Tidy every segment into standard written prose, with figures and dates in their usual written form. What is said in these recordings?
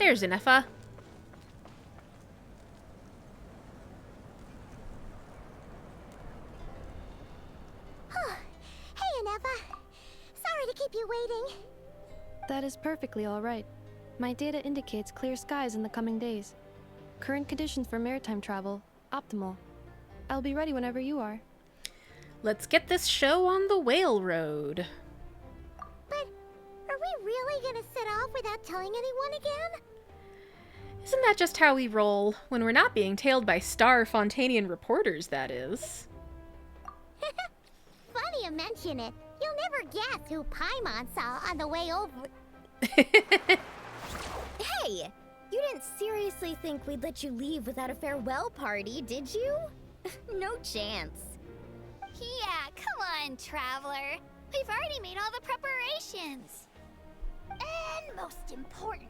There's Inefa. Hey, Inefa. Sorry to keep you waiting. That is perfectly all right. My data indicates clear skies in the coming days. Current conditions for maritime travel, optimal. I'll be ready whenever you are. Let's get this show on the whale road. But are we really gonna set off without telling anyone again? Isn't that just how we roll? When we're not being tailed by Star Fontanian reporters, that is. Funny you mention it. You'll never guess who Paimon saw on the way over. Hey! You didn't seriously think we'd let you leave without a farewell party, did you? No chance. Yeah, come on, Traveler. We've already made all the preparations. And most importantly,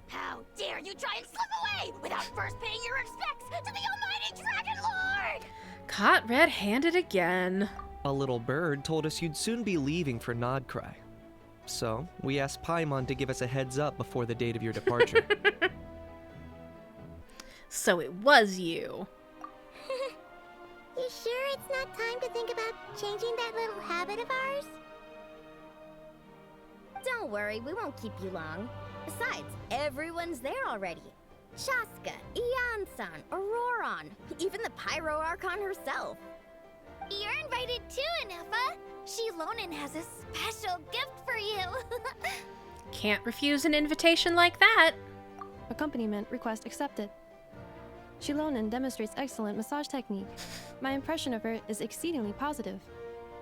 how dare you try and slip away without first paying your respects to the almighty Dragon Lord! Caught red-handed again. A little bird told us you'd soon be leaving for Nod-Krai. So, we asked Paimon to give us a heads up before the date of your departure. So it was you. You sure it's not time to think about changing that little habit of ours? Don't worry, we won't keep you long. Besides, everyone's there already. Shaska, Ian-san, Auroron, even the Pyro Archon herself. You're invited too, Inefa. Shilonen has a special gift for you. Can't refuse an invitation like that. Accompaniment request accepted. Shilonen demonstrates excellent massage technique. My impression of her is exceedingly positive.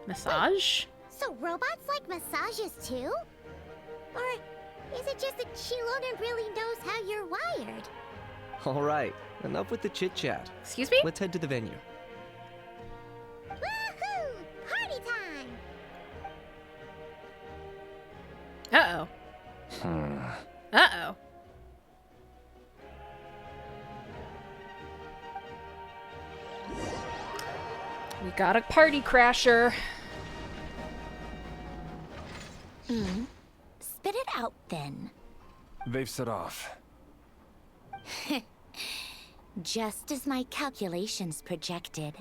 Massage? So robots like massages too? Or is it just that Shilonen really knows how you're wired? Alright, enough with the chit-chat. Excuse me? Let's head to the venue. Woohoo! Party time! Uh-oh. Uh-oh. We got a party crasher. Spit it out then. They've set off. Just as my calculations projected.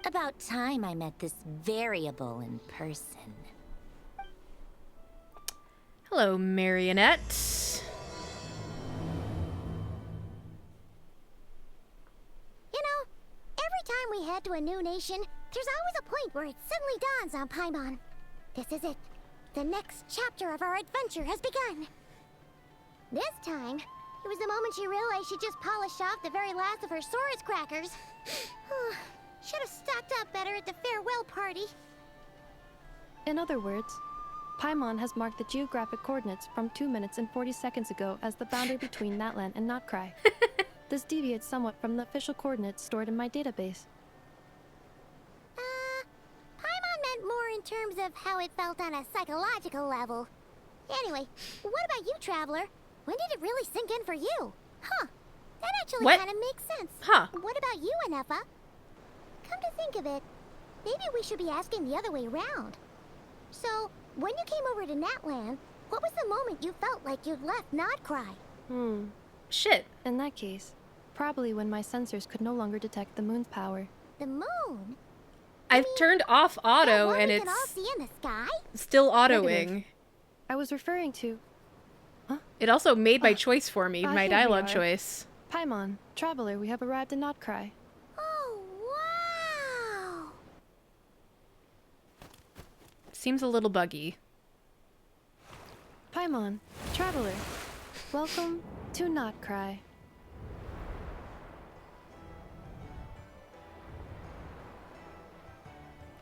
About time I met this variable in person. Hello, Marionette. You know, every time we head to a new nation, there's always a point where it suddenly dawns on Paimon. This is it. The next chapter of our adventure has begun. This time, it was the moment she realized she just polished off the very last of her Saurus crackers. Should have stocked up better at the farewell party. In other words, Paimon has marked the geographic coordinates from 2 minutes and 40 seconds ago as the boundary between Natlan and Nod-Krai. This deviates somewhat from the official coordinates stored in my database. Paimon meant more in terms of how it felt on a psychological level. Anyway, what about you, Traveler? When did it really sink in for you? Huh, that actually What? kind of makes sense. Huh. What about you, Inefa? Come to think of it, maybe we should be asking the other way around. So, when you came over to Natlan, what was the moment you felt like you'd left Nod-Krai? Shit. In that case, probably when my sensors could no longer detect the moon's power. The moon? I've turned off auto That one and we can all it's see in the sky? still autoing. Negative. I was referring to It also made my choice for me, my here we dialogue are. choice. Paimon, Traveler, we have arrived in Nod-Krai. Oh, wow! Seems a little buggy. Paimon, Traveler, welcome to Nod-Krai.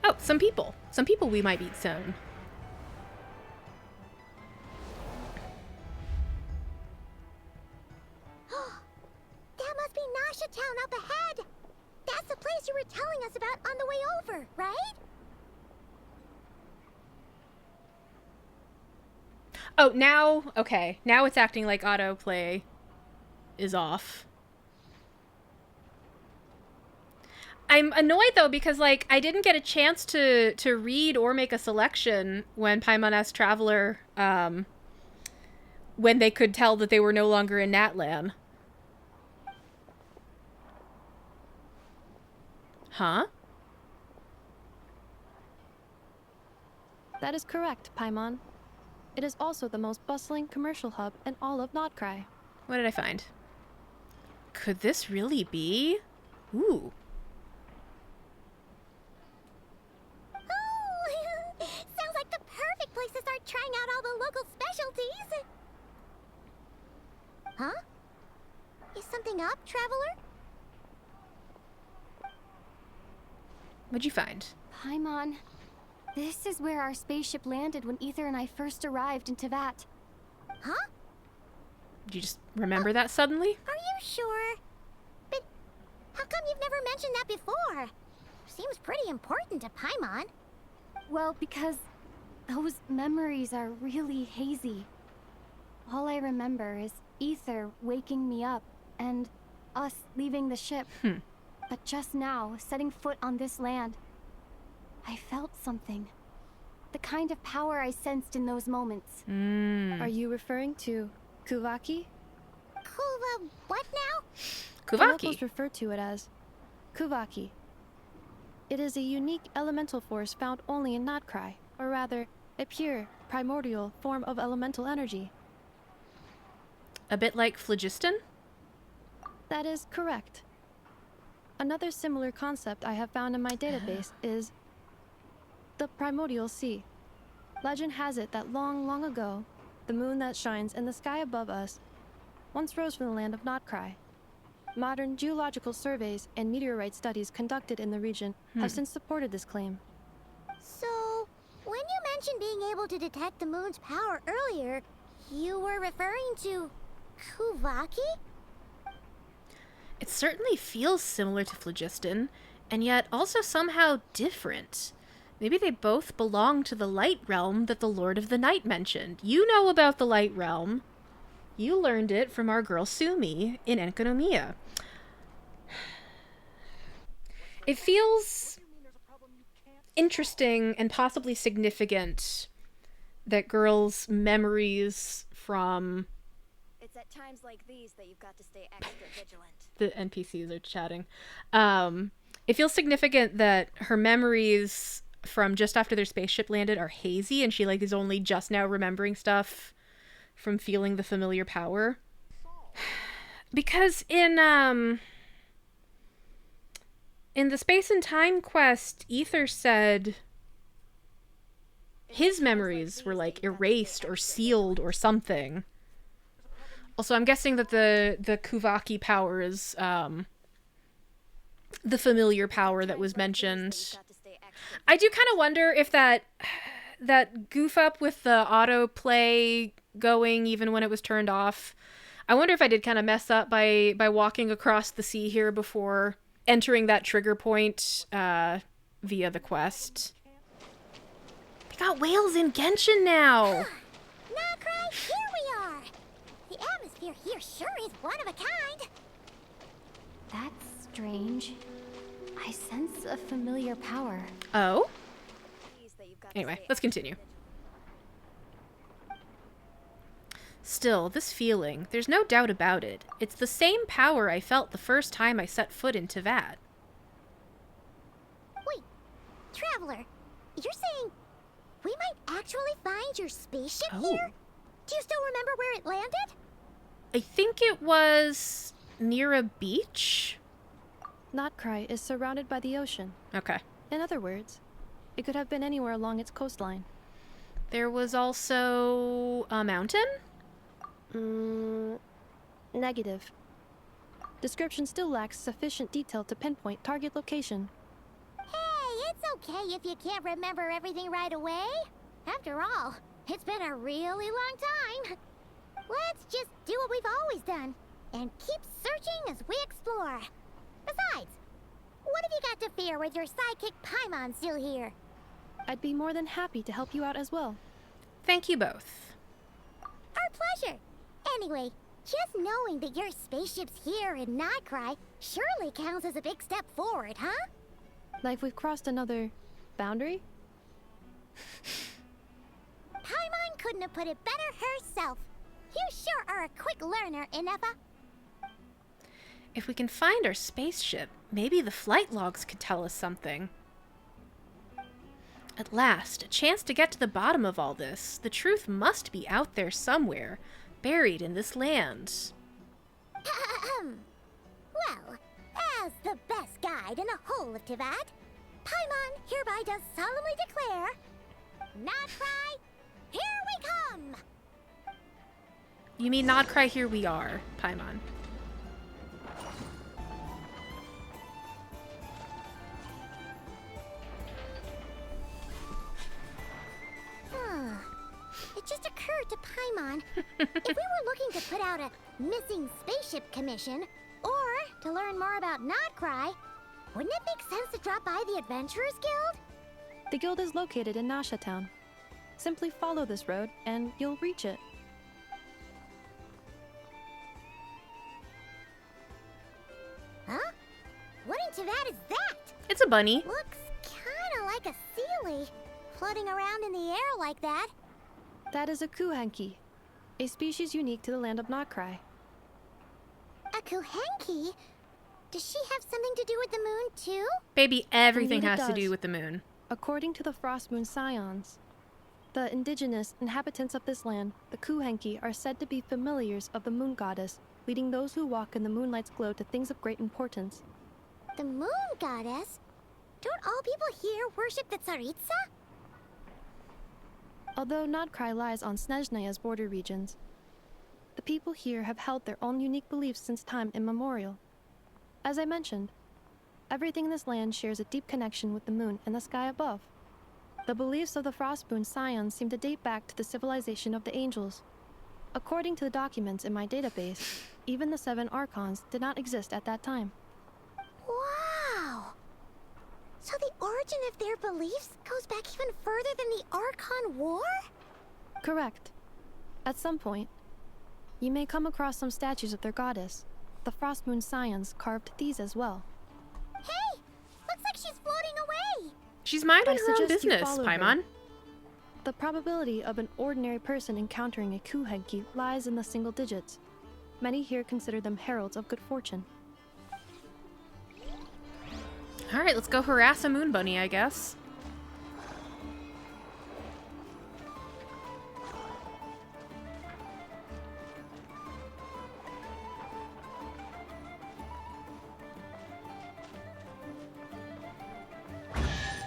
Oh, some people. Some people we might meet soon. That must be Nasha Town up ahead! That's the place you were telling us about on the way over, right? Oh, now, okay. Now it's acting like autoplay is off. I'm annoyed though because like I didn't get a chance to read or make a selection when Paimon asked Traveler when they could tell that they were no longer in Natlan. Huh? That is correct, Paimon. It is also the most bustling commercial hub in all of Nod-Krai. What did I find? Could this really be? Ooh. Oh, sounds like the perfect place to start trying out all the local specialties. Huh? Is something up, traveler? What'd you find? Paimon, this is where our spaceship landed when Ether and I first arrived in Tevat. Huh? Did you just remember that suddenly? Are you sure? But how come you've never mentioned that before? Seems pretty important to Paimon. Well, because those memories are really hazy. All I remember is Ether waking me up and us leaving the ship. But just now, setting foot on this land, I felt something. The kind of power I sensed in those moments. Are you referring to Kuvaki? Kuva, what now? The Kuvaki. locals refer to it as Kuvaki. It is a unique elemental force found only in Nod-Krai, or rather, a pure, primordial form of elemental energy. A bit like phlogiston? That is correct. Another similar concept I have found in my database is the primordial sea. Legend has it that long, long ago, the moon that shines in the sky above us once rose from the land of Nod-Krai. Modern geological surveys and meteorite studies conducted in the region have since supported this claim. So, when you mentioned being able to detect the moon's power earlier, you were referring to Kuvaki? It certainly feels similar to phlogiston, and yet also somehow different. Maybe they both belong to the light realm that the Lord of the Night mentioned. You know about the light realm. You learned it from our girl Sumi in Enkanomiya. It feels interesting and possibly significant that girls' memories from... It's at times like these that you've got to stay extra vigilant. The NPCs are chatting. It feels significant that her memories from just after their spaceship landed are hazy, and she is only just now remembering stuff from feeling the familiar power. Because in the Space and Time quest, Ether said his memories were erased or sealed or something. Also, I'm guessing that the Kuvaki power is the familiar power that was mentioned. I do kind of wonder if that goof up with the autoplay going even when it was turned off. I wonder if I did kind of mess up by walking across the sea here before entering that trigger point via the quest. They got whales in Genshin now! Nod-Krai, here we are! The atmosphere here sure is one of a kind! That's strange. I sense a familiar power. Oh? Anyway, let's continue. Still, this feeling, there's no doubt about it. It's the same power I felt the first time I set foot in Tevat. Wait, Traveler, you're saying we might actually find your spaceship here? Do you still remember where it landed? I think it was near a beach? Nod-Krai is surrounded by the ocean. Okay. In other words, it could have been anywhere along its coastline. There was also a mountain? Negative. Description still lacks sufficient detail to pinpoint target location. Hey, it's okay if you can't remember everything right away. After all, it's been a really long time. Let's just do what we've always done and keep searching as we explore. Besides, what have you got to fear with your sidekick Paimon still here? I'd be more than happy to help you out as well. Thank you both. Our pleasure. Anyway, just knowing that your spaceship's here in Nod-Krai surely counts as a big step forward, huh? Like we've crossed another boundary? Paimon couldn't have put it better herself. You sure are a quick learner, Inefa. If we can find our spaceship, maybe the flight logs could tell us something. At last, a chance to get to the bottom of all this. The truth must be out there somewhere, buried in this land. Well, as the best guide in the whole of Tivat, Paimon hereby does solemnly declare, Nod-Krai, here we come! You mean Nod-Krai, here we are, Paimon. It just occurred to Paimon, if we were looking to put out a missing spaceship commission, or to learn more about Nod-Krai, wouldn't it make sense to drop by the Adventurers Guild? The guild is located in Nasha Town. Simply follow this road, and you'll reach it. Huh? What in Tivat is that? It's a bunny. Looks kinda like a Sealy, floating around in the air like that. That is a kuhanki, a species unique to the land of Nod-Krai. A Kuhenki? Does she have something to do with the moon, too? Baby, everything Indeed it has to do does. with the moon. According to the Frost Moon Scions, the indigenous inhabitants of this land, the kuhanki, are said to be familiars of the moon goddess, leading those who walk in the moonlight's glow to things of great importance. The moon goddess? Don't all people here worship the Tsaritsa? Although Nod-Krai lies on Snezhnaya's border regions, the people here have held their own unique beliefs since time immemorial. As I mentioned, everything in this land shares a deep connection with the moon and the sky above. The beliefs of the Frost Moon Scions seem to date back to the civilization of the angels. According to the documents in my database, even the 7 archons did not exist at that time. Wow! So the origin of their beliefs goes back even further than the Archon War? Correct. At some point, you may come across some statues of their goddess. The Frost Moon Scions carved these as well. Hey! Looks like she's floating away! She's minding I her own suggest you business, follow her. Paimon. The probability of an ordinary person encountering a kuhenki lies in the single digits. Many here consider them heralds of good fortune. Alright, let's go harass a moon bunny, I guess.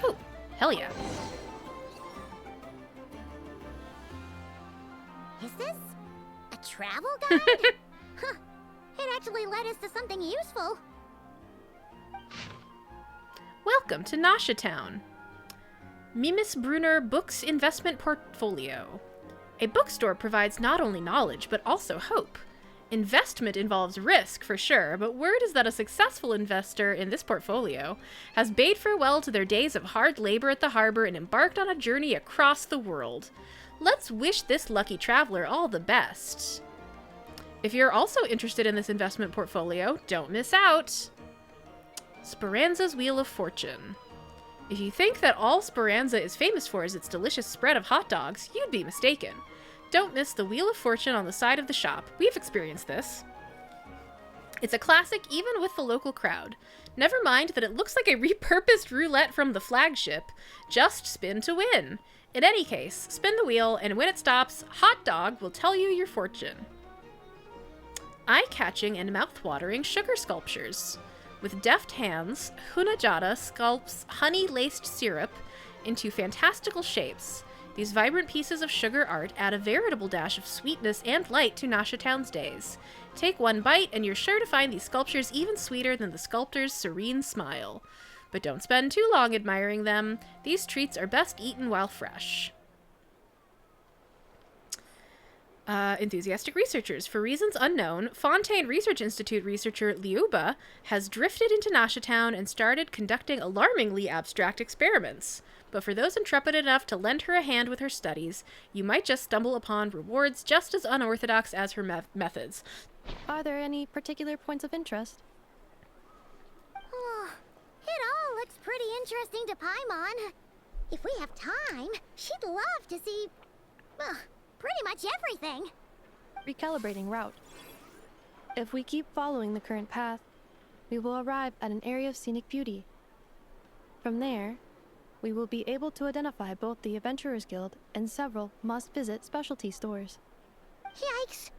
Oh, hell yeah. Is this a travel guide? Huh. It actually led us to something useful. Welcome to Nasha Town. Mimis Brunner Books Investment Portfolio. A bookstore provides not only knowledge, but also hope. Investment involves risk, for sure, but word is that a successful investor in this portfolio has bade farewell to their days of hard labor at the harbor and embarked on a journey across the world. Let's wish this lucky traveler all the best. If you're also interested in this investment portfolio, don't miss out. Speranza's Wheel of Fortune. If you think that all Speranza is famous for is its delicious spread of hot dogs, you'd be mistaken. Don't miss the Wheel of Fortune on the side of the shop. We've experienced this. It's a classic even with the local crowd. Never mind that it looks like a repurposed roulette from the flagship. Just spin to win. In any case, spin the wheel, and when it stops, Hot Dog will tell you your fortune. Eye-catching and mouth-watering sugar sculptures. With deft hands, Hunajada sculpts honey-laced syrup into fantastical shapes. These vibrant pieces of sugar art add a veritable dash of sweetness and light to Nasha Town's days. Take one bite, and you're sure to find these sculptures even sweeter than the sculptor's serene smile. But don't spend too long admiring them. These treats are best eaten while fresh. Enthusiastic researchers. For reasons unknown, Fontaine Research Institute researcher Liuba has drifted into Nasha Town and started conducting alarmingly abstract experiments. But for those intrepid enough to lend her a hand with her studies, you might just stumble upon rewards just as unorthodox as her methods. Are there any particular points of interest? Oh, it all looks pretty interesting to Paimon. If we have time, she'd love to see, well, pretty much everything. recalibrating route. If we keep following the current path, we will arrive at an area of scenic beauty. From there, we will be able to identify both the Adventurers Guild and several must-visit specialty stores. Yikes!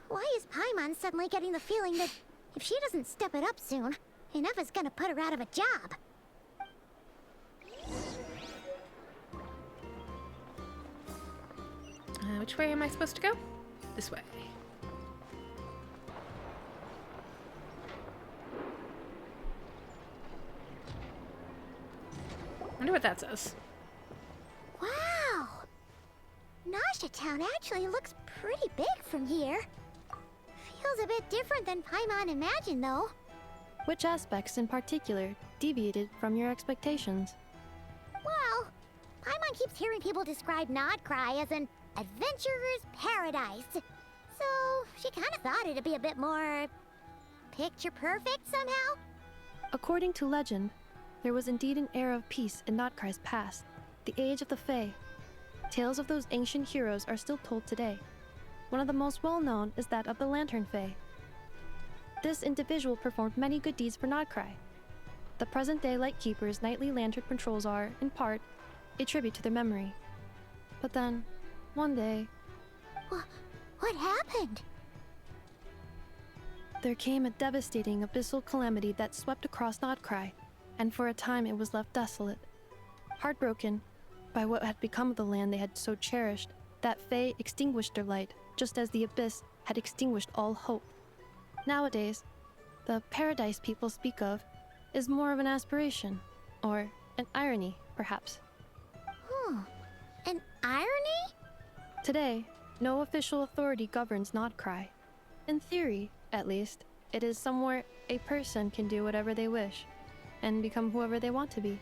Why is Paimon suddenly getting the feeling that if she doesn't step it up soon, enough is gonna put her out of a job? Which way am I supposed to go? This way. Wonder what that says. Wow! Nasha Town actually looks pretty big from here. Feels a bit different than Paimon imagined, though. Which aspects in particular deviated from your expectations? Well, Paimon keeps hearing people describe Nod-Krai as an adventurer's paradise. So, she kind of thought it'd be a bit more picture perfect somehow. According to legend, there was indeed an era of peace in Nod-Krai's past, the Age of the Fae. Tales of those ancient heroes are still told today. One of the most well-known is that of the Lantern Fae. This individual performed many good deeds for Nod-Krai. The present-day Lightkeeper's nightly lantern patrols are, in part, a tribute to their memory. But then, one day, What happened? there came a devastating abyssal calamity that swept across Nod-Krai, and for a time it was left desolate. Heartbroken by what had become of the land they had so cherished, that Fae extinguished their light, just as the abyss had extinguished all hope. Nowadays, the paradise people speak of is more of an aspiration, or an irony, perhaps. An irony? Today, no official authority governs Nod-Krai. In theory, at least, it is somewhere a person can do whatever they wish, and become whoever they want to be.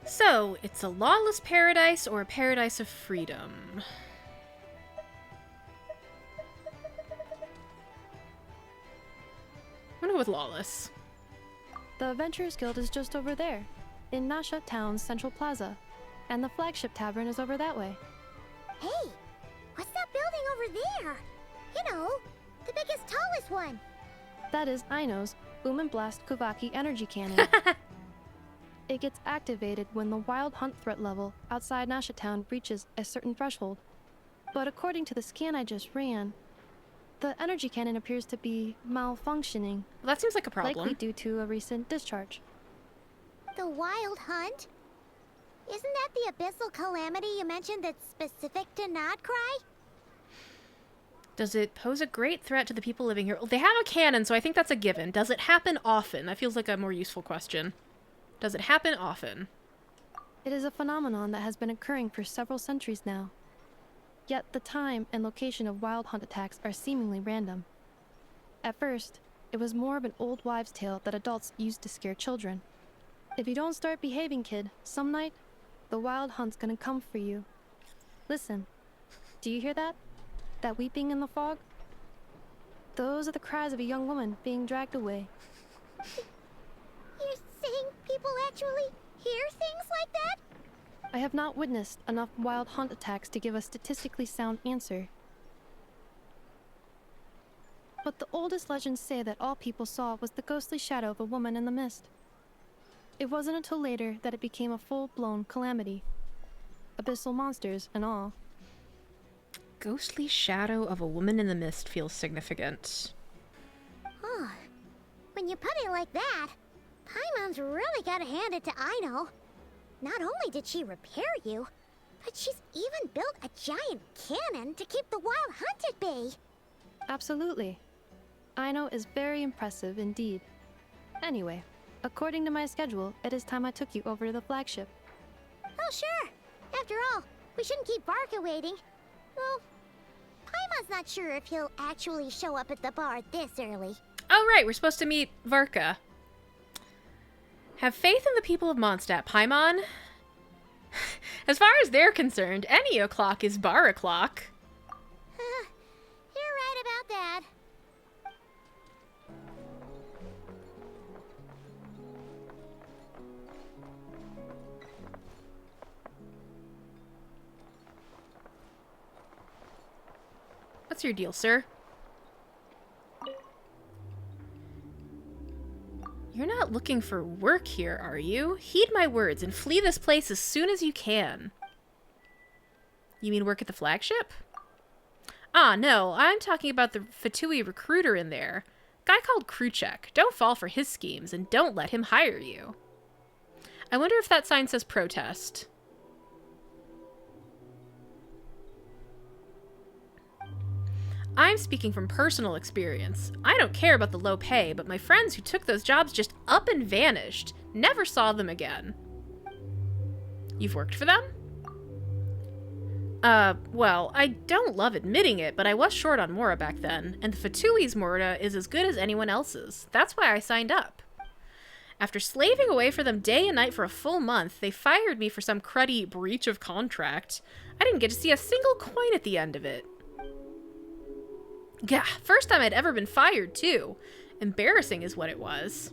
So, it's a lawless paradise or a paradise of freedom? I'm gonna go with lawless. The Adventurers Guild is just over there, in Nasha Town's Central Plaza, and the flagship tavern is over that way. Hey, what's that building over there? You know, the biggest, tallest one. That is Aino's Blast Kuvaki energy cannon. It gets activated when the wild hunt threat level outside Nasha Town reaches a certain threshold. But according to the scan I just ran, the energy cannon appears to be malfunctioning, Well, that seems like a problem. likely due to a recent discharge. The Wild Hunt? Isn't that the abyssal calamity you mentioned that's specific to Nod-Krai? Does it pose a great threat to the people living here? Well, they have a cannon, so I think that's a given. Does it happen often? That feels like a more useful question. Does it happen often? It is a phenomenon that has been occurring for several centuries now. Yet the time and location of wild hunt attacks are seemingly random. At first, it was more of an old wives' tale that adults used to scare children. If you don't start behaving, kid, some night, the wild hunt's gonna come for you. Listen, do you hear that? That weeping in the fog? Those are the cries of a young woman being dragged away. You're saying people actually hear things like that? I have not witnessed enough wild hunt attacks to give a statistically sound answer. But the oldest legends say that all people saw was the ghostly shadow of a woman in the mist. It wasn't until later that it became a full-blown calamity. Abyssal monsters and all. Ghostly shadow of a woman in the mist feels significant. Oh, when you put it like that, Paimon's really gotta hand it to Aino. Not only did she repair you, but she's even built a giant cannon to keep the wild hunt at bay. Absolutely. Aino is very impressive indeed. Anyway, according to my schedule, it is time I took you over to the flagship. Oh, sure. After all, we shouldn't keep Varka waiting. Well, Paimon's not sure if he'll actually show up at the bar this early. Oh, right, we're supposed to meet Varka. Have faith in the people of Mondstadt, Paimon. As far as they're concerned, any o'clock is bar o'clock. You're right about that. What's your deal, sir? You're not looking for work here, are you? Heed my words and flee this place as soon as you can. You mean work at the flagship? Ah, no, I'm talking about the Fatui recruiter in there. Guy called Kruchek. Don't fall for his schemes and don't let him hire you. I wonder if that sign says protest. I'm speaking from personal experience. I don't care about the low pay, but my friends who took those jobs just up and vanished. Never saw them again. You've worked for them? Well, I don't love admitting it, but I was short on Mora back then, and the Fatui's Mora is as good as anyone else's. That's why I signed up. After slaving away for them day and night for a full month, they fired me for some cruddy breach of contract. I didn't get to see a single coin at the end of it. Yeah, first time I'd ever been fired, too. Embarrassing is what it was.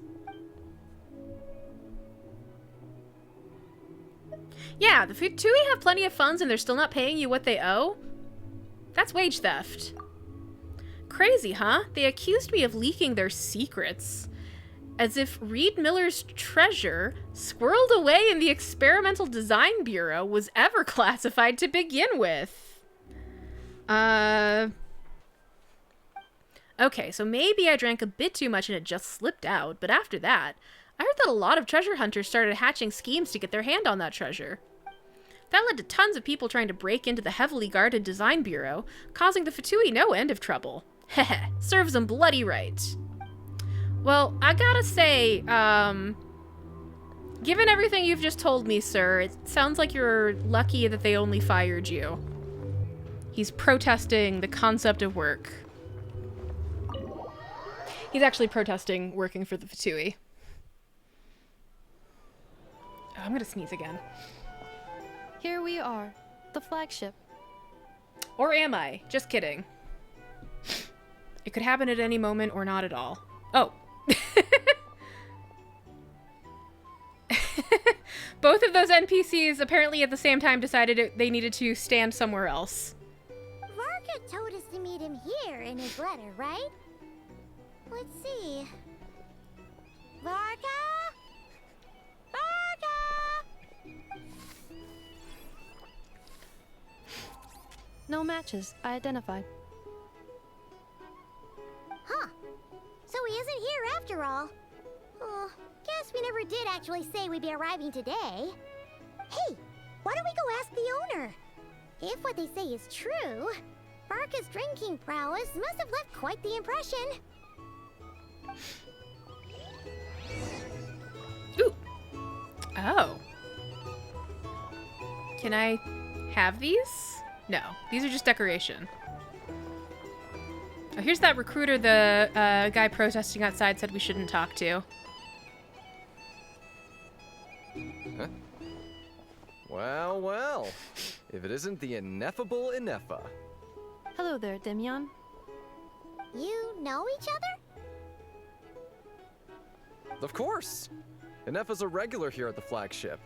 Yeah, the Fatui have plenty of funds and they're still not paying you what they owe? That's wage theft. Crazy, huh? They accused me of leaking their secrets. As if Reed Miller's treasure, squirreled away in the Experimental Design Bureau, was ever classified to begin with. Okay, so maybe I drank a bit too much and it just slipped out, but after that, I heard that a lot of treasure hunters started hatching schemes to get their hand on that treasure. That led to tons of people trying to break into the heavily guarded design bureau, causing the Fatui no end of trouble. Heh, serves them bloody right. Well, I gotta say, given everything you've just told me, sir, it sounds like you're lucky that they only fired you. He's protesting the concept of work. He's actually protesting working for the Fatui. Oh, I'm gonna sneeze again. Here we are, the flagship. Or am I? Just kidding. It could happen at any moment or not at all. Oh. Both of those NPCs apparently at the same time decided they needed to stand somewhere else. Varka told us to meet him here in his letter, right? Let's see. Varka? Varka! No matches. I identified. Huh. So he isn't here after all. Oh, guess we never did actually say we'd be arriving today. Hey, why don't we go ask the owner? If what they say is true, Varka's drinking prowess must have left quite the impression. Ooh. Oh. Can I have these? No, these are just decoration. Oh, here's that recruiter the guy protesting outside said we shouldn't talk to. Huh? Well, well. If it isn't the ineffable Inefa. Hello there, Demyon. You know each other? Of course. Inefa's a regular here at the flagship.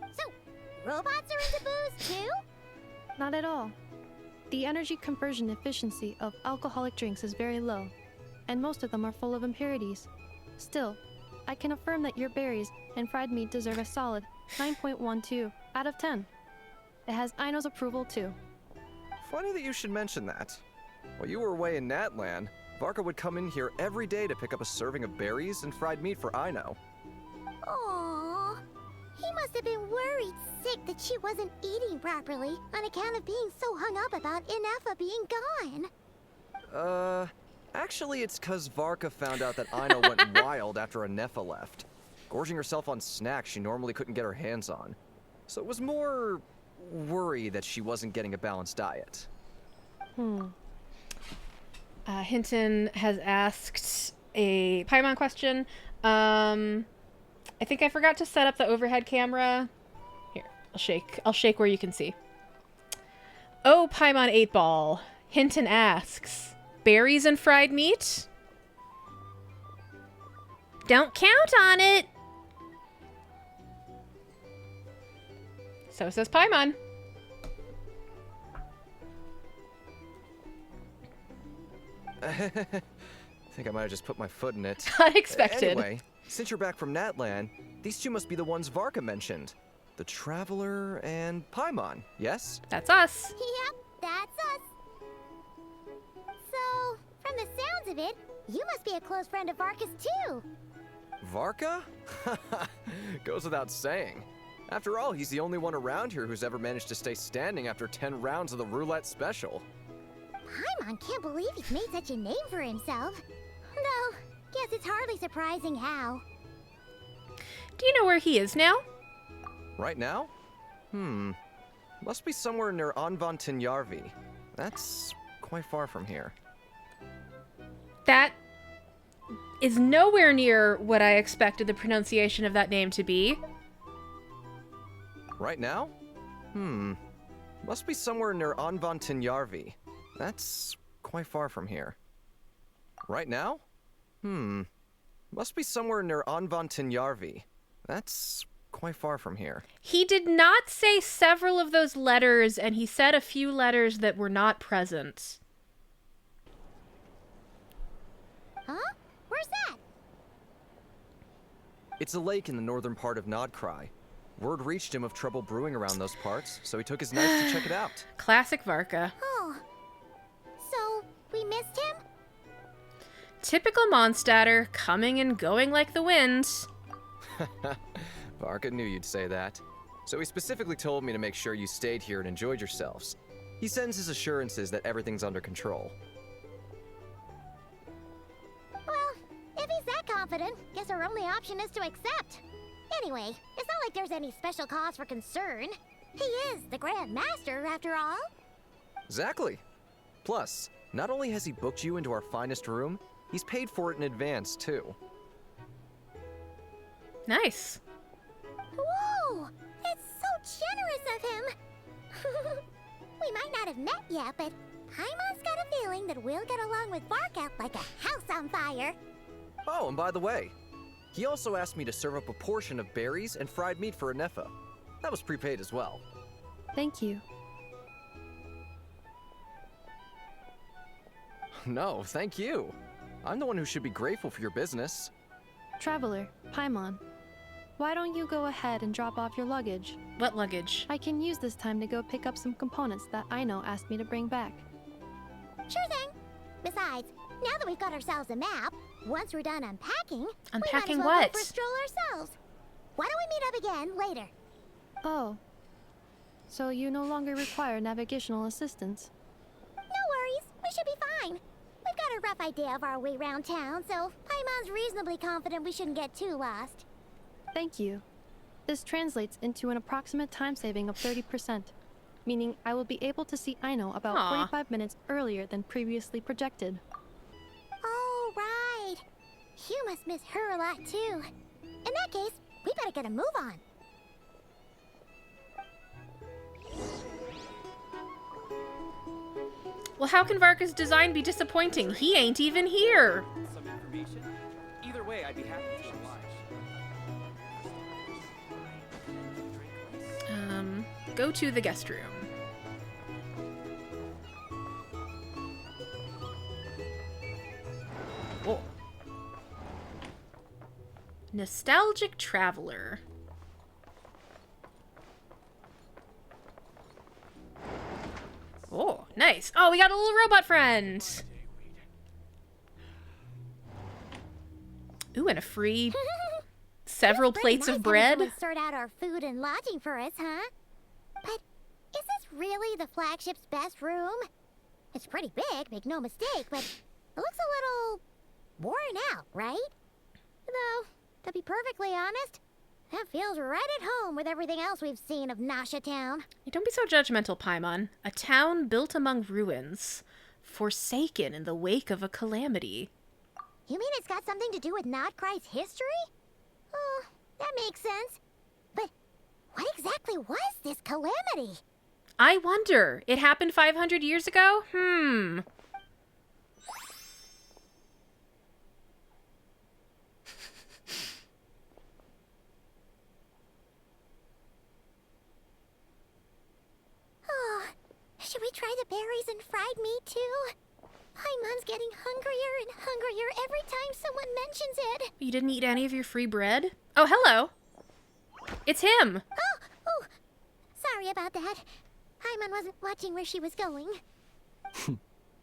So, robots are into booze too? Not at all. The energy conversion efficiency of alcoholic drinks is very low, and most of them are full of impurities. Still, I can affirm that your berries and fried meat deserve a solid 9.12 out of 10. It has Aino's approval too. Funny that you should mention that. While you were away in Natlan, Varka would come in here every day to pick up a serving of berries and fried meat for Aino. Aww. He must have been worried sick that she wasn't eating properly on account of being so hung up about Inefa being gone. Actually it's 'cause Varka found out that Aino went wild after Inefa left, gorging herself on snacks she normally couldn't get her hands on. So it was more worry that she wasn't getting a balanced diet. Hinton has asked a Paimon question. I think I forgot to set up the overhead camera. Here, I'll shake where you can see. Oh, Paimon 8-Ball. Hinton asks, berries and fried meat? Don't count on it. So says Paimon. think I might have just put my foot in it. Unexpected. Anyway, since you're back from Natlan, these two must be the ones Varka mentioned. The Traveler and Paimon, yes? That's us. Yep, that's us. So, from the sounds of it, you must be a close friend of Varka's too. Varka? Goes without saying. After all, he's the only one around here who's ever managed to stay standing after 10 rounds of the roulette special. Paimon can't believe he's made such a name for himself. Though, guess it's hardly surprising how. Do you know where he is now? Right now? Must be somewhere near Anvantinjarvi. That's quite far from here. That is nowhere near what I expected the pronunciation of that name to be. Right now? Must be somewhere near Anvantinjarvi. That's quite far from here. Right now? Must be somewhere near Anvantinjarvi. That's quite far from here. He did not say several of those letters, and he said a few letters that were not present. Huh? Where's that? It's a lake in the northern part of Nod-Krai. Word reached him of trouble brewing around those parts, so he took his knife to check it out. Classic Varka. Oh. So, we missed him? Typical Mondstatter, coming and going like the wind. Varka knew you'd say that. So he specifically told me to make sure you stayed here and enjoyed yourselves. He sends his assurances that everything's under control. Well, if he's that confident, guess our only option is to accept. Anyway, it's not like there's any special cause for concern. He is the Grand Master, after all. Exactly. Plus, not only has he booked you into our finest room, he's paid for it in advance, too. Nice. Whoa! It's so generous of him! We might not have met yet, but Paimon's got a feeling that we'll get along with Varka like a house on fire. Oh, and by the way, he also asked me to serve up a portion of berries and fried meat for Anefa. That was prepaid as well. Thank you. No, thank you. I'm the one who should be grateful for your business. Traveler, Paimon, why don't you go ahead and drop off your luggage? What luggage? I can use this time to go pick up some components that Aino asked me to bring back. Sure thing. Besides, now that we've got ourselves a map, once we're done unpacking, Unpacking we might as well what? go for a stroll ourselves. Why don't we meet up again later? Oh. So you no longer require navigational assistance? No worries, we should be fine. We've got a rough idea of our way around town, so Paimon's reasonably confident we shouldn't get too lost. Thank you. This translates into an approximate time saving of 30%, meaning I will be able to see Aino about Aw. 45 minutes earlier than previously projected. Oh, right. You must miss her a lot, too. In that case, we better get a move on. Well, how can Varka's design be disappointing? He ain't even here. Some information? Either way, I'd be happy to oblige. Go to the guest room. Oh. Nostalgic Traveler. Oh, nice. Oh, we got a little robot friend. Ooh, and a free several Pretty plates nice of having bread. someone sort out our food and lodging for us, huh? But is this really the flagship's best room? It's pretty big, make no mistake, but it looks a little worn out, right? Though, to be perfectly honest, that feels right at home with everything else we've seen of Nasha Town. Don't be so judgmental, Paimon. A town built among ruins, forsaken in the wake of a calamity. You mean it's got something to do with Nod-Krai's history? Oh, that makes sense. But what exactly was this calamity? I wonder. It happened 500 years ago? Oh, should we try the berries and fried meat too? Paimon's getting hungrier and hungrier every time someone mentions it. You didn't eat any of your free bread? Oh, hello. It's him. Oh, sorry about that. Paimon wasn't watching where she was going.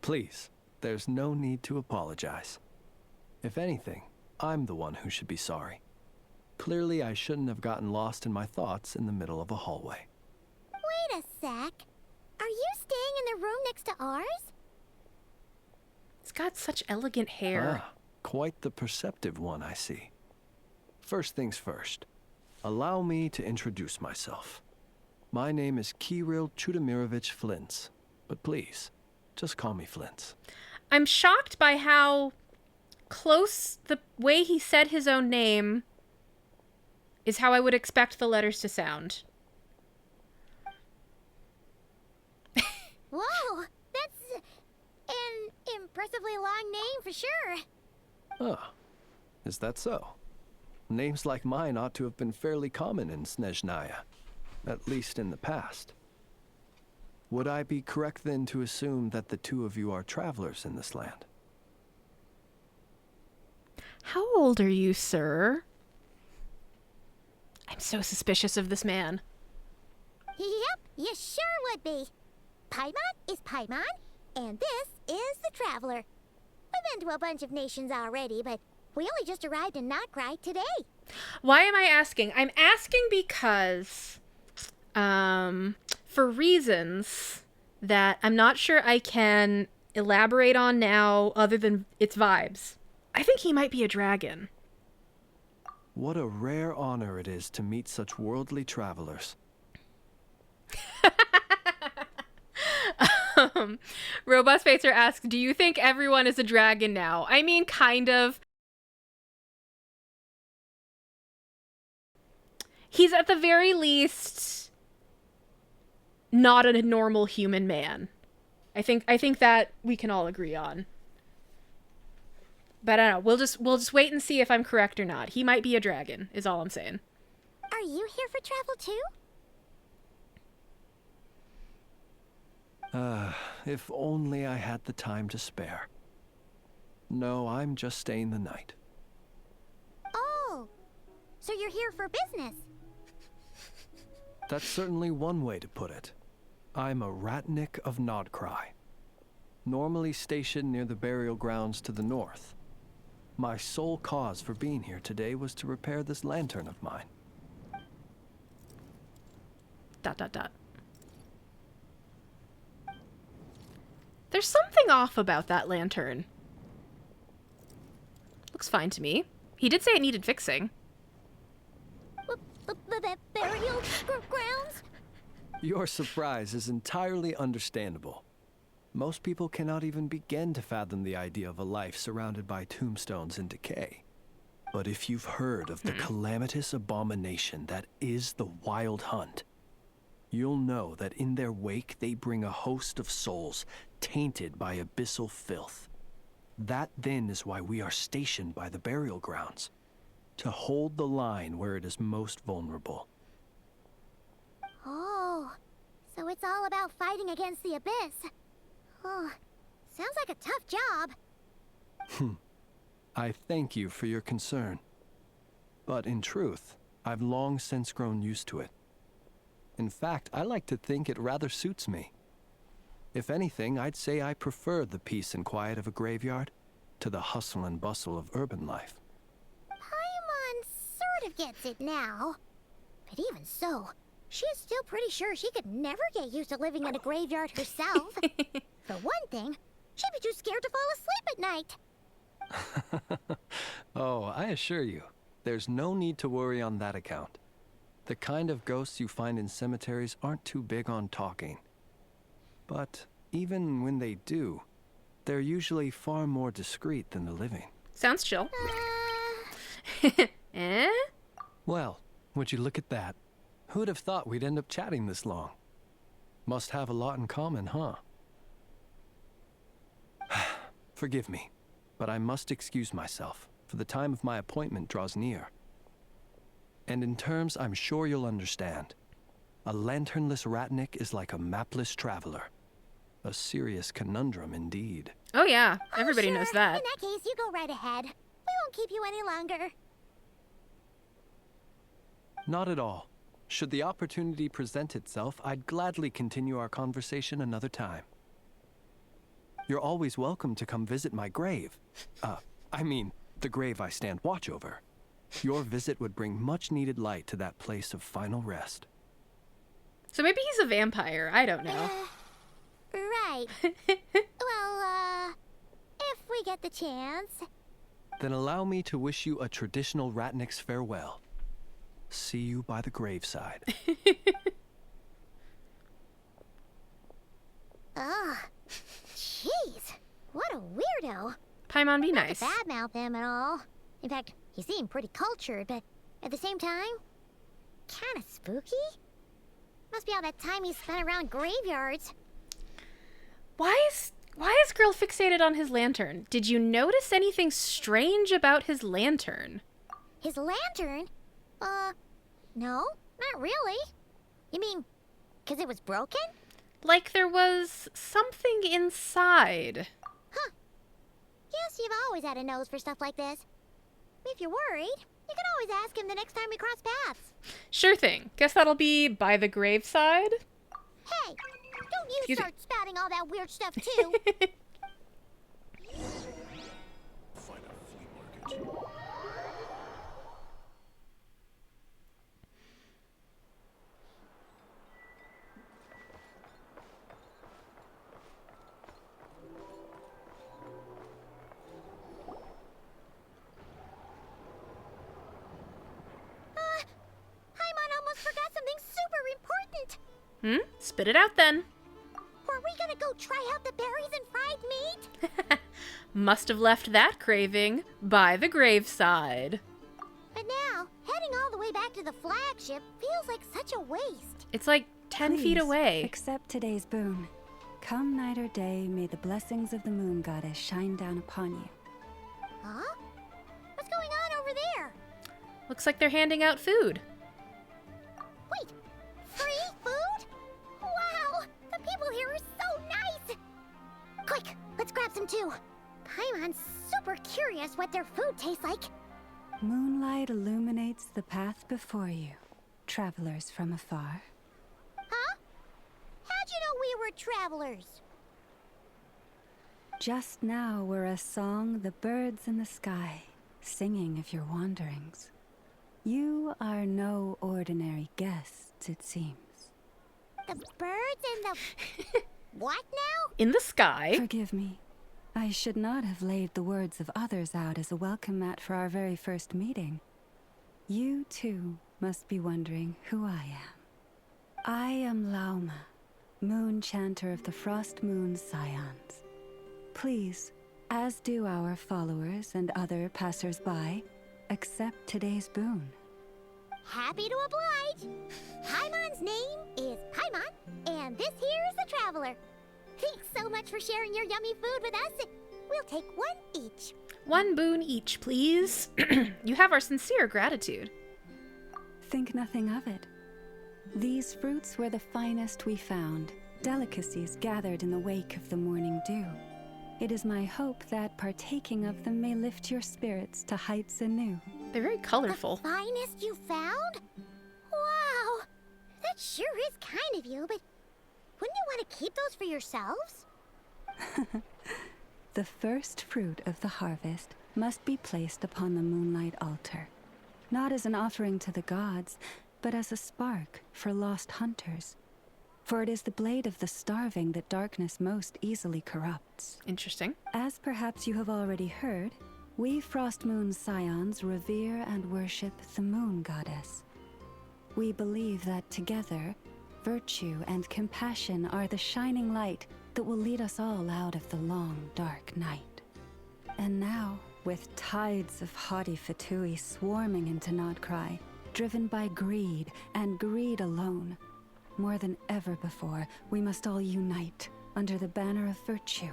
Please, there's no need to apologize. If anything, I'm the one who should be sorry. Clearly, I shouldn't have gotten lost in my thoughts in the middle of a hallway. Wait a sec. Are you staying in the room next to ours? He's got such elegant hair. Ah, quite the perceptive one, I see. First things first, allow me to introduce myself. My name is Kirill Chudamirovich Flintz, but please, just call me Flintz. I'm shocked by how close the way he said his own name is how I would expect the letters to sound. Whoa, that's an impressively long name for sure. Ah, is that so? Names like mine ought to have been fairly common in Snezhnaya, at least in the past. Would I be correct then to assume that the two of you are travelers in this land? How old are you, sir? I'm so suspicious of this man. Yep, you sure would be. Paimon is Paimon, and this is the Traveler. We've been to a bunch of nations already, but we only just arrived in Nod-Krai today. Why am I asking? I'm asking because, for reasons that I'm not sure I can elaborate on now other than its vibes. I think he might be a dragon. What a rare honor it is to meet such worldly travelers. Robust Facer asks, do you think everyone is a dragon now? I mean, kind of. He's at the very least not a normal human man. I think that we can all agree on. But I don't know. We'll just wait and see if I'm correct or not. He might be a dragon, is all I'm saying. Are you here for travel too? If only I had the time to spare. No, I'm just staying the night. Oh, so you're here for business? That's certainly one way to put it. I'm a Ratnik of Nod-Krai, normally stationed near the burial grounds to the north. My sole cause for being here today was to repair this lantern of mine. ... There's something off about that lantern. Looks fine to me. He did say it needed fixing. Burial grounds? Your surprise is entirely understandable. Most people cannot even begin to fathom the idea of a life surrounded by tombstones and decay. But if you've heard of the calamitous abomination that is the Wild Hunt, you'll know that in their wake they bring a host of souls tainted by abyssal filth. That then is why we are stationed by the burial grounds, to hold the line where it is most vulnerable. Oh, so it's all about fighting against the abyss. Oh, sounds like a tough job. I thank you for your concern. But in truth, I've long since grown used to it. In fact, I like to think it rather suits me. If anything, I'd say I prefer the peace and quiet of a graveyard to the hustle and bustle of urban life. Paimon sort of gets it now. But even so, she is still pretty sure she could never get used to living in a graveyard herself. For one thing, she'd be too scared to fall asleep at night. Oh, I assure you, there's no need to worry on that account. The kind of ghosts you find in cemeteries aren't too big on talking. But even when they do, they're usually far more discreet than the living. Sounds chill. Eh? Well, would you look at that? Who'd have thought we'd end up chatting this long? Must have a lot in common, huh? Forgive me, but I must excuse myself, for the time of my appointment draws near. And in terms I'm sure you'll understand, a lanternless Ratnik is like a mapless traveler. A serious conundrum indeed. Oh yeah, Oh, everybody sure. knows that. In that case, you go right ahead. We won't keep you any longer. Not at all. Should the opportunity present itself, I'd gladly continue our conversation another time. You're always welcome to come visit my grave. I mean, the grave I stand watch over. Your visit would bring much needed light to that place of final rest. So maybe he's a vampire. I don't know. Right. Well, if we get the chance. Then allow me to wish you a traditional Ratnik's farewell. See you by the graveside. Ugh. Jeez. What a weirdo. Paimon, be Not nice. to badmouth him at all. In fact, he seemed pretty cultured, but at the same time, kind of spooky. Must be all that time he spent around graveyards. Why is girl fixated on his lantern? Did you notice anything strange about his lantern? His lantern? No, not really. You mean, 'cause it was broken? Like there was something inside. Huh. Yes, you've always had a nose for stuff like this. If you're worried, you can always ask him the next time we cross paths. Sure thing. Guess that'll be by the graveside? Hey, don't you Excuse me. start spouting all that weird stuff too. Paimon almost forgot something super important. Spit it out then. Were we gonna go try out the berries and fried meat? Must have left that craving by the graveside. But now, heading all the way back to the flagship feels like such a waste. It's like 10 feet Please, away. Accept today's boon. Come night or day, may the blessings of the moon goddess shine down upon you. Huh? What's going on over there? Looks like they're handing out food. Wait, free food? Wow, the people here are so nice! Quick, let's grab some too. Paimon's super curious what their food tastes like. Moonlight illuminates the path before you, travelers from afar. Huh? How'd you know we were travelers? Just now were a song the birds in the sky, singing of your wanderings. You are no ordinary guests, it seems. The birds in the... what now? In the sky. Forgive me. I should not have laid the words of others out as a welcome mat for our very first meeting. You, too, must be wondering who I am. I am Lauma, moon chanter of the Frost Moon Scions. Please, as do our followers and other passers-by, accept today's boon. Happy to oblige. Paimon's name is Paimon, and this here is the traveler. Thanks so much for sharing your yummy food with us. We'll take one each. One boon each, please. You have our sincere gratitude. Think nothing of it. These fruits were the finest we found, delicacies gathered in the wake of the morning dew. It is my hope that partaking of them may lift your spirits to heights anew. They're very colorful. The finest you found? Wow, that sure is kind of you, but wouldn't you want to keep those for yourselves? The first fruit of the harvest must be placed upon the moonlight altar, not as an offering to the gods, but as a spark for lost hunters. For it is the blade of the starving that darkness most easily corrupts. Interesting. As perhaps you have already heard, we Frost Moon Scions revere and worship the moon goddess. We believe that together, virtue and compassion are the shining light that will lead us all out of the long, dark night. And now, with tides of haughty Fatui swarming into Nod-Krai, driven by greed and greed alone, more than ever before, we must all unite under the banner of virtue.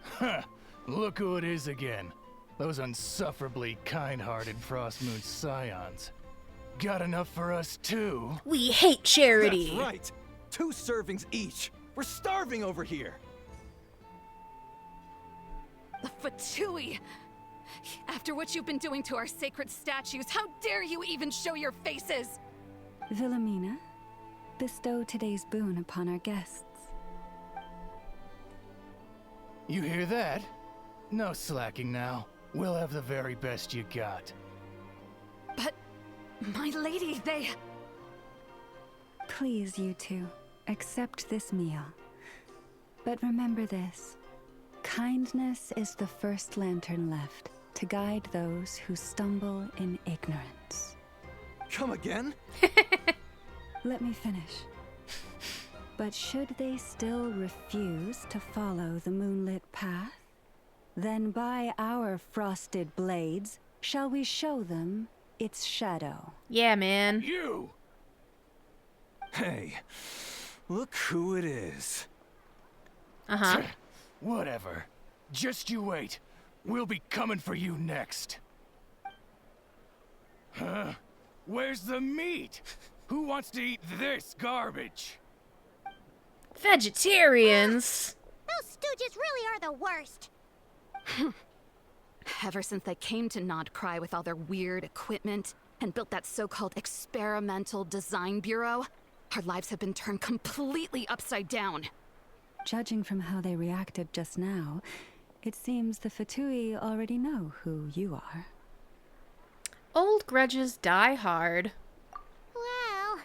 Huh, look who it is again. Those unsufferably kind-hearted Frost Moon Scions. Got enough for us too? We hate charity. That's right. 2 servings each. We're starving over here! The Fatui! After what you've been doing to our sacred statues, how dare you even show your faces? Wilhelmina, bestow today's boon upon our guests. You hear that? No slacking now. We'll have the very best you got. But, my lady, they... Please, you two, accept this meal. But remember this. Kindness is the first lantern left to guide those who stumble in ignorance. Come again? Let me finish. But should they still refuse to follow the moonlit path, then by our frosted blades shall we show them its shadow. Yeah, man. You! Hey, look who it is. Uh-huh. Whatever. Just you wait. We'll be coming for you next. Huh? Where's the meat? Who wants to eat this garbage? Vegetarians. Those stooges really are the worst. Ever since they came to Nod-Krai with all their weird equipment and built that so-called experimental design bureau, our lives have been turned completely upside down. Judging from how they reacted just now, it seems the Fatui already know who you are. Old grudges die hard. Well,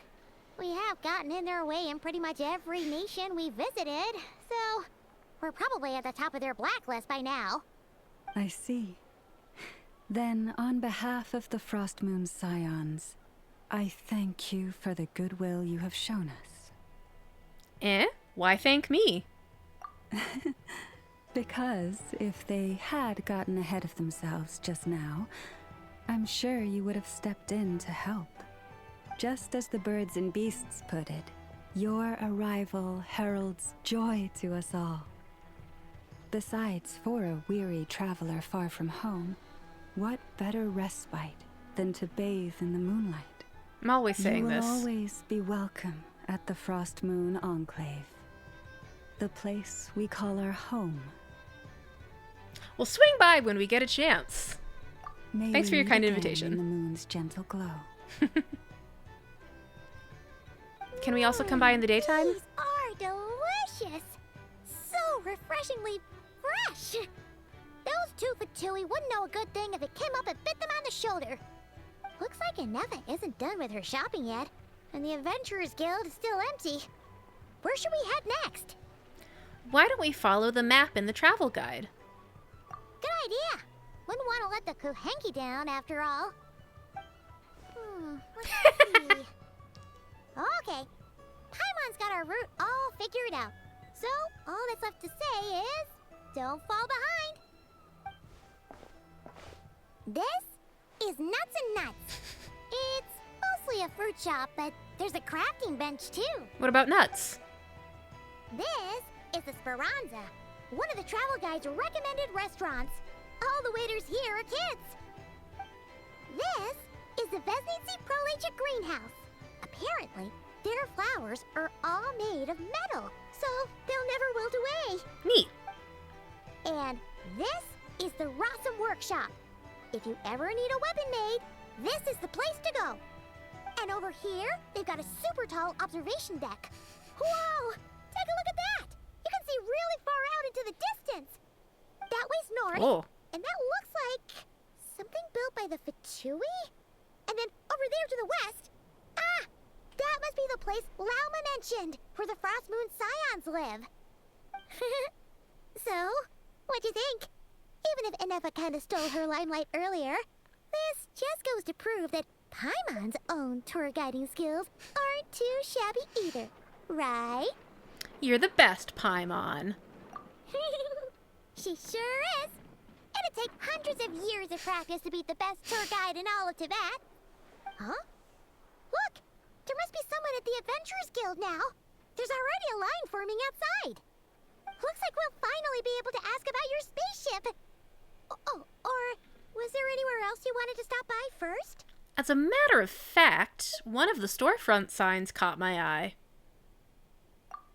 we have gotten in their way in pretty much every nation we visited, so we're probably at the top of their blacklist by now. I see. Then, on behalf of the Frost Moon Scions, I thank you for the goodwill you have shown us. Eh? Why thank me? Because if they had gotten ahead of themselves just now, I'm sure you would have stepped in to help. Just as the birds and beasts put it, your arrival heralds joy to us all. Besides, for a weary traveler far from home, what better respite than to bathe in the moonlight? I'm always saying this. You this. will always be welcome at the Frost Moon Enclave, the place we call our home. We'll swing by when we get a chance. May Thanks for we your kind meet again invitation. in the moon's gentle glow. Can we also come by in the daytime? These are delicious! So refreshingly fresh! Those two Fatui wouldn't know a good thing if it came up and bit them on the shoulder. Looks like Inefa isn't done with her shopping yet, and the Adventurers Guild is still empty. Where should we head next? Why don't we follow the map in the travel guide? Good idea! Wouldn't want to let the Kuhenki down, after all. Let's see. Okay, Paimon's got our route all figured out. So, all that's left to say is, don't fall behind. This is Nuts and Nuts. It's mostly a fruit shop, but there's a crafting bench too. What about nuts? This is the Speranza, one of the travel guide's recommended restaurants. All the waiters here are kids. This is the Vesnitsi Prolecha greenhouse. Apparently, their flowers are all made of metal, so they'll never wilt away. Neat. And this is the Rossum Workshop. If you ever need a weapon made, this is the place to go. And over here, they've got a super tall observation deck. Whoa! Take a look at that! You can see really far out into the distance. That way's north, Oh. and that looks like something built by the Fatui? And then over there to the west, that must be the place Lauma mentioned, where the Frost Moon Scions live. So, what'd you think? Even if Inefa kinda stole her limelight earlier, this just goes to prove that Paimon's own tour guiding skills aren't too shabby either, right? You're the best, Paimon. She sure is. It'd take hundreds of years of practice to beat the best tour guide in all of Tibet. Huh? Look! There must be someone at the Adventurers Guild now. There's already a line forming outside. Looks like we'll finally be able to ask about your spaceship. Oh, or was there anywhere else you wanted to stop by first? As a matter of fact, one of the storefront signs caught my eye.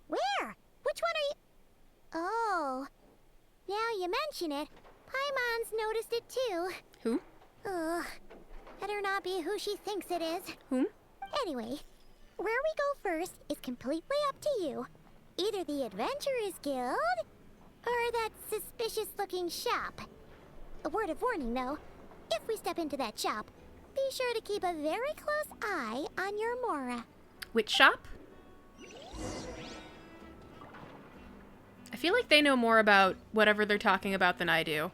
Where? Which Which one are you? Oh. Now you mention it, Paimon's noticed it too. Who? Ugh. Better not be who she thinks it is. Whom? Anyway, where we go first is completely up to you. Either the Adventurers Guild, or that suspicious-looking shop. A word of warning, though. If we step into that shop, be sure to keep a very close eye on your Mora. Which shop? I feel like they know more about whatever they're talking about than I do.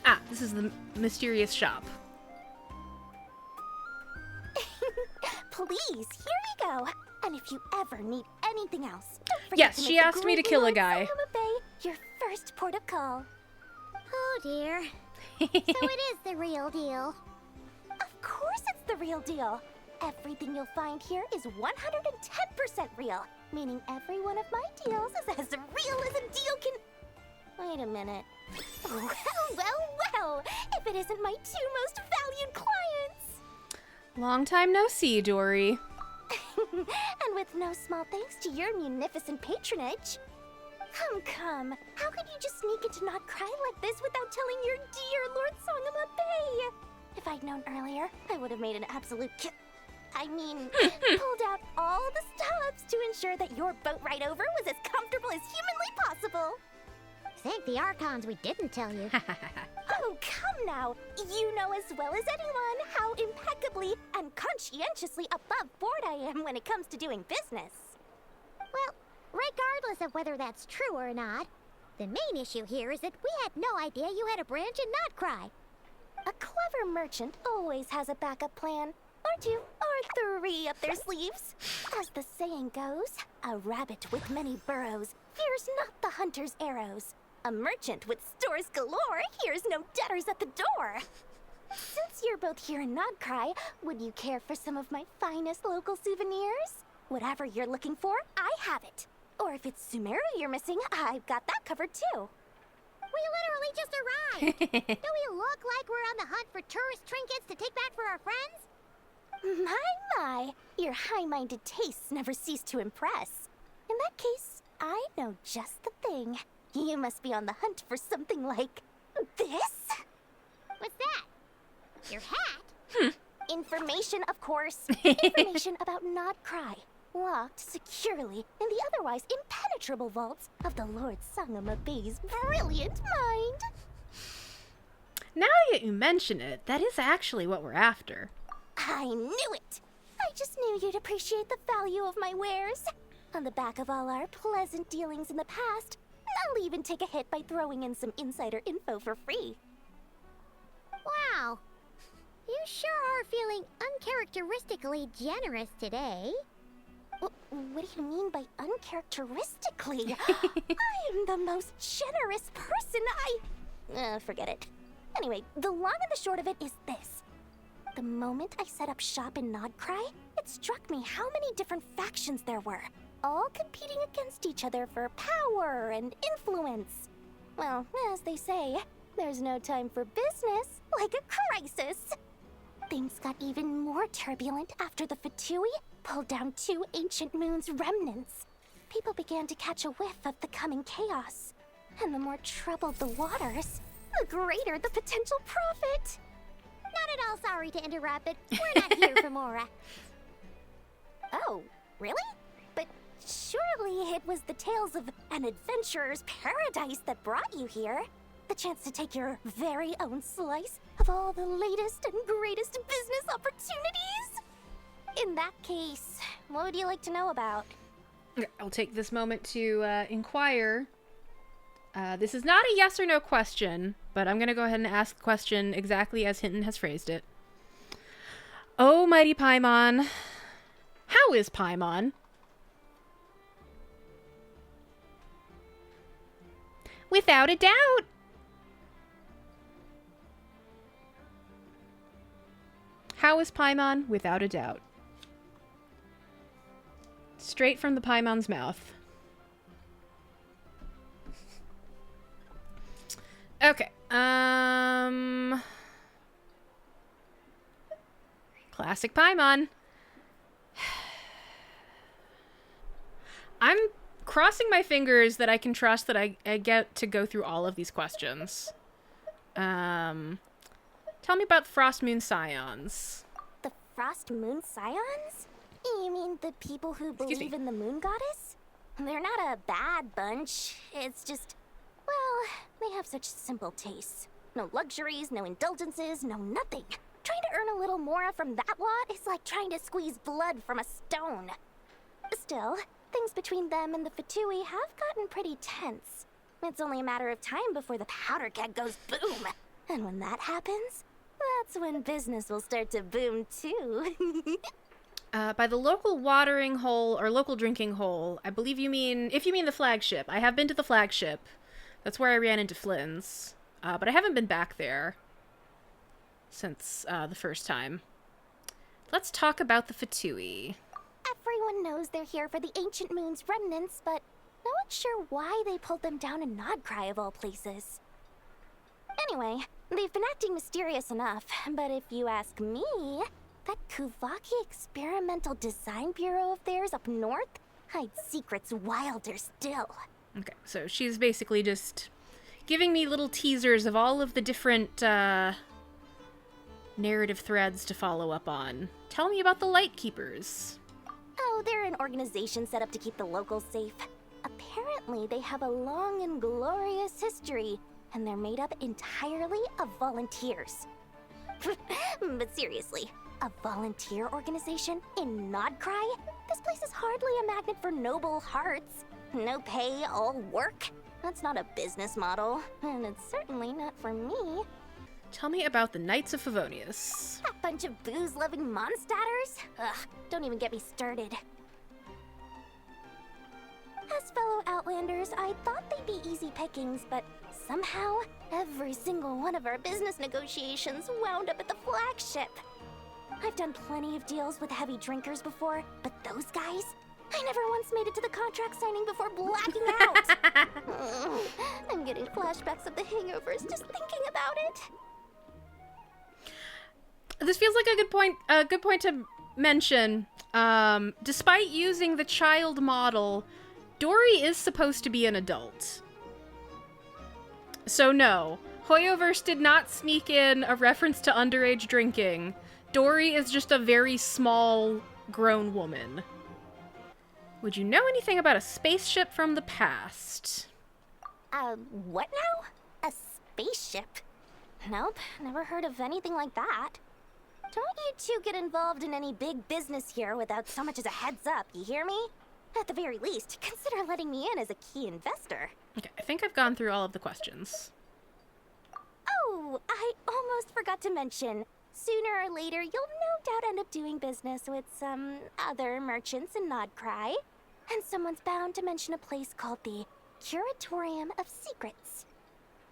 Ah, this is the mysterious shop. Please, here we go. And if you ever need anything else, don't forget Yes, to she make the asked me to Great kill a Lord guy. Sonoma Bay your first port of call. Oh dear. So it is the real deal. Of course it's the real deal. Everything you'll find here is 110% real, meaning every one of my deals is as real as a deal can... Wait a minute. Well, if it isn't my two most valued clients. Long time no see, Dory. And with no small thanks to your munificent patronage. Come. How could you just sneak into Nod-Krai like this without telling your dear Lord Sonoma Bay? If I'd known earlier, I would have made an absolute pulled out all the stops to ensure that your boat ride over was as comfortable as humanly possible. Thank the Archons we didn't tell you. Oh, come now. You know as well as anyone how impeccably and conscientiously above board I am when it comes to doing business. Well, regardless of whether that's true or not, the main issue here is that we had no idea you had a branch in Nod-Krai. A clever merchant always has a backup plan. Or two, or three up their sleeves. As the saying goes, a rabbit with many burrows fears not the hunter's arrows. A merchant with stores galore hears no debtors at the door. Since you're both here in Nod-Krai, would you care for some of my finest local souvenirs? Whatever you're looking for, I have it. Or if it's Sumeru you're missing, I've got that covered too. We literally just arrived. Do we look like we're on the hunt for tourist trinkets to take back for our friends? My, your high-minded tastes never cease to impress. In that case, I know just the thing. You must be on the hunt for something like this? What's that? Your hat? Information, of course. Information about Nod-Krai, locked securely in the otherwise impenetrable vaults of the Lord Sonoma Bay's brilliant mind. Now that you mention it, that is actually what we're after. I knew it! I just knew you'd appreciate the value of my wares. On the back of all our pleasant dealings in the past, I'll even take a hit by throwing in some insider info for free. Wow. You sure are feeling uncharacteristically generous today. What do you mean by uncharacteristically? I am the most generous person forget it. Anyway, the long and the short of it is this. The moment I set up shop in Nod-Krai, it struck me how many different factions there were, all competing against each other for power and influence. Well, as they say, there's no time for business like a crisis. Things got even more turbulent after the Fatui pulled down two ancient moon's remnants. People began to catch a whiff of the coming chaos. And the more troubled the waters, the greater the potential profit. Not at all sorry to interrupt, but we're not here for Mora. Oh, really? But surely it was the tales of an adventurer's paradise that brought you here. The chance to take your very own slice of all the latest and greatest business opportunities. In that case, what would you like to know about? I'll take this moment to inquire. This is not a yes or no question, but I'm going to go ahead and ask the question exactly as Hinton has phrased it. Oh, mighty Paimon. How is Paimon? Without a doubt. How is Paimon? Without a doubt. Straight from the Paimon's mouth. Okay. Classic Paimon. I'm crossing my fingers that I can trust that I get to go through all of these questions. Tell me about Frost Moon Scions. The Frost Moon Scions? You mean the people who believe in the moon goddess? They're not a bad bunch. It's just, well, they have such simple tastes. No luxuries, no indulgences, no nothing. Trying to earn a little more from that lot is like trying to squeeze blood from a stone. Still, things between them and the Fatui have gotten pretty tense. It's only a matter of time before the powder keg goes boom. And when that happens, that's when business will start to boom too. By the local watering hole or local drinking hole, I believe you mean, if you mean the flagship. I have been to the flagship. That's where I ran into Flynn's. But I haven't been back there since the first time. Let's talk about the Fatui. Everyone knows they're here for the ancient moon's remnants, but no one's sure why they pulled them down in Nod-Krai of all places. Anyway, they've been acting mysterious enough, but if you ask me, that Kuvaki Experimental Design Bureau of theirs up north hides secrets wilder still. Okay, so she's basically just giving me little teasers of all of the different narrative threads to follow up on. Tell me about the Lightkeepers. Oh, they're an organization set up to keep the locals safe. Apparently, they have a long and glorious history, and they're made up entirely of volunteers. But seriously, a volunteer organization in Nod-Krai? This place is hardly a magnet for noble hearts. No pay, all work. That's not a business model, and it's certainly not for me. Tell me about the Knights of Favonius. That bunch of booze-loving monsters? Ugh, don't even get me started. As fellow Outlanders, I thought they'd be easy pickings, but somehow, every single one of our business negotiations wound up at the flagship. I've done plenty of deals with heavy drinkers before, but those guys? I never once made it to the contract signing before blacking out. I'm getting flashbacks of the hangovers just thinking about it. This feels like a good point to mention. Despite using the child model, Dory is supposed to be an adult. So no, Hoyoverse did not sneak in a reference to underage drinking. Dory is just a very small, grown woman. Would you know anything about a spaceship from the past? What now? A spaceship? Nope, never heard of anything like that. Don't you two get involved in any big business here without so much as a heads up, you hear me? At the very least, consider letting me in as a key investor. Okay, I think I've gone through all of the questions. Oh, I almost forgot to mention. Sooner or later, you'll no doubt end up doing business with some other merchants in Nod-Krai. And someone's bound to mention a place called the Curatorium of Secrets.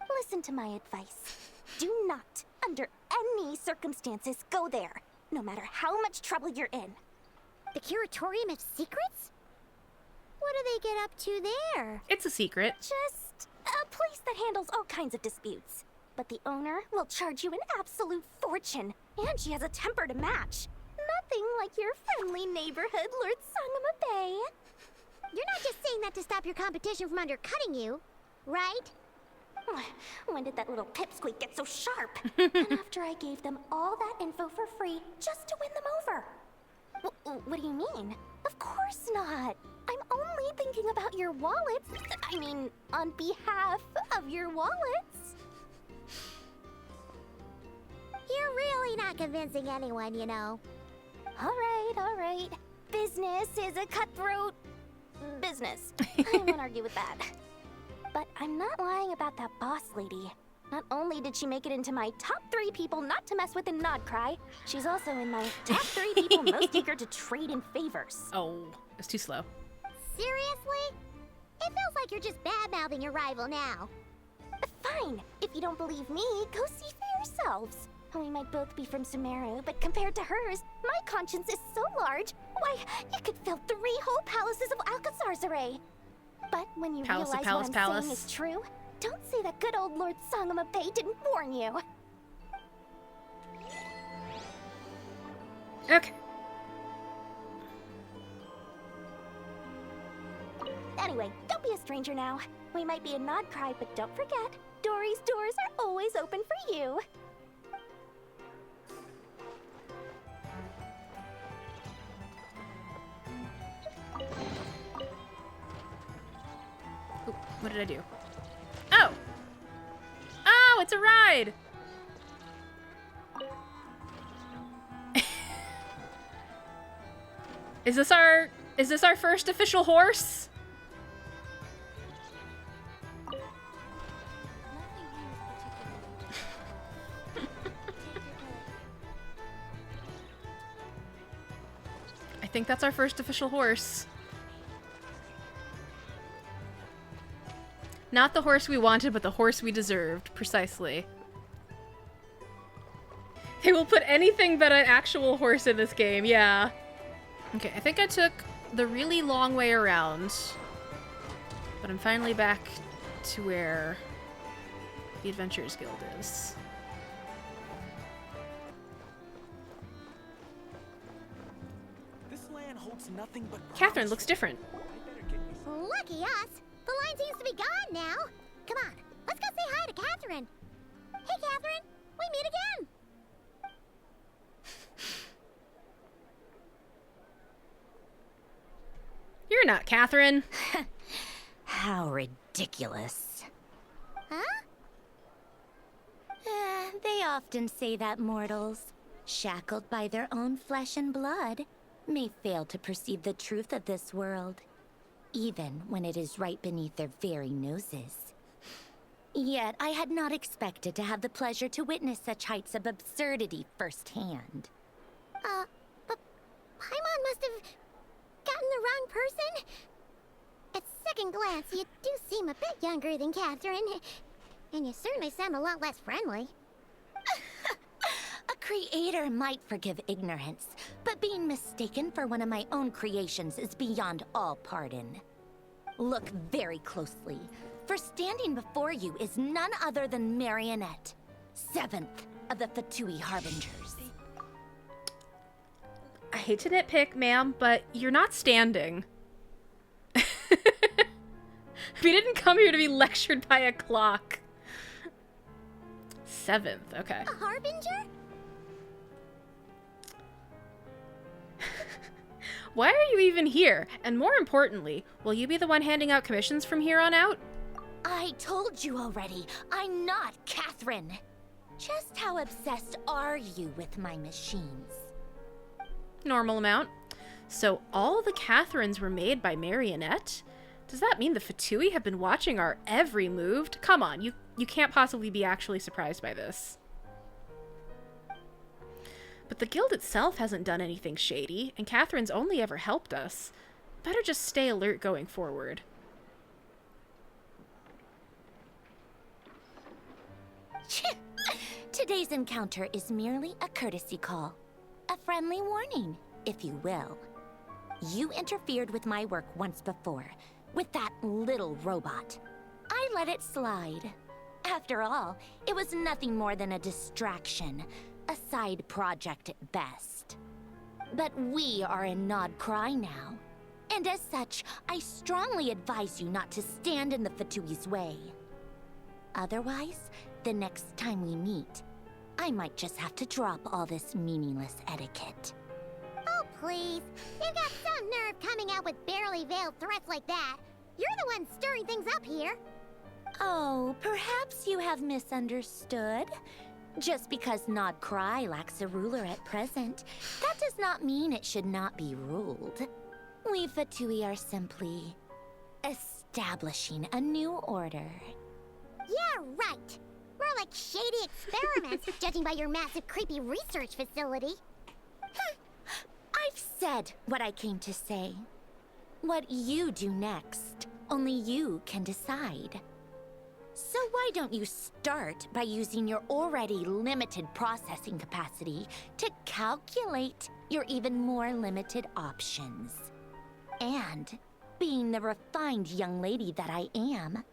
Listen to my advice. Do not, under any circumstances, go there, no matter how much trouble you're in. The Curatorium of Secrets? What do they get up to there? It's a secret. Just a place that handles all kinds of disputes. But the owner will charge you an absolute fortune, and she has a temper to match. Nothing like your friendly neighborhood, Lord Sangama Bay. You're not just saying that to stop your competition from undercutting you, right? When did that little pipsqueak get so sharp? And after I gave them all that info for free just to win them over. What do you mean? Of course not. I'm only thinking about your wallets. I mean, on behalf of your wallets. You're really not convincing anyone, you know. All right. Business is a cutthroat business. I won't argue with that. But I'm not lying about that boss lady. Not only did she make it into my top 3 people not to mess with in Nod-Krai, she's also in my top 3 people most eager to trade in favors. Oh, it's too slow. Seriously? It feels like you're just bad-mouthing your rival now. Fine. If you don't believe me, go see for yourselves. We might both be from Sumeru, but compared to hers, my conscience is so large, why, you could fill 3 whole palaces of Alcazar's. But when you realize what I'm saying is true, don't say that good old Lord Sangama Bay didn't warn you. Okay. Anyway, don't be a stranger now. We might be a Nod-Krai, but don't forget, Dory's doors are always open for you. Ooh, what did I do? Oh! Oh, it's a ride! Is this our first official horse? I think that's our first official horse. Not the horse we wanted, but the horse we deserved, precisely. They will put anything but an actual horse in this game, yeah. Okay, I think I took the really long way around, but I'm finally back to where the Adventurers Guild is. This land holds nothing but Catherine looks different. Lucky us. The line seems to be gone now. Come on, let's go say hi to Catherine. Hey, Catherine, we meet again. You're not Catherine. How ridiculous. Huh? They often say that mortals, shackled by their own flesh and blood, may fail to perceive the truth of this world, even when it is right beneath their very noses. Yet I had not expected to have the pleasure to witness such heights of absurdity firsthand. But Paimon must have gotten the wrong person. At second glance, you do seem a bit younger than Catherine, and you certainly sound a lot less friendly. A creator might forgive ignorance, but being mistaken for one of my own creations is beyond all pardon. Look very closely, for standing before you is none other than Marionette, 7th of the Fatui Harbingers. I hate to nitpick, ma'am, but you're not standing. We didn't come here to be lectured by a clock. 7th, okay. A harbinger? Why are you even here? And more importantly, will you be the one handing out commissions from here on out? I told you already, I'm not Catherine. Just how obsessed are you with my machines? Normal amount. So all the Catherines were made by Marionette? Does that mean the Fatui have been watching our every move? Come on, you can't possibly be actually surprised by this. But the guild itself hasn't done anything shady, and Catherine's only ever helped us. Better just stay alert going forward. Today's encounter is merely a courtesy call. A friendly warning, if you will. You interfered with my work once before, with that little robot. I let it slide. After all, it was nothing more than a distraction, a side project at best. But we are in Nod-Krai now, and as such, I strongly advise you not to stand in the Fatui's way. Otherwise, the next time we meet, I might just have to drop all this meaningless etiquette. Oh, please. You've got some nerve coming out with barely veiled threats like that. You're the one stirring things up here. Oh, perhaps you have misunderstood. Just because Nod-Krai lacks a ruler at present, that does not mean it should not be ruled. We Fatui are simply establishing a new order. Yeah, right. More like shady experiments, judging by your massive, creepy research facility. I've said what I came to say. What you do next, only you can decide. So why don't you start by using your already limited processing capacity to calculate your even more limited options? And, being the refined young lady that I am,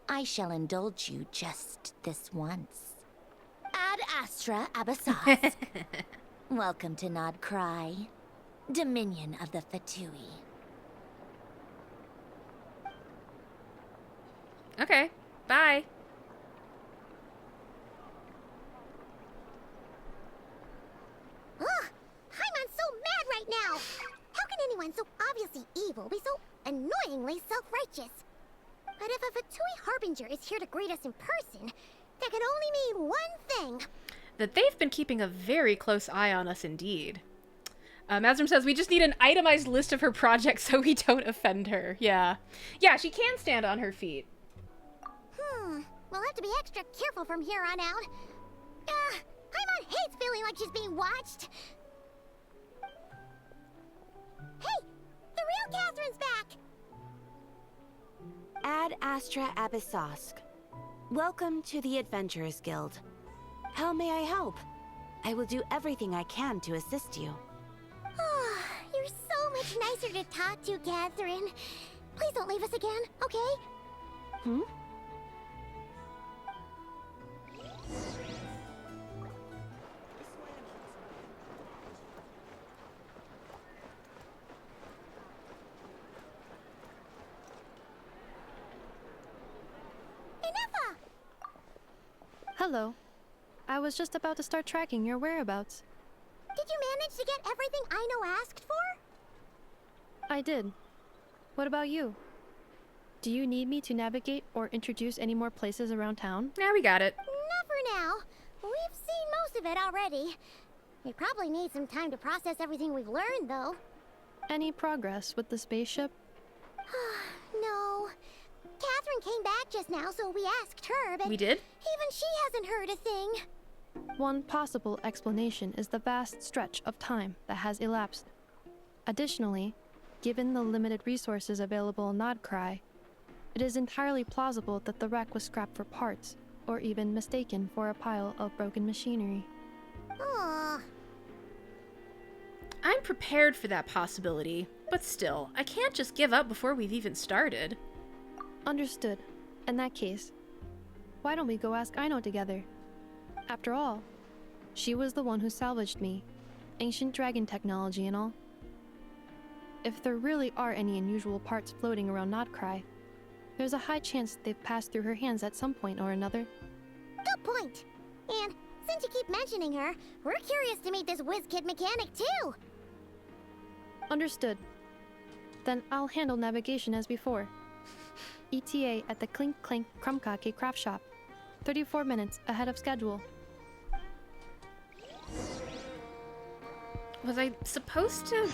I shall indulge you just this once. Ad astra abyssas. Welcome to Nod-Krai, Dominion of the Fatui. Okay, bye. Ugh! Paimon's so mad right now! How can anyone so obviously evil be so annoyingly self-righteous? But if a Fatui Harbinger is here to greet us in person, that can only mean one thing. That they've been keeping a very close eye on us indeed. Mazrim says, we just need an itemized list of her projects so we don't offend her. Yeah. Yeah, she can stand on her feet. We'll have to be extra careful from here on out. Paimon hates feeling like she's being watched. Hey! The real Catherine's back! Ad Astra Abyssosk. Welcome to the Adventurers Guild. How may I help? I will do everything I can to assist you. You're so much nicer to talk to, Catherine. Please don't leave us again, okay? Hmm? Hello. I was just about to start tracking your whereabouts. Did you manage to get everything Aino asked for? I did. What about you? Do you need me to navigate or introduce any more places around town? Yeah, we got it. Not for now. We've seen most of it already. We probably need some time to process everything we've learned, though. Any progress with the spaceship? No. Catherine came back just now, so we asked her, but we did? Even she hasn't heard a thing. One possible explanation is the vast stretch of time that has elapsed. Additionally, given the limited resources available in Nod-Krai, it is entirely plausible that the wreck was scrapped for parts, or even mistaken for a pile of broken machinery. Aww. I'm prepared for that possibility, but still, I can't just give up before we've even started. Understood. In that case, why don't we go ask Aino together? After all, she was the one who salvaged me, ancient dragon technology and all. If there really are any unusual parts floating around Nod-Krai, there's a high chance they've passed through her hands at some point or another. Good point. And since you keep mentioning her, we're curious to meet this whiz-kid mechanic too. Understood. Then I'll handle navigation as before. ETA at the Clink Clank Krumkake craft shop. 34 minutes ahead of schedule. Was I supposed to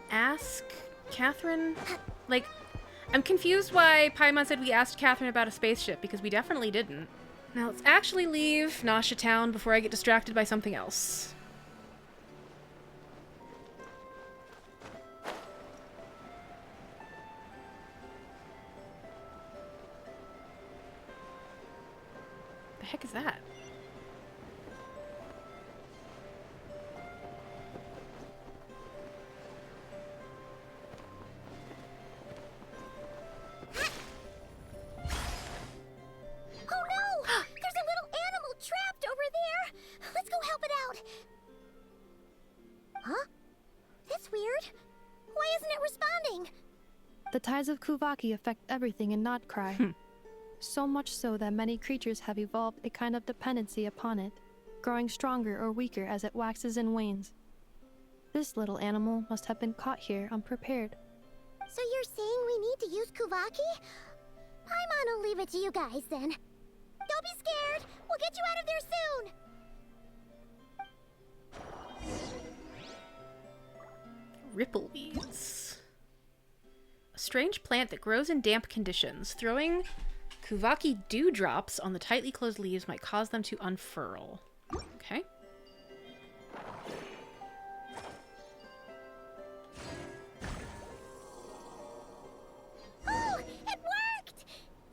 ask Catherine? Like, I'm confused why Paimon said we asked Catherine about a spaceship, because we definitely didn't. Now let's actually leave Nasha Town before I get distracted by something else. The heck is that? The tides of Kuvaki affect everything in Nod-Krai. So much so that many creatures have evolved a kind of dependency upon it, growing stronger or weaker as it waxes and wanes. This little animal must have been caught here unprepared. So you're saying we need to use Kuvaki? Paimon will leave it to you guys then. Don't be scared! We'll get you out of there soon! Rippleweeds. A strange plant that grows in damp conditions. Throwing Kuvaki dewdrops on the tightly closed leaves might cause them to unfurl. Okay. Oh, it worked!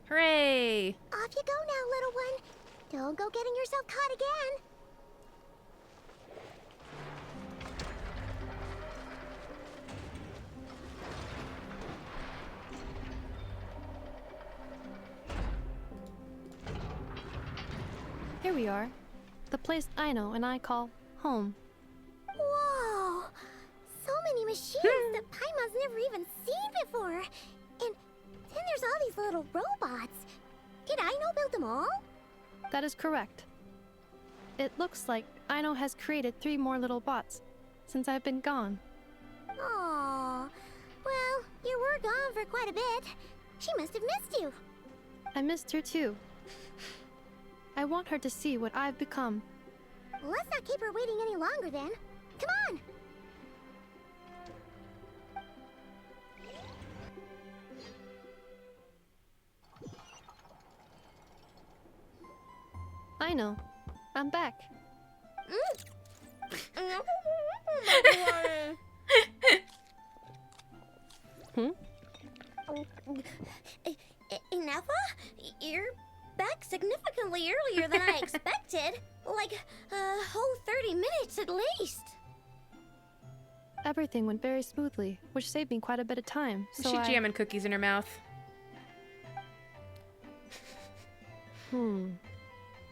Hooray! Off you go now, little one. Don't go getting yourself caught again. Here we are. The place Aino and I call home. Whoa! So many machines that Paimon's never even seen before. And then there's all these little robots. Did Aino build them all? That is correct. It looks like Aino has created 3 more little bots since I've been gone. Aww. Well, you were gone for quite a bit. She must have missed you. I missed her too. I want her to see what I've become. Well, let's not keep her waiting any longer then. Come on! Aino, I'm back. Ineffa? You're back significantly earlier than I expected. Like a whole 30 minutes at least. Everything went very smoothly, which saved me quite a bit of time. So She's jamming cookies in her mouth.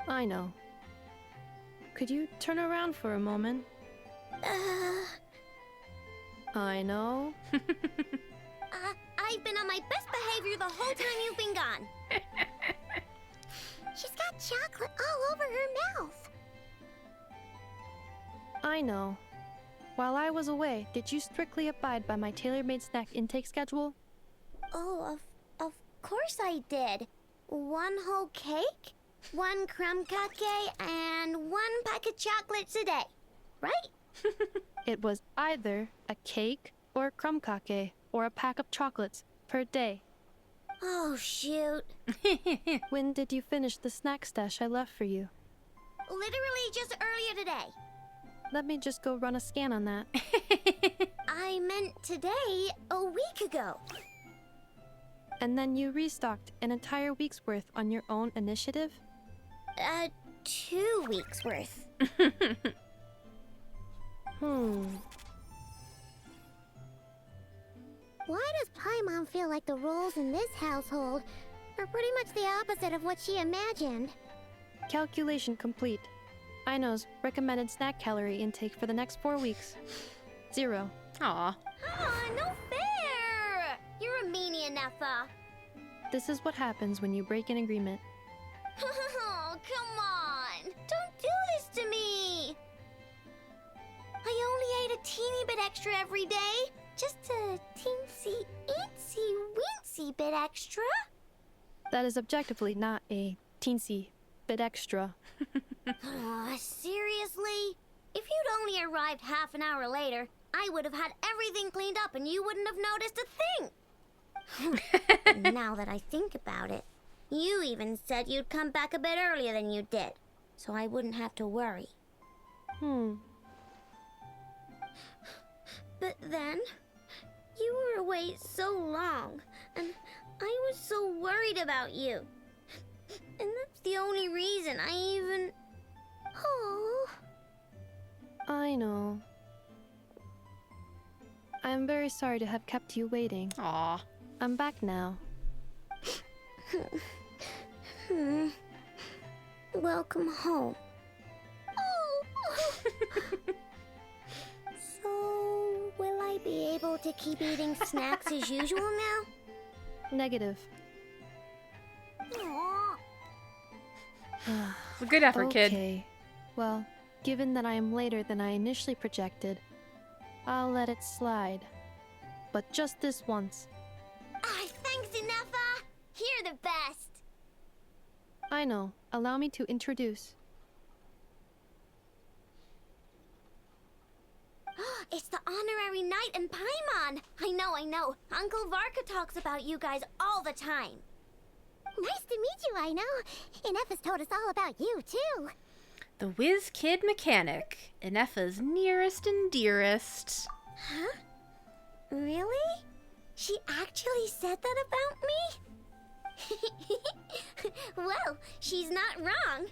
I know. Could you turn around for a moment? I know. I've been on my best behavior the whole time you've been gone. She's got chocolate all over her mouth. I know. While I was away, did you strictly abide by my tailor-made snack intake schedule? Oh, of course I did. 1 whole cake, 1 crumb cake, and 1 pack of chocolates a day, right? It was either a cake or a crumb cake or a pack of chocolates per day. Oh, shoot. When did you finish the snack stash I left for you? Literally just earlier today. Let me just go run a scan on that. I meant today, a week ago. And then you restocked an entire week's worth on your own initiative? 2 weeks worth. Why does Paimon feel like the roles in this household are pretty much the opposite of what she imagined? Calculation complete. Aino's recommended snack calorie intake for the next 4 weeks. 0. Aw. No fair! You're a meanie, Ineffa. This is what happens when you break an agreement. Oh, come on! Don't do this to me! I only ate a teeny bit extra every day. Just a teensy, eensy, weensy bit extra. That is objectively not a teensy bit extra. Seriously? If you'd only arrived half an hour later, I would have had everything cleaned up and you wouldn't have noticed a thing. Now that I think about it, you even said you'd come back a bit earlier than you did, so I wouldn't have to worry. But then, you were away so long, and I was so worried about you. And that's the only reason I even... Oh. I know. I am very sorry to have kept you waiting. Aw. I'm back now. Welcome home. So, will I be able to keep eating snacks as usual now? Negative. Good effort, kid. Okay. Well, given that I am later than I initially projected, I'll let it slide. But just this once. Thanks, Ineffa! You're the best! I know. Allow me to introduce. It's the honorary knight and Paimon! I know. Uncle Varka talks about you guys all the time. Nice to meet you, Aino. Ineffa's told us all about you, too. The whiz kid mechanic. Ineffa's nearest and dearest. Huh? Really? She actually said that about me? Well, she's not wrong.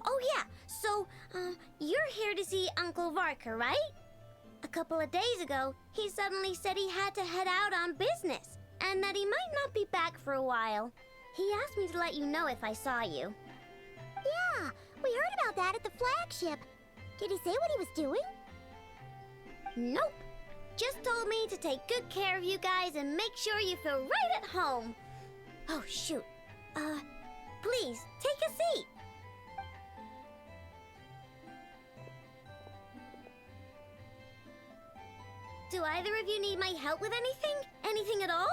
Oh yeah, so, you're here to see Uncle Varka, right? A couple of days ago, he suddenly said he had to head out on business, and that he might not be back for a while. He asked me to let you know if I saw you. Yeah, We heard about that at the flagship. Did he say what he was doing? Nope. Just told me to take good care of you guys and make sure you feel right at home. Oh, shoot. Please, take a seat. Do either of you need my help with anything? Anything at all?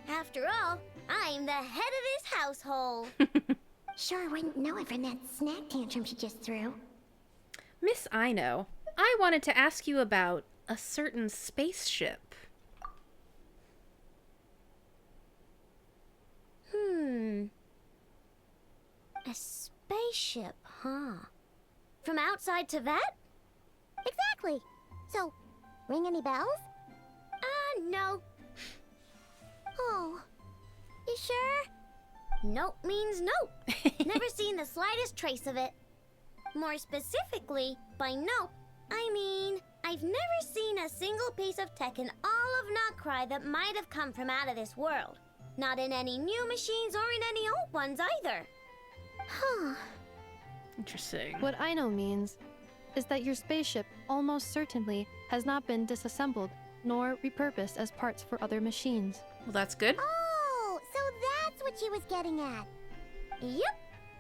After all, I'm the head of this household. Sure wouldn't know it from that snack tantrum she just threw. Miss Aino, I wanted to ask you about a certain spaceship. A spaceship, huh? From outside to that? Exactly. So, ring any bells? No. Oh, you sure? Nope means nope. Never seen the slightest trace of it. More specifically, by nope, I mean, I've never seen a single piece of tech in all of Nod-Krai that might have come from out of this world. Not in any new machines or in any old ones either. Huh. Interesting. What Aino means is that your spaceship almost certainly has not been disassembled nor repurposed as parts for other machines. Well, that's good. Oh, so that's what she was getting at. Yep.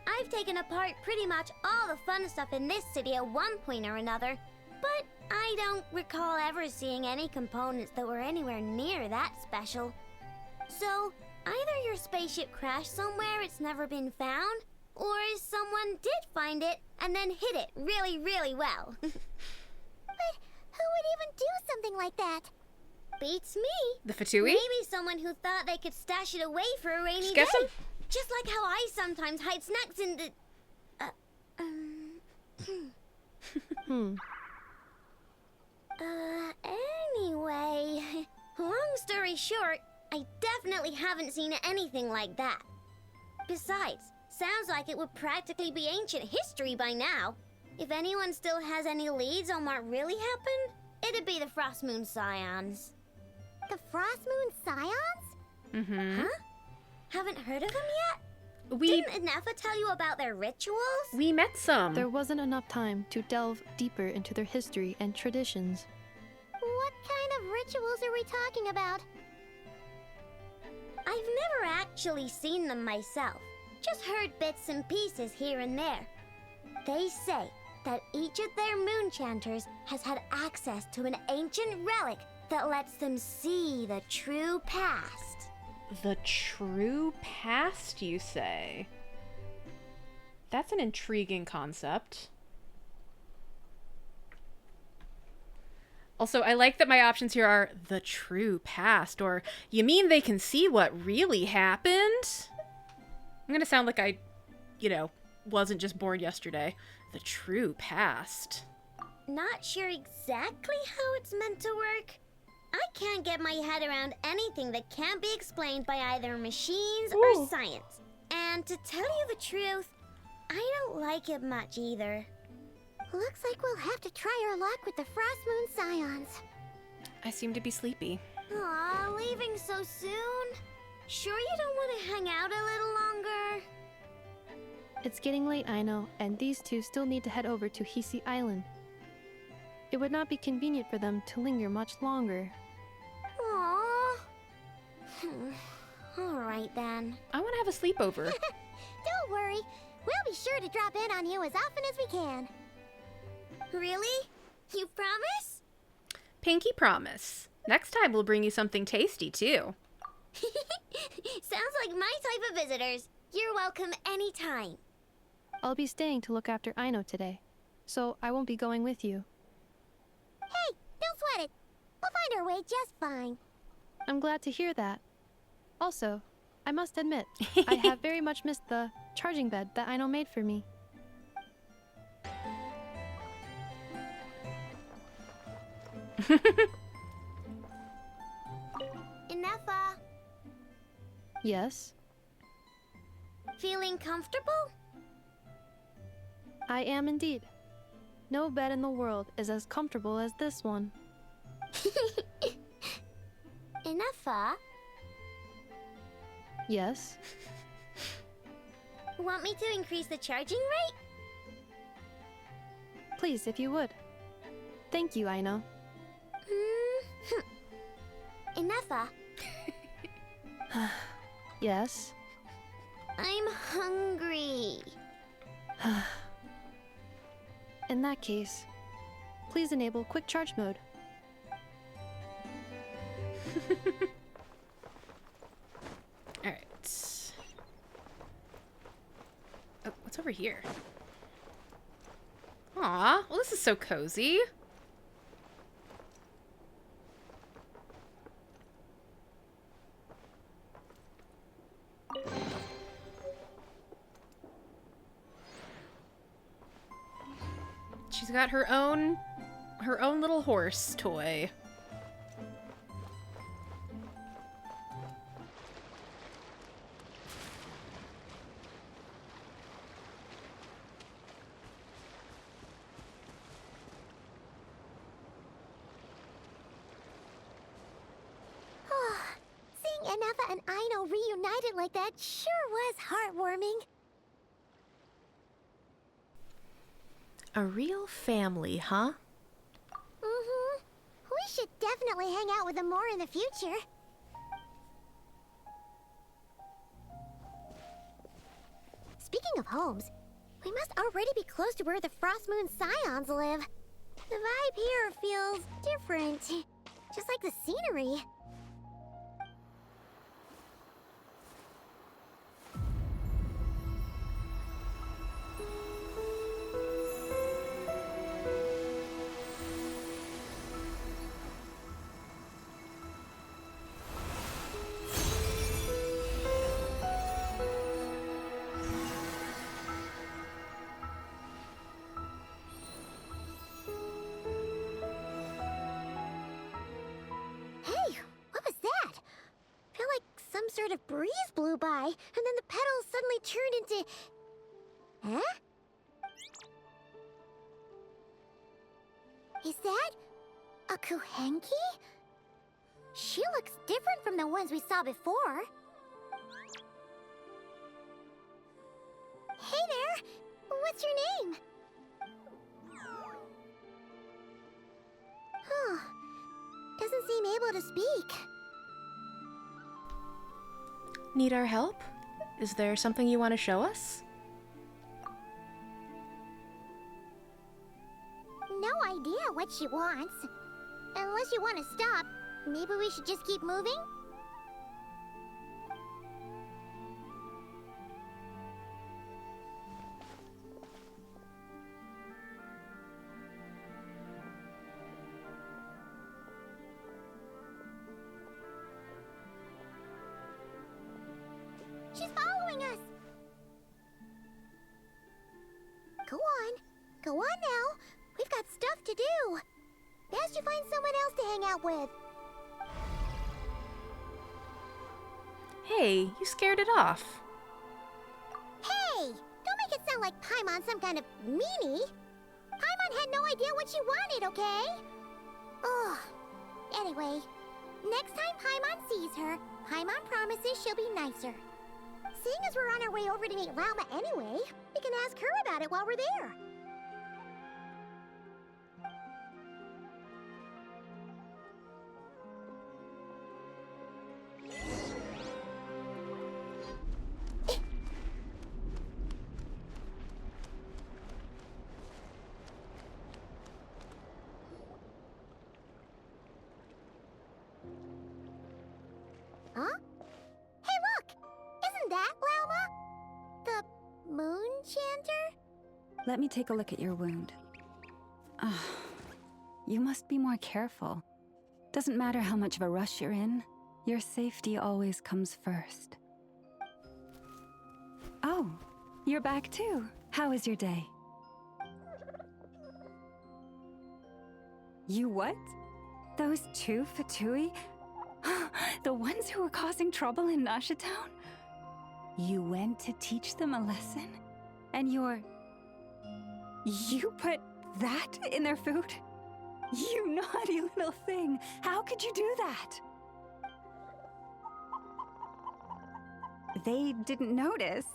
I've taken apart pretty much all the fun stuff in this city at one point or another, but I don't recall ever seeing any components that were anywhere near that special. So, either your spaceship crashed somewhere it's never been found, or someone did find it and then hid it really, really well. But who would even do something like that? Beats me. The Fatui? Maybe someone who thought they could stash it away for a rainy Just day. guess 'em? Just like how I sometimes hide snacks in the... Anyway, long story short, I definitely haven't seen anything like that. Besides, sounds like it would practically be ancient history by now. If anyone still has any leads on what really happened, it'd be the Frost Moon Scions. The Frost Moon Scions? Mm-hmm. Huh? Haven't heard of them yet? We Didn't Inefa tell you about their rituals? met some. There wasn't enough time to delve deeper into their history and traditions. What kind of rituals are we talking about? I've never actually seen them myself, just heard bits and pieces here and there. They say that each of their moon chanters has had access to an ancient relic that lets them see the true past. The true past, you say? That's an intriguing concept. Also, I like that my options here are the true past, or you mean they can see what really happened? I'm gonna sound like I, wasn't just born yesterday. The true past. Not sure exactly how it's meant to work. I can't get my head around anything that can't be explained by either machines or science. And to tell you the truth, I don't like it much either. Looks like we'll have to try our luck with the Frost Moon Scions. I seem to be sleepy. Aw, leaving so soon? Sure you don't want to hang out a little longer? It's getting late, I know, and these two still need to head over to Hisi Island. It would not be convenient for them to linger much longer. Aww. Alright then. I want to have a sleepover. Don't worry. We'll be sure to drop in on you as often as we can. Really? You promise? Pinky promise. Next time we'll bring you something tasty, too. Sounds like my type of visitors. You're welcome anytime. I'll be staying to look after Aino today, so I won't be going with you. Hey, don't sweat it. We'll find our way just fine. I'm glad to hear that. Also, I must admit, I have very much missed the charging bed that Aino made for me. Inefa, Yes, feeling comfortable? I am indeed. No bed in the world is as comfortable as this one. Inefa, Yes, want me to increase the charging rate? Please, if you would. Thank you, Aino. Ineffa, Yes? I'm hungry. In that case, please enable quick charge mode. Alright. Oh, what's over here? Aw, well this is so cozy. She's got her own little horse toy. Seeing Ineffa and Aino reunited like that sure was heartwarming. A real family, huh? Mm-hmm. We should definitely hang out with them more in the future. Speaking of homes, we must already be close to where the Frost Moon Scions live. The vibe here feels different, just like the scenery. Hey, what was that? I feel like some sort of breeze blew by, and then the petals suddenly turned into... Huh? Is that a Kuhenki? She looks different from the ones we saw before. Hey there! What's your name? Huh. Doesn't seem able to speak. Need our help? Is there something you want to show us? No idea what she wants. Unless you want to stop, maybe we should just keep moving? She's following us! Go on. Go on now. We've got stuff to do. Best you find someone else to hang out with. Hey, you scared it off. Hey! Don't make it sound like Paimon's some kind of meanie. Paimon had no idea what she wanted, okay? Ugh. Anyway, next time Paimon sees her, Paimon promises she'll be nicer. Seeing as we're on our way over to meet Lauma anyway, we can ask her about it while we're there. Huh? Hey, look! Isn't that Lauma? The moon chanter? Let me take a look at your wound. Ah, you must be more careful. Doesn't matter how much of a rush you're in, your safety always comes first. Oh, you're back too. How was your day? You what? Those two Fatui? The ones who were causing trouble in Nasha Town? You went to teach them a lesson? And you put that in their food? You naughty little thing! How could you do that? They didn't notice.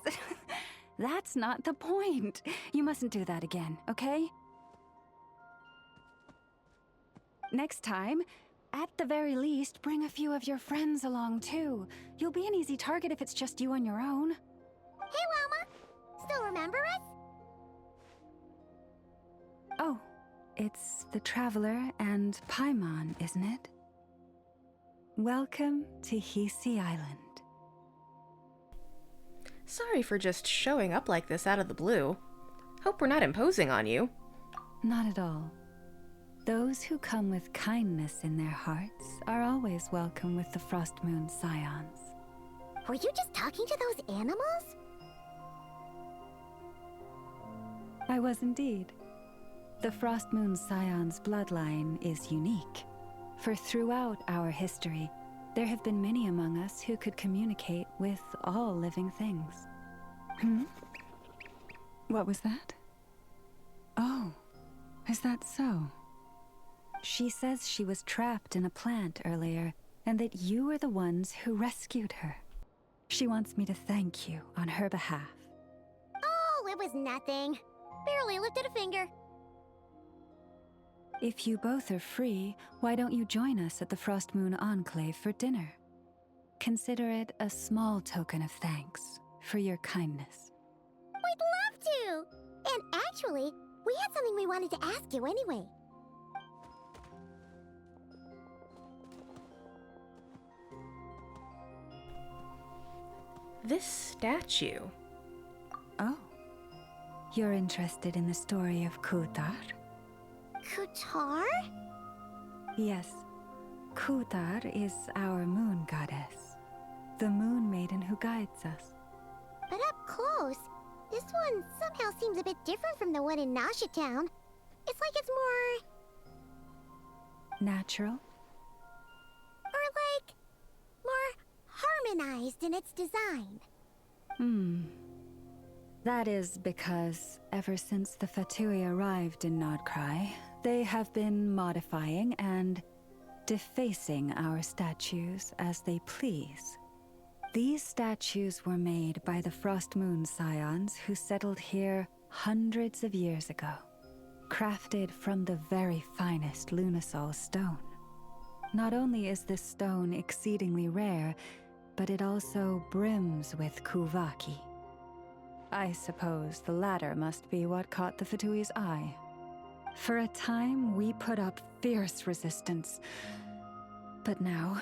That's not the point. You mustn't do that again, okay? Next time, at the very least, bring a few of your friends along too. You'll be an easy target if it's just you on your own. Hey, Wilma! Still remember us? Oh, it's the Traveler and Paimon, isn't it? Welcome to Hisi Island. Sorry for just showing up like this out of the blue. Hope we're not imposing on you. Not at all. Those who come with kindness in their hearts are always welcome with the Frost Moon Scions. Were you just talking to those animals? I was indeed. The Frost Moon Scions bloodline is unique, for throughout our history, there have been many among us who could communicate with all living things. What was that? Oh, is that so? She says she was trapped in a plant earlier, and that you were the ones who rescued her. She wants me to thank you on her behalf. Oh, it was nothing. Barely lifted a finger. If you both are free, why don't you join us at the Frost Moon Enclave for dinner? Consider it a small token of thanks for your kindness. We'd love to! And actually, we had something we wanted to ask you anyway. This statue. Oh. You're interested in the story of Kutar? Kutar? Yes. Kutar is our moon goddess. The moon maiden who guides us. But up close, this one somehow seems a bit different from the one in Nasha Town. It's like it's more... natural? Or like... more harmonized in its design. That is because, ever since the Fatui arrived in Nod-Krai, they have been modifying and defacing our statues as they please. These statues were made by the Frost Moon Scions who settled here hundreds of years ago, crafted from the very finest Lunasol stone. Not only is this stone exceedingly rare, but it also brims with Kuvaki. I suppose the latter must be what caught the Fatui's eye. For a time, we put up fierce resistance. But now,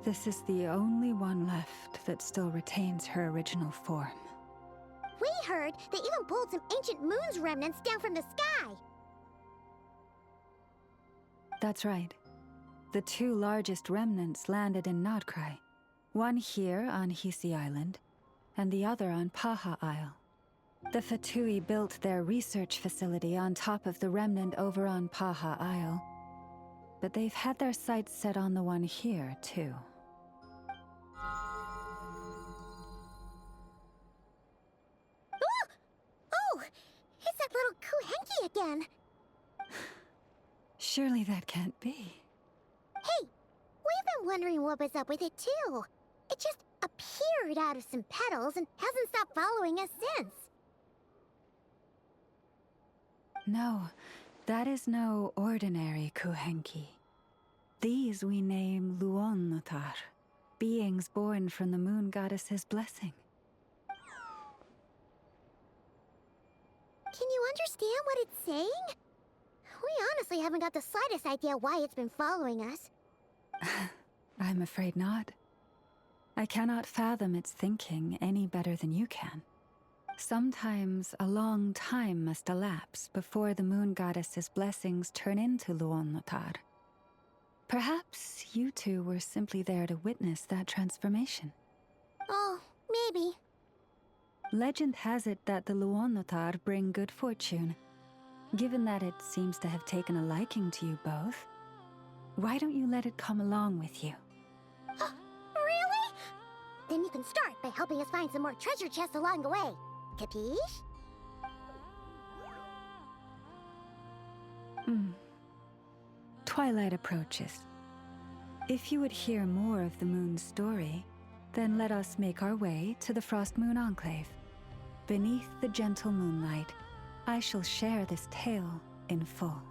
this is the only one left that still retains her original form. We heard they even pulled some ancient moon's remnants down from the sky. That's right. The two largest remnants landed in Nod-Krai. One here on Hisi Island, and the other on Paha Isle. The Fatui built their research facility on top of the remnant over on Paha Isle, but they've had their sights set on the one here, too. Oh! It's that little Kuhenki again! Surely that can't be. Hey! We've been wondering what was up with it, too. It just appeared out of some petals and hasn't stopped following us since. No, that is no ordinary Kuhenki. These we name Luon-Notar, beings born from the moon goddess's blessing. Can you understand what it's saying? We honestly haven't got the slightest idea why it's been following us. I'm afraid not. I cannot fathom its thinking any better than you can. Sometimes a long time must elapse before the moon goddess's blessings turn into Luon-Notar. Perhaps you two were simply there to witness that transformation. Oh, maybe. Legend has it that the Luon-Notar bring good fortune. Given that it seems to have taken a liking to you both, why don't you let it come along with you? Really? Then you can start by helping us find some more treasure chests along the way. Capiche? Twilight approaches. If you would hear more of the moon's story, then let us make our way to the Frost Moon Enclave. Beneath the gentle moonlight, I shall share this tale in full.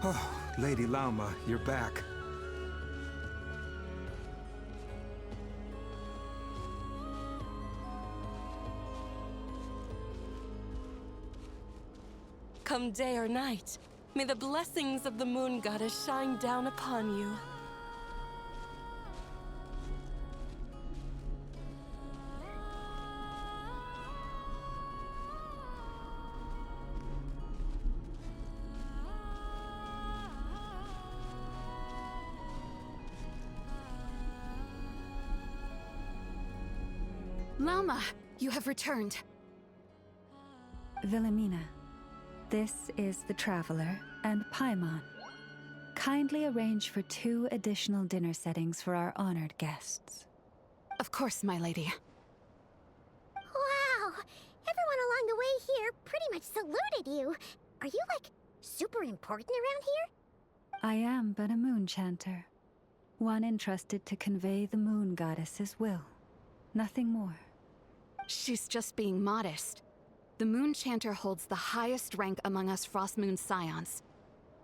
Oh, Lady Lauma, you're back. Come day or night, may the blessings of the Moon Goddess shine down upon you. Lauma, you have returned. Wilhelmina, this is the Traveler and Paimon. Kindly arrange for 2 additional dinner settings for our honored guests. Of course, my lady. Wow! Everyone along the way here pretty much saluted you. Are you, like, super important around here? I am but a moon chanter, one entrusted to convey the Moon Goddess's will. Nothing more. She's just being modest. The Moon Chanter holds the highest rank among us Frost Moon Scions.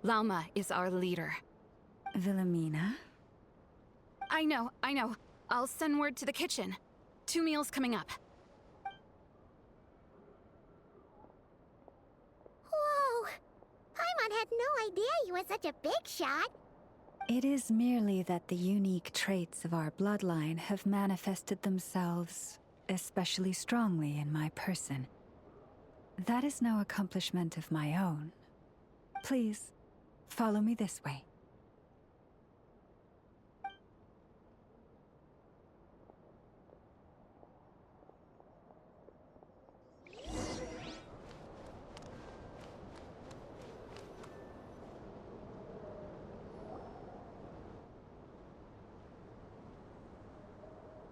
Lauma is our leader. Wilhelmina? I know. I'll send word to the kitchen. 2 meals coming up. Whoa! Paimon had no idea you were such a big shot. It is merely that the unique traits of our bloodline have manifested themselves especially strongly in my person. That is no accomplishment of my own. Please, follow me this way.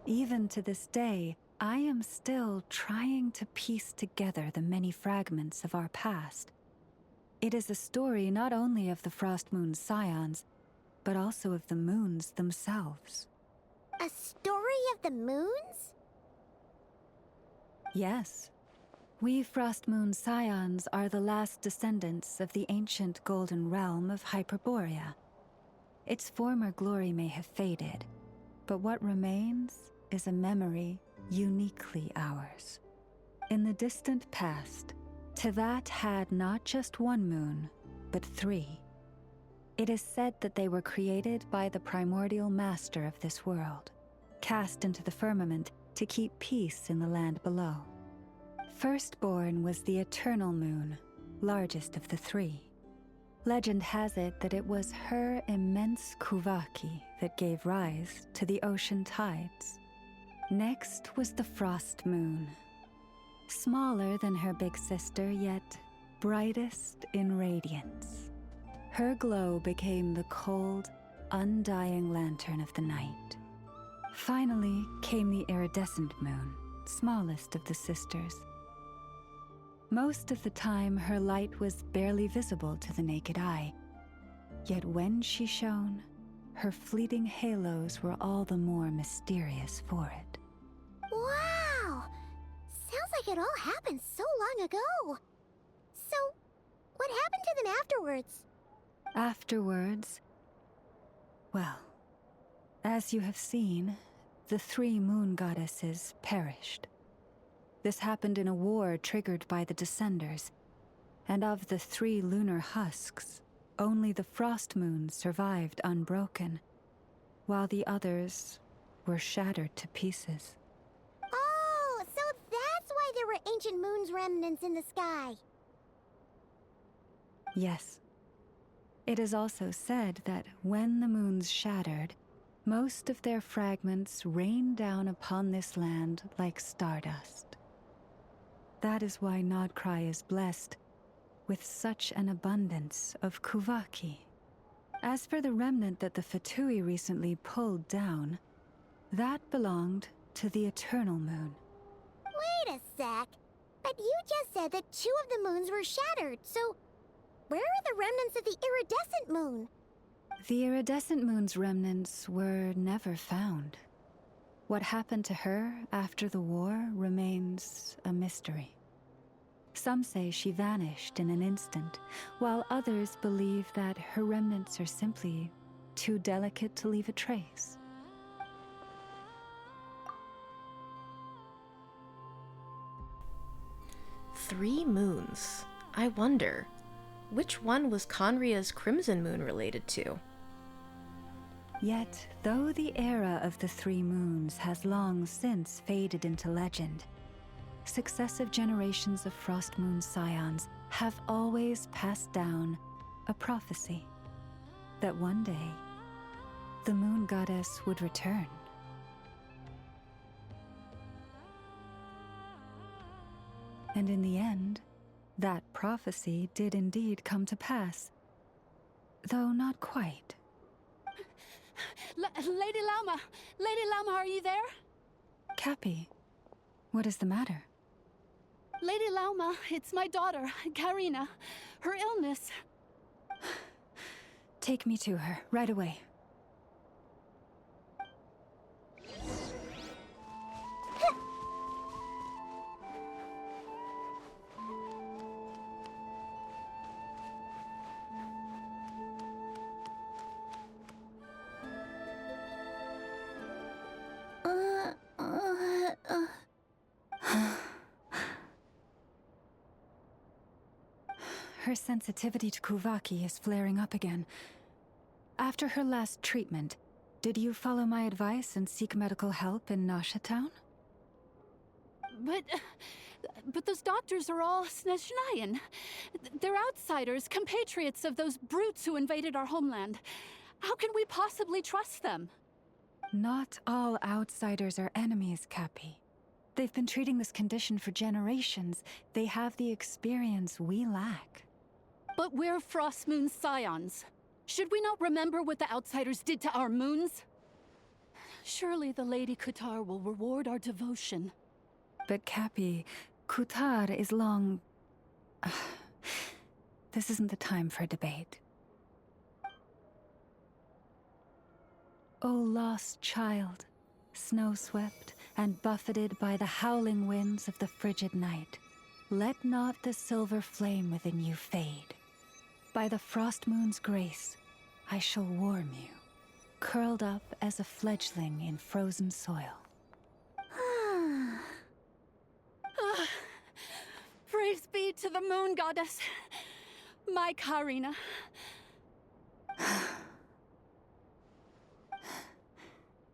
Even to this day, I am still trying to piece together the many fragments of our past. It is a story not only of the Frost Moon Scions, but also of the moons themselves. A story of the moons? Yes. We Frost Moon Scions are the last descendants of the ancient golden realm of Hyperborea. Its former glory may have faded, but what remains is a memory uniquely ours. In the distant past, Tevat had not just 1 moon, but 3. It is said that they were created by the primordial master of this world, cast into the firmament to keep peace in the land below. Firstborn was the eternal moon, largest of the 3. Legend has it that it was her immense Kuvaki that gave rise to the ocean tides. Next was the Frost Moon. Smaller than her big sister, yet brightest in radiance. Her glow became the cold, undying lantern of the night. Finally came the iridescent moon, smallest of the sisters. Most of the time, her light was barely visible to the naked eye. Yet when she shone, her fleeting halos were all the more mysterious for it. Wow! Sounds like it all happened so long ago. So, what happened to them afterwards? Afterwards, well, as you have seen, the 3 moon goddesses perished. This happened in a war triggered by the Descenders, and of the 3 lunar husks, only the Frost Moons survived unbroken, while the others were shattered to pieces. Oh, so that's why there were ancient moon's remnants in the sky. Yes. It is also said that when the moons shattered, most of their fragments rained down upon this land like stardust. That is why Nod-Krai is blessed with such an abundance of Kuvaki. As for the remnant that the Fatui recently pulled down, that belonged to the Eternal Moon. Wait a sec. But you just said that 2 of the moons were shattered, so where are the remnants of the iridescent moon? The iridescent moon's remnants were never found. What happened to her after the war remains a mystery. Some say she vanished in an instant, while others believe that her remnants are simply too delicate to leave a trace. Three moons. I wonder, which one was Conria's crimson moon related to? Yet, though the era of the three moons has long since faded into legend, successive generations of Frost Moon scions have always passed down a prophecy that one day the moon goddess would return. And in the end, that prophecy did indeed come to pass, though not quite. Lady Lauma! Lady Lauma, are you there? Cappy, what is the matter? Lady Lauma, it's my daughter, Karina. Her illness. Take me to her, right away. Her sensitivity to Kuvaki is flaring up again. After her last treatment, did you follow my advice and seek medical help in Nasha Town? But those doctors are all Snezhnayan. They're outsiders, compatriots of those brutes who invaded our homeland. How can we possibly trust them? Not all outsiders are enemies, Cappy. They've been treating this condition for generations. They have the experience we lack. But we're Frost Moon scions. Should we not remember what the outsiders did to our moons? Surely the Lady Kutar will reward our devotion. But Cappy, Kutar is long... This isn't the time for a debate. O lost child, snow-swept and buffeted by the howling winds of the frigid night, let not the silver flame within you fade. By the frost moon's grace, I shall warm you, curled up as a fledgling in frozen soil. Praise be to the moon goddess, my Karina.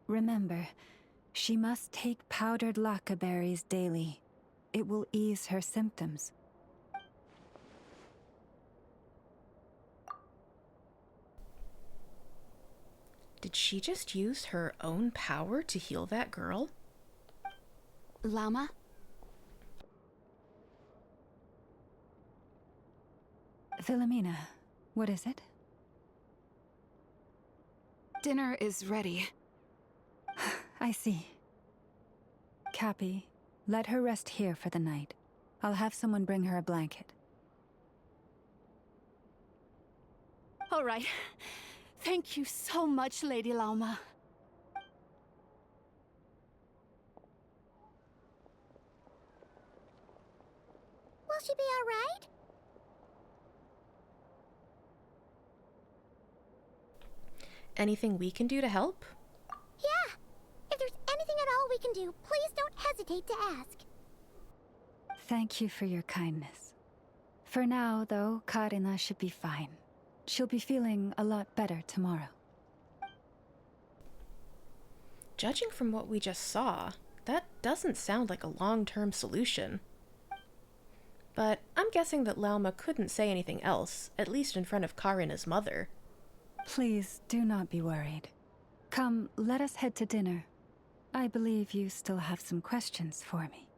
Remember, she must take powdered laka berries daily. It will ease her symptoms. Did she just use her own power to heal that girl? Lauma? Philomena, what is it? Dinner is ready. I see. Cappy, let her rest here for the night. I'll have someone bring her a blanket. All right. Thank you so much, Lady Lauma. Will she be all right? Anything we can do to help? Yeah. If there's anything at all we can do, please don't hesitate to ask. Thank you for your kindness. For now, though, Karina should be fine. She'll be feeling a lot better tomorrow. Judging from what we just saw, that doesn't sound like a long-term solution. But I'm guessing that Lauma couldn't say anything else, at least in front of Karina's mother. Please, do not be worried. Come, let us head to dinner. I believe you still have some questions for me.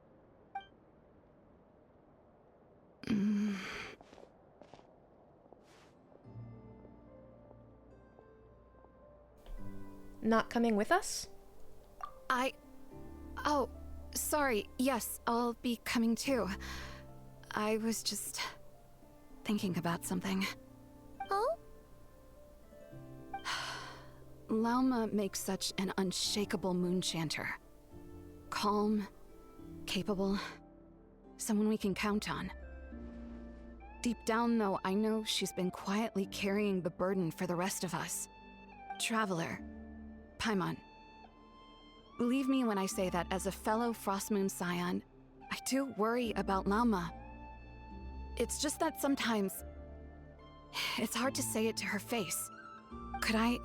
Not coming with us? Oh, sorry. Yes, I'll be coming too. I was just thinking about something. Oh? Lauma makes such an unshakable moon chanter. Calm, capable, someone we can count on. Deep down, though, I know she's been quietly carrying the burden for the rest of us. Traveler, Paimon, believe me when I say that as a fellow Frostmoon Scion, I do worry about Lauma. It's just that sometimes it's hard to say it to her face. Could I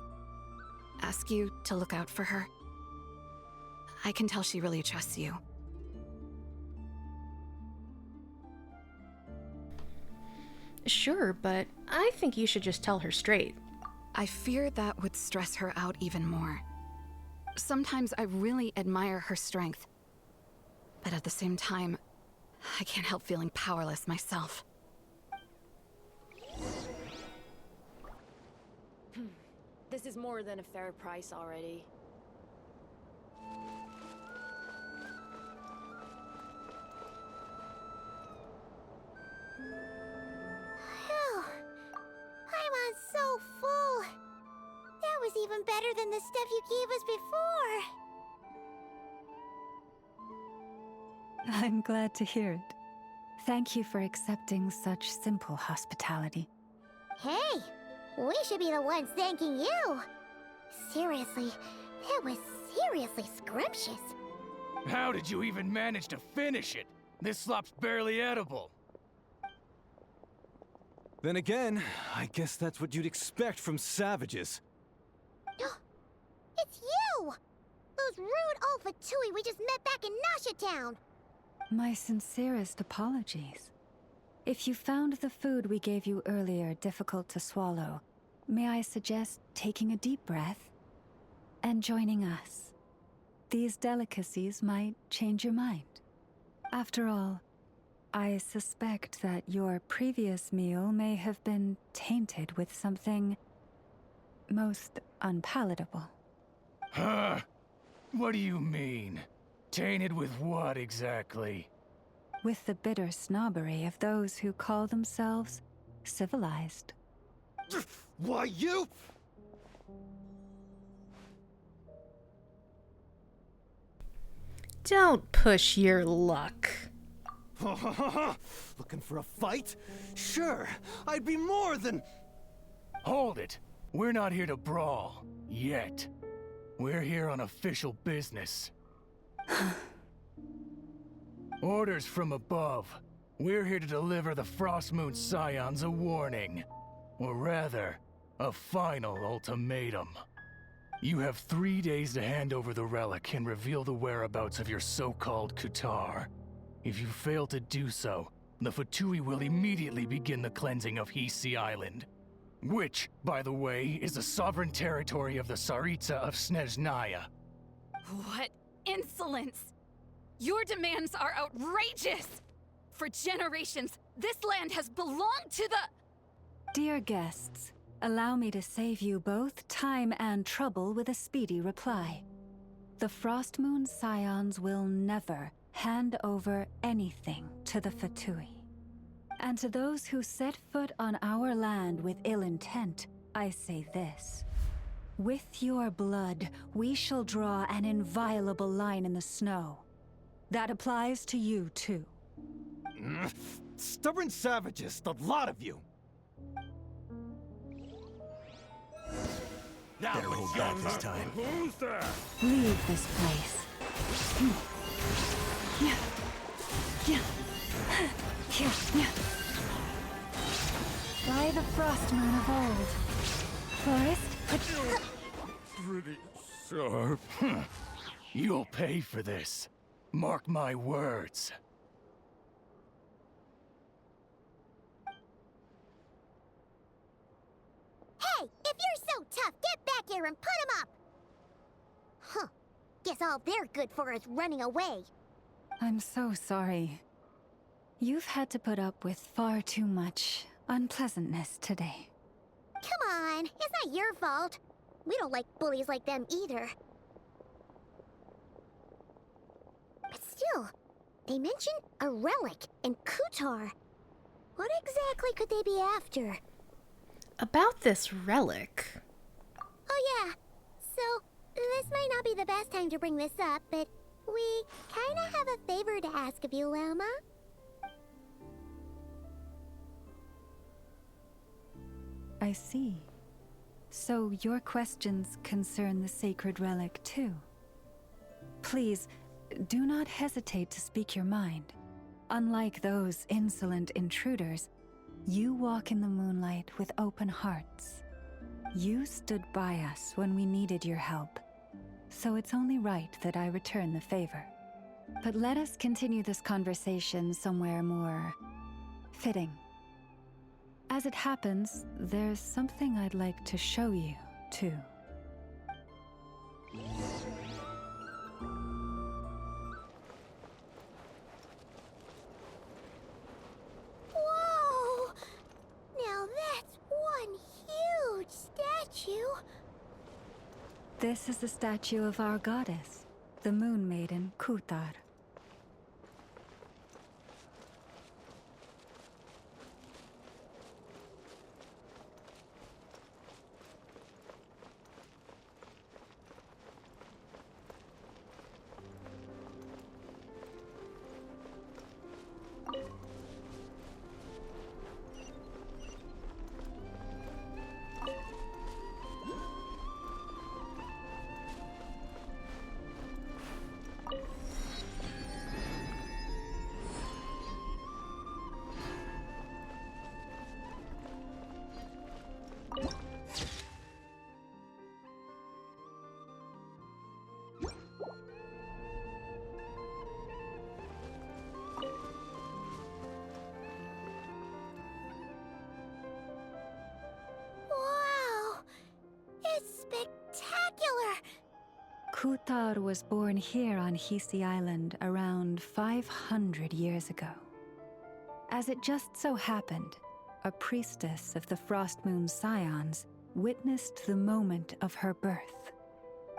ask you to look out for her? I can tell she really trusts you. Sure, but I think you should just tell her straight. I fear that would stress her out even more. Sometimes I really admire her strength, but at the same time, I can't help feeling powerless myself. This is more than a fair price already. Phew. Paimon's so full. That was even better than the stuff you gave us before. I'm glad to hear it. Thank you for accepting such simple hospitality. Hey, we should be the ones thanking you. Seriously, that was seriously scrumptious. How did you even manage to finish it? This slop's barely edible. Then again, I guess that's what you'd expect from savages. It's you! Those rude old Fatui we just met back in Nasha Town! My sincerest apologies. If you found the food we gave you earlier difficult to swallow, may I suggest taking a deep breath and joining us? These delicacies might change your mind. After all, I suspect that your previous meal may have been tainted with something most unpalatable. Huh? What do you mean? Tainted with what exactly? With the bitter snobbery of those who call themselves civilized. Why, you? Don't push your luck. Looking for a fight? Sure, I'd be more than... Hold it. We're not here to brawl. Yet. We're here on official business. Orders from above. We're here to deliver the Frostmoon Scions a warning. Or rather, a final ultimatum. You have 3 days to hand over the relic and reveal the whereabouts of your so-called Kutar. If you fail to do so, the Fatui will immediately begin the cleansing of Hisi Island. Which, by the way, is the sovereign territory of the Tsaritsa of Snezhnaya. What insolence! Your demands are outrageous! For generations, this land has belonged to the... Dear guests, allow me to save you both time and trouble with a speedy reply. The Frostmoon Scions will never hand over anything to the Fatui. And to those who set foot on our land with ill intent, I say this. With your blood, we shall draw an inviolable line in the snow. That applies to you, too. Stubborn savages, the lot of you! Better hold back this time. Who's that? Leave this place. By the Frostmoon of old. Forest, Pretty sharp. You'll pay for this. Mark my words. Hey, if you're so tough, get back here and put him up! Huh. Guess all they're good for is running away. I'm so sorry. You've had to put up with far too much unpleasantness today. Come on, it's not your fault. We don't like bullies like them either. But still, they mentioned a relic in Kutar. What exactly could they be after? About this relic. Oh yeah, so this might not be the best time to bring this up, but we kinda have a favor to ask of you, Lama. I see. So your questions concern the sacred relic too. Please, do not hesitate to speak your mind. Unlike those insolent intruders, you walk in the moonlight with open hearts. You stood by us when we needed your help, so it's only right that I return the favor. But let us continue this conversation somewhere more fitting. As it happens, there's something I'd like to show you, too. Whoa! Now that's one huge statue. This is the statue of our goddess, the Moon Maiden Kutar. Wow! It's spectacular! Kutar was born here on Hisi Island around 500 years ago. As it just so happened, a priestess of the Frost Moon Scions witnessed the moment of her birth.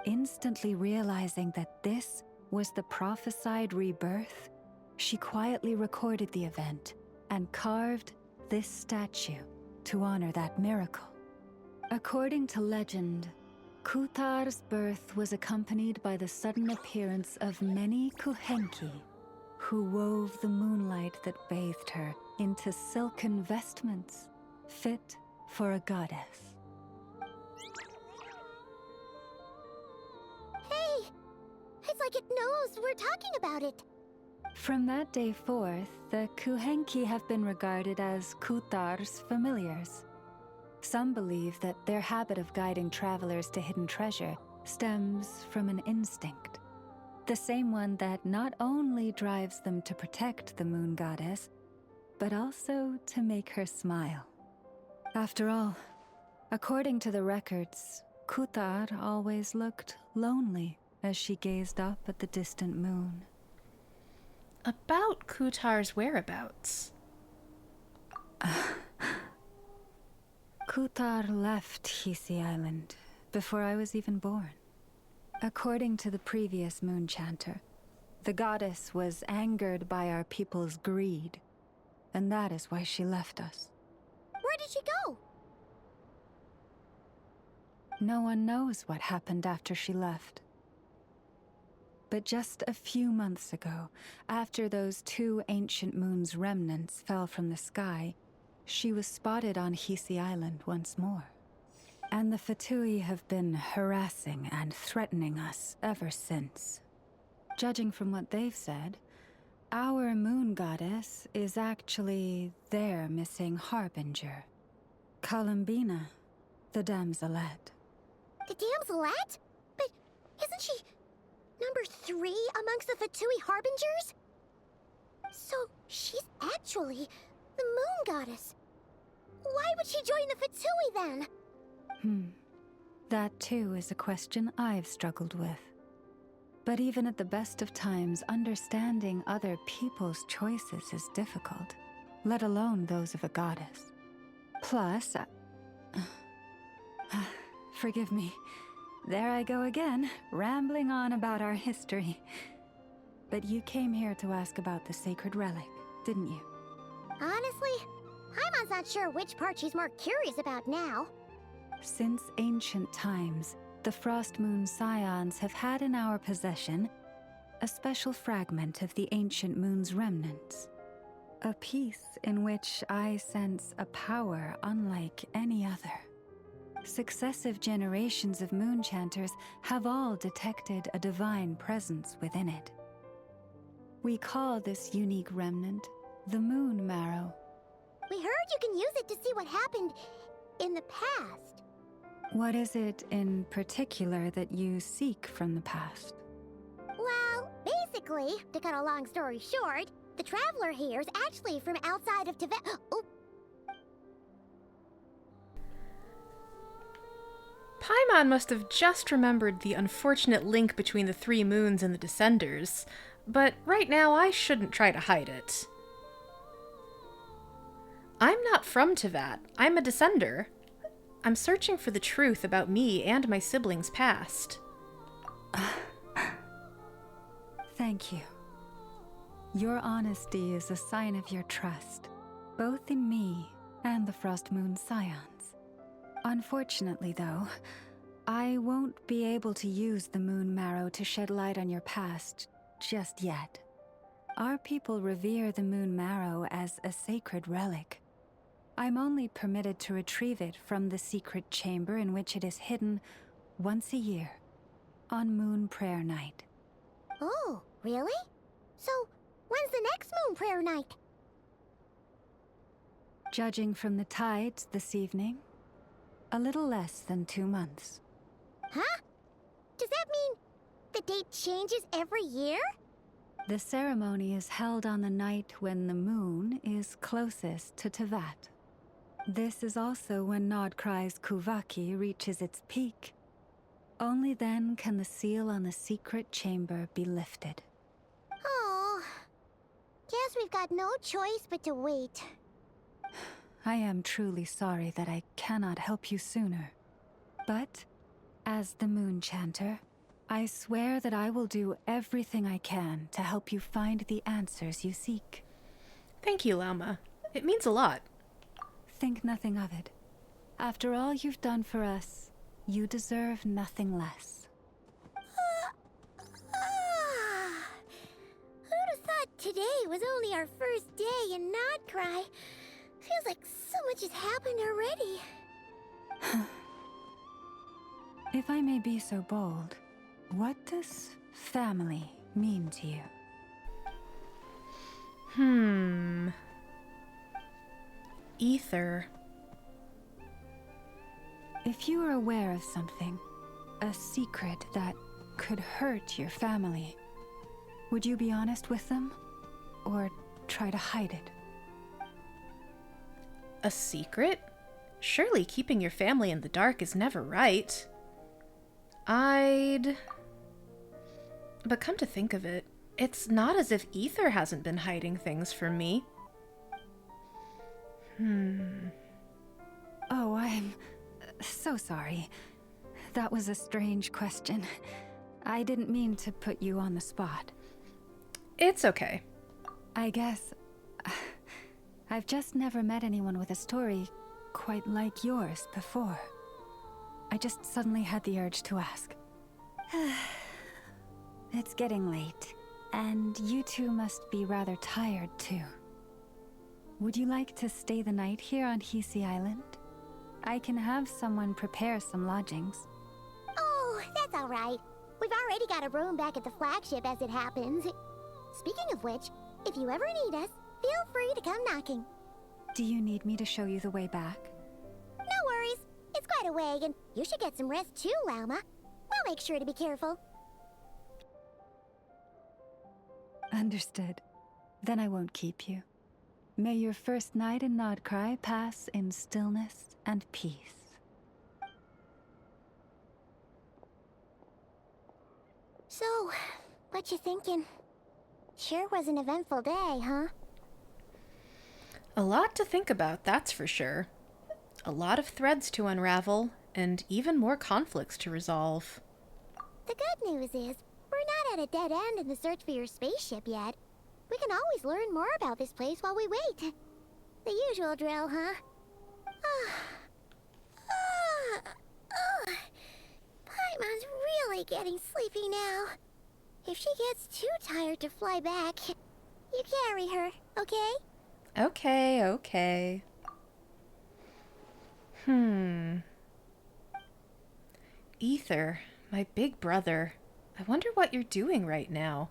Instantly realizing that this was the prophesied rebirth, she quietly recorded the event and carved this statue to honor that miracle. According to legend, Kutar's birth was accompanied by the sudden appearance of many Kuhenki, who wove the moonlight that bathed her into silken vestments fit for a goddess. Hey! It's like it knows we're talking about it. From that day forth, the Kuhenki have been regarded as Kutar's familiars. Some believe that their habit of guiding travelers to hidden treasure stems from an instinct. The same one that not only drives them to protect the moon goddess, but also to make her smile. After all, according to the records, Kutar always looked lonely as she gazed up at the distant moon. About Kutar's whereabouts. Kutar left Hisi Island before I was even born. According to the previous moon chanter, the goddess was angered by our people's greed, and that is why she left us. Where did she go? No one knows what happened after she left. But just a few months ago, after those 2 ancient moon's remnants fell from the sky, she was spotted on Hisi Island once more. And the Fatui have been harassing and threatening us ever since. Judging from what they've said, our moon goddess is actually their missing harbinger, Columbina, the damselette. The damselette? But isn't she number 3 amongst the Fatui harbingers? So she's actually the moon goddess. Why would she join the Fatui then? That too is a question I've struggled with. But even at the best of times, understanding other people's choices is difficult, let alone those of a goddess. Plus, forgive me, there I go again, rambling on about our history. But you came here to ask about the sacred relic, didn't you? Honestly, Paimon's not sure which part she's more curious about now. Since ancient times, the Frost Moon Scions have had in our possession a special fragment of the ancient moon's remnants. A peace in which I sense a power unlike any other. Successive generations of moon chanters have all detected a divine presence within it. We call this unique remnant the Moon Marrow. We heard you can use it to see what happened in the past. What is it in particular that you seek from the past? Well, basically, to cut a long story short, the traveler here is actually from outside of Tibet. Oh. Paimon must have just remembered the unfortunate link between the three moons and the Descenders, but right now I shouldn't try to hide it. I'm not from Teyvat. I'm a Descender. I'm searching for the truth about me and my siblings' past. Thank you. Your honesty is a sign of your trust, both in me and the Frost Moon Scions. Unfortunately, though, I won't be able to use the Moon Marrow to shed light on your past just yet. Our people revere the Moon Marrow as a sacred relic. I'm only permitted to retrieve it from the secret chamber in which it is hidden once a year, on Moon Prayer Night. Oh, really? So, when's the next Moon Prayer Night? Judging from the tides this evening, a little less than 2 months. Huh? Does that mean the date changes every year? The ceremony is held on the night when the moon is closest to Teyvat. This is also when Nod-Krai's Kuvaki reaches its peak. Only then can the seal on the secret chamber be lifted. Oh, guess we've got no choice but to wait. I am truly sorry that I cannot help you sooner. But, as the Moon Chanter, I swear that I will do everything I can to help you find the answers you seek. Thank you, Lauma. It means a lot. Think nothing of it. After all you've done for us, you deserve nothing less. Who'd have thought today was only our first day in Nod-Krai? Feels like so much has happened already. If I may be so bold, what does family mean to you? Ether. If you are aware of something, a secret that could hurt your family, would you be honest with them? Or try to hide it? A secret? Surely keeping your family in the dark is never right. But come to think of it, it's not as if Ether hasn't been hiding things from me. Oh, I'm so sorry. That was a strange question. I didn't mean to put you on the spot. It's okay. I guess I've just never met anyone with a story quite like yours before. I just suddenly had the urge to ask. It's getting late, and you two must be rather tired too. Would you like to stay the night here on Hisi Island? I can have someone prepare some lodgings. Oh, that's all right. We've already got a room back at the flagship as it happens. Speaking of which, if you ever need us, feel free to come knocking. Do you need me to show you the way back? No worries. It's quite a way, and you should get some rest too, Lauma. We'll make sure to be careful. Understood. Then I won't keep you. May your first night in Nod-Krai pass in stillness and peace. So, what you thinking? Sure was an eventful day, huh? A lot to think about, that's for sure. A lot of threads to unravel, and even more conflicts to resolve. The good news is, we're not at a dead end in the search for your spaceship yet. We can always learn more about this place while we wait. The usual drill, huh? Paimon's really getting sleepy now. If she gets too tired to fly back, you carry her, okay? Okay, okay. Ether, my big brother. I wonder what you're doing right now.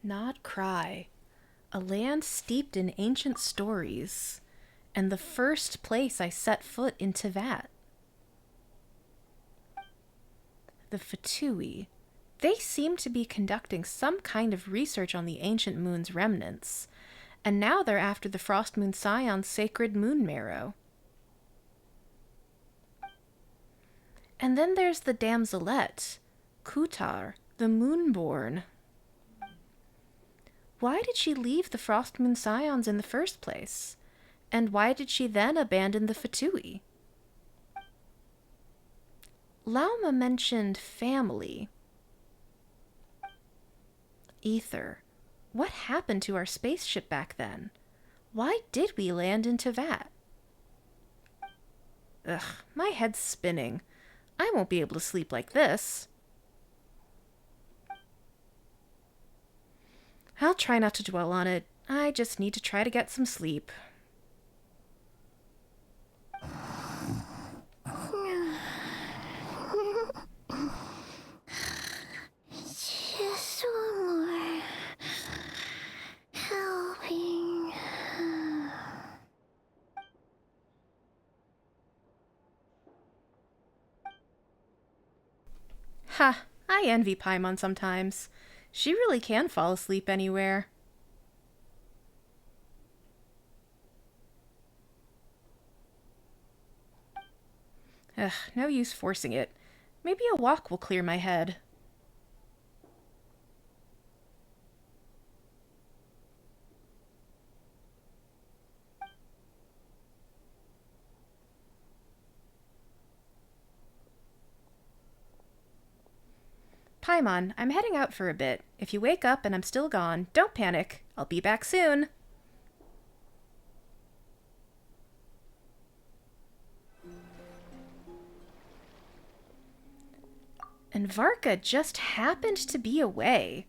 Nod-Krai, a land steeped in ancient stories, and the first place I set foot in Teyvat. The Fatui. They seem to be conducting some kind of research on the ancient moon's remnants, and now they're after the Frost Moon Scion's sacred moon marrow. And then there's the damselette, Kutar, the Moonborn. Why did she leave the Frost Moon Scions in the first place? And why did she then abandon the Fatui? Lauma mentioned family. Ether. What happened to our spaceship back then? Why did we land in Teyvat? Ugh, my head's spinning. I won't be able to sleep like this. I'll try not to dwell on it. I just need to try to get some sleep. Just one more helping. Ha, I envy Paimon sometimes. She really can fall asleep anywhere. Ugh, no use forcing it. Maybe a walk will clear my head. Paimon, I'm heading out for a bit. If you wake up and I'm still gone, don't panic. I'll be back soon. And Varka just happened to be away.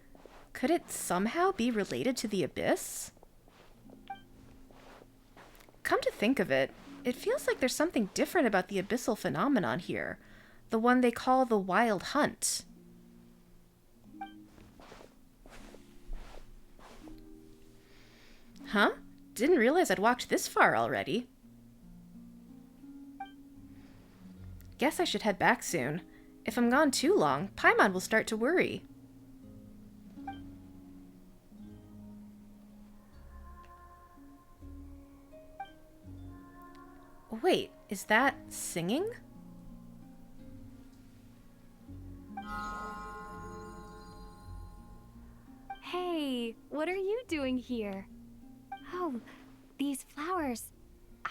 Could it somehow be related to the Abyss? Come to think of it, it feels like there's something different about the abyssal phenomenon here. The one they call the Wild Hunt. Huh? Didn't realize I'd walked this far already. Guess I should head back soon. If I'm gone too long, Paimon will start to worry. Wait, is that singing? Hey, what are you doing here? Oh, these flowers.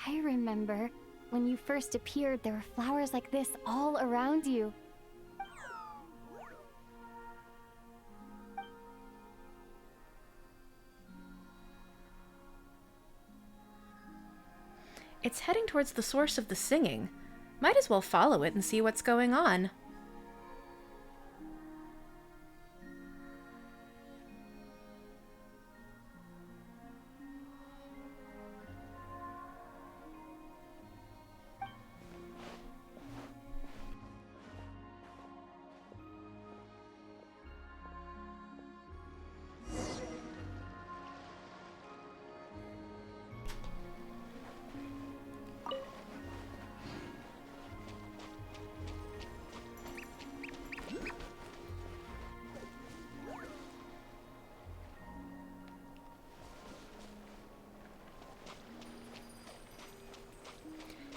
I remember when you first appeared, there were flowers like this all around you. It's heading towards the source of the singing. Might as well follow it and see what's going on.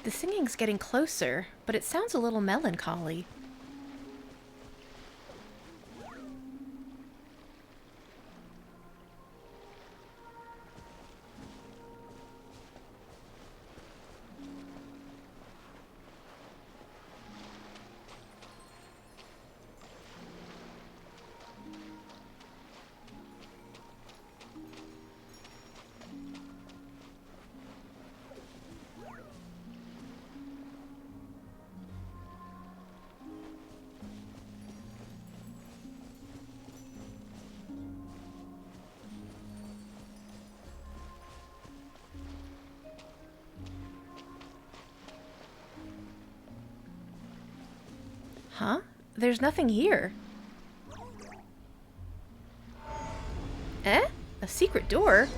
The singing's getting closer, but it sounds a little melancholy. Huh? There's nothing here. Eh? A secret door?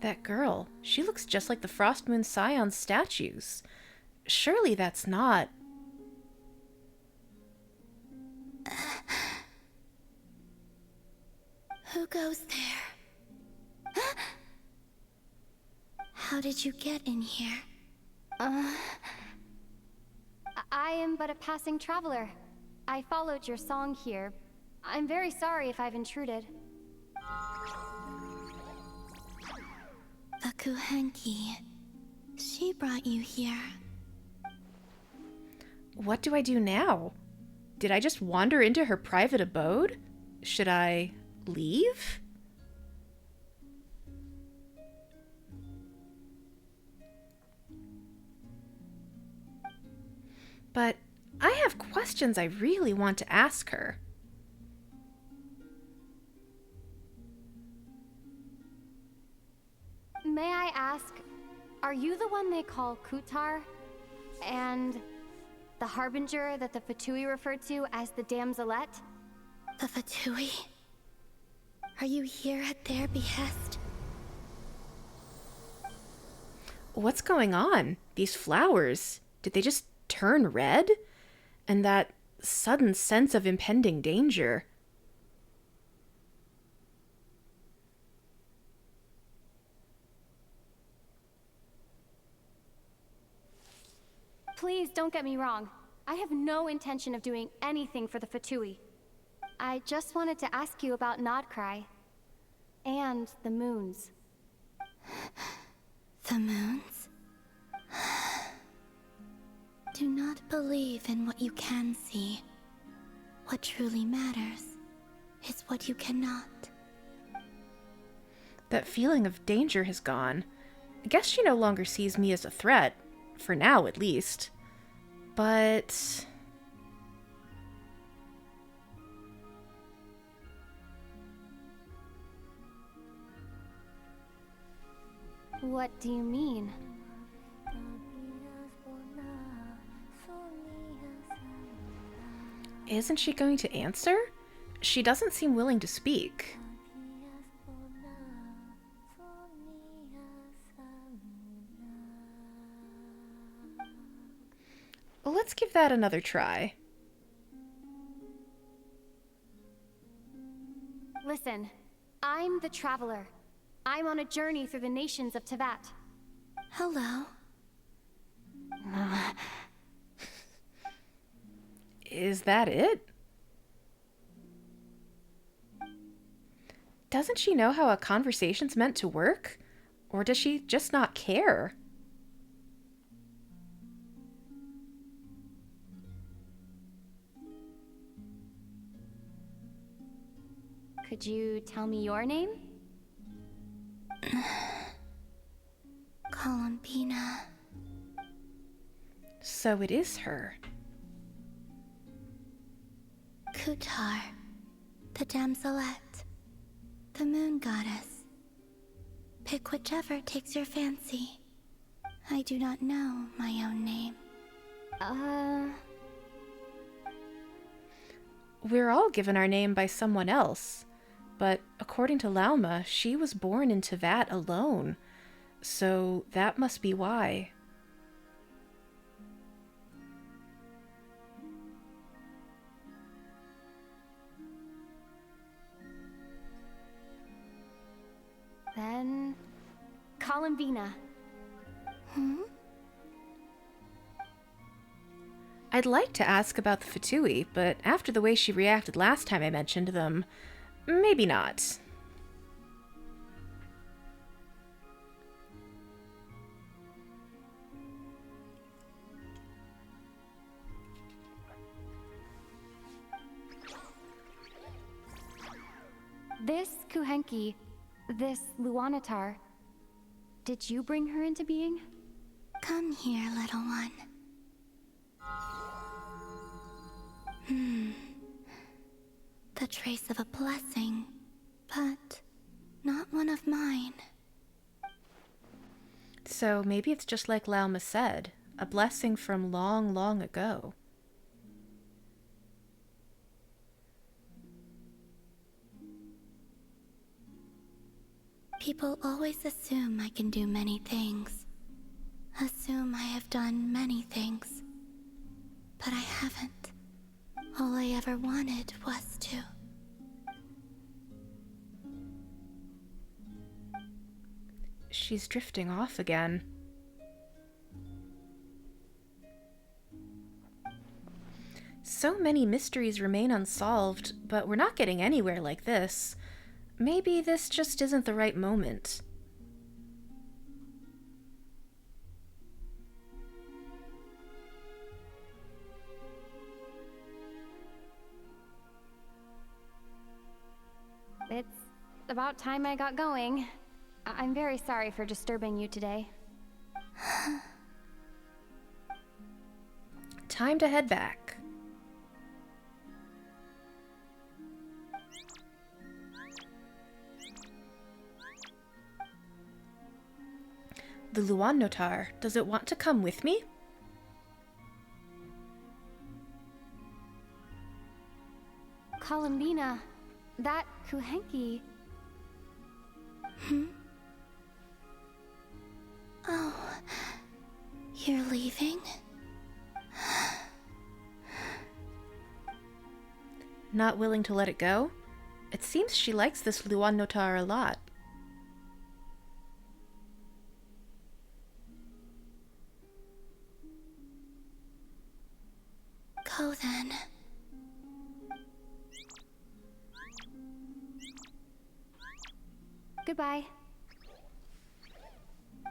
That girl, she looks just like the Frost Moon Scion statues. Surely that's not... Who goes there? How did you get in here? I am but a passing traveler. I followed your song here. I'm very sorry if I've intruded. Akuhenki. She brought you here. What do I do now? Did I just wander into her private abode? Should I leave? But I have questions I really want to ask her. May I ask, are you the one they call Kutar? And the harbinger that the Fatui referred to as the Damselette? The Fatui? Are you here at their behest? What's going on? These flowers, did they just turn red? And that sudden sense of impending danger. Please don't get me wrong. I have no intention of doing anything for the Fatui. I just wanted to ask you about Nod-Krai. And the moons. The moons? Do not believe in what you can see. What truly matters is what you cannot. That feeling of danger has gone. I guess she no longer sees me as a threat. For now, at least. But... What do you mean? Isn't she going to answer? She doesn't seem willing to speak. Let's give that another try. Listen, I'm the Traveler. I'm on a journey through the nations of Teyvat. Hello. Is that it? Doesn't she know how a conversation's meant to work? Or does she just not care? Could you tell me your name? Columbina. So it is her. Kutar, the Damselette, the Moon Goddess. Pick whichever takes your fancy. I do not know my own name. We're all given our name by someone else. But according to Lauma, she was born in Teyvat alone. So that must be why. Then... Columbina. I'd like to ask about the Fatui, but after the way she reacted last time I mentioned them, maybe not. This Kuhenki, this Luanatar, did you bring her into being? Come here, little one. The trace of a blessing, but not one of mine. So maybe it's just like Lauma said, a blessing from long, long ago. People always assume I can do many things. Assume I have done many things. But I haven't. All I ever wanted was to. She's drifting off again. So many mysteries remain unsolved, but we're not getting anywhere like this. Maybe this just isn't the right moment. It's about time I got going. I'm very sorry for disturbing you today. Time to head back. The Luan Notar, does it want to come with me? Columbina, that Kuhenki. Oh, you're leaving? Not willing to let it go? It seems she likes this Luan Notar a lot. Go then. Goodbye.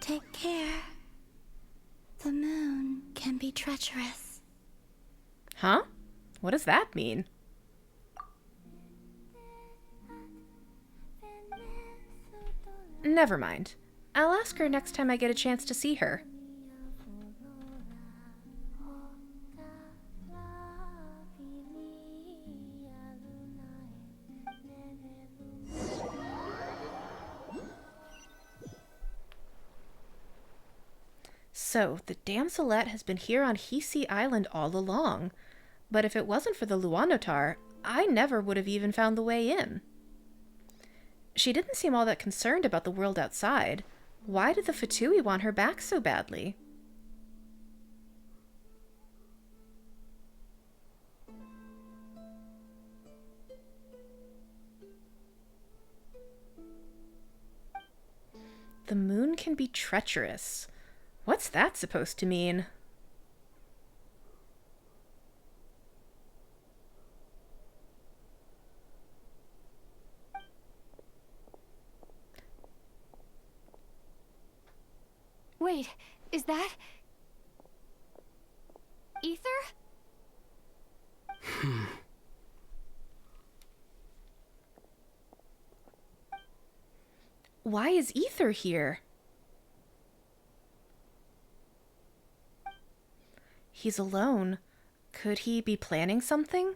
Take care. The moon can be treacherous. Huh? What does that mean? Never mind. I'll ask her next time I get a chance to see her. So, the damselette has been here on Hisi Island all along. But if it wasn't for the Luanotar, I never would have even found the way in. She didn't seem all that concerned about the world outside. Why did the Fatui want her back so badly? The moon can be treacherous. What's that supposed to mean? Wait, is that... Ether? Why is Ether here? He's alone. Could he be planning something?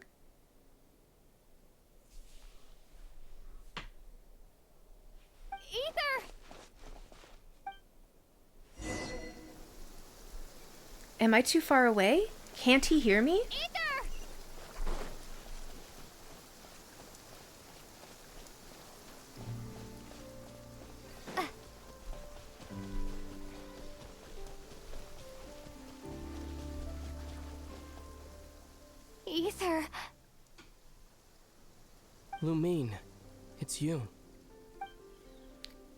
Ether! Am I too far away? Can't he hear me? Ether! Ether! Lumine, it's you.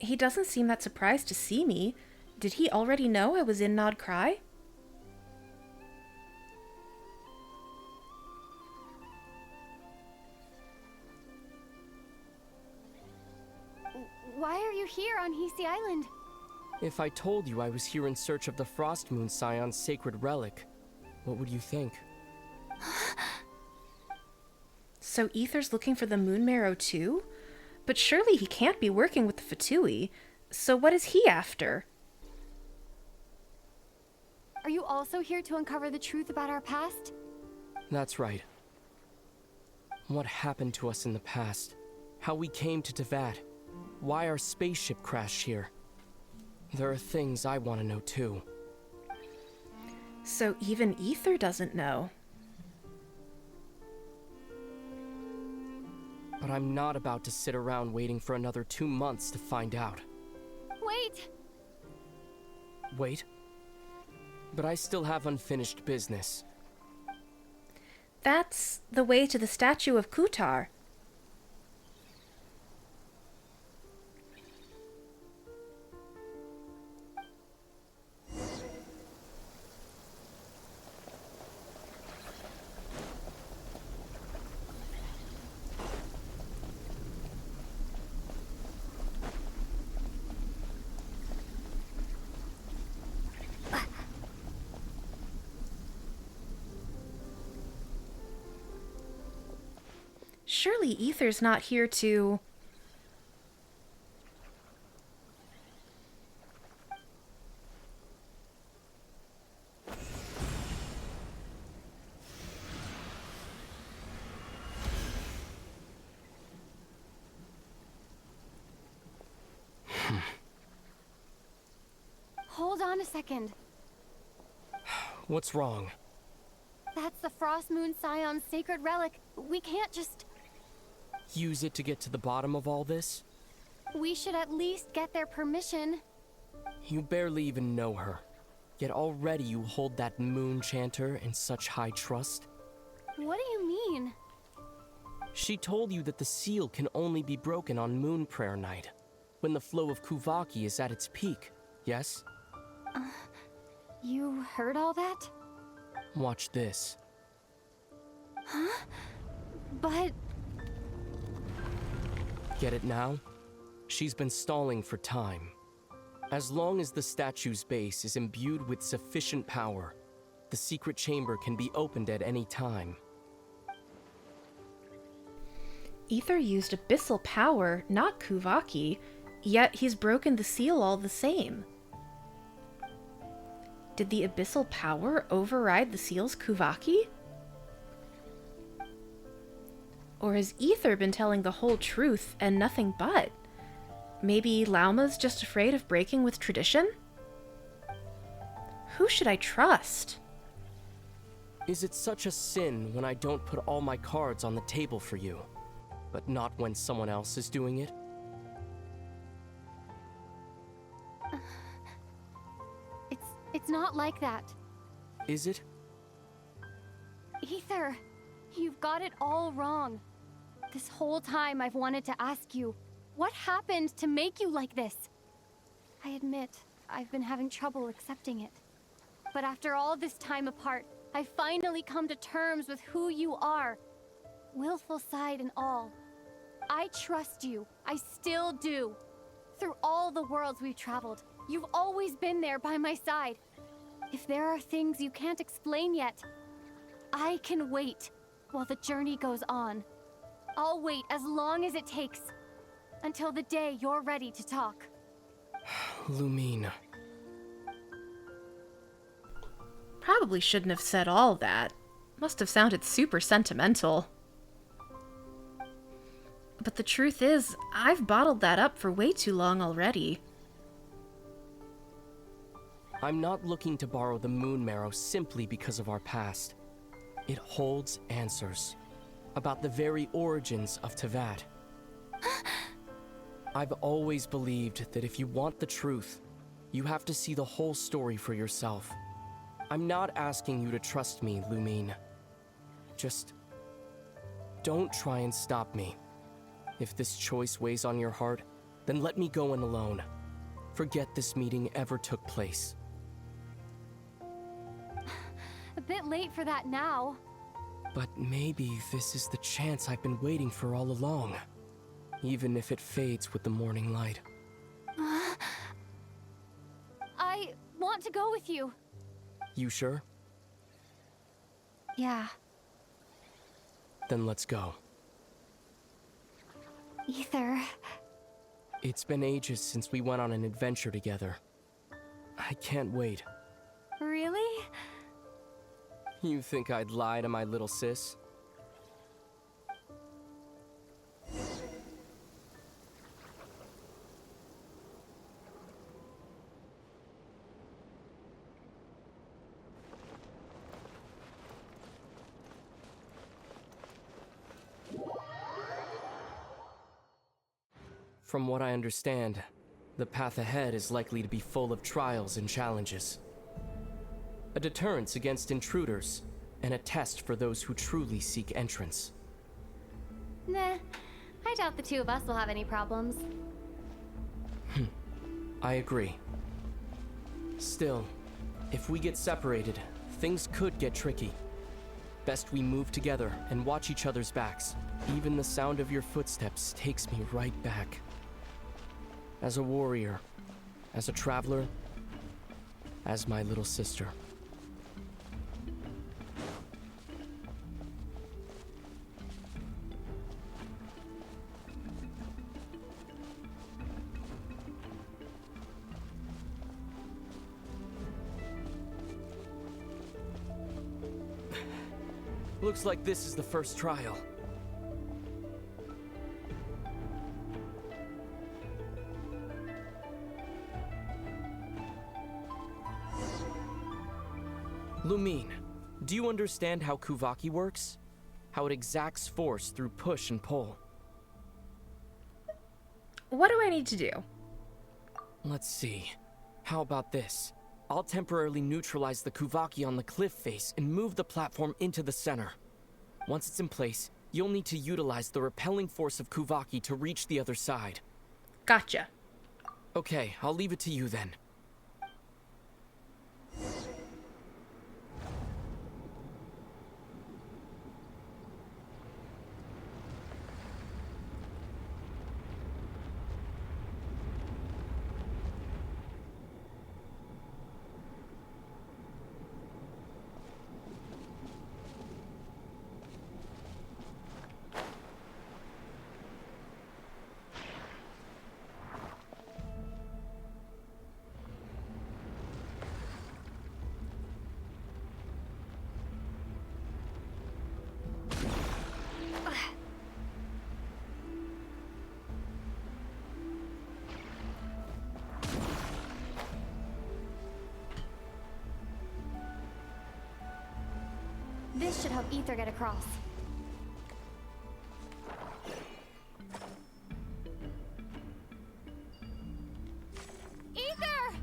He doesn't seem that surprised to see me. Did he already know I was in Nod-Krai? Why are you here on Hisi Island? If I told you I was here in search of the Frost Moon Scion's sacred relic, what would you think? So Ether's looking for the Moon Marrow too? But surely he can't be working with the Fatui. So what is he after? Are you also here to uncover the truth about our past? That's right. What happened to us in the past? How we came to Teyvat? Why our spaceship crashed here? There are things I want to know too. So even Ether doesn't know. But I'm not about to sit around waiting for another 2 months to find out. Wait! Wait? But I still have unfinished business. That's the way to the statue of Kutar. Surely Ether's not here to... Hold on a second. What's wrong? That's the Frost Moon Scion's sacred relic. We can't just... Use it to get to the bottom of all this? We should at least get their permission. You barely even know her. Yet already you hold that moon chanter in such high trust. What do you mean? She told you that the seal can only be broken on Moon Prayer Night, when the flow of Kuvaki is at its peak, yes? You heard all that? Watch this. Huh? But... Get it now? She's been stalling for time. As long as the statue's base is imbued with sufficient power, the secret chamber can be opened at any time. Ether used abyssal power, not Kuvaki, yet he's broken the seal all the same. Did the abyssal power override the seal's Kuvaki? Or has Ether been telling the whole truth and nothing but? Maybe Lauma's just afraid of breaking with tradition? Who should I trust? Is it such a sin when I don't put all my cards on the table for you, but not when someone else is doing it? It's not like that. Is it? Ether, you've got it all wrong. This whole time I've wanted to ask you, what happened to make you like this? I admit, I've been having trouble accepting it. But after all this time apart, I've finally come to terms with who you are. Willful side and all. I trust you. I still do. Through all the worlds we've traveled, you've always been there by my side. If there are things you can't explain yet, I can wait while the journey goes on. I'll wait as long as it takes, until the day you're ready to talk. Lumine. Probably shouldn't have said all that. Must have sounded super sentimental. But the truth is, I've bottled that up for way too long already. I'm not looking to borrow the Moon Marrow simply because of our past. It holds answers about the very origins of Teyvat. I've always believed that if you want the truth, you have to see the whole story for yourself. I'm not asking you to trust me, Lumine. Just don't try and stop me. If this choice weighs on your heart, then let me go in alone. Forget this meeting ever took place. A bit late for that now. But maybe this is the chance I've been waiting for all along. Even if it fades with the morning light. I want to go with you. You sure? Yeah. Then let's go. Ether. It's been ages since we went on an adventure together. I can't wait. Really? You think I'd lie to my little sis? From what I understand, the path ahead is likely to be full of trials and challenges. A deterrence against intruders, and a test for those who truly seek entrance. Nah, I doubt the two of us will have any problems. I agree. Still, if we get separated, things could get tricky. Best we move together and watch each other's backs. Even the sound of your footsteps takes me right back. As a warrior, as a traveler, as my little sister. Looks like this is the first trial. Lumine, do you understand how Kuvaki works? How it exacts force through push and pull? What do I need to do? Let's see. How about this? I'll temporarily neutralize the Kuvaki on the cliff face and move the platform into the center. Once it's in place, you'll need to utilize the repelling force of Kuvaki to reach the other side. Gotcha. Okay, I'll leave it to you then. This should help Ether get across. Ether!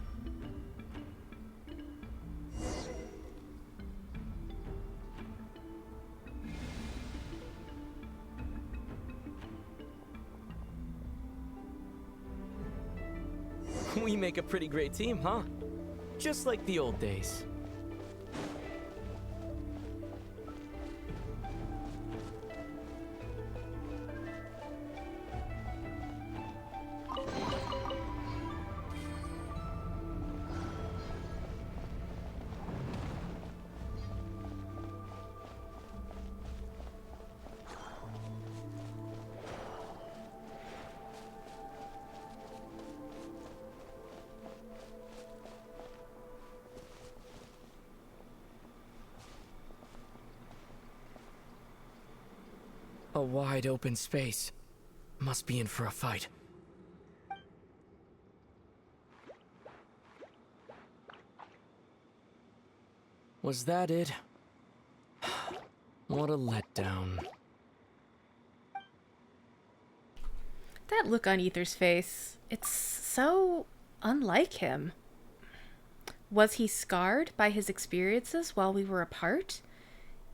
We make a pretty great team, huh? Just like the old days. A wide open space. Must be in for a fight. Was that it? What a letdown. That look on Ether's face, it's so unlike him. Was he scarred by his experiences while we were apart?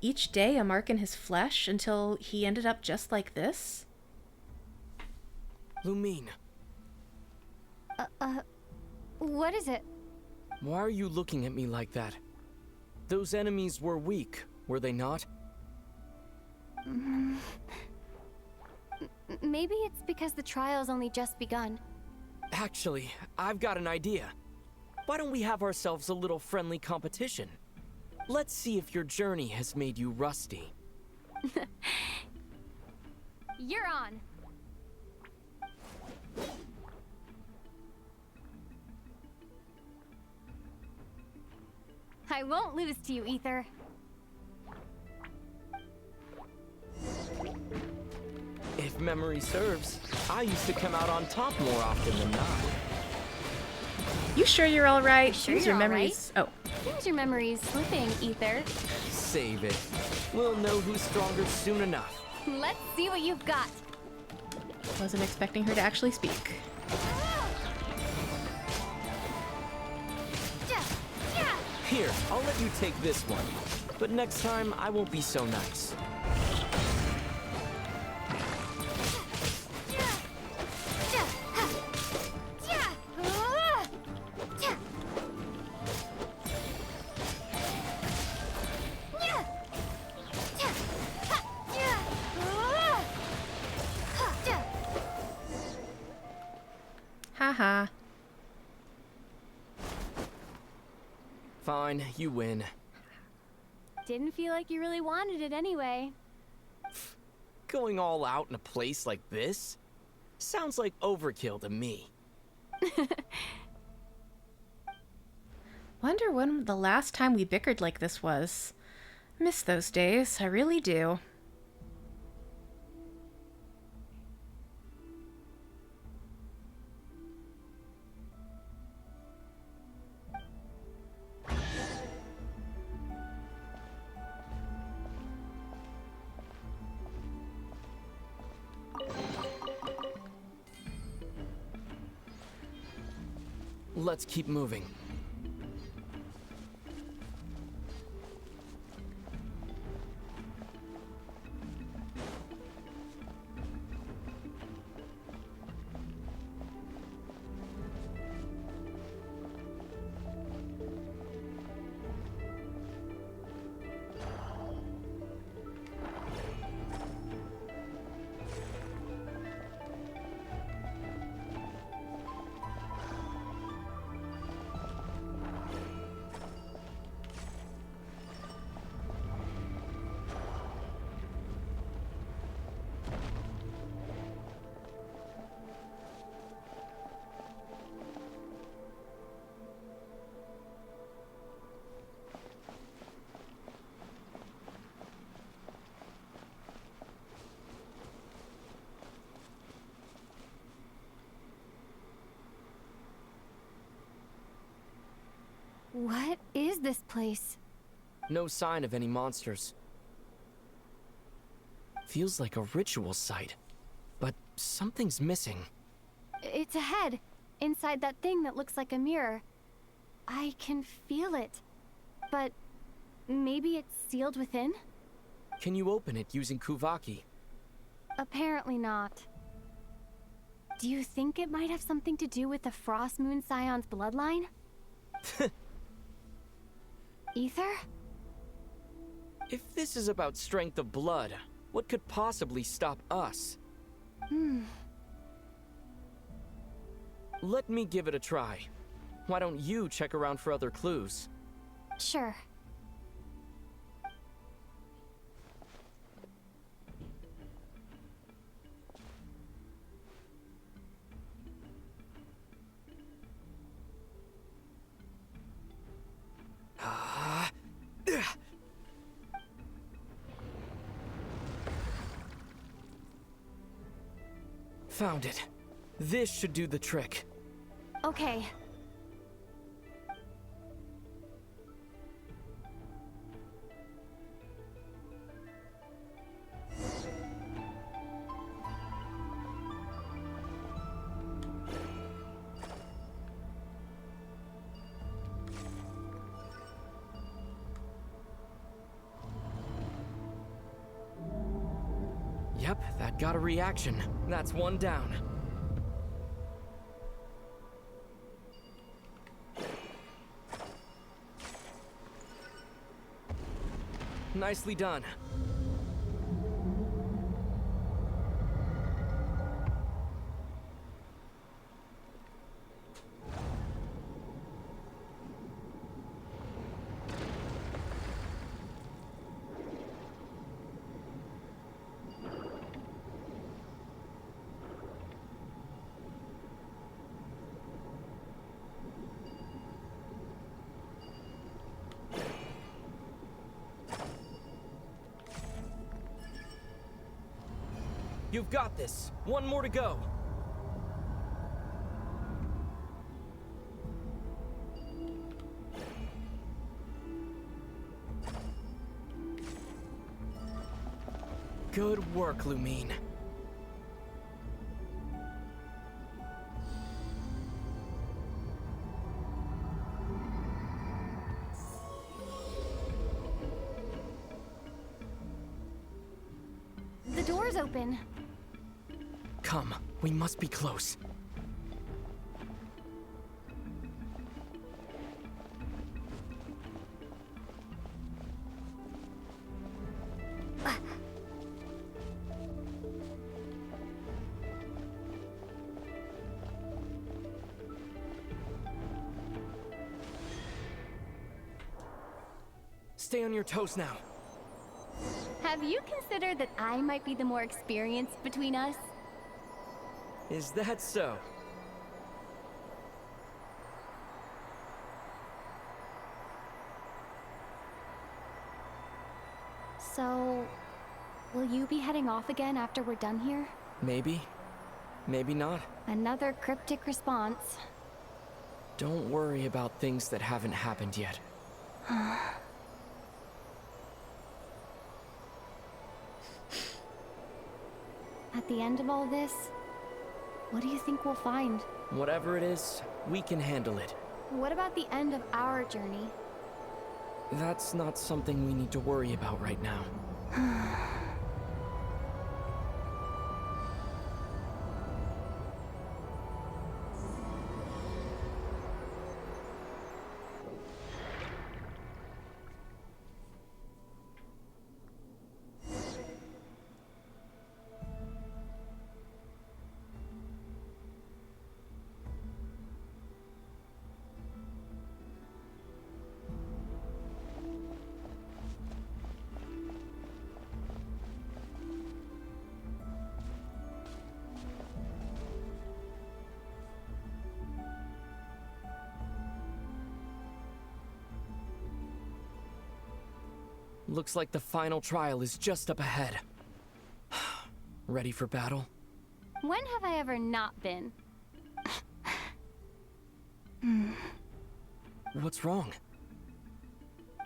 Each day a mark in his flesh until he ended up just like this? Lumine, What is it? Why are you looking at me like that? Those enemies were weak, were they not? Maybe it's because the trial's only just begun. Actually, I've got an idea. Why don't we have ourselves a little friendly competition? Let's see if your journey has made you rusty. You're on. I won't lose to you, Ether. If memory serves, I used to come out on top more often than not. You sure you're all right? Sure Seems you're your all memories. right? Seems your memory's slipping, Ether. Save it. We'll know who's stronger soon enough. Let's see what you've got. Wasn't expecting her to actually speak. Here, I'll let you take this one. But next time, I won't be so nice. Haha. Fine, you win. Didn't feel like you really wanted it anyway. Going all out in a place like this? Sounds like overkill to me. Wonder when the last time we bickered like this was. Miss those days, I really do. Let's keep moving. What is this place? No sign of any monsters. Feels like a ritual site, but something's missing. It's ahead, inside that thing that looks like a mirror. I can feel it, but maybe it's sealed within? Can you open it using Kuvaki? Apparently not. Do you think it might have something to do with the Frost Moon Scion's bloodline? Ether? If this is about strength of blood, what could possibly stop us? Let me give it a try. Why don't you check around for other clues? Sure. Found it. This should do the trick. Okay. Yep, that got a reaction. That's one down. Nicely done. You've got this. One more to go. Good work, Lumine. The door's open. Come, we must be close. Stay on your toes now. Have you considered that I might be the more experienced between us? Is that so? So, will you be heading off again after we're done here? Maybe. Maybe not. Another cryptic response. Don't worry about things that haven't happened yet. At the end of all this, what do you think we'll find? Whatever it is, we can handle it. What about the end of our journey? That's not something we need to worry about right now. Looks like the final trial is just up ahead. Ready for battle? When have I ever not been? What's wrong?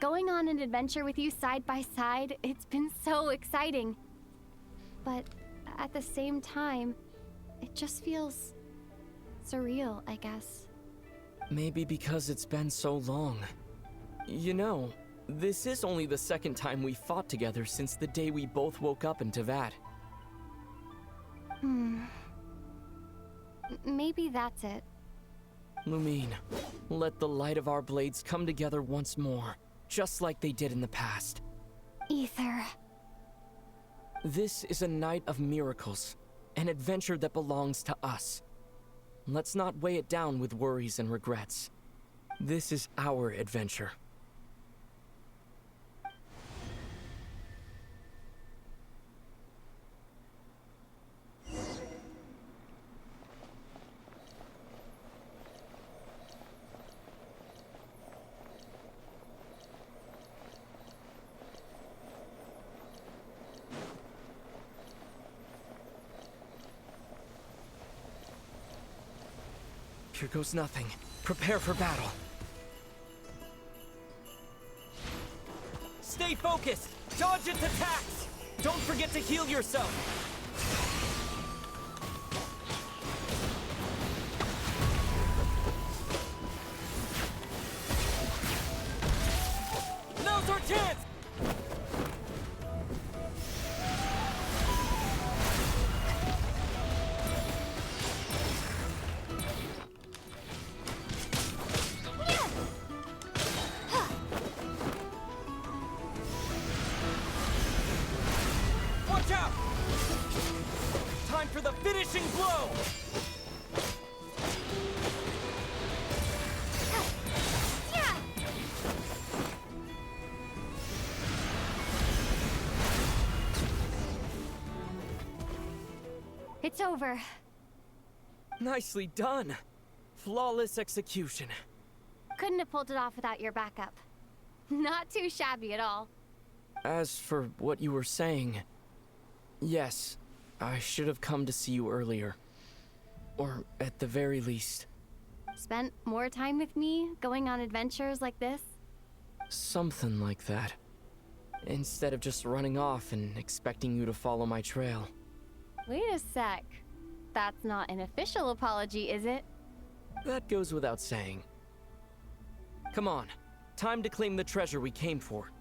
Going on an adventure with you side by side, it's been so exciting. But at the same time, it just feels surreal, I guess. Maybe because it's been so long. You know, this is only the second time we fought together since the day we both woke up in Teyvat. Maybe that's it. Lumine, let the light of our blades come together once more, just like they did in the past. Ether. This is a night of miracles, an adventure that belongs to us. Let's not weigh it down with worries and regrets. This is our adventure. Here goes nothing. Prepare for battle. Stay focused! Dodge its attacks! Don't forget to heal yourself! Now's our chance! finishing blow! It's over. Nicely done. Flawless execution. Couldn't have pulled it off without your backup. Not too shabby at all. As for what you were saying, yes, I should have come to see you earlier. Or at the very least. Spent more time with me, going on adventures like this? Something like that. Instead of just running off and expecting you to follow my trail. Wait a sec. That's not an official apology, is it? That goes without saying. Come on, time to claim the treasure we came for.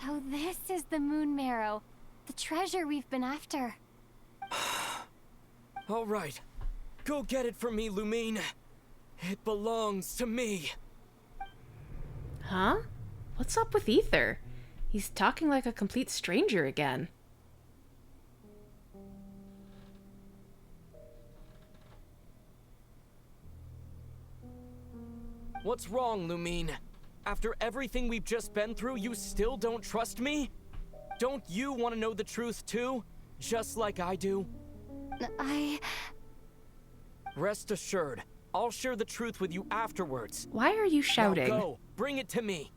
So this is the Moon Marrow, the treasure we've been after. All right, go get it for me, Lumine. It belongs to me. Huh? What's up with Ether? He's talking like a complete stranger again. What's wrong, Lumine? After everything we've just been through, you still don't trust me? Don't you want to know the truth too? Just like I do? Rest assured, I'll share the truth with you afterwards. Why are you shouting? Now go, bring it to me.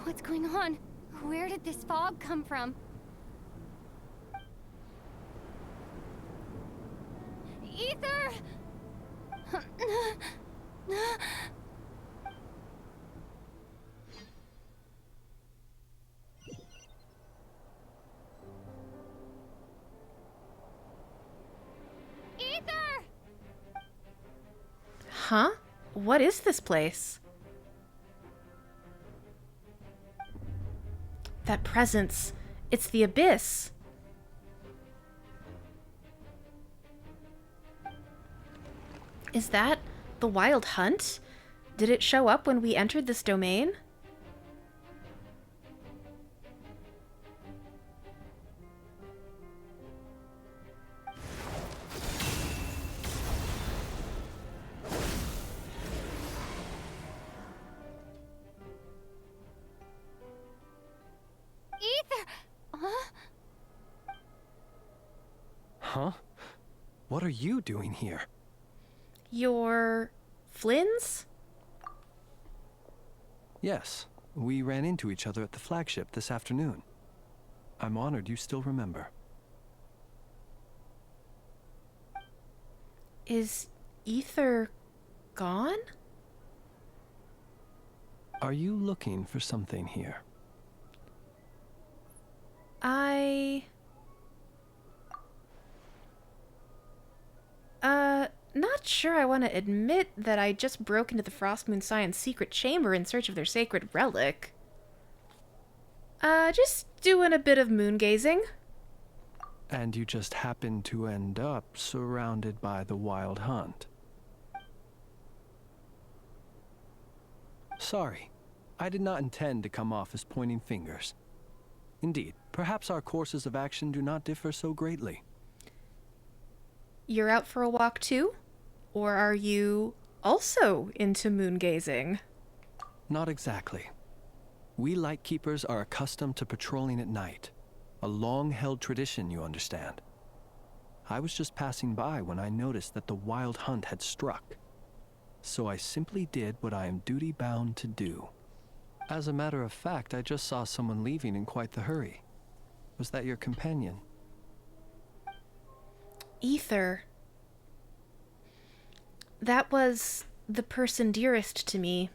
What's going on? Where did this fog come from? Ether! Ether! Huh? What is this place? That presence. It's the abyss. Is that the Wild Hunt? Did it show up when we entered this domain? Huh? What are you doing here? Your Flynn's? Yes, we ran into each other at the flagship this afternoon. I'm honored you still remember. Is Ether gone? Are you looking for something here? Not sure I want to admit that I just broke into the Frostmoon Scion's secret chamber in search of their sacred relic. Just doing a bit of moon gazing. And you just happened to end up surrounded by the Wild Hunt. Sorry, I did not intend to come off as pointing fingers. Indeed, perhaps our courses of action do not differ so greatly. You're out for a walk too? Or are you also into moon gazing? Not exactly. We Lightkeepers are accustomed to patrolling at night. A long-held tradition, you understand. I was just passing by when I noticed that the wild hunt had struck. So I simply did what I am duty-bound to do. As a matter of fact, I just saw someone leaving in quite the hurry. Was that your companion? Ether. That was the person dearest to me.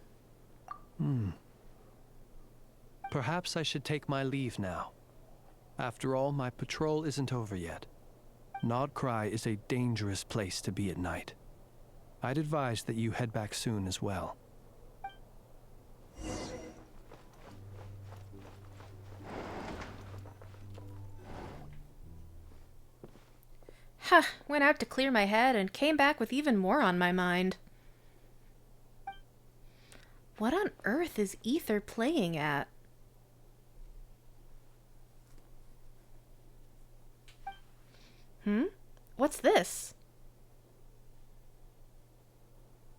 Perhaps I should take my leave now. After all, my patrol isn't over yet. Nod-Krai is a dangerous place to be at night. I'd advise that you head back soon as well. Huh, went out to clear my head and came back with even more on my mind. What on earth is Ether playing at? What's this?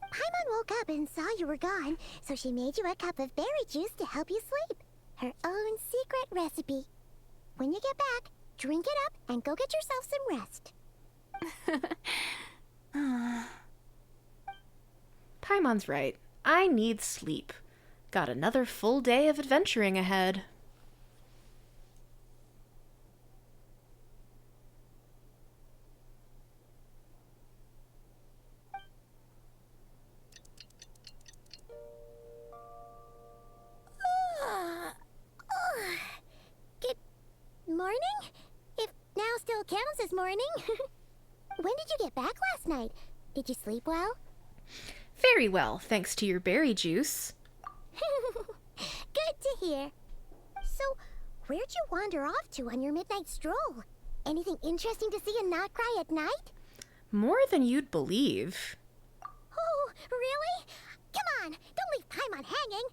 Paimon woke up and saw you were gone, so she made you a cup of berry juice to help you sleep. Her own secret recipe. When you get back, drink it up and go get yourself some rest. Paimon's right. I need sleep. Got another full day of adventuring ahead. Good morning? If now still counts as morning. When did you get back last night? Did you sleep well? Very well, thanks to your berry juice. Good to hear. So, where'd you wander off to on your midnight stroll? Anything interesting to see in Nod-Krai at night? More than you'd believe. Oh, really? Come on, don't leave Paimon hanging.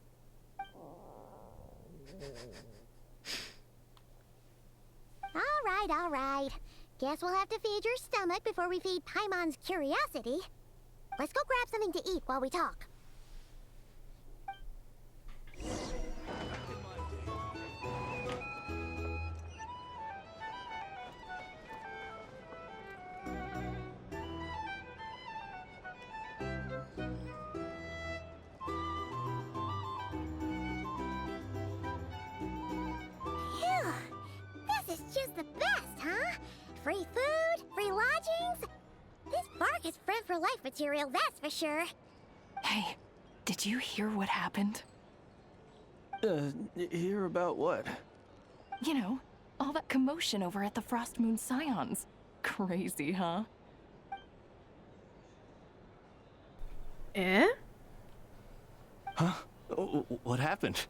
All right. Guess we'll have to feed your stomach before we feed Paimon's curiosity. Let's go grab something to eat while we talk. Phew. This is just the best, huh? Free food, free lodgings. This bark is friend for life material, that's for sure. Hey, did you hear what happened? Hear about what? You know, all that commotion over at the Frost Moon Scions. Crazy, huh? Eh? Huh? What happened?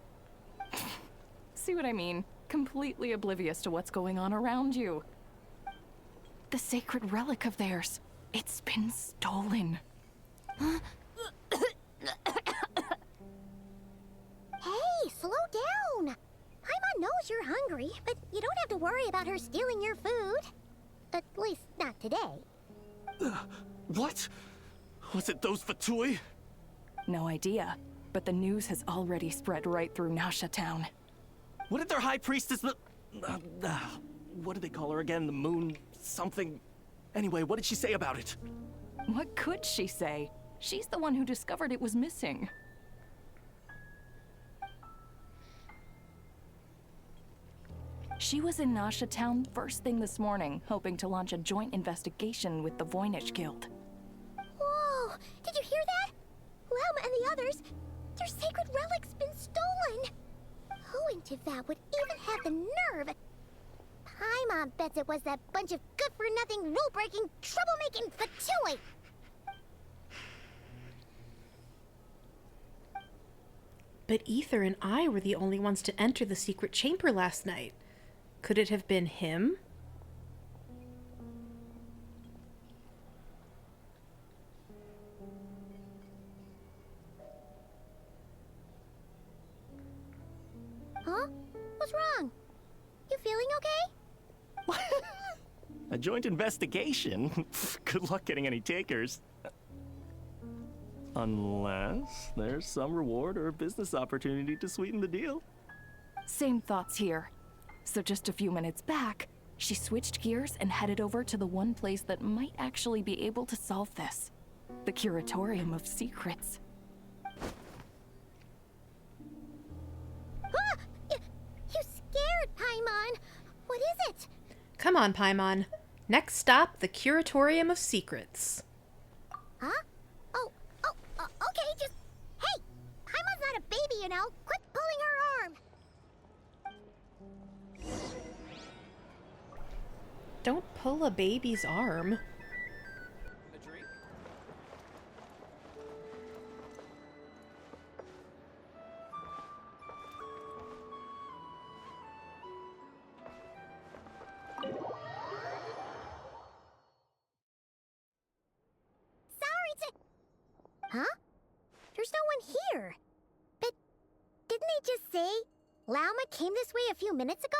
See what I mean? Completely oblivious to what's going on around you. The sacred relic of theirs. It's been stolen. Hey, slow down. Paimon knows you're hungry, but you don't have to worry about her stealing your food. At least, not today. What? Was it those Fatui? No idea, but the news has already spread right through Nasha Town. What did their high priestess what do they call her again? The moon something? Anyway, what did she say about it? What could she say? She's the one who discovered it was missing. She was in Nasha Town first thing this morning, hoping to launch a joint investigation with the Voynich Guild. Whoa! Did you hear that? Lauma and the others, their sacred relic's been stolen. Who in Teyvat would even have the nerve? Paimon bets it was that bunch of good-for-nothing, rule-breaking, troublemaking Fatui. But Ether and I were the only ones to enter the secret chamber last night. Could it have been him? Huh? What's wrong? You feeling okay? A joint investigation? Good luck getting any takers. Unless there's some reward or business opportunity to sweeten the deal. Same thoughts here. So just a few minutes back, she switched gears and headed over to the one place that might actually be able to solve this. The Curatorium of Secrets. Ah! You scared, Paimon! What is it? Come on, Paimon. Next stop, the Curatorium of Secrets. Huh? Okay, just... Hey! Paimon's not a baby, you know. Quit pulling her arm! Don't pull a baby's arm. Huh? There's no one here. But didn't they just say Lauma came this way a few minutes ago?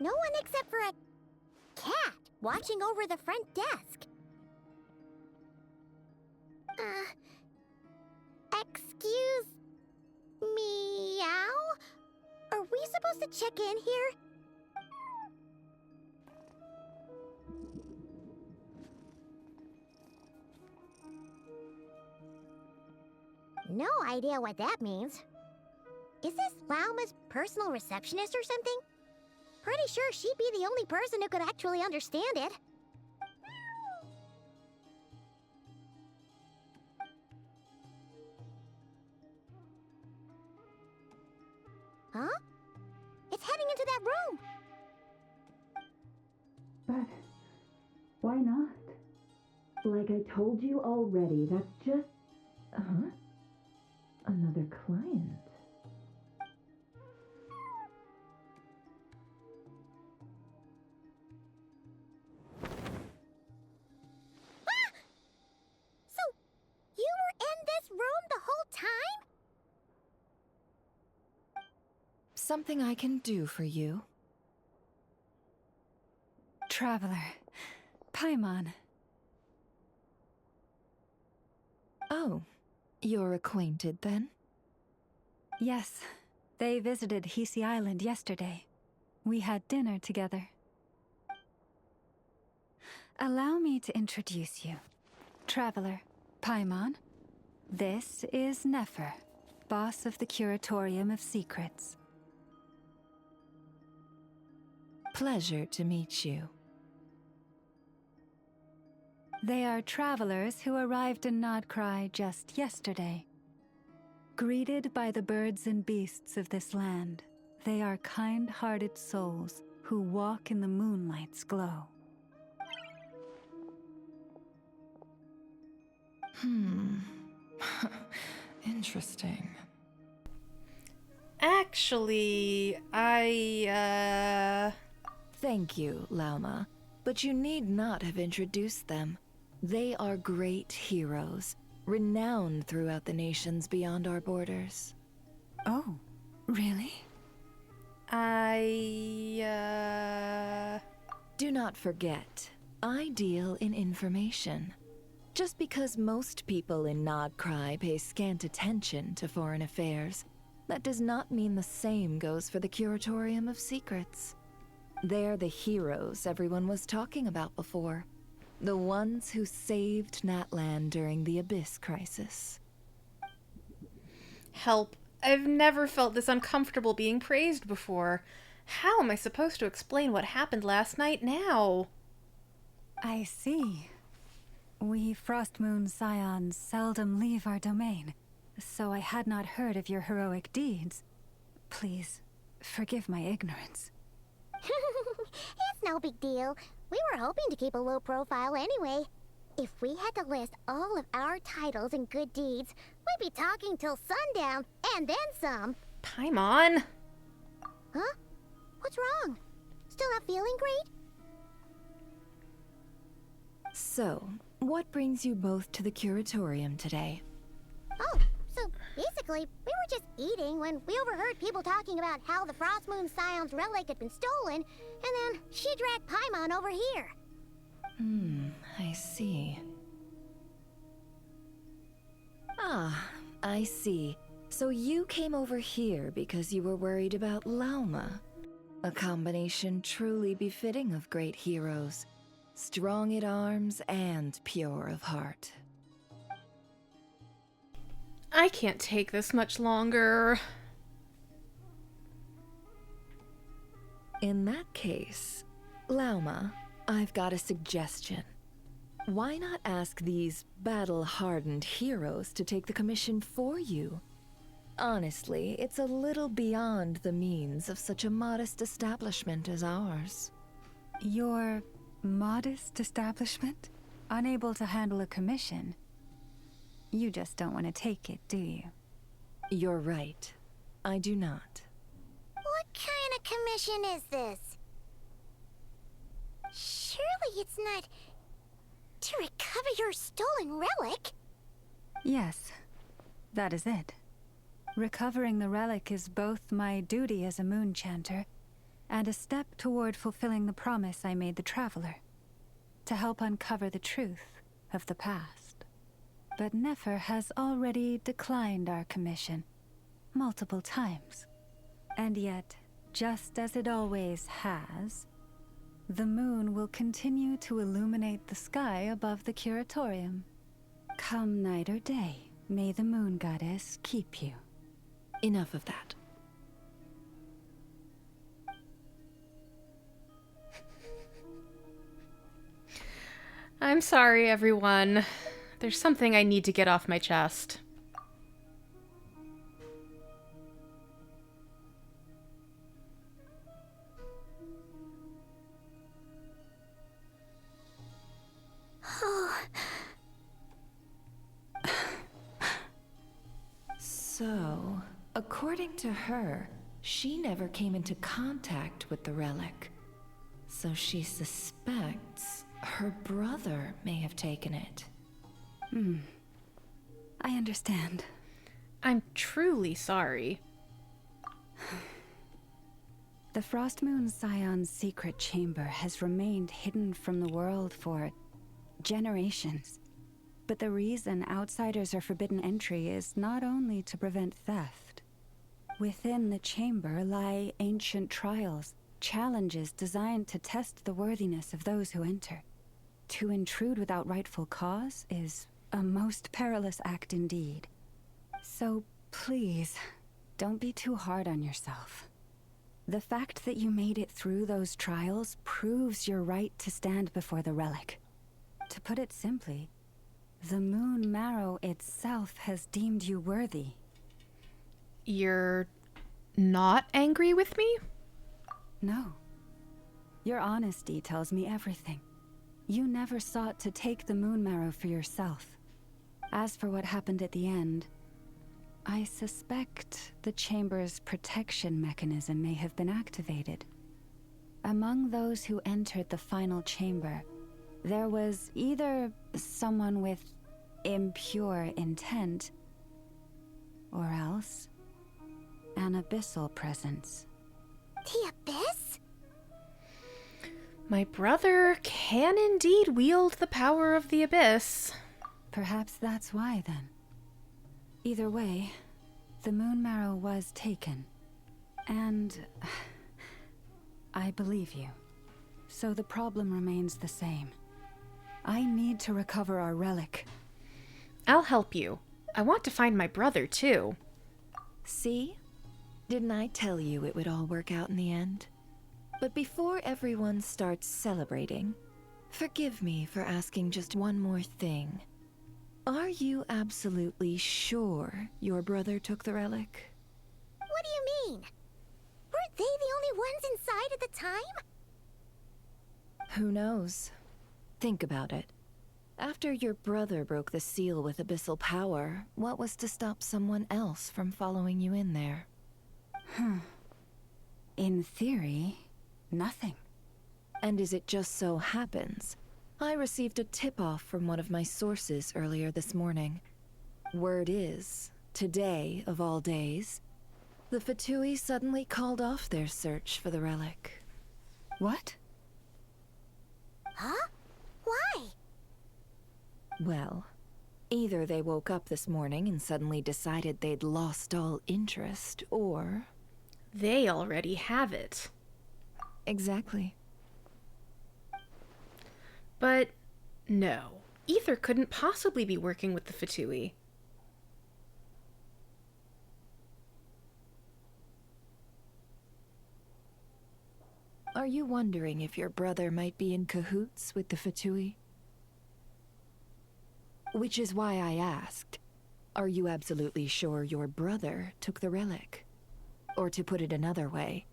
No one except for a cat watching over the front desk. Excuse meow? Are we supposed to check in here? No idea what that means. Is this Lauma's personal receptionist or something? Pretty sure she'd be the only person who could actually understand it. Huh? It's heading into that room! But why not? Like I told you already, that's just... Huh? Another client. Ah! So, you were in this room the whole time? Something I can do for you? Traveler. Paimon. Oh, you're acquainted then? Yes. They visited Hisi Island yesterday. We had dinner together. Allow me to introduce you. Traveler, Paimon. This is Nefer, boss of the Curatorium of Secrets. Pleasure to meet you. They are travelers who arrived in Nod-Krai just yesterday. Greeted by the birds and beasts of this land, they are kind-hearted souls who walk in the moonlight's glow. Interesting. Actually, Thank you, Lauma, but you need not have introduced them. They are great heroes, renowned throughout the nations beyond our borders. Oh, really? Do not forget, I deal in information. Just because most people in Nod-Krai pay scant attention to foreign affairs, that does not mean the same goes for the Curatorium of Secrets. They're the heroes everyone was talking about before. The ones who saved Natlan during the Abyss crisis. Help. I've never felt this uncomfortable being praised before. How am I supposed to explain what happened last night now? I see. We Frostmoon Scions seldom leave our domain, so I had not heard of your heroic deeds. Please, forgive my ignorance. It's no big deal. We were hoping to keep a low profile anyway. If we had to list all of our titles and good deeds, we'd be talking till sundown, and then some. Paimon! Huh? What's wrong? Still not feeling great? So, what brings you both to the Curatorium today? Oh, so basically, we were just eating when we overheard people talking about how the Frostmoon Scion's relic had been stolen, and then she dragged Paimon over here. I see. Ah, I see. So you came over here because you were worried about Lauma. A combination truly befitting of great heroes. Strong at arms and pure of heart. I can't take this much longer. In that case, Lauma, I've got a suggestion. Why not ask these battle-hardened heroes to take the commission for you? Honestly, it's a little beyond the means of such a modest establishment as ours. Your modest establishment? Unable to handle a commission? You just don't want to take it, do you? You're right. I do not. What kind of commission is this? Surely it's not to recover your stolen relic? Yes, that is it. Recovering the relic is both my duty as a moon chanter and a step toward fulfilling the promise I made the traveler, to help uncover the truth of the past. But Nefer has already declined our commission multiple times. And yet, just as it always has, the moon will continue to illuminate the sky above the curatorium. Come night or day, may the moon goddess keep you. Enough of that. I'm sorry, everyone. There's something I need to get off my chest. So, according to her, she never came into contact with the relic. So she suspects her brother may have taken it. I understand. I'm truly sorry. The Frost Moon Scion's secret chamber has remained hidden from the world for generations. But the reason outsiders are forbidden entry is not only to prevent theft. Within the chamber lie ancient trials, challenges designed to test the worthiness of those who enter. To intrude without rightful cause is a most perilous act indeed. So please, don't be too hard on yourself. The fact that you made it through those trials proves your right to stand before the relic. To put it simply, the Moon Marrow itself has deemed you worthy. You're not angry with me? No. Your honesty tells me everything. You never sought to take the Moon Marrow for yourself. As for what happened at the end, I suspect the chamber's protection mechanism may have been activated. Among those who entered the final chamber, there was either someone with impure intent, or else an abyssal presence. The Abyss? My brother can indeed wield the power of the Abyss. Perhaps that's why, then. Either way, the Moon Marrow was taken. And I believe you. So the problem remains the same. I need to recover our relic. I'll help you. I want to find my brother, too. See? Didn't I tell you it would all work out in the end? But before everyone starts celebrating, forgive me for asking just one more thing. Are you absolutely sure your brother took the relic? What do you mean? Weren't they the only ones inside at the time? Who knows? Think about it. After your brother broke the seal with abyssal power, what was to stop someone else from following you in there? In theory, nothing. And as it just so happens, I received a tip-off from one of my sources earlier this morning. Word is, today of all days, the Fatui suddenly called off their search for the relic. What? Huh? Why? Well, Either they woke up this morning and suddenly decided they'd lost all interest, or... they already have it. Exactly. But no, Ether couldn't possibly be working with the Fatui. Are you wondering if your brother might be in cahoots with the Fatui? Which is why I asked, are you absolutely sure your brother took the relic? Or to put it another way,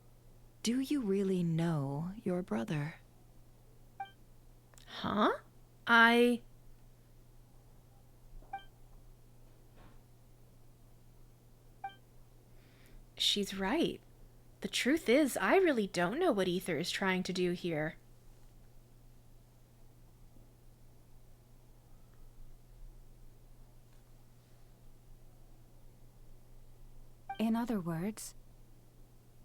do you really know your brother? Huh? She's right. The truth is, I really don't know what Ether is trying to do here. In other words,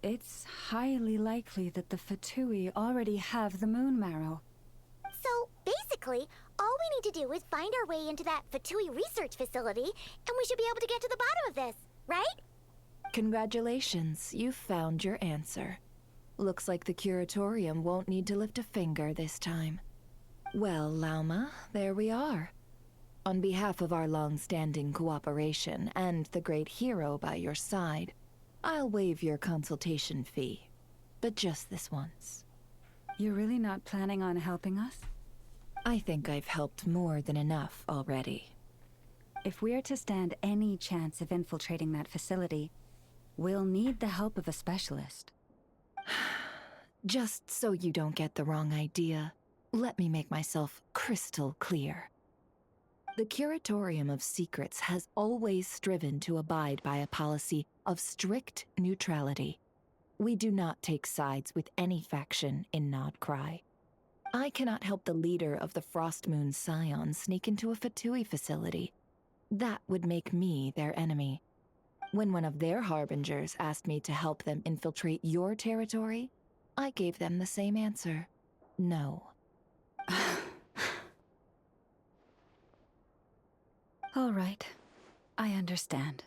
it's highly likely that the Fatui already have the moon marrow. So, basically, all we need to do is find our way into that Fatui research facility, and we should be able to get to the bottom of this, right? Congratulations, you've found your answer. Looks like the curatorium won't need to lift a finger this time. Well, Lauma, there we are. On behalf of our long-standing cooperation and the great hero by your side, I'll waive your consultation fee. But just this once. You're really not planning on helping us? I think I've helped more than enough already. If we're to stand any chance of infiltrating that facility, we'll need the help of a specialist. Just so you don't get the wrong idea, let me make myself crystal clear. The Curatorium of Secrets has always striven to abide by a policy of strict neutrality. We do not take sides with any faction in Nod-Krai. I cannot help the leader of the Frostmoon Scions sneak into a Fatui facility. That would make me their enemy. When one of their harbingers asked me to help them infiltrate your territory, I gave them the same answer. No. All right, I understand.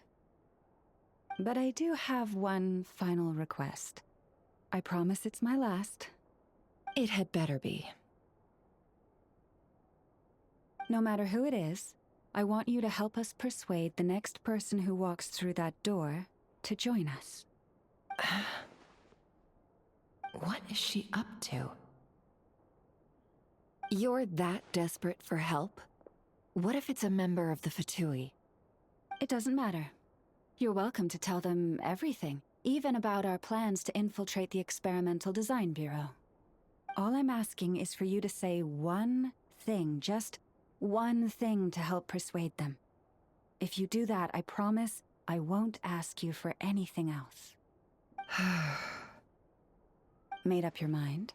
But I do have one final request. I promise it's my last. It had better be. No matter who it is, I want you to help us persuade the next person who walks through that door to join us. What is she up to? You're that desperate for help? What if it's a member of the Fatui? It doesn't matter. You're welcome to tell them everything, even about our plans to infiltrate the Experimental Design Bureau. All I'm asking is for you to say one thing, just one thing to help persuade them. If you do that, I promise I won't ask you for anything else. Made up your mind?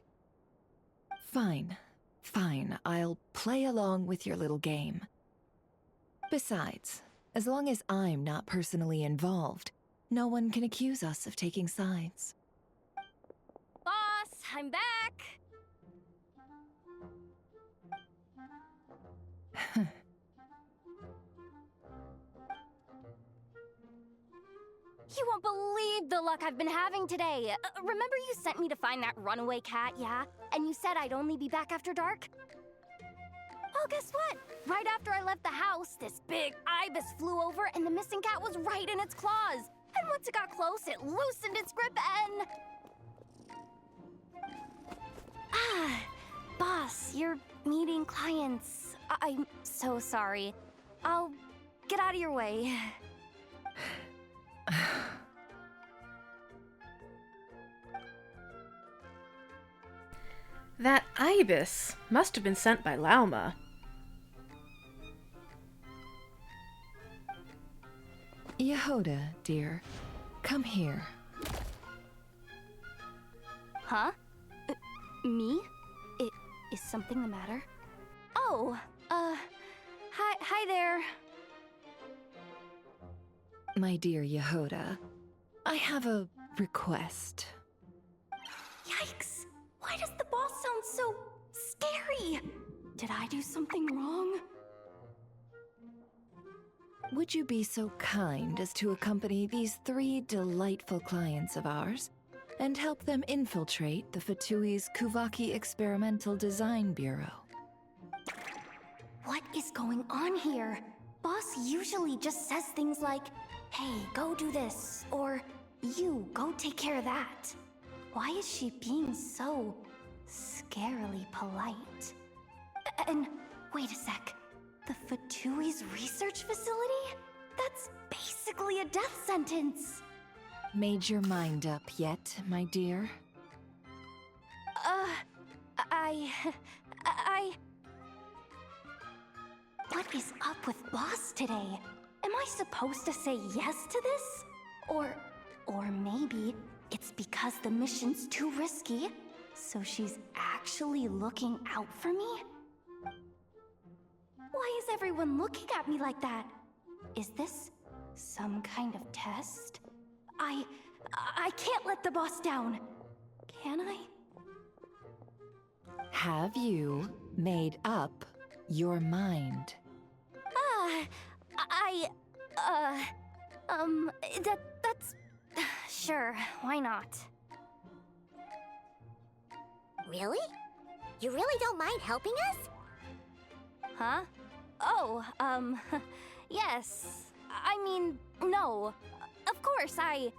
Fine. Fine, I'll play along with your little game. Besides, as long as I'm not personally involved, no one can accuse us of taking sides. Boss, I'm back! You won't believe the luck I've been having today. Remember you sent me to find that runaway cat, yeah? And you said I'd only be back after dark? Well, guess what? Right after I left the house, this big ibis flew over and the missing cat was right in its claws. And once it got close, it loosened its grip and... Ah, boss, you're meeting clients. I'm so sorry. I'll get out of your way. That ibis must have been sent by Lauma. Yehoda, dear, come here. Huh? Me? Is something the matter? Oh, hi there. My dear Yehoda, I have a request. Yikes! Why does the boss sound so scary? Did I do something wrong? would you be so kind as to accompany these 3 delightful clients of ours and help them infiltrate the Fatui's Kuvaki Experimental Design Bureau? What is going on here? Boss usually just says things like, hey, go do this, or you, go take care of that. Why is she being so scarily polite? And wait a sec, the Fatui's research facility? That's basically a death sentence. Made your mind up yet, my dear? What is up with Boss today? Am I supposed to say yes to this? Or maybe it's because the mission's too risky, so she's actually looking out for me? Why is everyone looking at me like that? Is this some kind of test? I can't let the boss down. Can I? Have you made up your mind? That's... Sure, why not? Really? You really don't mind helping us? Huh? Oh, yes. I mean, no. Of course, I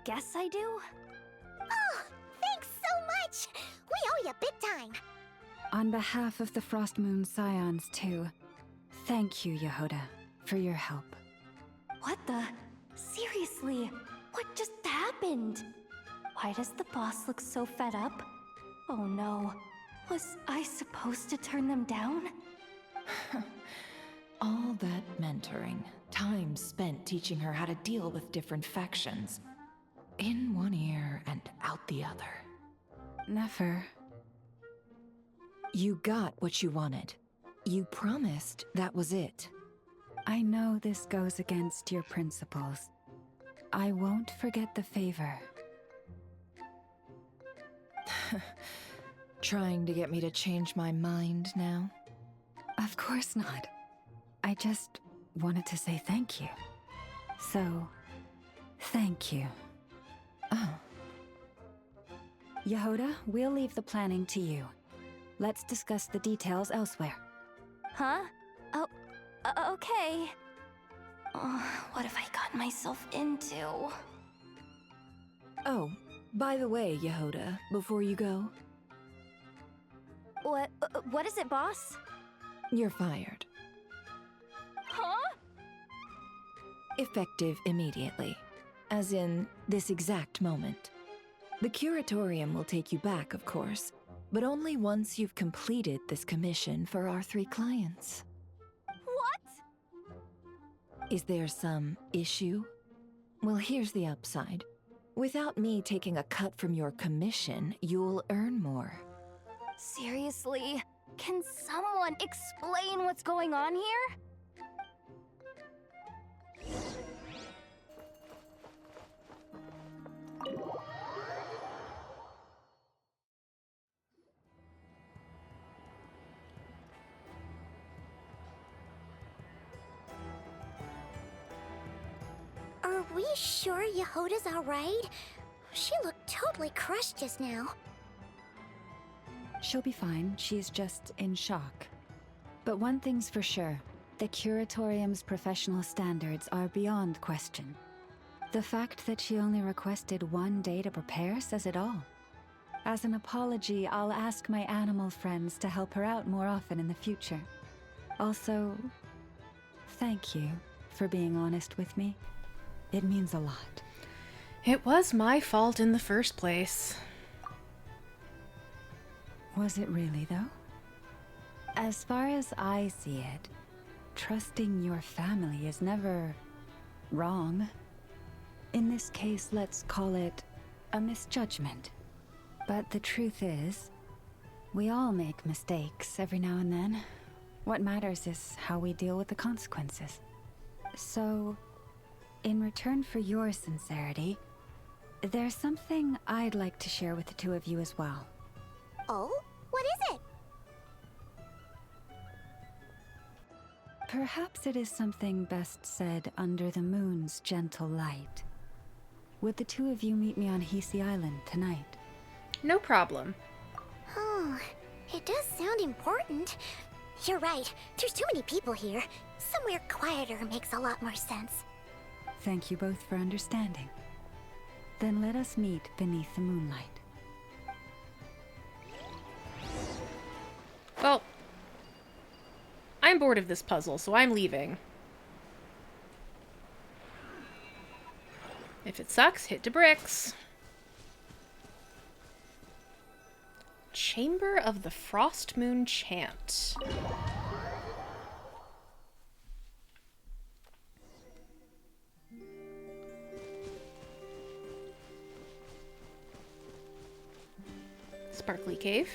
guess I do. Oh, thanks so much! We owe you big time! On behalf of the Frost Moon Scions, too, thank you, Yehoda, for your help. What the? Seriously, what just happened? Why does the boss look so fed up? Oh no, was I supposed to turn them down? All that mentoring, time spent teaching her how to deal with different factions. In one ear and out the other. Never. You got what you wanted. You promised that was it. I know this goes against your principles. I won't forget the favor. Trying to get me to change my mind now? Of course not. I just wanted to say thank you. So, thank you. Oh. Yehoda, we'll leave the planning to you. Let's discuss the details elsewhere. Huh? Oh, okay. Oh, what have I gotten myself into? Oh, by the way, Yehoda, before you go... What is it, boss? You're fired. Huh? Effective immediately. As in, this exact moment. The curatorium will take you back, of course, but only once you've completed this commission for our 3 clients. What? Is there some issue? Well, here's the upside. Without me taking a cut from your commission, you'll earn more. Seriously? Can someone explain what's going on here? Are we sure Yehoda's alright? She looked totally crushed just now. She'll be fine. She's just in shock. But one thing's for sure. The Curatorium's professional standards are beyond question. The fact that she only requested 1 day to prepare says it all. As an apology, I'll ask my animal friends to help her out more often in the future. Also, thank you for being honest with me. It means a lot. It was my fault in the first place. Was it really, though? As far as I see it, trusting your family is never wrong. In this case, let's call it a misjudgment. But the truth is, we all make mistakes every now and then. What matters is how we deal with the consequences. So, in return for your sincerity, there's something I'd like to share with the 2 of you as well. Oh? What is it? Perhaps it is something best said under the moon's gentle light. Would the two of you meet me on Hisi Island tonight? No problem. Oh, it does sound important. You're right. There's too many people here. Somewhere quieter makes a lot more sense. Thank you both for understanding. Then let us meet beneath the moonlight. Well, I'm bored of this puzzle, so I'm leaving. If it sucks, hit the bricks. Chamber of the Frost Moon Chant. Sparkly Cave.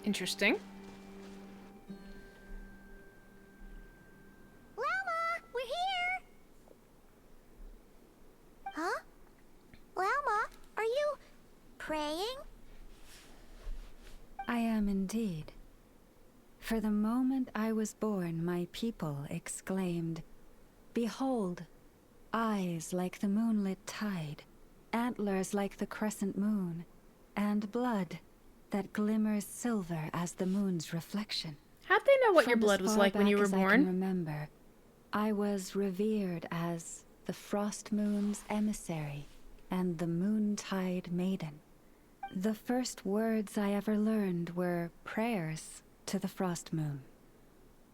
Interesting. Llama, we're here! Huh? Llama, are you praying? I am indeed. For the moment I was born, my people exclaimed, "Behold, eyes like the moonlit tide, antlers like the crescent moon, and blood that glimmers silver as the moon's reflection." How'd they know what your From blood as was far like when you back were as I can born? remember, I was revered as the Frost Moon's emissary and the Moontide Maiden. The first words I ever learned were prayers to the Frost Moon.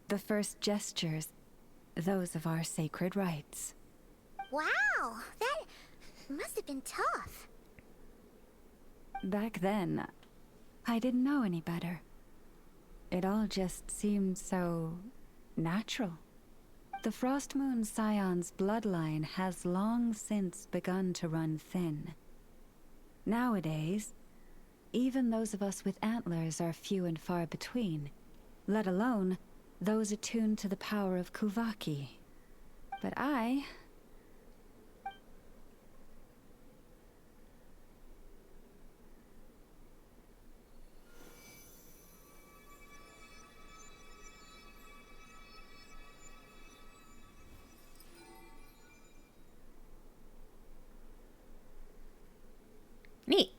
The first gestures, those of our sacred rites. Wow, that must have been tough. Back then, I didn't know any better. It all just seemed so natural. The Frost Moon Scion's bloodline has long since begun to run thin. Nowadays, even those of us with antlers are few and far between, let alone those attuned to the power of Kuvaki. But I... Neat.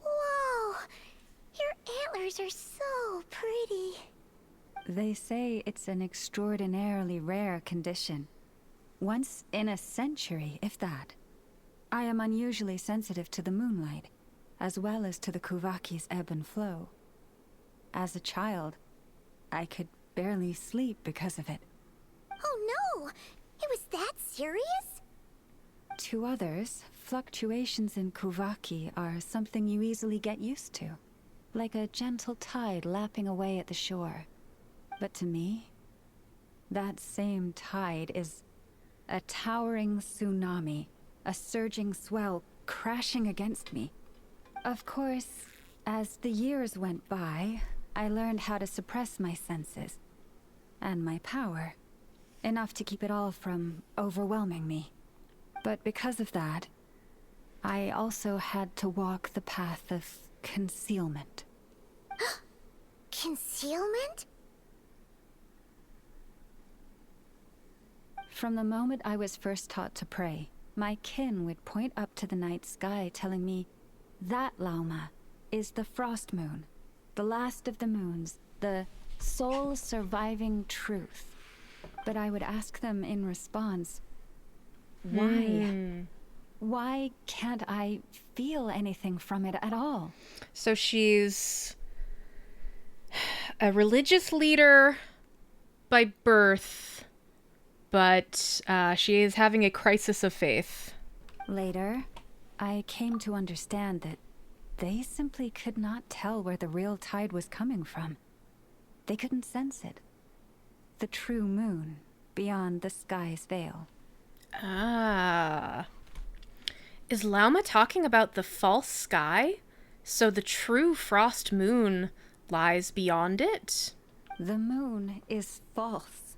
Whoa, your antlers are so pretty. They say it's an extraordinarily rare condition. Once in a century, if that. I am unusually sensitive to the moonlight, as well as to the Kuvaki's ebb and flow. As a child, I could barely sleep because of it. Oh no! It was that serious? To others, fluctuations in Kuvaki are something you easily get used to, like a gentle tide lapping away at the shore. But to me, that same tide is a towering tsunami, a surging swell crashing against me. Of course, as the years went by, I learned how to suppress my senses and my power, enough to keep it all from overwhelming me. But because of that, I also had to walk the path of concealment. Concealment? From the moment I was first taught to pray, my kin would point up to the night sky telling me, "That, Lauma, is the Frost Moon, the last of the moons, the sole surviving truth." But I would ask them in response, why? Why can't I feel anything from it at all? So she's a religious leader by birth, but she is having a crisis of faith. Later, I came to understand that they simply could not tell where the real tide was coming from. They couldn't sense it. The true moon, beyond the sky's veil. Ah. Is Lauma talking about the false sky? So the true frost moon lies beyond it? The moon is false.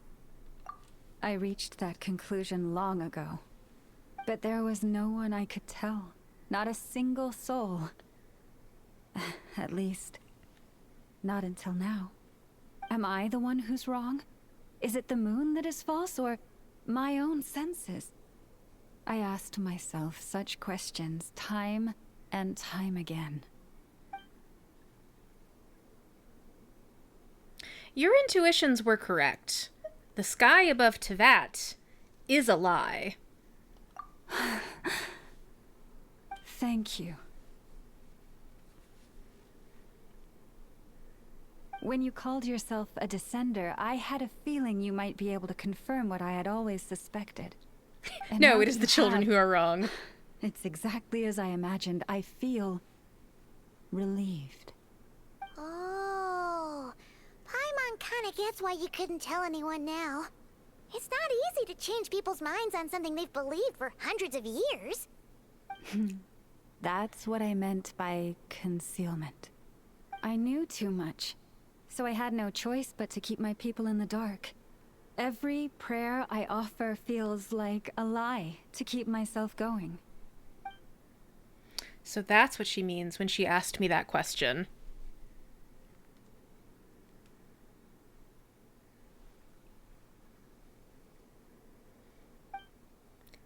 I reached that conclusion long ago. But there was no one I could tell. Not a single soul. At least, not until now. Am I the one who's wrong? Is it the moon that is false, or my own senses? I asked myself such questions time and time again. Your intuitions were correct. The sky above Teyvat is a lie. Thank you. When you called yourself a descender, I had a feeling you might be able to confirm what I had always suspected. And No, now it is you the children have. who are wrong. It's exactly as I imagined. I feel relieved. Oh, Paimon kinda gets why you couldn't tell anyone now. It's not easy to change people's minds on something they've believed for hundreds of years. That's what I meant by concealment. I knew too much, so I had no choice but to keep my people in the dark. Every prayer I offer feels like a lie to keep myself going. So that's what she means when she asked me that question.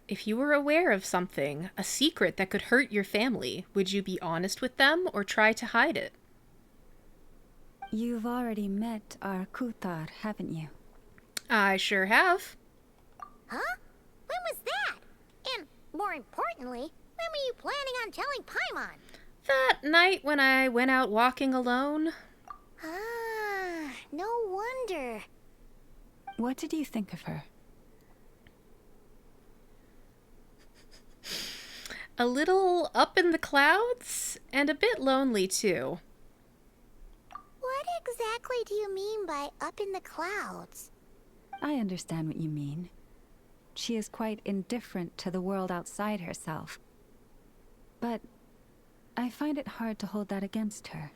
If you were aware of something, a secret that could hurt your family, would you be honest with them or try to hide it? You've already met our Kutar, haven't you? I sure have. Huh? When was that? And more importantly, when were you planning on telling Paimon? That night when I went out walking alone. Ah, no wonder. What did you think of her? A little up in the clouds, and a bit lonely too. What exactly do you mean by up in the clouds? I understand what you mean. She is quite indifferent to the world outside herself. But I find it hard to hold that against her.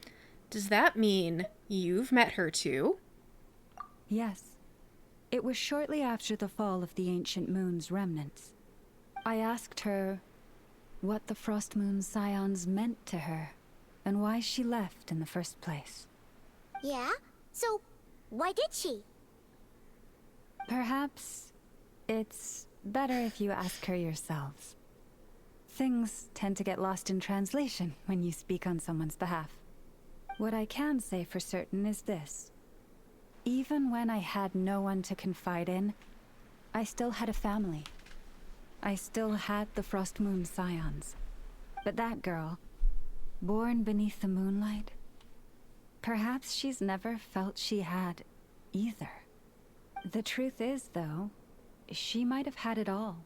Does that mean you've met her too? Yes. It was shortly after the fall of the ancient moon's remnants. I asked her what the Frost Moon Scions meant to her, and why she left in the first place. Yeah? So, why did she? Perhaps it's better if you ask her yourselves. Things tend to get lost in translation when you speak on someone's behalf. What I can say for certain is this. Even when I had no one to confide in, I still had a family. I still had the Frost Moon Scions. But that girl, born beneath the moonlight, perhaps she's never felt she had either. The truth is, though, she might have had it all.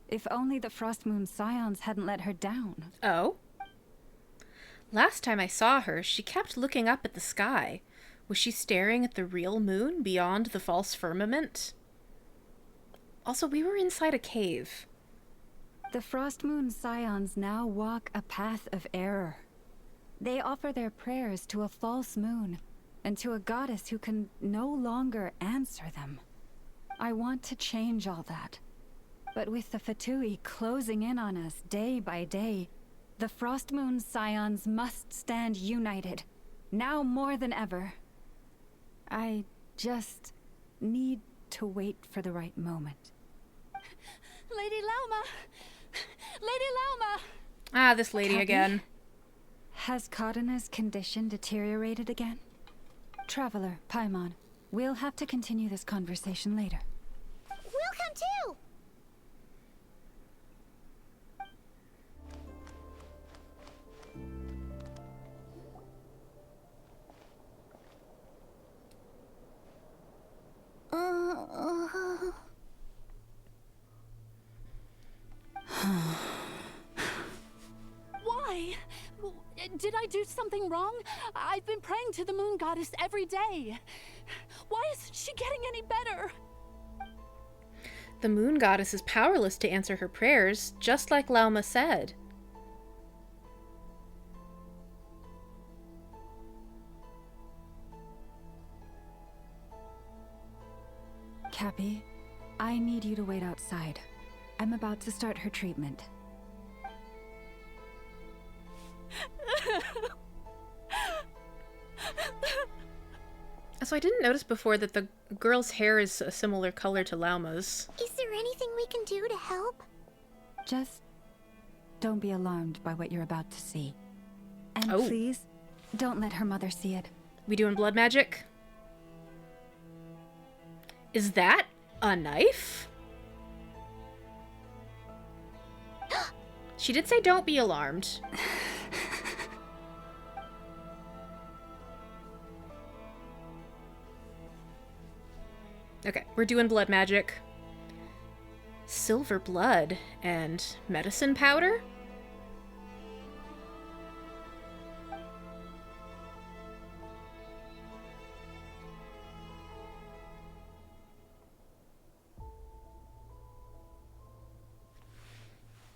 If only the Frost Moon Scions hadn't let her down. Oh? Last time I saw her, she kept looking up at the sky. Was she staring at the real moon beyond the false firmament? Also, we were inside a cave. The Frost Moon Scions now walk a path of error. They offer their prayers to a false moon, and to a goddess who can no longer answer them. I want to change all that. But with the Fatui closing in on us day by day, the Frost Moon Scions must stand united, now more than ever. I just need to wait for the right moment. Lady Lauma! Lady Lauma! Ah, this lady Copy? again. Has Kadana's condition deteriorated again? Traveler, Paimon, we'll have to continue this conversation later. We'll come too! Did I do something wrong? I've been praying to the moon goddess every day. Why isn't she getting any better? The moon goddess is powerless to answer her prayers, just like Lauma said. Cappy, I need you to wait outside. I'm about to start her treatment. So I didn't notice before that the girl's hair is a similar color to Lauma's. Is there anything we can do to help? Just don't be alarmed by what you're about to see. And Oh. please, don't let her mother see it. We doing blood magic? Is that a knife? She did say don't be alarmed. Okay, we're doing blood magic. Silver blood and medicine powder?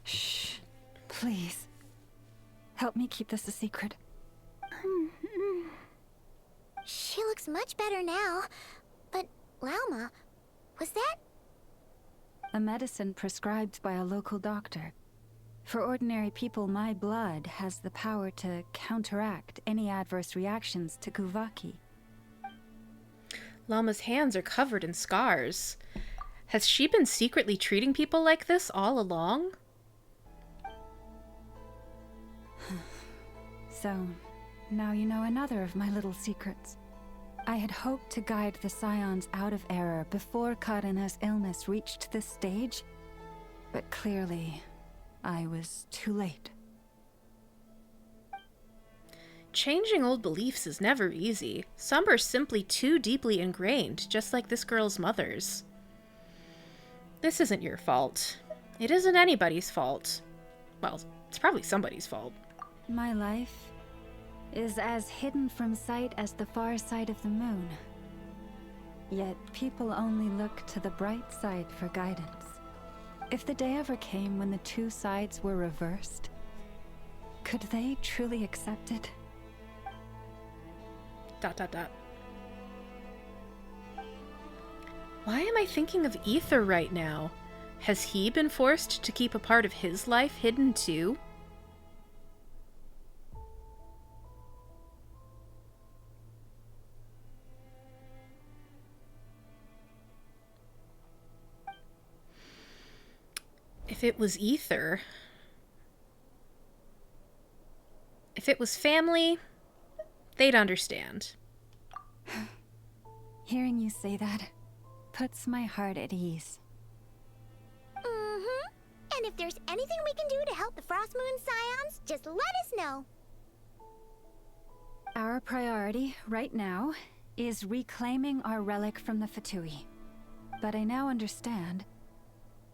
Shh. Please. Help me keep this a secret. She looks much better now. But, Lauma, was that? A medicine prescribed by a local doctor. For ordinary people, my blood has the power to counteract any adverse reactions to Kuvaki. Lauma's hands are covered in scars. Has she been secretly treating people like this all along? So, now you know another of my little secrets. I had hoped to guide the Scions out of error before Karina's illness reached this stage, but clearly, I was too late. Changing old beliefs is never easy. Some are simply too deeply ingrained, just like this girl's mother's. This isn't your fault. It isn't anybody's fault. Well, it's probably somebody's fault. My life is as hidden from sight as the far side of the moon. Yet people only look to the bright side for guidance. If the day ever came when the two sides were reversed, could they truly accept it? ... Why am I thinking of Ether right now? Has he been forced to keep a part of his life hidden too? If it was Ether... If it was family, they'd understand. Hearing you say that puts my heart at ease. Mm-hmm. And if there's anything we can do to help the Frost Moon Scions, just let us know. Our priority, right now, is reclaiming our relic from the Fatui. But I now understand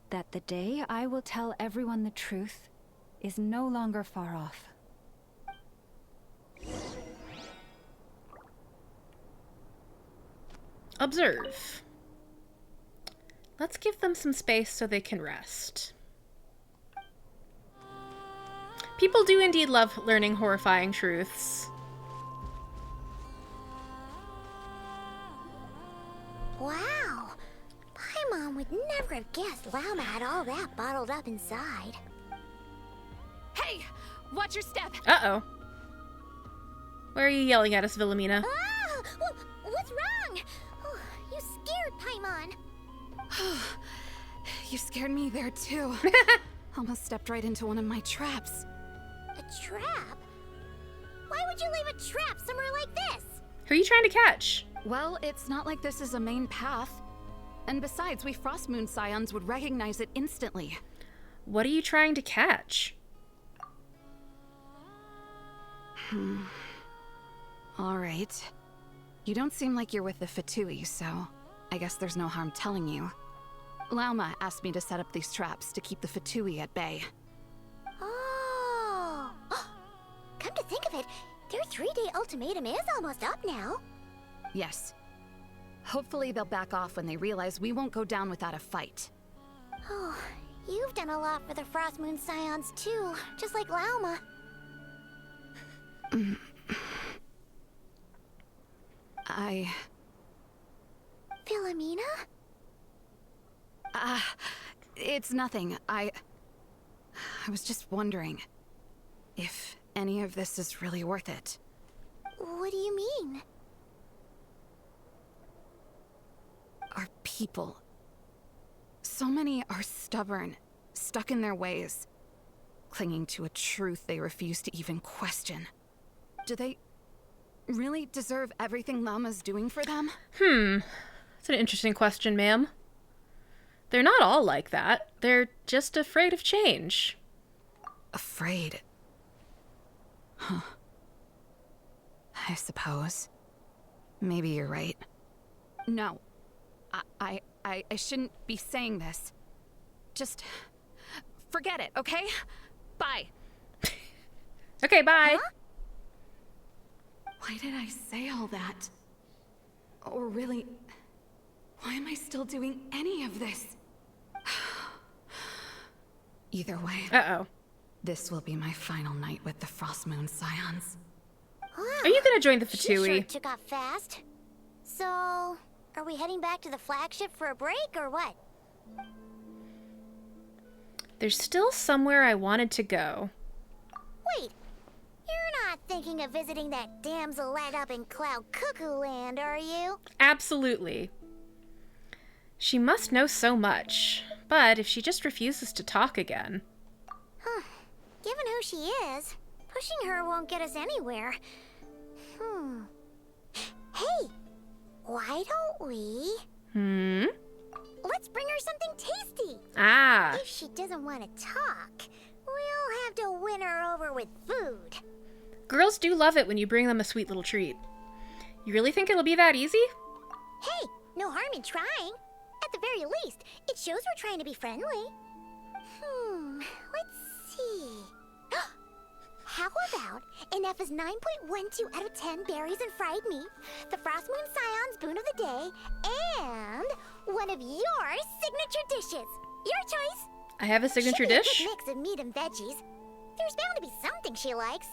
that the day I will tell everyone the truth is no longer far off. Observe. Let's give them some space so they can rest. People do indeed love learning horrifying truths. Wow. Paimon would never have guessed Lauma had all that bottled up inside. Hey! Watch your step! Uh-oh. Why are you yelling at us, Wilhelmina? Ah! What's wrong? Oh, you scared Paimon. You scared me there too. Almost stepped right into one of my traps. A trap? Why would you leave a trap somewhere like this? Who are you trying to catch? Well, it's not like this is a main path. And besides, we Frost Moon Scions would recognize it instantly. What are you trying to catch? Alright. You don't seem like you're with the Fatui, so I guess there's no harm telling you. Lauma asked me to set up these traps to keep the Fatui at bay. Oh! Come Come to think of it, their 3-day ultimatum is almost up now. Yes. Hopefully they'll back off when they realize we won't go down without a fight. Oh, you've done a lot for the Frost Moon Scions too, just like Lauma. Philomena? It's nothing. I was just wondering if any of this is really worth it. What do you mean? Our people. So many are stubborn, stuck in their ways, clinging to a truth they refuse to even question. Do they really deserve everything Lauma's doing for them? That's an interesting question, ma'am. They're not all like that. They're just afraid of change. Afraid? Huh. I suppose. Maybe you're right. No. I shouldn't be saying this. Just forget it, okay? Bye. Okay, bye. Huh? Why did I say all that? Or really, why am I still doing any of this? Either way. Uh-oh. This will be my final night with the Frost Moon Scions. Are you gonna join the She Fatui? sure took off fast. So, are we heading back to the flagship for a break or what? There's still somewhere I wanted to go. Wait, you're not thinking of visiting that damsel-led up in Cloud Cuckoo Land, are you? Absolutely. She must know so much, but if she just refuses to talk again... Given who she is, pushing her won't get us anywhere. Hey, why don't we... Let's bring her something tasty. Ah. If she doesn't want to talk, we'll have to win her over with food. Girls do love it when you bring them a sweet little treat. You really think it'll be that easy? Hey, no harm in trying. At the very least, it shows we're trying to be friendly. Let's see. How about Ineffa's 9.12 out of 10 berries and fried meat, the Frost Moon Scion's boon of the day, and one of your signature dishes. Your choice. I have a signature Should be dish? A good mix of meat and veggies. There's bound to be something she likes.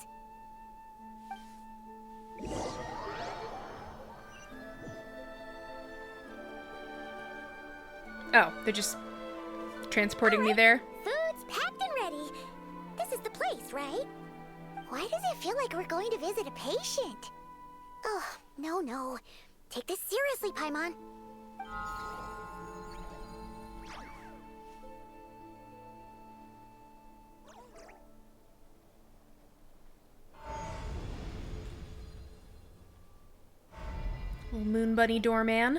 Oh, they're just transporting me there? Food's packed and ready. This is the place, right? Why does it feel like we're going to visit a patient? Oh, no. Take this seriously, Paimon. Little moon bunny doorman.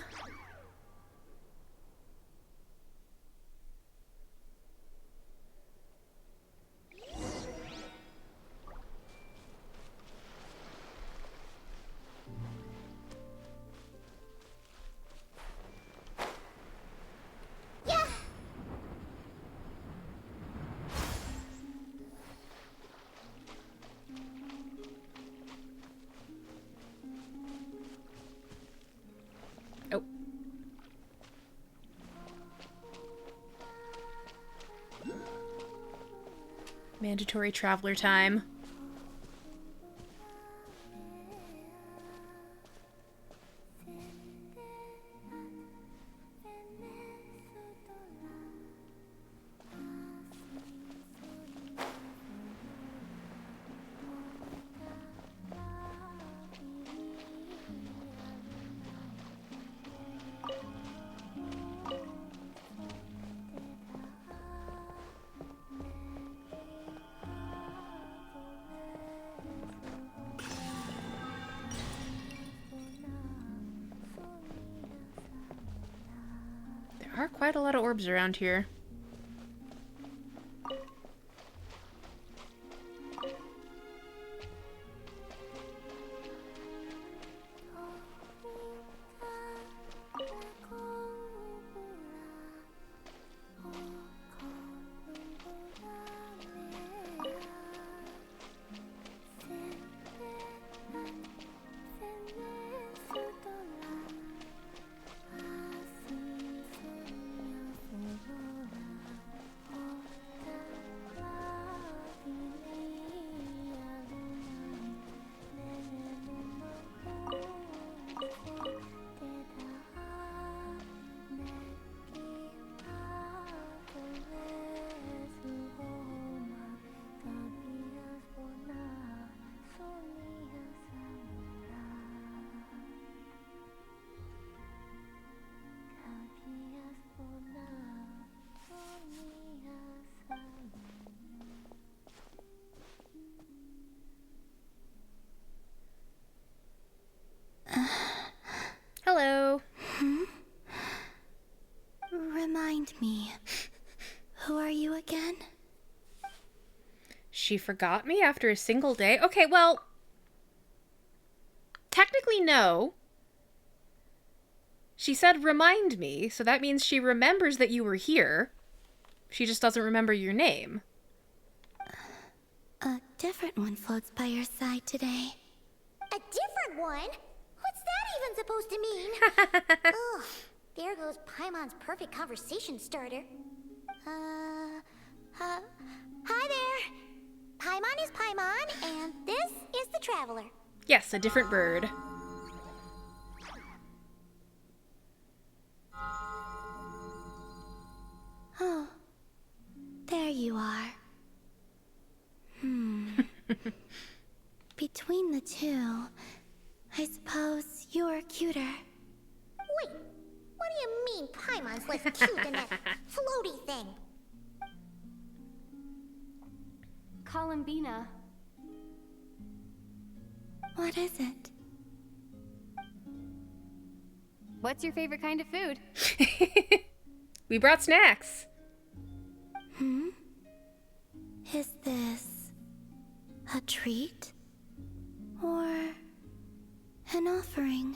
Mandatory traveler time. There are quite a lot of orbs around here. me. Who are you again? She forgot me after a single day? Okay, well, technically no. She said remind me, so that means she remembers that you were here. She just doesn't remember your name. A different one floats by your side today. A different one? What's that even supposed to mean? Ugh, there goes Paimon's perfect conversation starter. Hi there. Paimon is Paimon, and this is the Traveler. Yes, a different bird. Oh, there you are. Between the two, I suppose you're cuter. Wait, what do you mean Paimon's less cute than that floaty thing? Columbina. What is it? What's your favorite kind of food? We brought snacks. Is this a treat? Or an offering?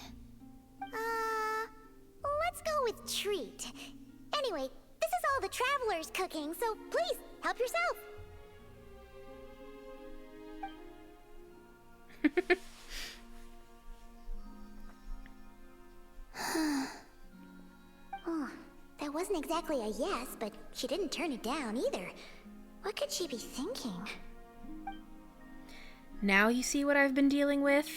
Let's go with treat. Anyway, this is all the Traveler's cooking, so please, help yourself. Oh, that wasn't exactly a yes, but she didn't turn it down either. What could she be thinking? Now you see what I've been dealing with?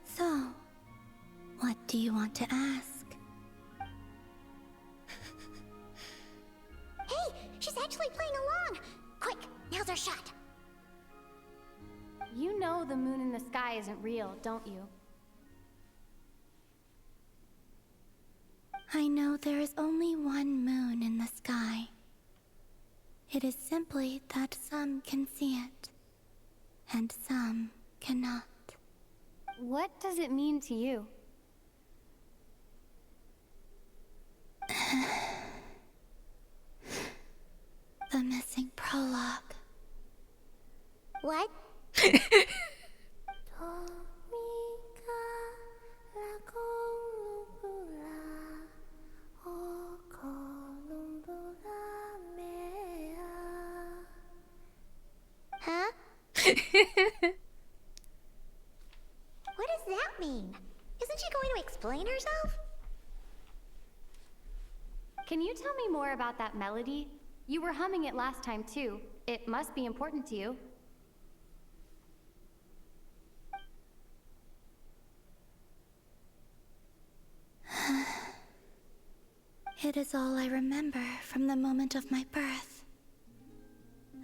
So, what do you want to ask? Hey, she's actually playing along! Quick, now's our shot. You know the moon in the sky isn't real, don't you? I know there is only one moon in the sky. It is simply that some can see it, and some cannot. What does it mean to you? The missing prologue. What? Huh? What does that mean? Isn't she going to explain herself? Can you tell me more about that melody? You were humming it last time too. It must be important to you. It is all I remember from the moment of my birth.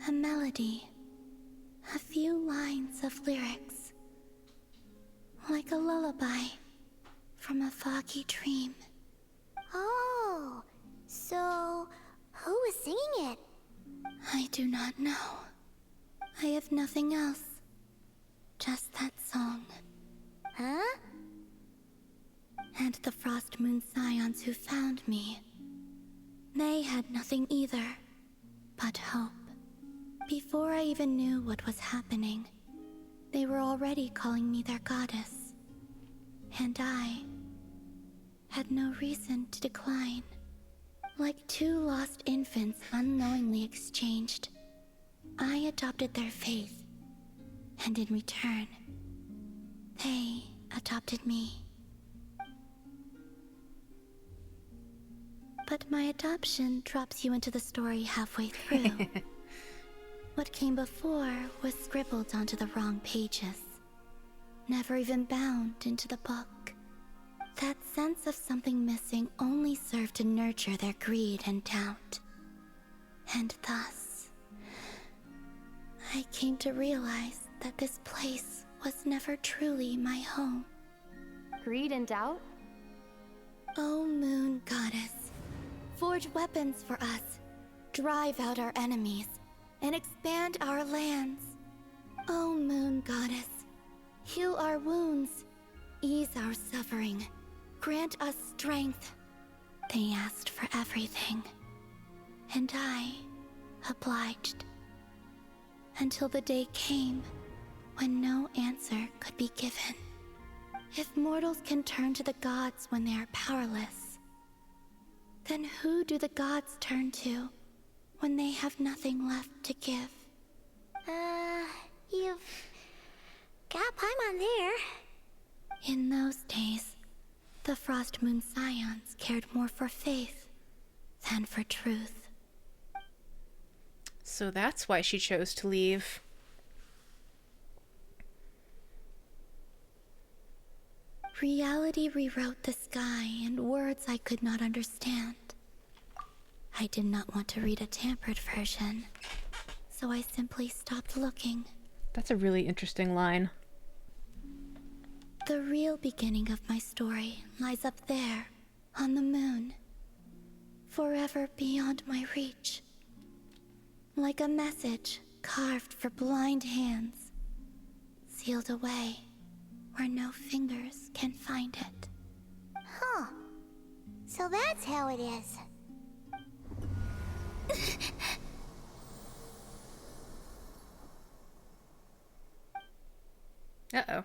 A melody. A few lines of lyrics. Like a lullaby from a foggy dream. Oh, so who was singing it? I do not know. I have nothing else. Just that song. Huh? And the Frost Moon Scions who found me. They had nothing either, but hope. Before I even knew what was happening, they were already calling me their goddess. And I had no reason to decline. Like two lost infants unknowingly exchanged, I adopted their faith. And in return, they adopted me. But my adoption drops you into the story halfway through. What came before was scribbled onto the wrong pages, never even bound into the book. That sense of something missing only served to nurture their greed and doubt. And thus, I came to realize that this place was never truly my home. Greed and doubt? O Moon Goddess, forge weapons for us, drive out our enemies, and expand our lands. O Moon Goddess, Heal our wounds. Ease our suffering. Grant us strength. They asked for everything. And I obliged. Until the day came when no answer could be given. If mortals can turn to the gods when they are powerless, then who do the gods turn to when they have nothing left to give? You've got Paimon there. In those days, the Frost Moon Scions cared more for faith than for truth. So that's why she chose to leave. Reality rewrote the sky in words I could not understand. I did not want to read a tampered version, so I simply stopped looking. That's a really interesting line. The real beginning of my story lies up there, on the moon, forever beyond my reach. Like a message carved for blind hands, sealed away where no fingers can find it. Huh. So that's how it is. Uh-oh.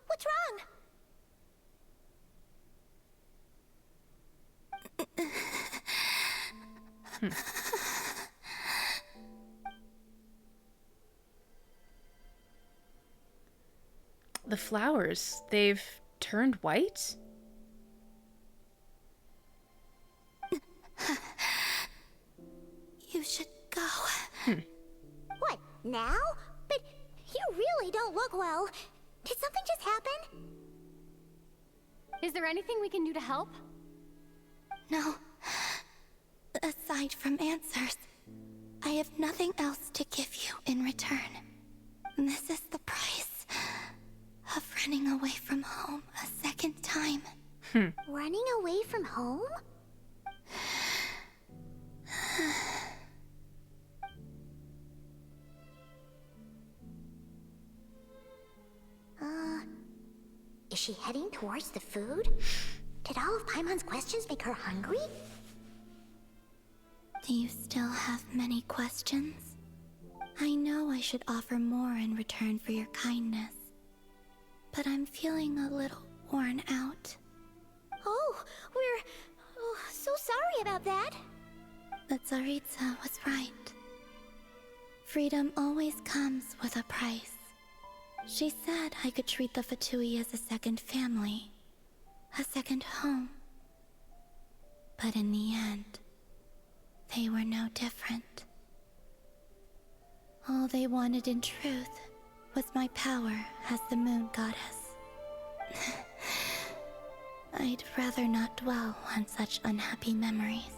What's wrong? The flowers, they've turned white? You should go. What, now? But you really don't look well. Did something just happen? Is there anything we can do to help? No. Aside from answers, I have nothing else to give you in return. This is the price of running away from home a second time. Running away from home? Is she heading towards the food? Did all of Paimon's questions make her hungry? Do you still have many questions? I know I should offer more in return for your kindness, but I'm feeling a little worn out. Oh, we're so sorry about that. The Tsaritsa was right. Freedom always comes with a price. She said I could treat the Fatui as a second family, a second home. But in the end, they were no different. All they wanted in truth was my power as the moon goddess. I'd rather not dwell on such unhappy memories.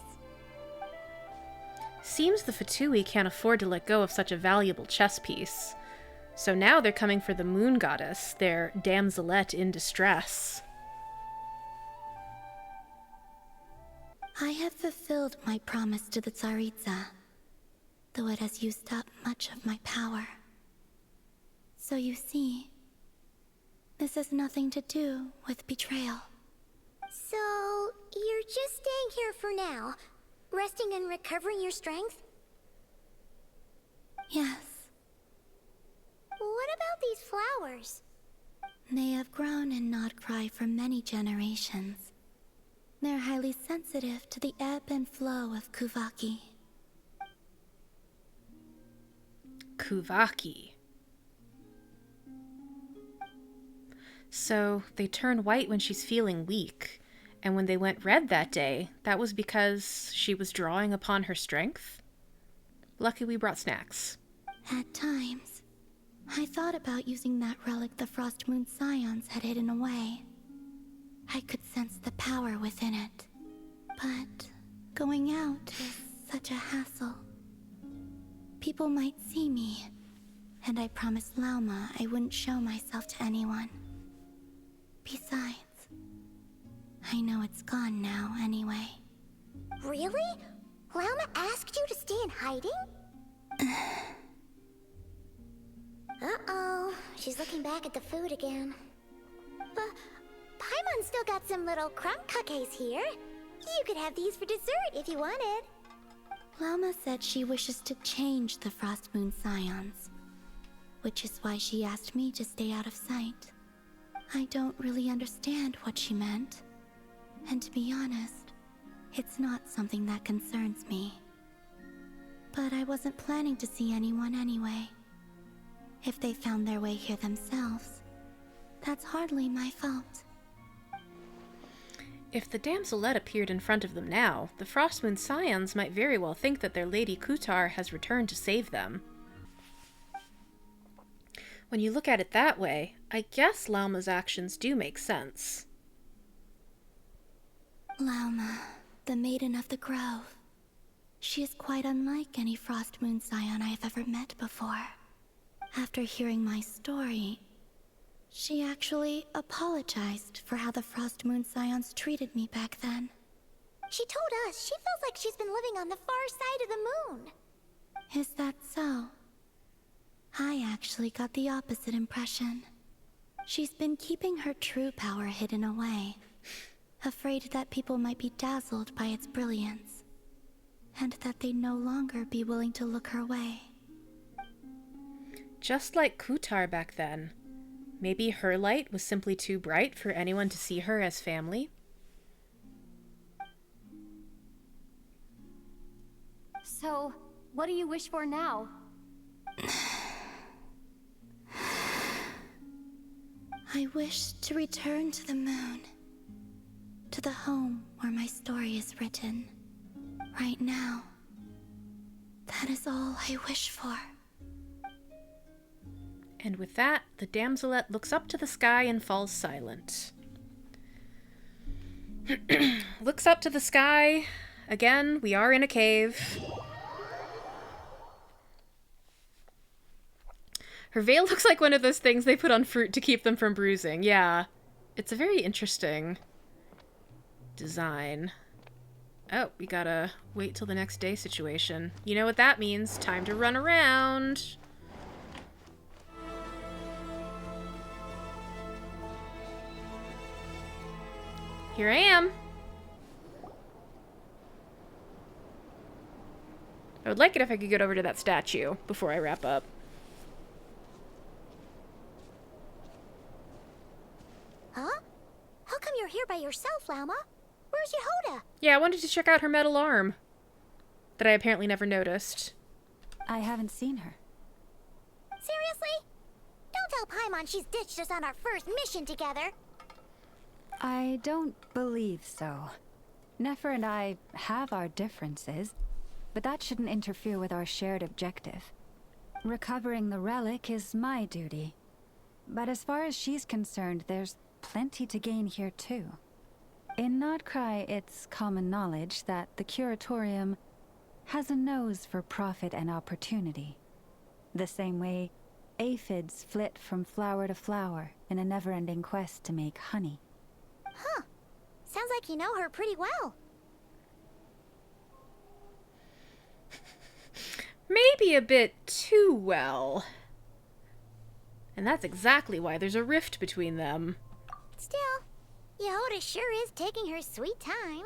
Seems the Fatui can't afford to let go of such a valuable chess piece. So now they're coming for the moon goddess, their damselette in distress. I have fulfilled my promise to the Tsaritsa, though it has used up much of my power. So you see, this has nothing to do with betrayal. So, you're just staying here for now, resting and recovering your strength? Yes. What about these flowers? They have grown in Nod-Krai for many generations. They're highly sensitive to the ebb and flow of Kuvaki. Kuvaki. So they turn white when she's feeling weak, and when they went red that day, that was because she was drawing upon her strength? Lucky we brought snacks. At times, I thought about using that relic the Frost Moon Scions had hidden away. I could sense the power within it. But going out is such a hassle. People might see me, and I promised Lauma I wouldn't show myself to anyone. Besides, I know it's gone now anyway. Really? Lauma asked you to stay in hiding? Uh-oh. She's looking back at the food again. But Paimon's still got some little crumb cookies here. You could have these for dessert if you wanted. Lauma said she wishes to change the Frost Moon Scions, which is why she asked me to stay out of sight. I don't really understand what she meant, and to be honest, it's not something that concerns me. But I wasn't planning to see anyone anyway. If they found their way here themselves, that's hardly my fault. If the damselette appeared in front of them now, the Frostmoon Scions might very well think that their Lady Kutar has returned to save them. When you look at it that way, I guess Lauma's actions do make sense. Lauma, the Maiden of the Grove. She is quite unlike any Frost Moon Scion I have ever met before. After hearing my story, she actually apologized for how the Frost Moon Scions treated me back then. She told us she feels like she's been living on the far side of the moon. Is that so? I actually got the opposite impression. She's been keeping her true power hidden away, afraid that people might be dazzled by its brilliance, and that they'd no longer be willing to look her way. Just like Kutar back then. Maybe her light was simply too bright for anyone to see her as family? So, what do you wish for now? I wish to return to the moon, to the home where my story is written. Right now, that is all I wish for. And with that, the damselette looks up to the sky and falls silent. Looks up to the sky. Again, we are in a cave. Her veil looks like one of those things they put on fruit to keep them from bruising. Yeah. It's a very interesting design. Oh, we gotta wait till the next day situation. You know what that means. Time to run around. Here I am. I would like it if I could get over to that statue before I wrap up. Huh? How come you're here by yourself, Lauma? Where's Yehoda? Yeah, I wanted to check out her metal arm that I apparently never noticed. I haven't seen her. Seriously? Don't tell Paimon she's ditched us on our first mission together. I don't believe so. Nefer and I have our differences, but that shouldn't interfere with our shared objective. Recovering the relic is my duty. But as far as she's concerned, there's plenty to gain here too. In Nod-Krai, it's common knowledge that the Curatorium has a nose for profit and opportunity. The same way aphids flit from flower to flower in a never-ending quest to make honey. Huh. Sounds like you know her pretty well. Maybe a bit too well. And that's exactly why there's a rift between them. Still, Yehoda sure is taking her sweet time.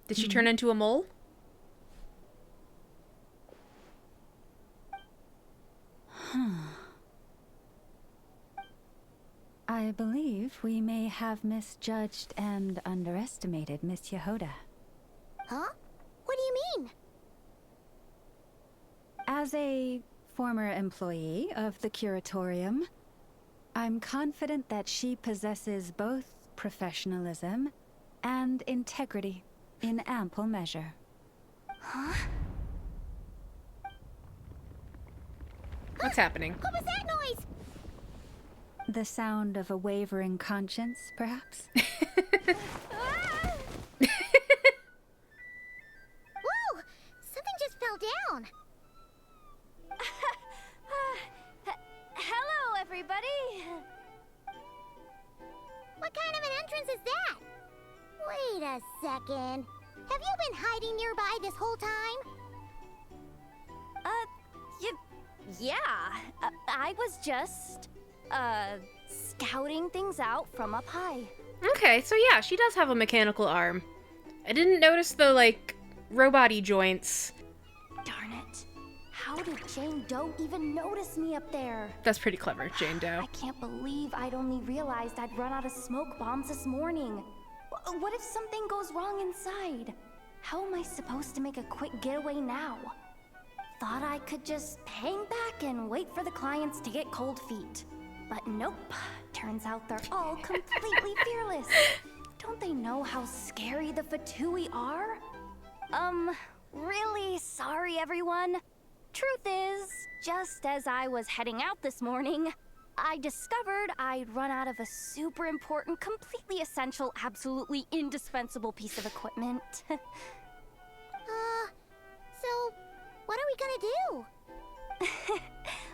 Did she turn into a mole? I believe we may have misjudged and underestimated Miss Yehoda. Huh? What do you mean? As a former employee of the Curatorium, I'm confident that she possesses both professionalism and integrity in ample measure. Huh? What's happening? What was that noise? The sound of a wavering conscience, perhaps? Whoa! Something just fell down. Hello, everybody. entrance is that? Wait a second. Have you been hiding nearby this whole time? Yeah. I was just, scouting things out from up high. Okay, so yeah, she does have a mechanical arm. I didn't notice the, like, robot-y joints. Darn it. How did Jane Doe even notice me up there? That's pretty clever, Jane Doe. I can't believe I'd only realized I'd run out of smoke bombs this morning. What if something goes wrong inside? How am I supposed to make a quick getaway now? Thought I could just hang back and wait for the clients to get cold feet. But nope. Turns out they're all completely fearless. Don't they know how scary the Fatui are? Really sorry, everyone. Truth is, just as I was heading out this morning, I discovered I'd run out of a super important, completely essential, absolutely indispensable piece of equipment. So, what are we gonna do?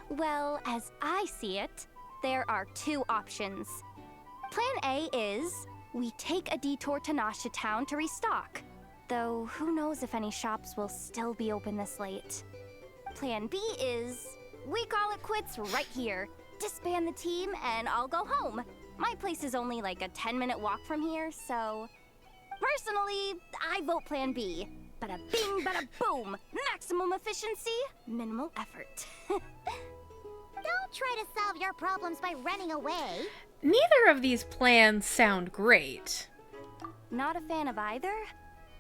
Well, as I see it, there are two options. Plan A is we take a detour to Nasha Town to restock, though who knows if any shops will still be open this late. Plan B is we call it quits right here, disband the team, and I'll go home. My place is only like a 10-minute walk from here, so... Personally, I vote Plan B. Bada bing, bada boom! Maximum efficiency, minimal effort. Don't try to solve your problems by running away. Neither of these plans sound great. Not a fan of either?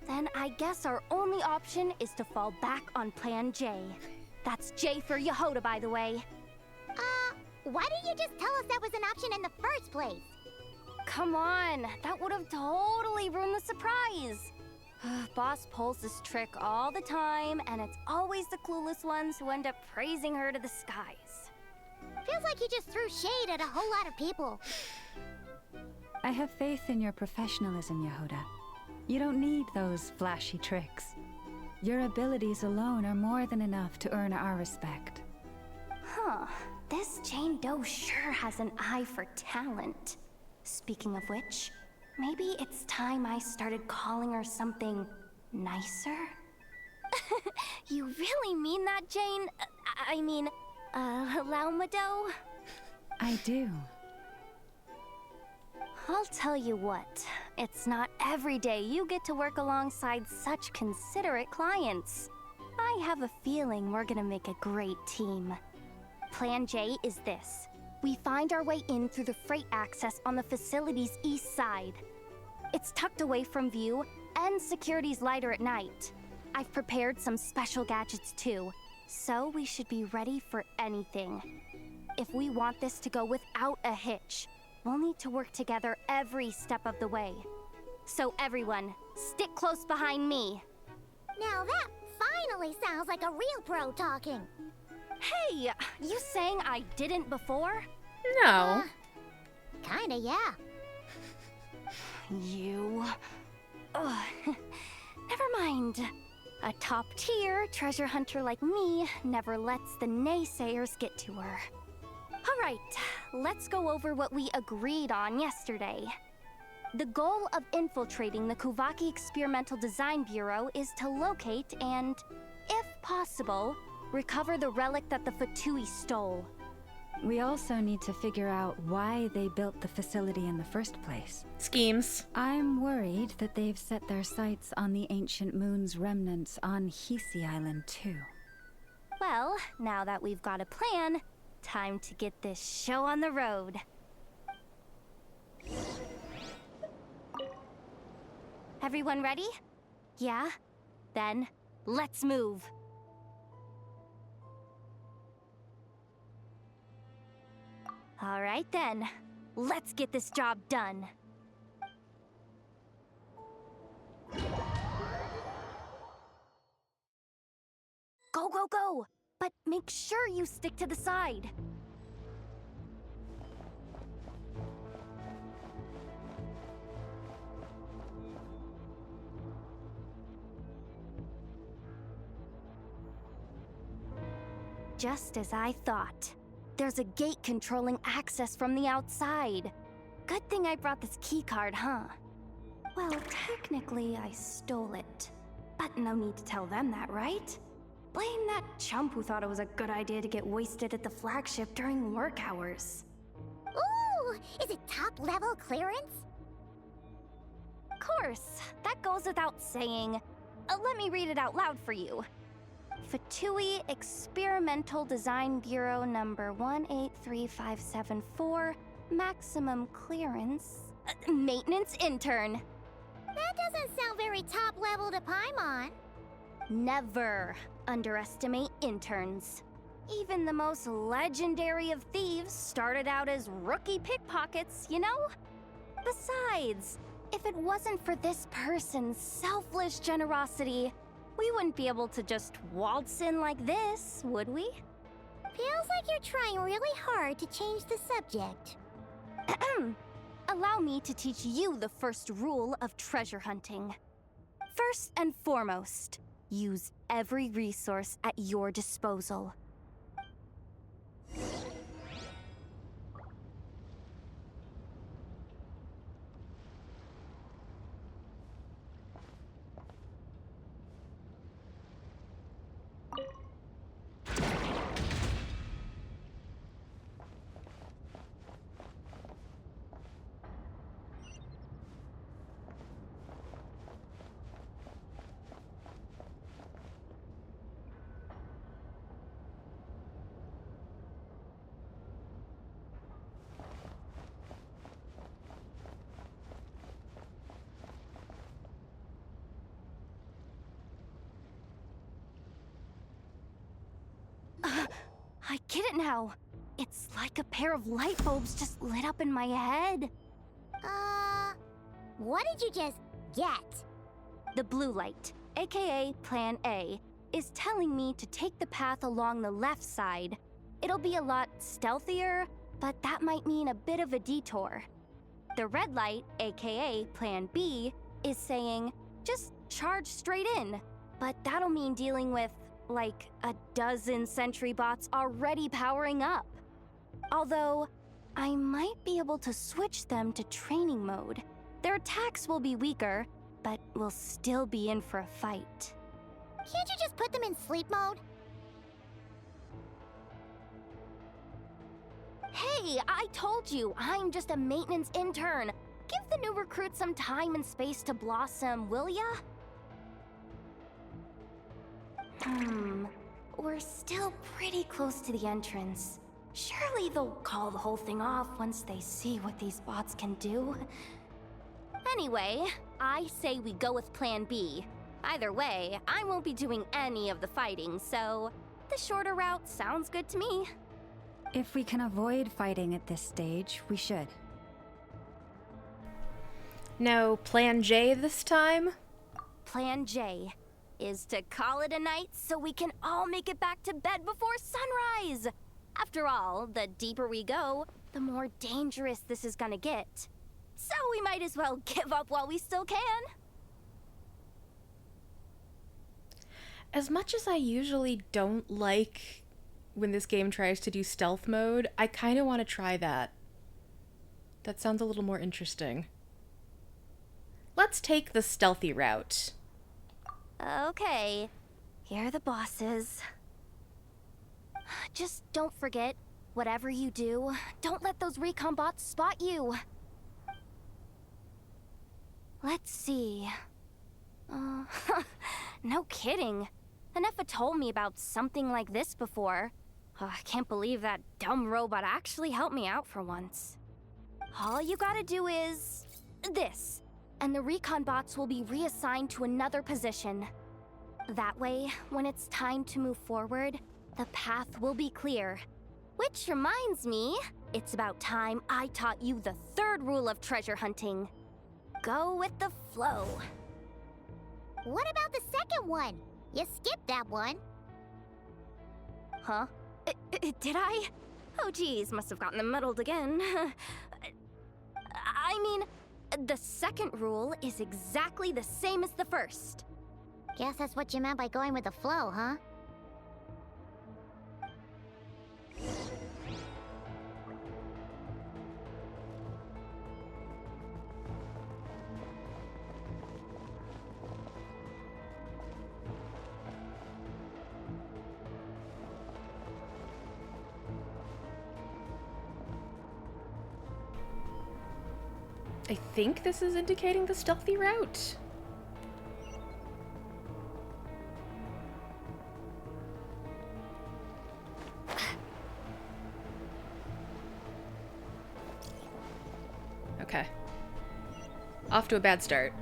Then I guess our only option is to fall back on Plan J. That's J for Yehoda, by the way. Why didn't you just tell us that was an option in the first place? Come on, that would have totally ruined the surprise. Boss pulls this trick all the time, and it's always the clueless ones who end up praising her to the skies. Feels like you just threw shade at a whole lot of people. I have faith in your professionalism, Yehoda. You don't need those flashy tricks. Your abilities alone are more than enough to earn our respect. Huh. This Jane Doe sure has an eye for talent. Speaking of which, maybe it's time I started calling her something nicer? You really mean that, Jane? I mean, Laumado? I do. I'll tell you what, it's not every day you get to work alongside such considerate clients. I have a feeling we're gonna make a great team. Plan J is this. We find our way in through the freight access on the facility's east side. It's tucked away from view, and security's lighter at night. I've prepared some special gadgets too, so we should be ready for anything. If we want this to go without a hitch, we'll need to work together every step of the way. So everyone, stick close behind me. Now that finally sounds like a real pro talking. Hey, you saying I didn't before? No. Kinda, yeah. You... Ugh. Never mind. A top-tier treasure hunter like me never lets the naysayers get to her. Alright, let's go over what we agreed on yesterday. The goal of infiltrating the Kuvaki Experimental Design Bureau is to locate and, if possible, recover the relic that the Fatui stole. We also need to figure out why they built the facility in the first place. Schemes. I'm worried that they've set their sights on the ancient moon's remnants on Hisi Island too. Well, now that we've got a plan, time to get this show on the road. Everyone ready? Yeah? Then, let's move. All right then, let's get this job done. Go, go, go! But make sure you stick to the side. Just as I thought. There's a gate controlling access from the outside. Good thing I brought this key card, huh? Well, technically, I stole it. But no need to tell them that, right? Blame that chump who thought it was a good idea to get wasted at the flagship during work hours. Ooh, is it top level clearance? Of course, that goes without saying. Let me read it out loud for you. Fatui Experimental Design Bureau number 183574, maximum clearance, maintenance intern. That doesn't sound very top level to Paimon. Never underestimate interns. Even the most legendary of thieves started out as rookie pickpockets, you know? Besides, if it wasn't for this person's selfless generosity, we wouldn't be able to just waltz in like this, would we? Feels like you're trying really hard to change the subject. Allow me to teach you the first rule of treasure hunting. First and foremost, use every resource at your disposal. I get it now. It's like a pair of light bulbs just lit up in my head. What did you just get? The blue light, aka Plan A, is telling me to take the path along the left side. It'll be a lot stealthier, but that might mean a bit of a detour. The red light, aka Plan B, is saying, just charge straight in, but that'll mean dealing with like a dozen sentry bots already powering up. Although, I might be able to switch them to training mode. Their attacks will be weaker, but we'll still be in for a fight. Can't you just put them in sleep mode? Hey, I told you, I'm just a maintenance intern. Give the new recruit some time and space to blossom, will ya? We're still pretty close to the entrance. Surely they'll call the whole thing off once they see what these bots can do. Anyway, I say we go with Plan B. Either way, I won't be doing any of the fighting, so the shorter route sounds good to me. If we can avoid fighting at this stage, we should. No Plan J this time? Plan J is to call it a night so we can all make it back to bed before sunrise. After all, the deeper we go, the more dangerous this is gonna get. So we might as well give up while we still can. As much as I usually don't like when this game tries to do stealth mode, I kind of want to try that. That sounds a little more interesting. Let's take the stealthy route. Okay, here are the bosses. Just don't forget, whatever you do, don't let those recon bots spot you. Let's see. No kidding. Anefa told me about something like this before. I can't believe that dumb robot actually helped me out for once. All you gotta do is this, and the recon bots will be reassigned to another position. That way, when it's time to move forward, the path will be clear. Which reminds me, it's about time I taught you the third rule of treasure hunting. Go with the flow. What about the second one? You skipped that one. Huh? Did I? Oh geez, must have gotten them muddled again. I mean, the second rule is exactly the same as the first. Guess that's what you meant by going with the flow, huh? I think this is indicating the stealthy route. Okay. Off to a bad start.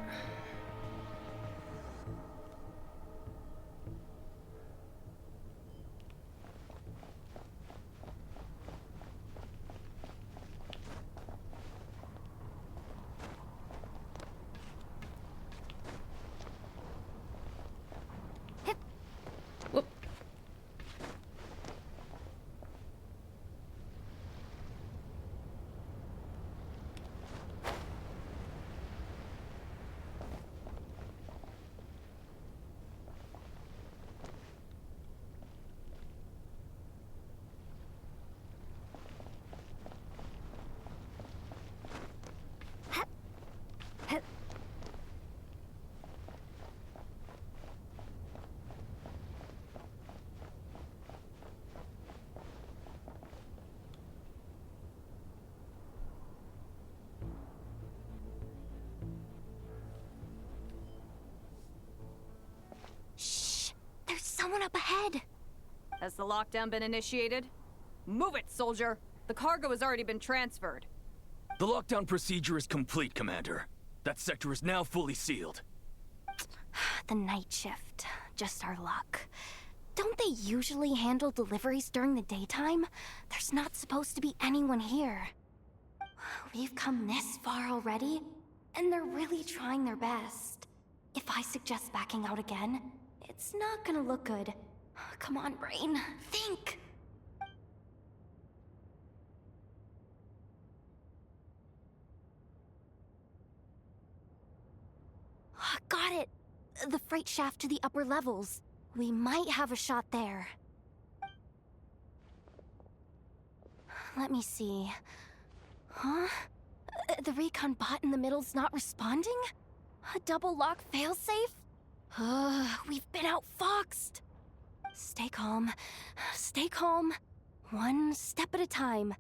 Whoop. There's someone up ahead. Has the lockdown been initiated? Move it, soldier! The cargo has already been transferred. The lockdown procedure is complete, Commander. That sector is now fully sealed. The night shift. Just our luck. Don't they usually handle deliveries during the daytime? There's not supposed to be anyone here. We've come this far already, and they're really trying their best. If I suggest backing out again, it's not gonna look good. Come on, brain. Think! Got it! The freight shaft to the upper levels. We might have a shot there. Let me see. Huh? The recon bot in the middle's not responding? A double lock failsafe? We've been outfoxed! Stay calm. Stay calm. One step at a time.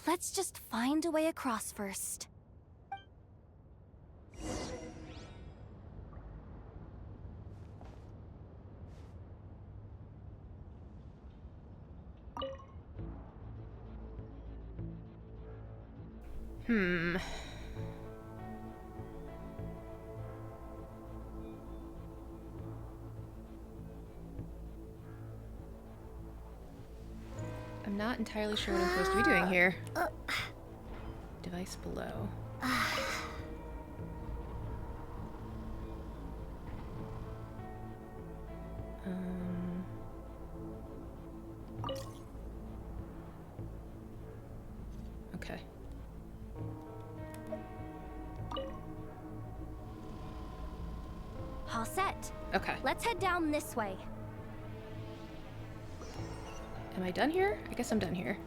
Let's just find a way across first. I'm not entirely sure what I'm supposed to be doing here. Device below. Okay. All set. Okay. Let's head down this way. Am I done here? I guess I'm done here.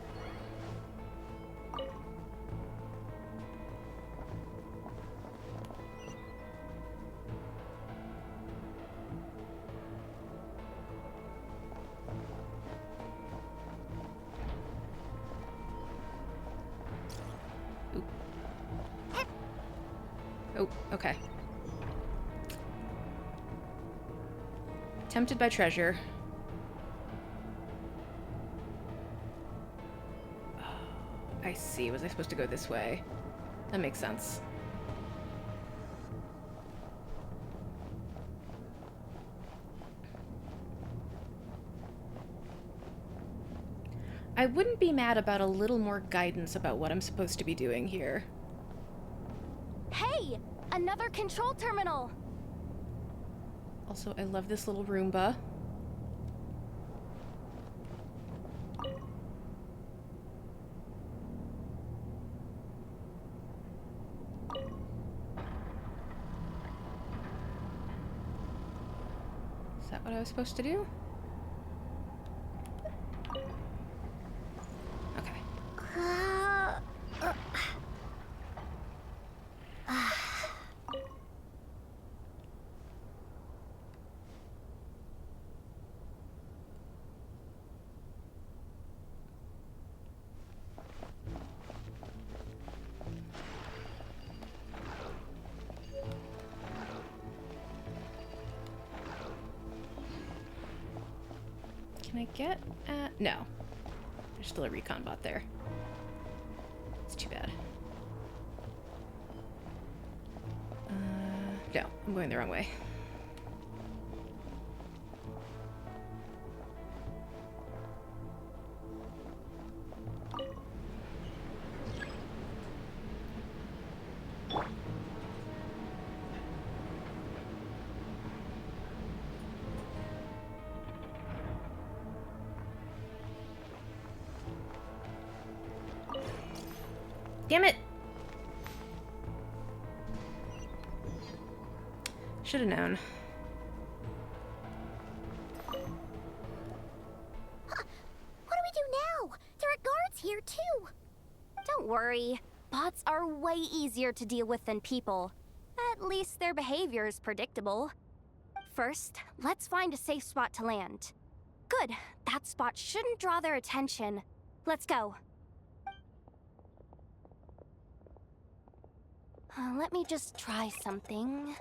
Oop. Oh, okay. Tempted by treasure. I see. Was I supposed to go this way? That makes sense. I wouldn't be mad about a little more guidance about what I'm supposed to be doing here. Hey! Another control terminal! Also, I love this little Roomba. Is that what I was supposed to do? Okay. Can I get at... No. There's still a recon bot there. It's too bad. No, I'm going the wrong way. Damn it! Should have known. Huh. What do we do now? There are guards here too. Don't worry. Bots are way easier to deal with than people. At least their behavior is predictable. First, let's find a safe spot to land. Good. That spot shouldn't draw their attention. Let's go. Let me just try something.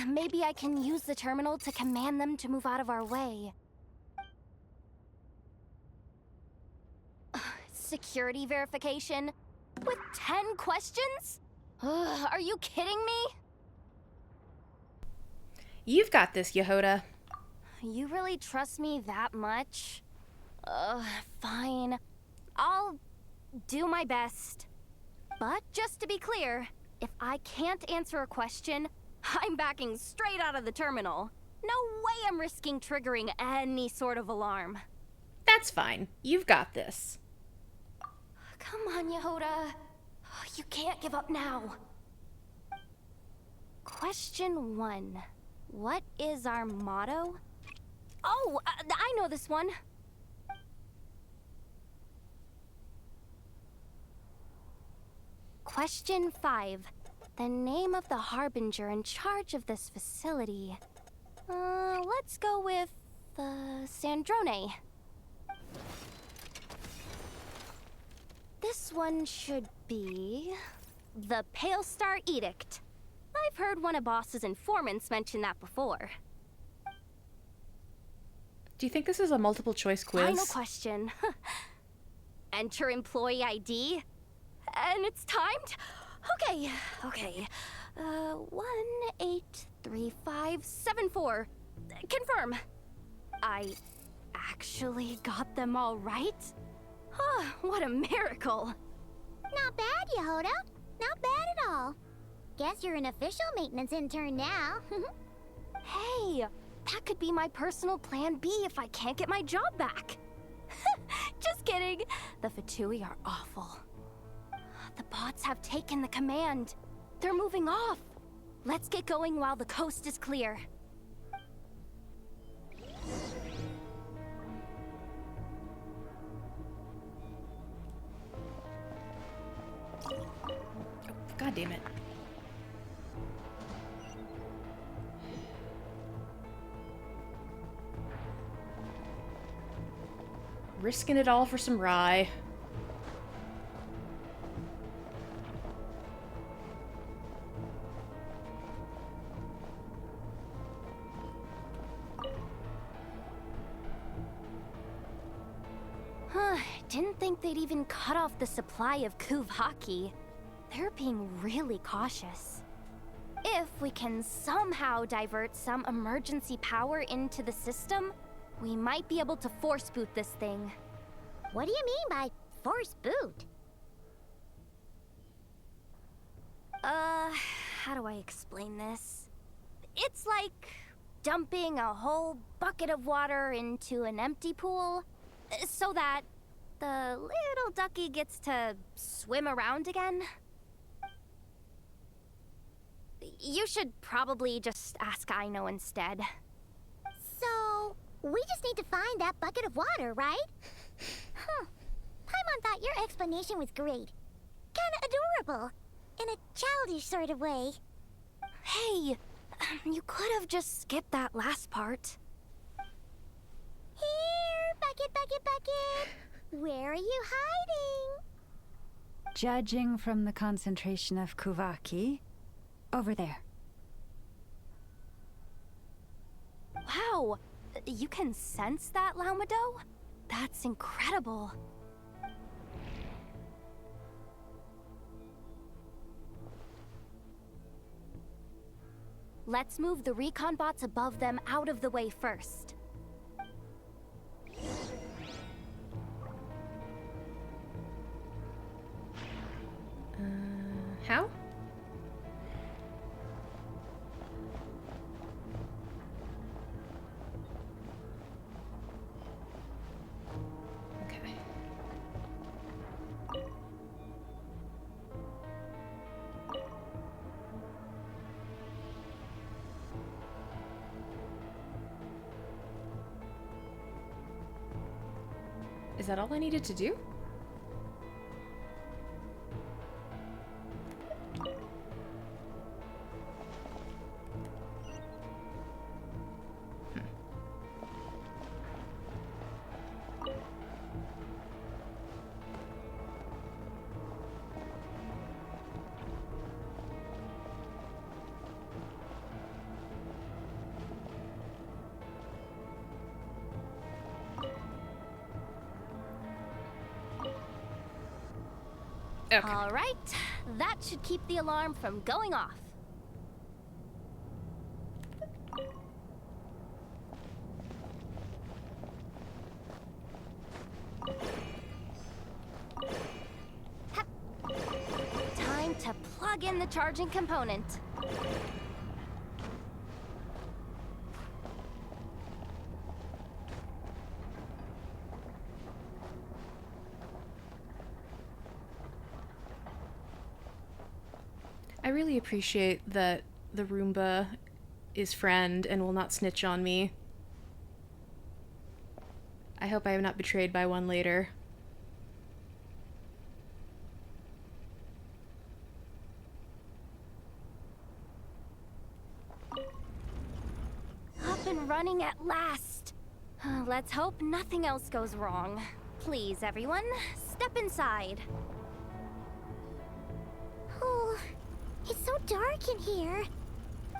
Maybe I can use the terminal to command them to move out of our way. Security verification? With 10 questions? Are you kidding me? You've got this, Yehoda. You really trust me that much? Fine. I'll do my best. But just to be clear, if I can't answer a question, I'm backing straight out of the terminal. No way I'm risking triggering any sort of alarm. That's fine. You've got this. Come on, Yehoda. You can't give up now. Question 1. What is our motto? Oh, I know this one. Question 5. The name of the harbinger in charge of this facility. Let's go with Sandrone. This one should be the Pale Star Edict. I've heard one of Boss's informants mention that before. Do you think this is a multiple choice quiz? Final question. Enter employee ID. And it's timed? Okay. 183574. Confirm. I actually got them all right? What a miracle. Not bad, Yehoda. Not bad at all. Guess you're an official maintenance intern now. Hey, that could be my personal plan B if I can't get my job back. Just kidding. The Fatui are awful. The bots have taken the command. They're moving off. Let's get going while the coast is clear. God damn it. Risking it all for some rye. Didn't think they'd even cut off the supply of Kuvaki. They're being really cautious. If we can somehow divert some emergency power into the system, we might be able to force boot this thing. What do you mean by force boot? How do I explain this? It's like dumping a whole bucket of water into an empty pool, so that the little ducky gets to swim around again. You should probably just ask Aino instead. So, we just need to find that bucket of water, right? Paimon thought your explanation was great. Kinda adorable. In a childish sort of way. Hey, you could have just skipped that last part. Here, bucket. Where are you hiding? Judging from the concentration of Kuvaki, over there. Wow, You can sense that, Laumado? That's incredible. Let's move the recon bots above them out of the way first. How? Okay. Is that all I needed to do? Okay. All right, that should keep the alarm from going off. Hep. Time to plug in the charging component. I really appreciate that the Roomba is friend and will not snitch on me. I hope I am not betrayed by one later. Up and running at last. Let's hope nothing else goes wrong. Please, everyone, step inside. Oh, it's so dark in here.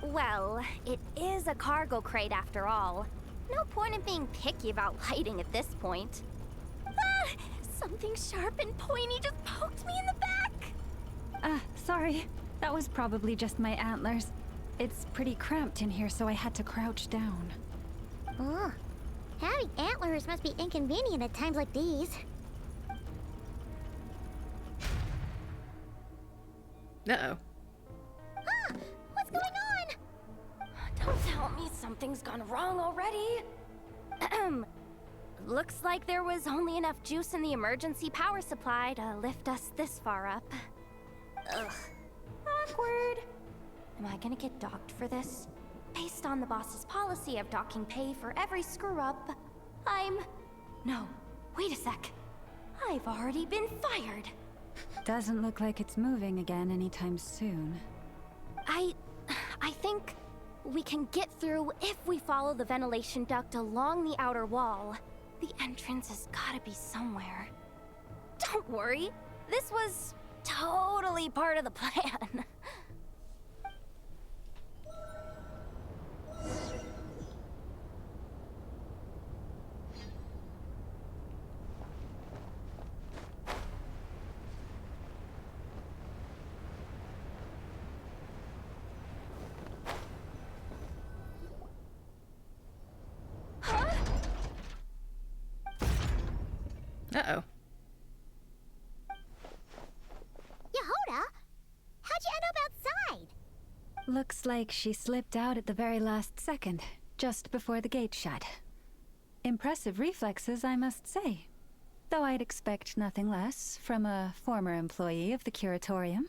Well, it is a cargo crate after all. No point in being picky about lighting at this point. Ah! Something sharp and pointy just poked me in the back! Sorry. That was probably just my antlers. It's pretty cramped in here, so I had to crouch down. Oh, having antlers must be inconvenient at times like these. Uh-oh. Ah! What's going on? Don't tell me something's gone wrong already. Looks like there was only enough juice in the emergency power supply to lift us this far up. Ugh. Awkward. Am I gonna get docked for this? Based on the boss's policy of docking pay for every screw-up, No, wait a sec. I've already been fired. Doesn't look like it's moving again anytime soon. I think we can get through if we follow the ventilation duct along the outer wall. The entrance has gotta be somewhere. Don't worry, this was totally part of the plan. Uh-oh. Yehoda, how'd you end up outside? Looks like she slipped out at the very last second, just before the gate shut. Impressive reflexes, I must say. Though I'd expect nothing less from a former employee of the Curatorium.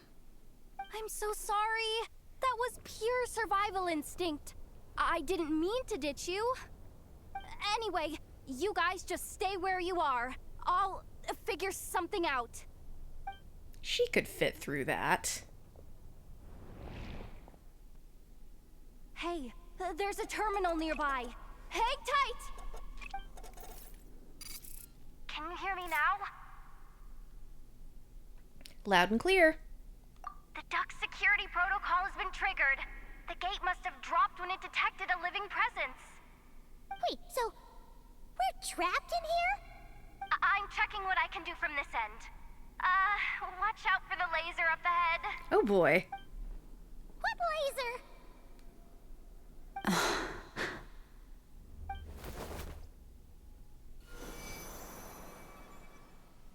I'm so sorry. That was pure survival instinct. I didn't mean to ditch you. Anyway, you guys just stay where you are. I'll figure something out. She could fit through that. Hey, there's a terminal nearby. Hang tight! Can you hear me now? Loud and clear. The duct security protocol has been triggered. The gate must have dropped when it detected a living presence. Wait, so we're trapped in here? I'm checking what I can do from this end. Watch out for the laser up ahead. Oh boy. What laser?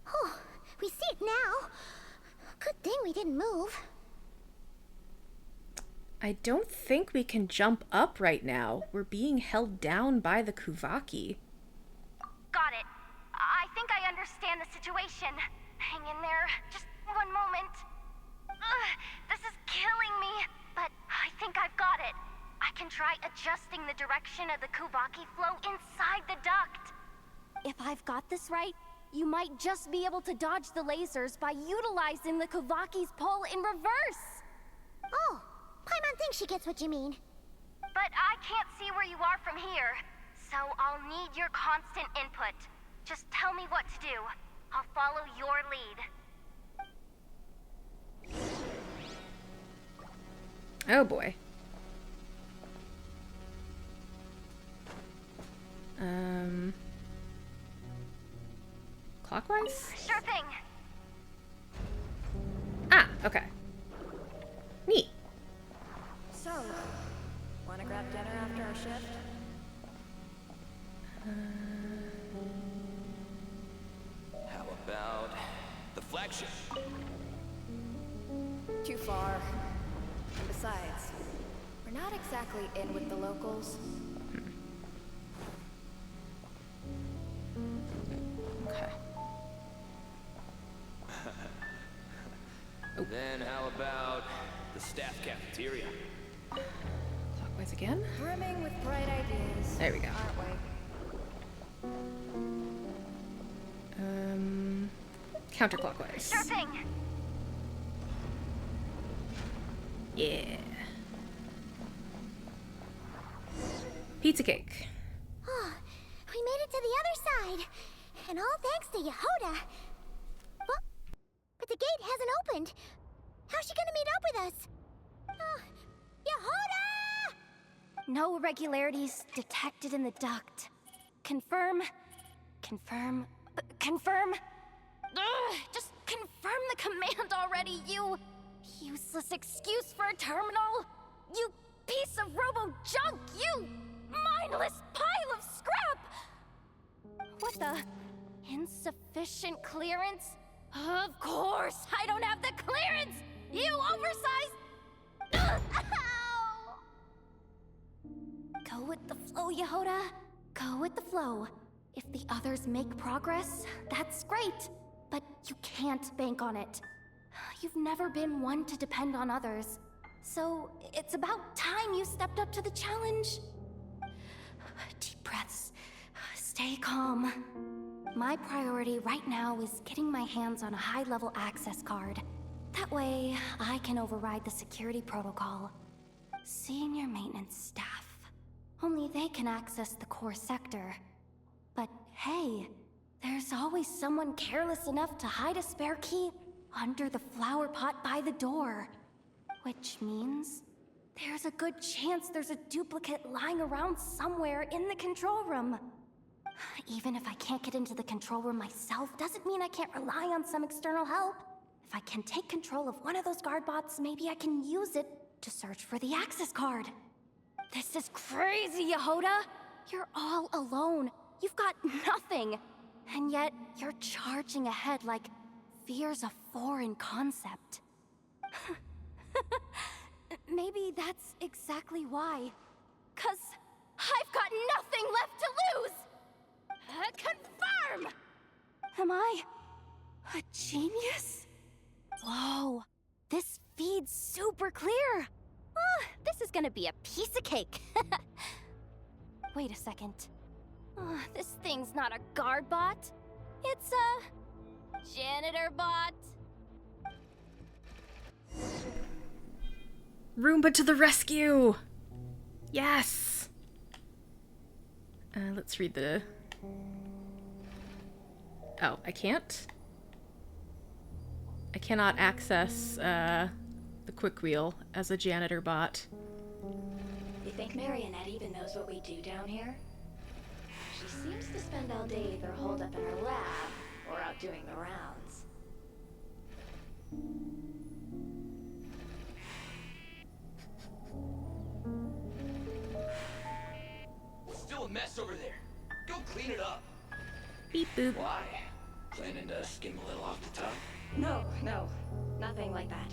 Oh, we see it now. Good thing we didn't move. I don't think we can jump up right now. We're being held down by the Kuvaki. Got it. I think I understand the situation. Hang in there. Just one moment. This is killing me, but I think I've got it. I can try adjusting the direction of the Kuvaki flow inside the duct. If I've got this right, you might just be able to dodge the lasers by utilizing the Kuvaki's pull in reverse. Oh, Paimon thinks she gets what you mean. But I can't see where you are from here, so I'll need your constant input. Just tell me what to do. I'll follow your lead. Oh boy. Clockwise? Sure thing. Ah, okay. Neat. So, wanna grab dinner after our shift? How about the flagship? Too far. And besides, we're not exactly in with the locals. Okay. Then how about the staff cafeteria? Clockwise again? Brimming with bright ideas. There we go. Aren't we? Counterclockwise. Sure thing. Yeah. Pizza cake. Oh, we made it to the other side. And all thanks to Yehoda. Well, but the gate hasn't opened. How's she gonna meet up with us? Oh, Yehoda! No irregularities detected in the duct. Confirm. Confirm. Confirm. Ugh, just confirm the command already, you useless excuse for a terminal. You piece of robo-junk, you mindless pile of scrap! What the? Insufficient clearance? Of course, I don't have the clearance! You oversized... Ow! Go with the flow, Yehoda. Go with the flow. If the others make progress, that's great. But you can't bank on it. You've never been one to depend on others. So it's about time you stepped up to the challenge. Deep breaths. Stay calm. My priority right now is getting my hands on a high-level access card. That way, I can override the security protocol. Senior maintenance staff. Only they can access the core sector. But hey, there's always someone careless enough to hide a spare key under the flower pot by the door. Which means there's a good chance there's a duplicate lying around somewhere in the control room. Even if I can't get into the control room myself, doesn't mean I can't rely on some external help. If I can take control of one of those guard bots, maybe I can use it to search for the access card. This is crazy, Yehoda! You're all alone. You've got nothing. And yet, you're charging ahead like fear's a foreign concept. Maybe that's exactly why. 'Cause I've got nothing left to lose! Confirm! Am I a genius? Whoa, this feed's super clear. Oh, this is gonna be a piece of cake. Wait a second. Oh, this thing's not a guard bot. It's a janitor bot. Roomba to the rescue! Yes! Let's read the... Oh, I can't? I cannot access the quick wheel as a janitor bot. You think Marionette even knows what we do down here? She seems to spend all day either holed up in her lab or out doing the rounds. Still a mess over there. Go clean it up. Beep boop. Why? Planning to skim a little off the top? No, nothing like that.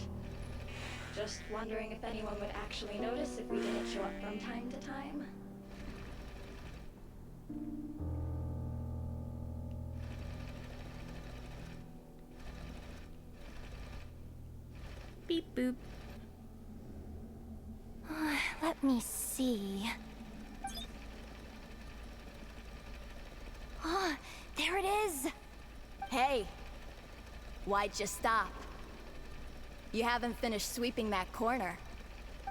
Just wondering if anyone would actually notice if we didn't show up from time to time. Beep boop. Let me see. Oh, there it is! Hey! Why'd you stop? You haven't finished sweeping that corner.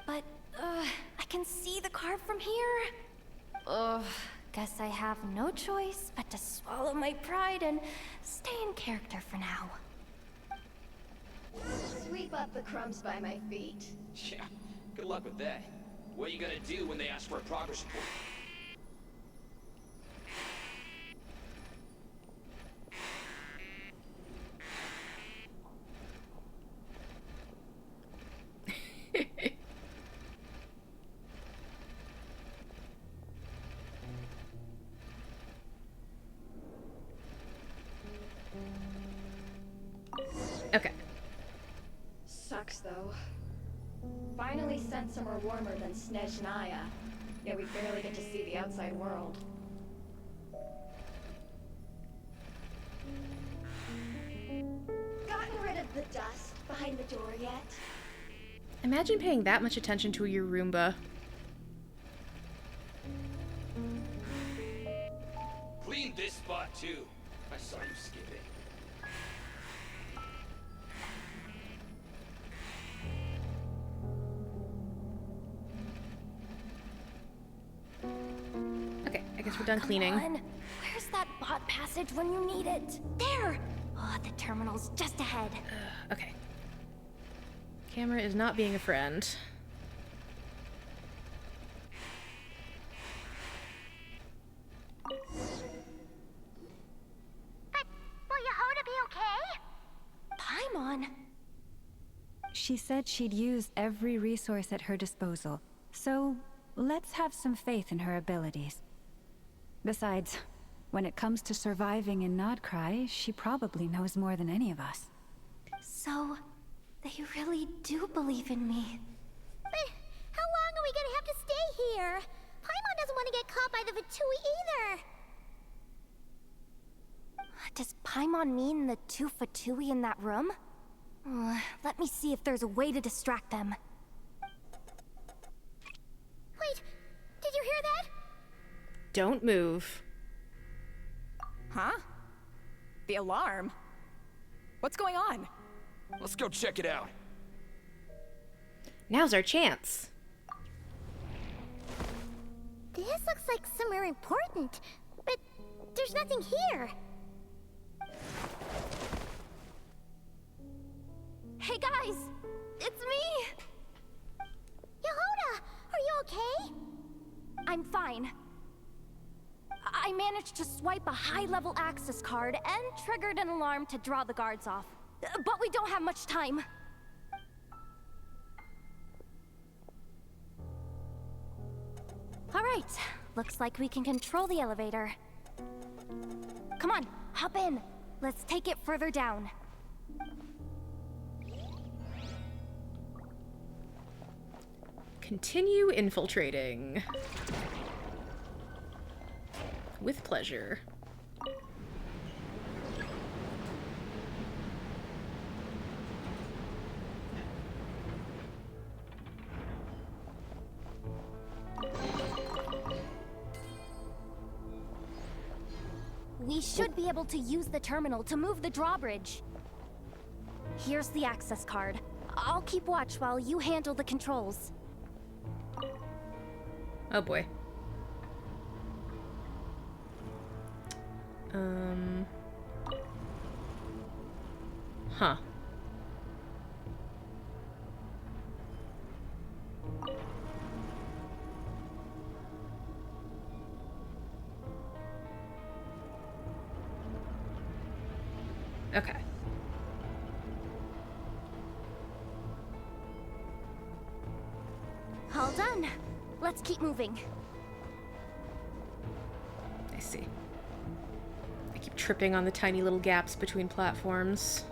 But, I can see the card from here. Guess I have no choice but to swallow my pride and stay in character for now. Sweep up the crumbs by my feet. Yeah, good luck with that. What are you gonna do when they ask for a progress report? Okay. Sucks though. Finally sent somewhere warmer than Snezhnaya. Yet we barely get to see the outside world. Gotten rid of the dust behind the door yet? Imagine paying that much attention to your Roomba. Clean this spot too. I saw you skipping. Okay, I guess we're done cleaning. Come on. Where's that bot passage when you need it? There! Oh, the terminal's just ahead. Okay. Camera is not being a friend. Will Yehoda be okay? Paimon! She said she'd use every resource at her disposal, so let's have some faith in her abilities. Besides, when it comes to surviving in Nod-Krai, she probably knows more than any of us. So, they really do believe in me. But how long are we gonna have to stay here? Paimon doesn't want to get caught by the Fatui either. Does Paimon mean the two Fatui in that room? Let me see if there's a way to distract them. Wait, did you hear that? Don't move. Huh? The alarm? What's going on? Let's go check it out. Now's our chance. This looks like somewhere important, but there's nothing here. Hey guys! It's me! Yehoda, are you okay? I'm fine. I managed to swipe a high-level access card and triggered an alarm to draw the guards off. But we don't have much time. All right, looks like we can control the elevator. Come on, hop in. Let's take it further down. Continue infiltrating. With pleasure. We should be able to use the terminal to move the drawbridge. Here's the access card. I'll keep watch while you handle the controls. Oh boy. Huh. Okay. All done. Let's keep moving. I see. I keep tripping on the tiny little gaps between platforms.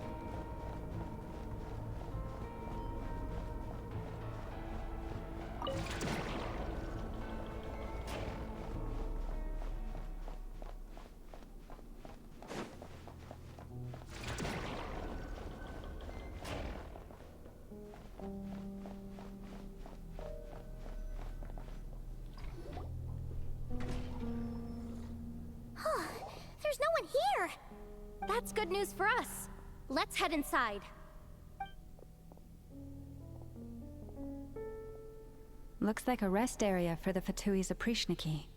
There's no one here! That's good news for us. Let's head inside. Looks like a rest area for the Fatui's Oprishniki.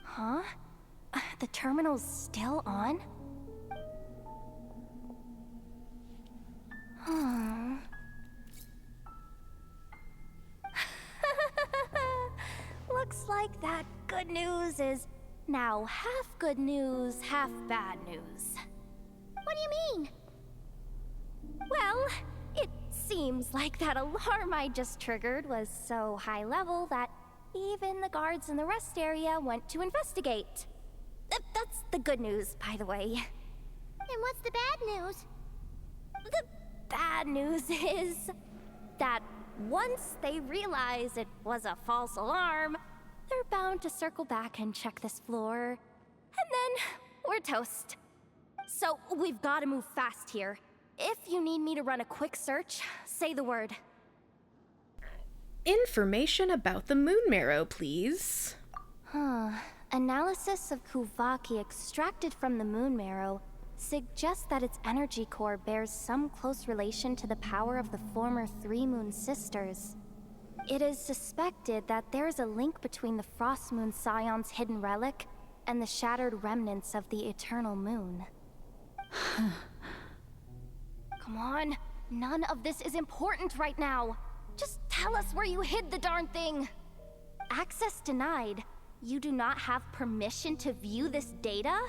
Huh? The terminal's still on? Hmm. Looks like that good news is now half good news, half bad news. What do you mean? Well, it seems like that alarm I just triggered was so high level that even the guards in the rest area went to investigate. That's the good news, by the way. And what's the bad news? The bad news is that once they realize it was a false alarm, they're bound to circle back and check this floor. And then we're toast. So we've got to move fast here. If you need me to run a quick search, say the word. Information about the moon marrow, please. Analysis of Kuvaki extracted from the moon marrow suggests that its energy core bears some close relation to the power of the former Three Moon Sisters. It is suspected that there is a link between the Frost Moon Scion's hidden relic and the shattered remnants of the Eternal Moon. Come on, none of this is important right now. Just tell us where you hid the darn thing. Access denied. You do not have permission to view this data?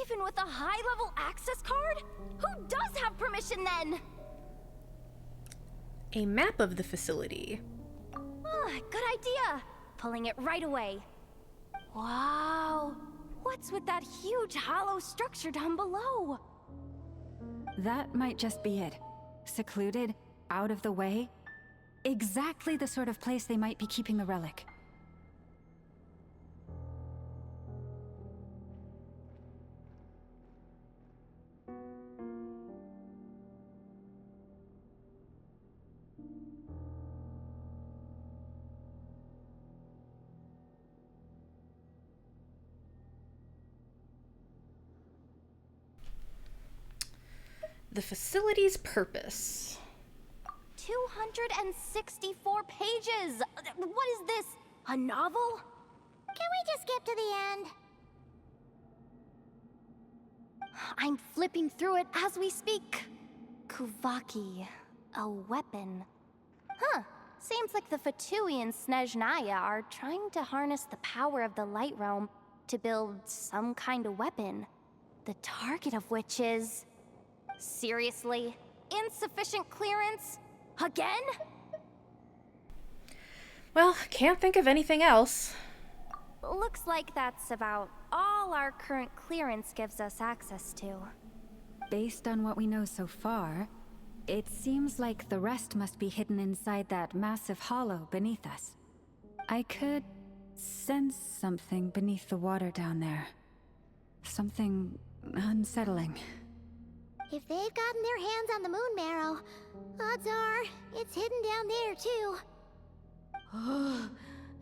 Even with a high-level access card? Who does have permission then? A map of the facility. Good idea. Pulling it right away. Wow. What's with that huge hollow structure down below? That might just be it. Secluded, out of the way. Exactly the sort of place they might be keeping the relic. The facility's purpose. 264 pages! What is this? A novel? Can we just skip to the end? I'm flipping through it as we speak. Kuvaki, a weapon. Seems like the Fatui and Snezhnaya are trying to harness the power of the Light Realm to build some kind of weapon. The target of which is... Seriously? Insufficient clearance? Again? Well, can't think of anything else. Looks like that's about all our current clearance gives us access to. Based on what we know so far, it seems like the rest must be hidden inside that massive hollow beneath us. I could sense something beneath the water down there. Something unsettling. If they've gotten their hands on the moon marrow, odds are it's hidden down there too.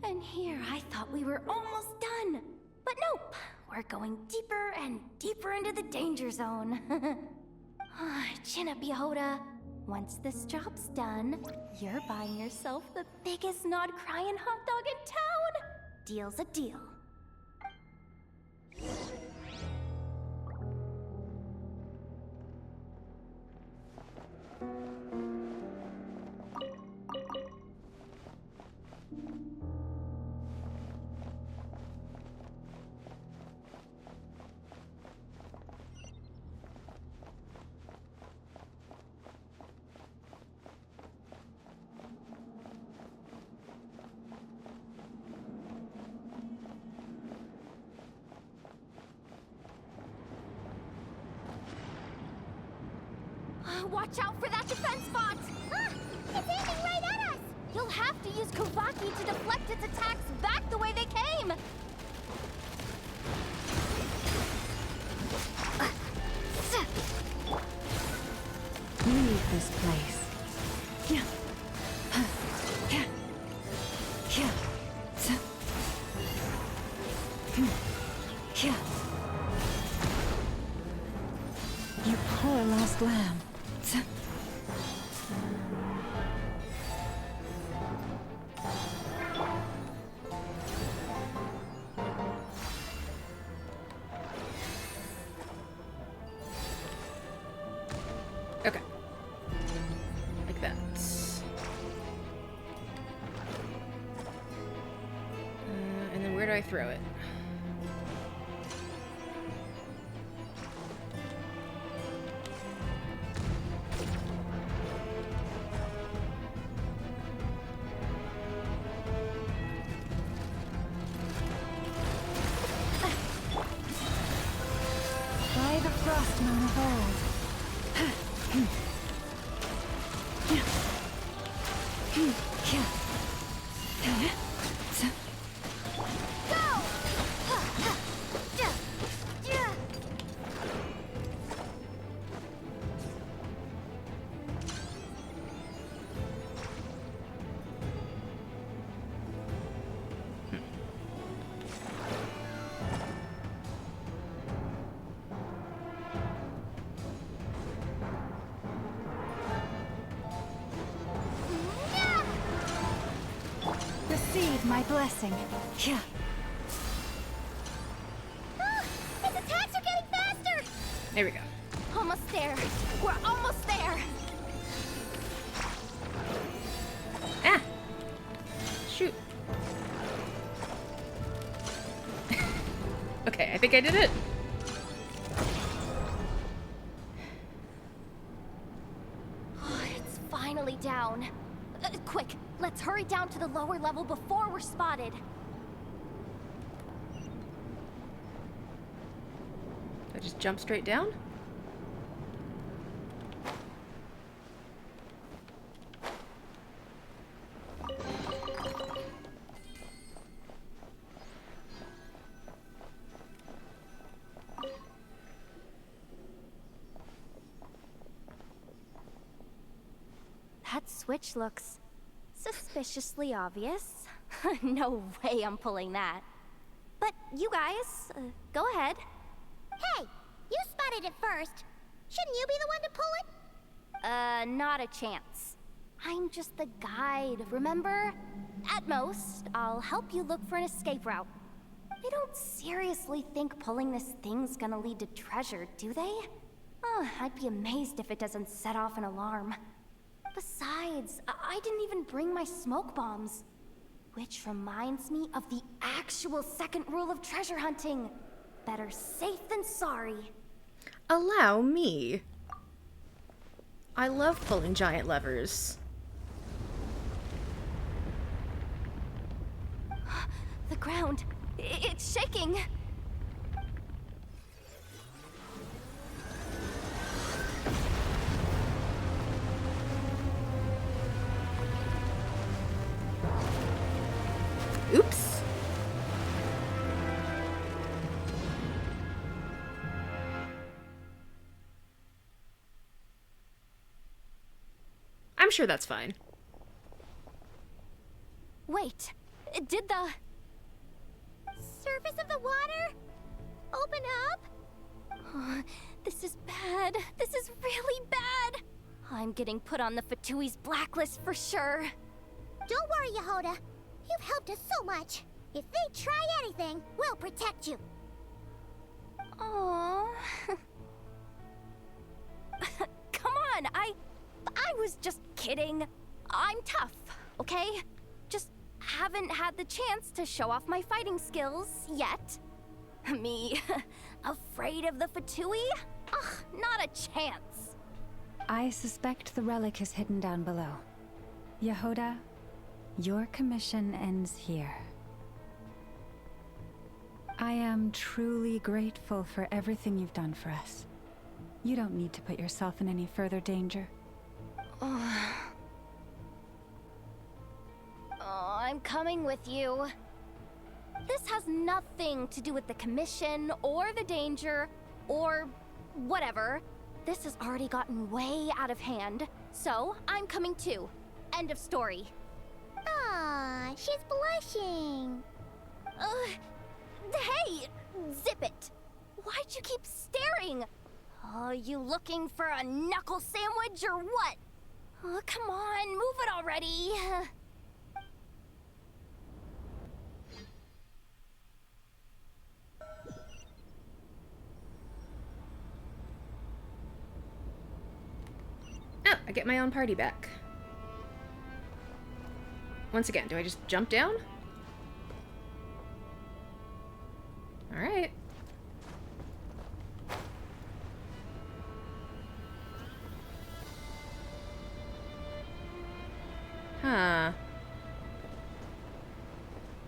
And here I thought we were almost done. But nope, we're going deeper and deeper into the danger zone. Chin up, Yehoda. Once this job's done, you're buying yourself the biggest Nod-Krai and hot dog in town. Deal's a deal. Watch out for that defense bot! Ah! It's aiming right at us! You'll have to use Kuvaki to deflect its attacks back the way they came! Leave this place. You poor lost lamb. Okay. Like that. And then where do I throw it? By the frost moon of old. Receive my blessing. Yeah. Ah! Its attacks are getting faster! There we go. Almost there. We're almost there. Ah! Shoot. Okay, I think I did it. It's finally down. Quick, let's hurry down to the lower level before we're spotted. I just jump straight down? That switch looks suspiciously obvious. No way I'm pulling that. But you guys, go ahead. Hey! You spotted it first. Shouldn't you be the one to pull it? Not a chance. I'm just the guide, remember? At most, I'll help you look for an escape route. They don't seriously think pulling this thing's gonna lead to treasure, do they? I'd be amazed if it doesn't set off an alarm. Besides, I didn't even bring my smoke bombs. Which reminds me of the actual second rule of treasure hunting. Better safe than sorry. Allow me. I love pulling giant levers. The ground, it's shaking. Oops. I'm sure that's fine. Wait, did the surface of the water open up? This is bad. This is really bad. I'm getting put on the Fatui's blacklist for sure. Don't worry, Yehoda. You've helped us so much. If they try anything, we'll protect you. Aww. Come on, I was just kidding. I'm tough, okay? Just haven't had the chance to show off my fighting skills yet. Me, afraid of the Fatui? Ugh, not a chance. I suspect the relic is hidden down below. Yehoda, your commission ends here. I am truly grateful for everything you've done for us. You don't need to put yourself in any further danger. I'm coming with you. This has nothing to do with the commission, or the danger, or whatever. This has already gotten way out of hand, so I'm coming too. End of story. Aw, she's blushing. Hey! Zip it! Why'd you keep staring? Oh, you looking for a knuckle sandwich or what? Oh, come on, move it already. Oh, I get my own party back. Once again, do I just jump down? Alright. Huh.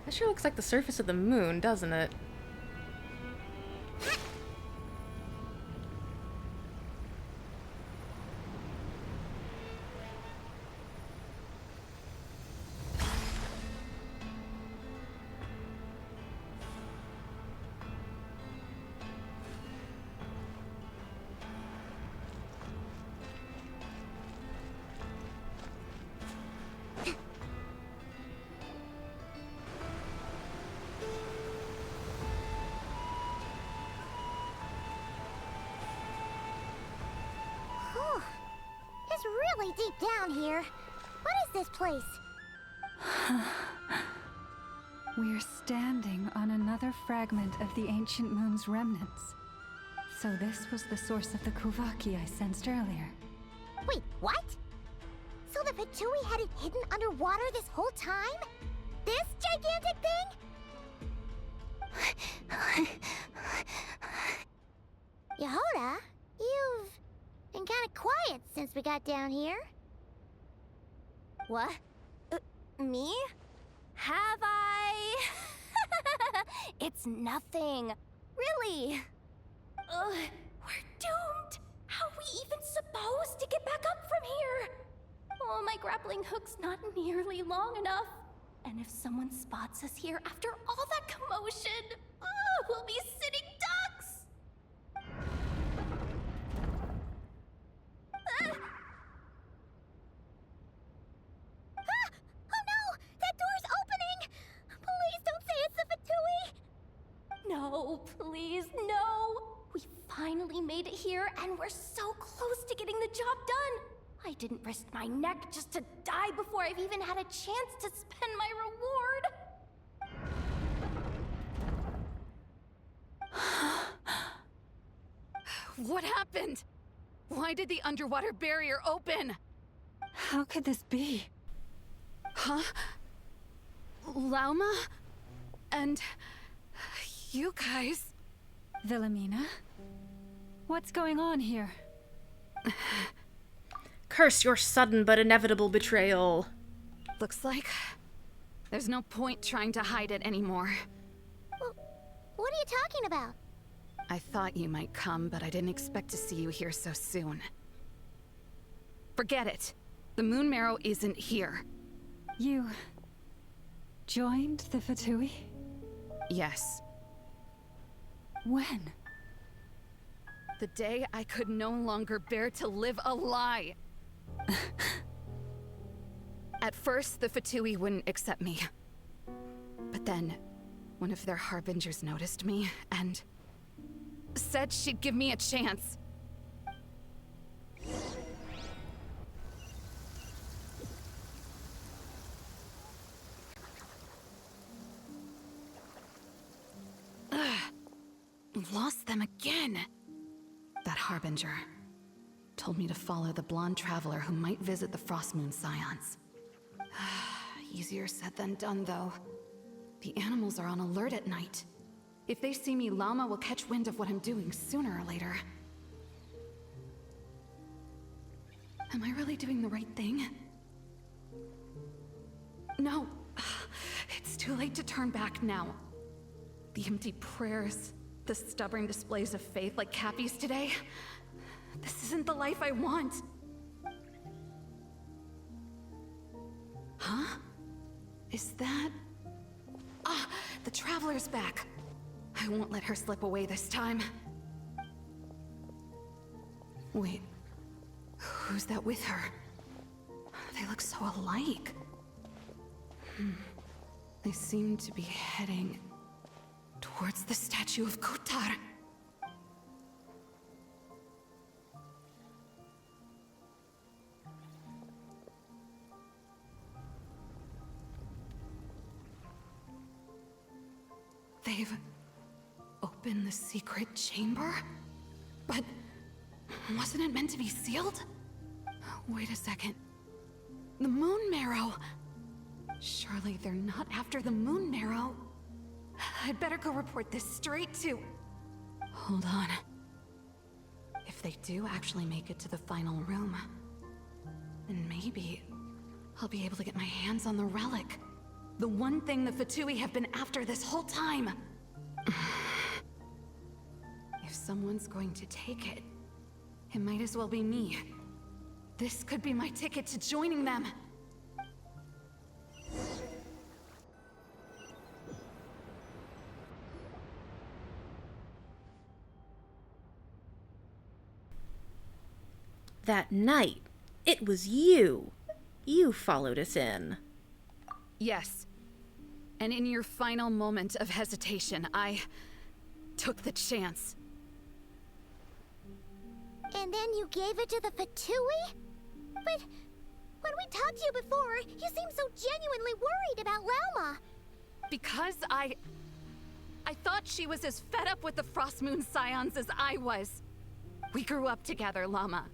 That sure looks like the surface of the moon, doesn't it? Whew. It's really deep down here. What is this place? We're standing on another fragment of the ancient moon's remnants. So this was the source of the Kuvaki I sensed earlier. Wait, what? So the Fatui had it hidden underwater this whole time? This gigantic thing? Yehoda, you've been kind of quiet since we got down here. What? Me? Have I? It's nothing. Really. We're doomed. How are we even supposed to get back up from here? Oh, my grappling hook's not nearly long enough. And if someone spots us here after all that commotion, we'll be sitting ducks. Oh no! That door's opening! Please don't say it's the Fatui! No, please, no! We finally made it here, and we're so close to getting the job done! I didn't risk my neck just to die before I've even had a chance to spend my reward! What happened? Why did the underwater barrier open? How could this be? Huh? Lauma? And you guys? Wilhelmina? What's going on here? Curse your sudden but inevitable betrayal. Looks like there's no point trying to hide it anymore. Well, what are you talking about? I thought you might come, but I didn't expect to see you here so soon. Forget it. The Moon Marrow isn't here. You joined the Fatui? Yes. When? The day I could no longer bear to live a lie. At first, the Fatui wouldn't accept me. But then, one of their harbingers noticed me, and said she'd give me a chance. Lost them again. That harbinger told me to follow the blonde traveler who might visit the Frostmoon Scions. Easier said than done, though. The animals are on alert at night. If they see me, Lauma will catch wind of what I'm doing sooner or later. Am I really doing the right thing? No. It's too late to turn back now. The empty prayers, the stubborn displays of faith like Cappy's today, This isn't the life I want. Huh? Is that... Ah, the Traveler's back. I won't let her slip away this time. Wait, who's that with her? They look so alike. They seem to be heading towards the statue of Kotar. They've opened the secret chamber? But wasn't it meant to be sealed? Wait a second. The Moon Marrow! Surely they're not after the Moon Marrow. I'd better go report this straight to... Hold on. If they do actually make it to the final room, then maybe I'll be able to get my hands on the relic. The one thing the Fatui have been after this whole time. If someone's going to take it, it might as well be me. This could be my ticket to joining them. That night, it was you. You followed us in. Yes. And in your final moment of hesitation, I took the chance. And then you gave it to the Fatui? But when we talked to you before, you seemed so genuinely worried about Lauma. Because I thought she was as fed up with the Frost Moon Scions as I was. We grew up together, Llama.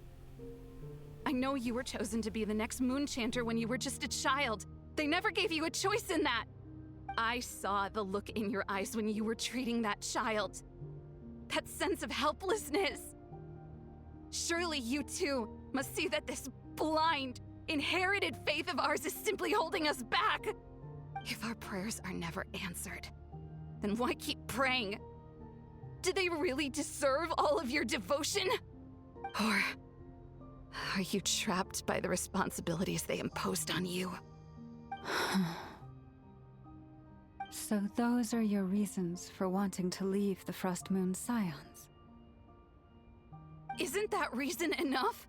I know you were chosen to be the next Moon Chanter when you were just a child. They never gave you a choice in that. I saw the look in your eyes when you were treating that child. That sense of helplessness. Surely you too must see that this blind, inherited faith of ours is simply holding us back. If our prayers are never answered, then why keep praying? Do they really deserve all of your devotion? Or are you trapped by the responsibilities they imposed on you? So those are your reasons for wanting to leave the Frost Moon Scions? Isn't that reason enough?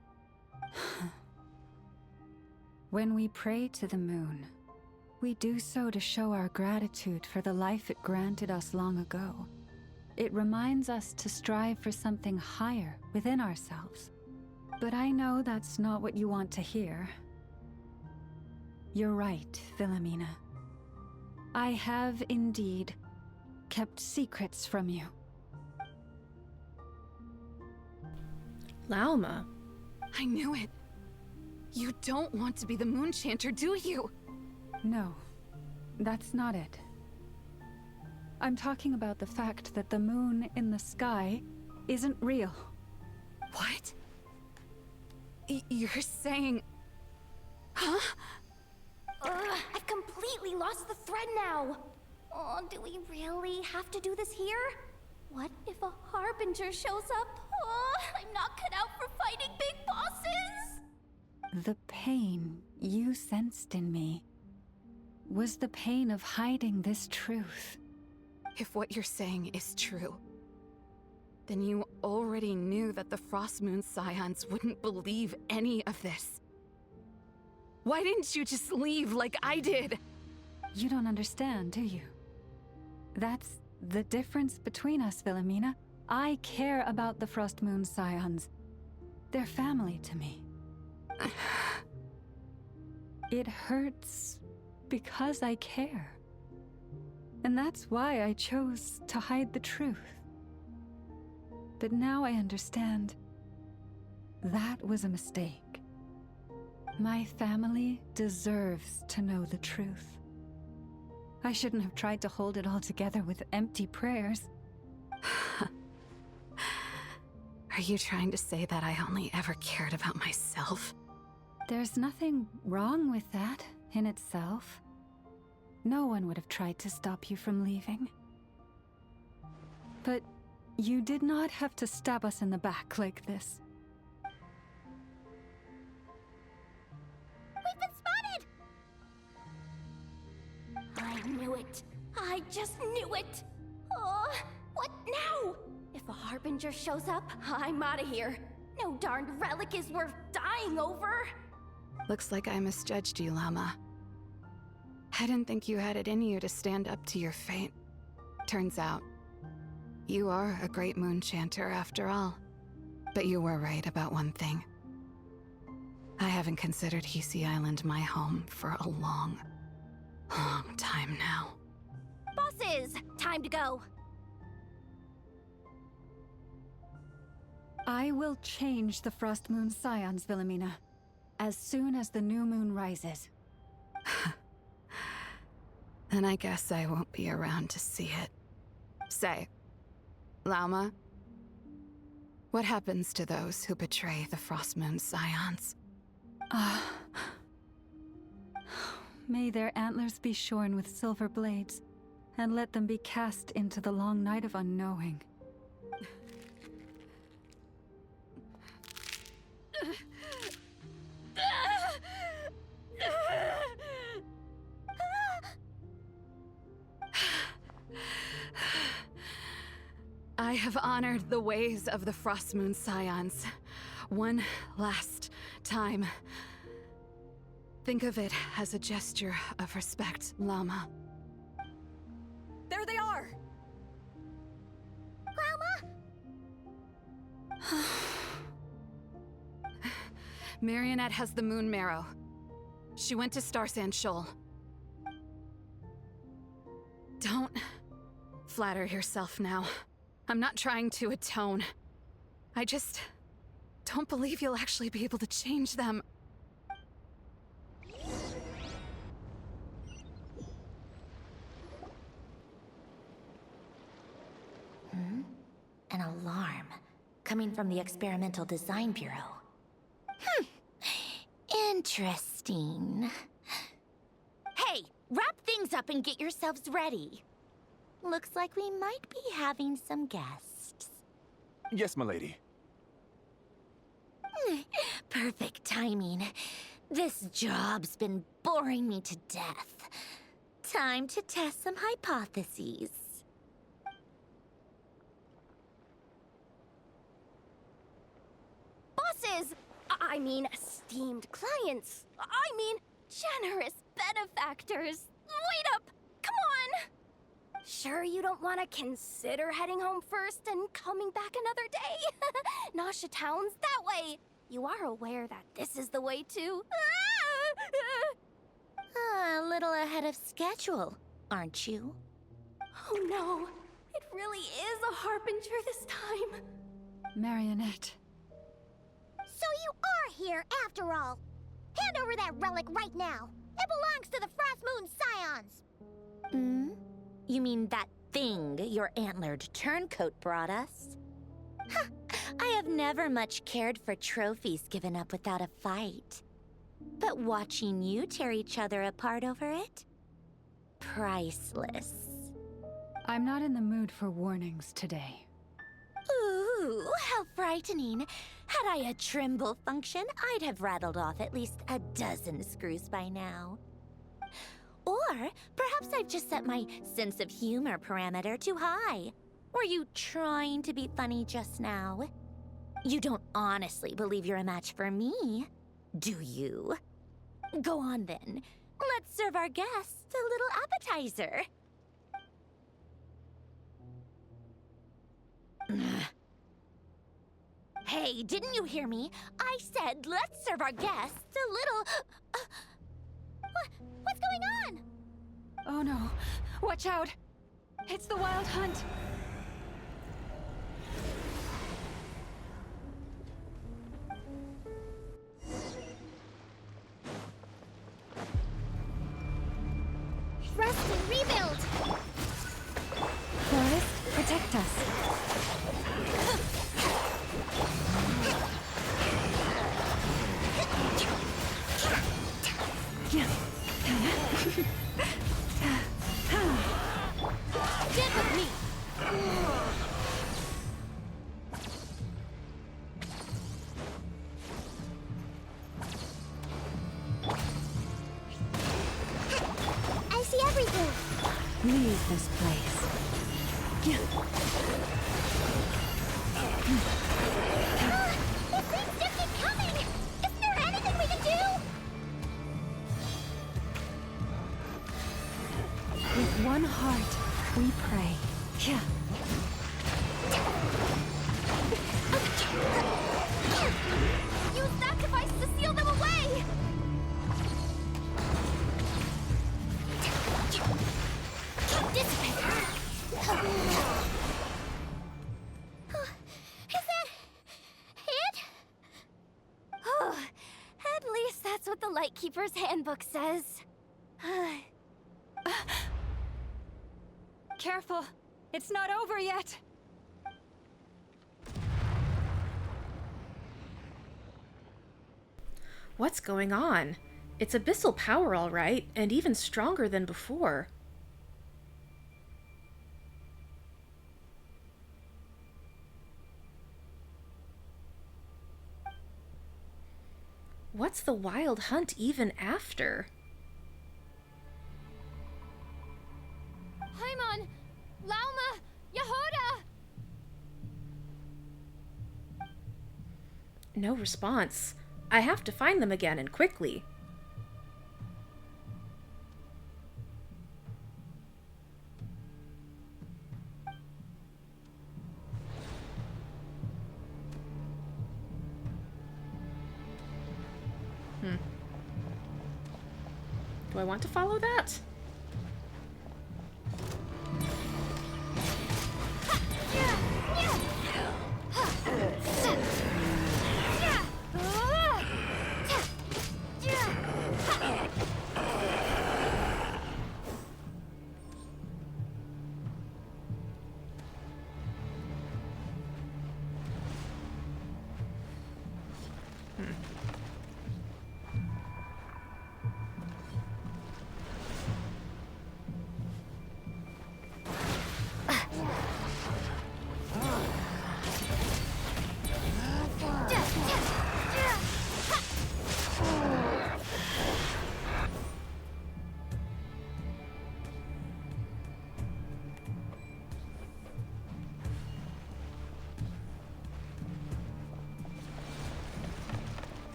When we pray to the moon, we do so to show our gratitude for the life it granted us long ago. It reminds us to strive for something higher within ourselves. But I know that's not what you want to hear. You're right, Wilhelmina. I have indeed kept secrets from you. Lauma. I knew it. You don't want to be the Moon Chanter, do you? No, that's not it. I'm talking about the fact that the moon in the sky isn't real. What? You're saying... Huh? I've completely lost the thread now. Oh, do we really have to do this here? What if a Harbinger shows up? Oh, I'm not cut out for fighting big bosses! The pain you sensed in me was the pain of hiding this truth. If what you're saying is true, then you already knew that the Frost Moon Scions wouldn't believe any of this. Why didn't you just leave like I did? You don't understand, do you? That's the difference between us, Wilhelmina. I care about the Frost Moon Scions. They're family to me. It hurts because I care. And that's why I chose to hide the truth. But now I understand that was a mistake. My family deserves to know the truth. I shouldn't have tried to hold it all together with empty prayers. Are you trying to say that I only ever cared about myself? There's nothing wrong with that in itself. No one would have tried to stop you from leaving. But you did not have to stab us in the back like this. it! I just knew it! Oh, what now? If a Harbinger shows up, I'm out of here. No darned relic is worth dying over. Looks like I misjudged you, Llama. I didn't think you had it in you to stand up to your fate. Turns out, you are a great moon chanter after all. But you were right about one thing. I haven't considered Hisi Island my home for a long, long time now. Bosses, time to go. I will change the Frost Moon Scions, Wilhelmina, as soon as the new moon rises. Then I guess I won't be around to see it. Say, Lauma, what happens to those who betray the Frost Moon Scions? May their antlers be shorn with silver blades, and let them be cast into the long night of unknowing. I have honored the ways of the Frost Moon Scions one last time. Think of it as a gesture of respect, Llama. There they are! Llama? Marionette has the moon marrow. She went to Star Sand Shoal. Don't flatter yourself now. I'm not trying to atone. I just don't believe you'll actually be able to change them. An alarm coming from the Experimental Design Bureau. Interesting. Hey, wrap things up and get yourselves ready. Looks like we might be having some guests. Yes, milady. Perfect timing. This job's been boring me to death. Time to test some hypotheses. Bosses! I mean, esteemed clients. I mean, generous benefactors. Wait up! Come on! Sure you don't want to consider heading home first and coming back another day? Nasha Town's that way. You are aware that this is the way too. A little ahead of schedule, aren't you? Oh no, it really is a Harbinger this time. Marionette. So you are here after all. Hand over that relic right now. It belongs to the Frost Moon Scions. You mean that thing your antlered turncoat brought us? I have never much cared for trophies given up without a fight. But watching you tear each other apart over it? Priceless. I'm not in the mood for warnings today. Ooh, how frightening. Had I a Trimble function, I'd have rattled off at least a dozen screws by now. Or perhaps I've just set my sense of humor parameter too high. Were you trying to be funny just now? You don't honestly believe you're a match for me, do you? Go on then. Let's serve our guests a little appetizer. Hey, didn't you hear me? I said let's serve our guests a little... What's going on? Oh no. Watch out. It's the Wild Hunt. Rest and rebuild. Forest, protect us. Get with me. I see everything. Leave this place. These things just keep coming! Isn't there anything we can do? With one heart, we pray. Yeah. Use that device to seal them away! Is that it? At least that's what the Lightkeeper's handbook says. Careful! It's not over yet! What's going on? It's abyssal power, all right, and even stronger than before. What's the Wild Hunt even after? Paimon! Lauma! Yehoda! No response. I have to find them again, and quickly. Do I want to follow that?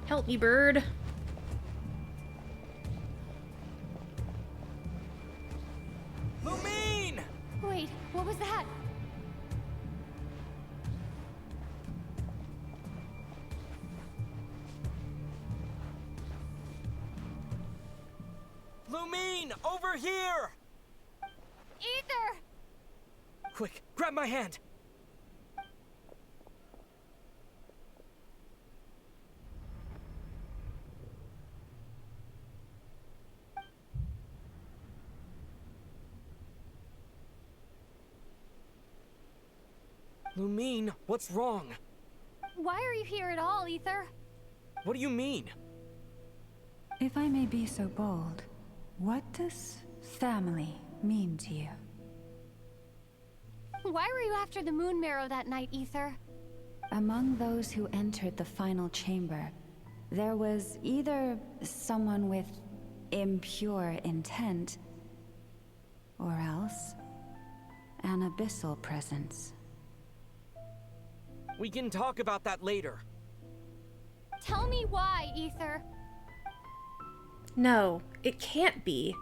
Help me, bird. Lumine! Wait, what was that? Lumine, over here! Ether! Quick, grab my hand! Lumine, what's wrong? Why are you here at all, Ether? What do you mean? If I may be so bold, what does family mean to you? Why were you after the Moon Marrow that night, Ether? Among those who entered the final chamber, there was either someone with impure intent, or else an abyssal presence. We can talk about that later. Tell me why, Ether. No, it can't be.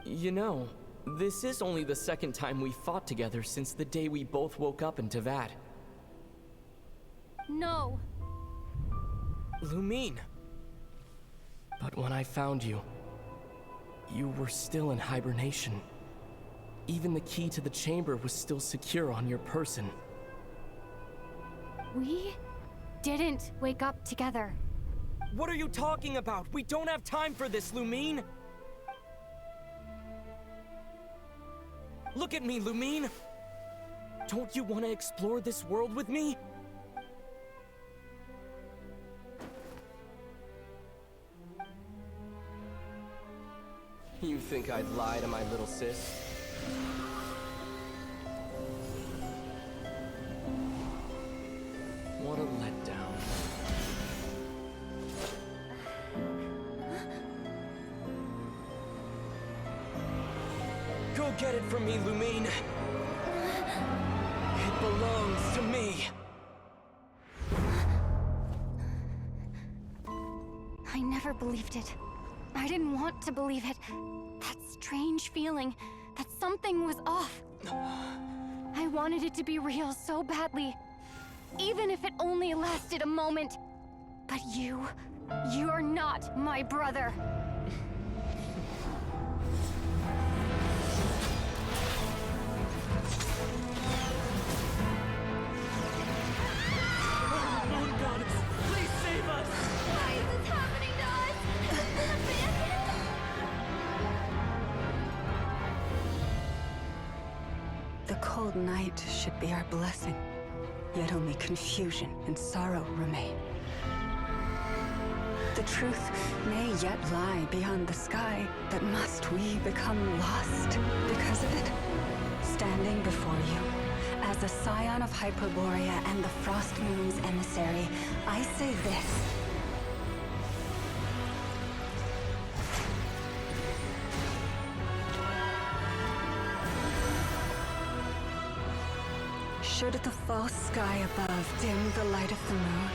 You know, this is only the second time we fought together since the day we both woke up in Tavad. No. Lumine. But when I found you, you were still in hibernation. Even the key to the chamber was still secure on your person. We didn't wake up together. What are you talking about? We don't have time for this, Lumine! Look at me, Lumine! Don't you want to explore this world with me? You think I'd lie to my little sis? What a letdown. Don't get it from me, Lumine. It belongs to me. I never believed it. I didn't want to believe it. That strange feeling that something was off. I wanted it to be real so badly, even if it only lasted a moment. But you're not my brother. Moon Goddess, please save us! Why is this happening to us? Has it been abandoned? The cold night should be our blessing, yet only confusion and sorrow remain. The truth may yet lie beyond the sky, but must we become lost because of it? Standing before you, as a scion of Hyperborea and the Frost Moon's emissary, I say this. Should the false sky above dim the light of the moon,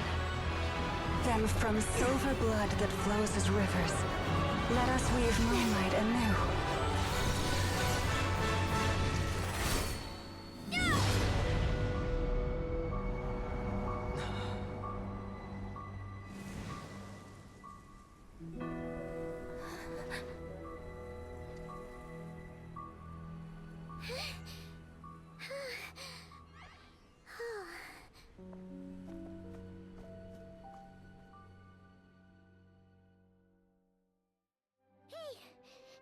then from silver blood that flows as rivers, let us weave moonlight anew.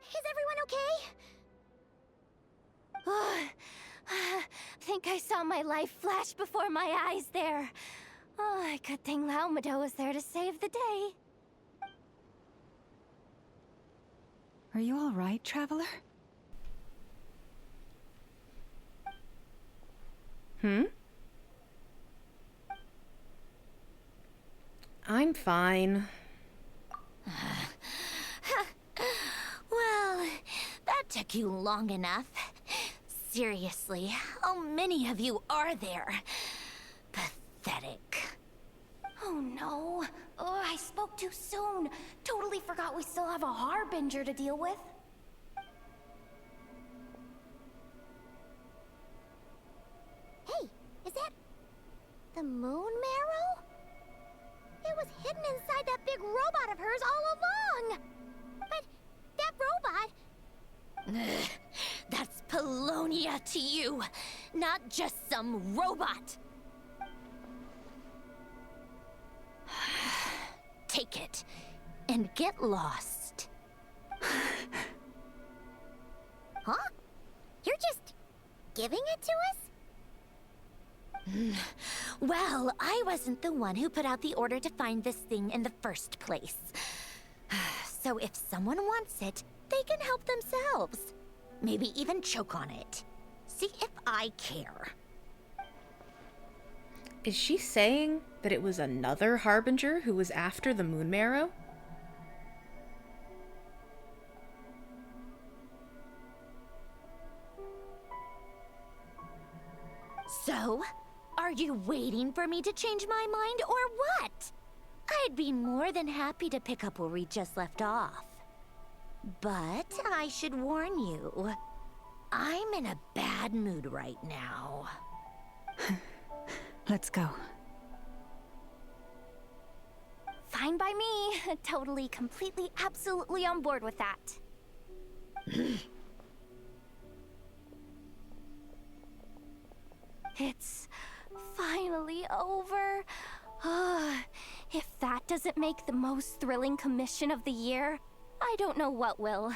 Is everyone okay? Think I saw my life flash before my eyes there. Oh, good thing Laumado was there to save the day. Are you all right, traveler? I'm fine. Well, that took you long enough. Seriously, how many of you are there? Pathetic. Oh no. Oh, I spoke too soon. Totally forgot we still have a Harbinger to deal with. Hey, is that the moon marrow? It was hidden inside that big robot of hers all along. But that robot... Ugh, that's Polonia to you, not just some robot. Take it and get lost. Huh? You're just giving it to us? Well, I wasn't the one who put out the order to find this thing in the first place. So if someone wants it, they can help themselves. Maybe even choke on it. See if I care. Is she saying that it was another Harbinger who was after the moon marrow? So, are you waiting for me to change my mind or what? I'd be more than happy to pick up where we just left off. But I should warn you, I'm in a bad mood right now. Let's go. Fine by me. Totally, completely, absolutely on board with that. It's finally over. If that doesn't make the most thrilling commission of the year, I don't know what will.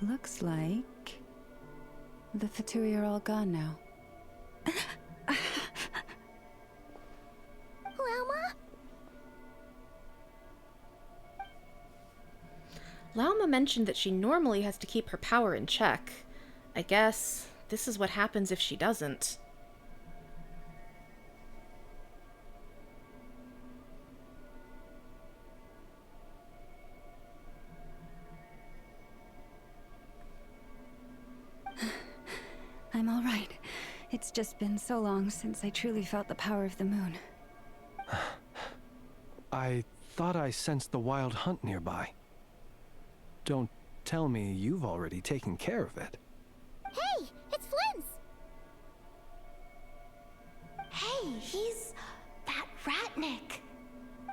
Looks like the Fatui are all gone now. Lauma? Lauma mentioned that she normally has to keep her power in check. I guess this is what happens if she doesn't. It's just been so long since I truly felt the power of the moon. I thought I sensed the wild hunt nearby. Don't tell me you've already taken care of it. Hey, it's Flynn's! Hey, he's that Ratnik.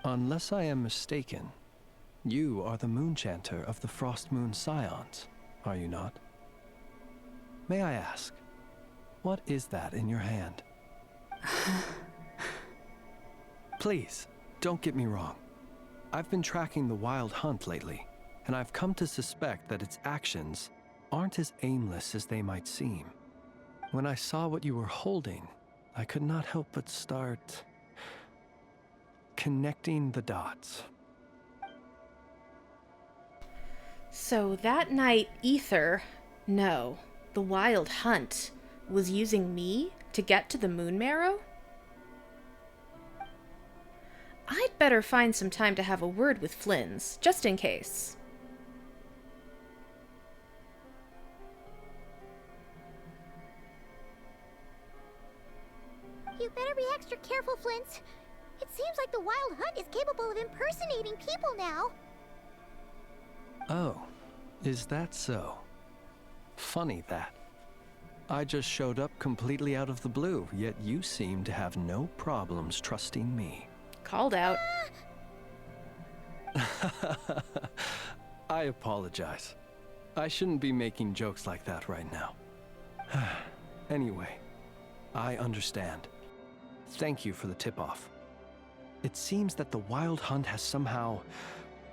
Unless I am mistaken, you are the Moonchanter of the Frost Moon Scions, are you not? May I ask, what is that in your hand? Please, don't get me wrong. I've been tracking the wild hunt lately, and I've come to suspect that its actions aren't as aimless as they might seem. When I saw what you were holding, I could not help but start connecting the dots. So that night, the wild hunt, was using me to get to the moon marrow? I'd better find some time to have a word with Flynn's, just in case. You better be extra careful, Flint. It seems like the wild hunt is capable of impersonating people now. Oh, is that so? Funny that. I just showed up completely out of the blue, yet you seem to have no problems trusting me. Called out. I apologize. I shouldn't be making jokes like that right now. Anyway, I understand. Thank you for the tip-off. It seems that the wild hunt has somehow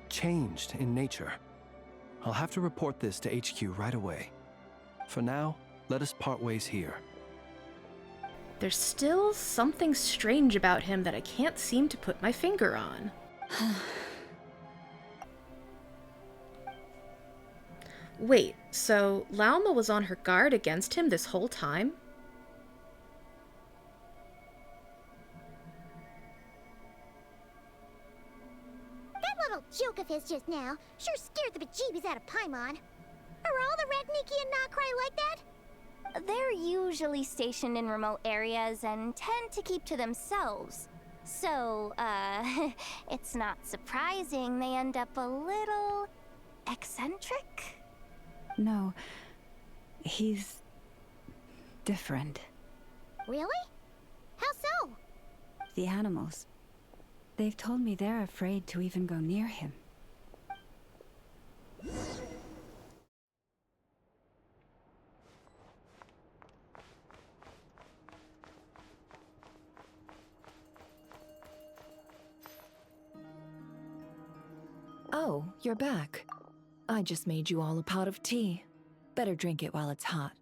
changed in nature. I'll have to report this to HQ right away. For now, let us part ways here. There's still something strange about him that I can't seem to put my finger on. Wait, so Lauma was on her guard against him this whole time? That little joke of his just now sure scared the bejeebies out of Paimon. Are all the Ratniki and Nod-Krai like that? They're usually stationed in remote areas and tend to keep to themselves. So, it's not surprising they end up a little eccentric. No, he's different. Really? How so? The animals. They've told me they're afraid to even go near him. Oh, you're back. I just made you all a pot of tea. Better drink it while it's hot.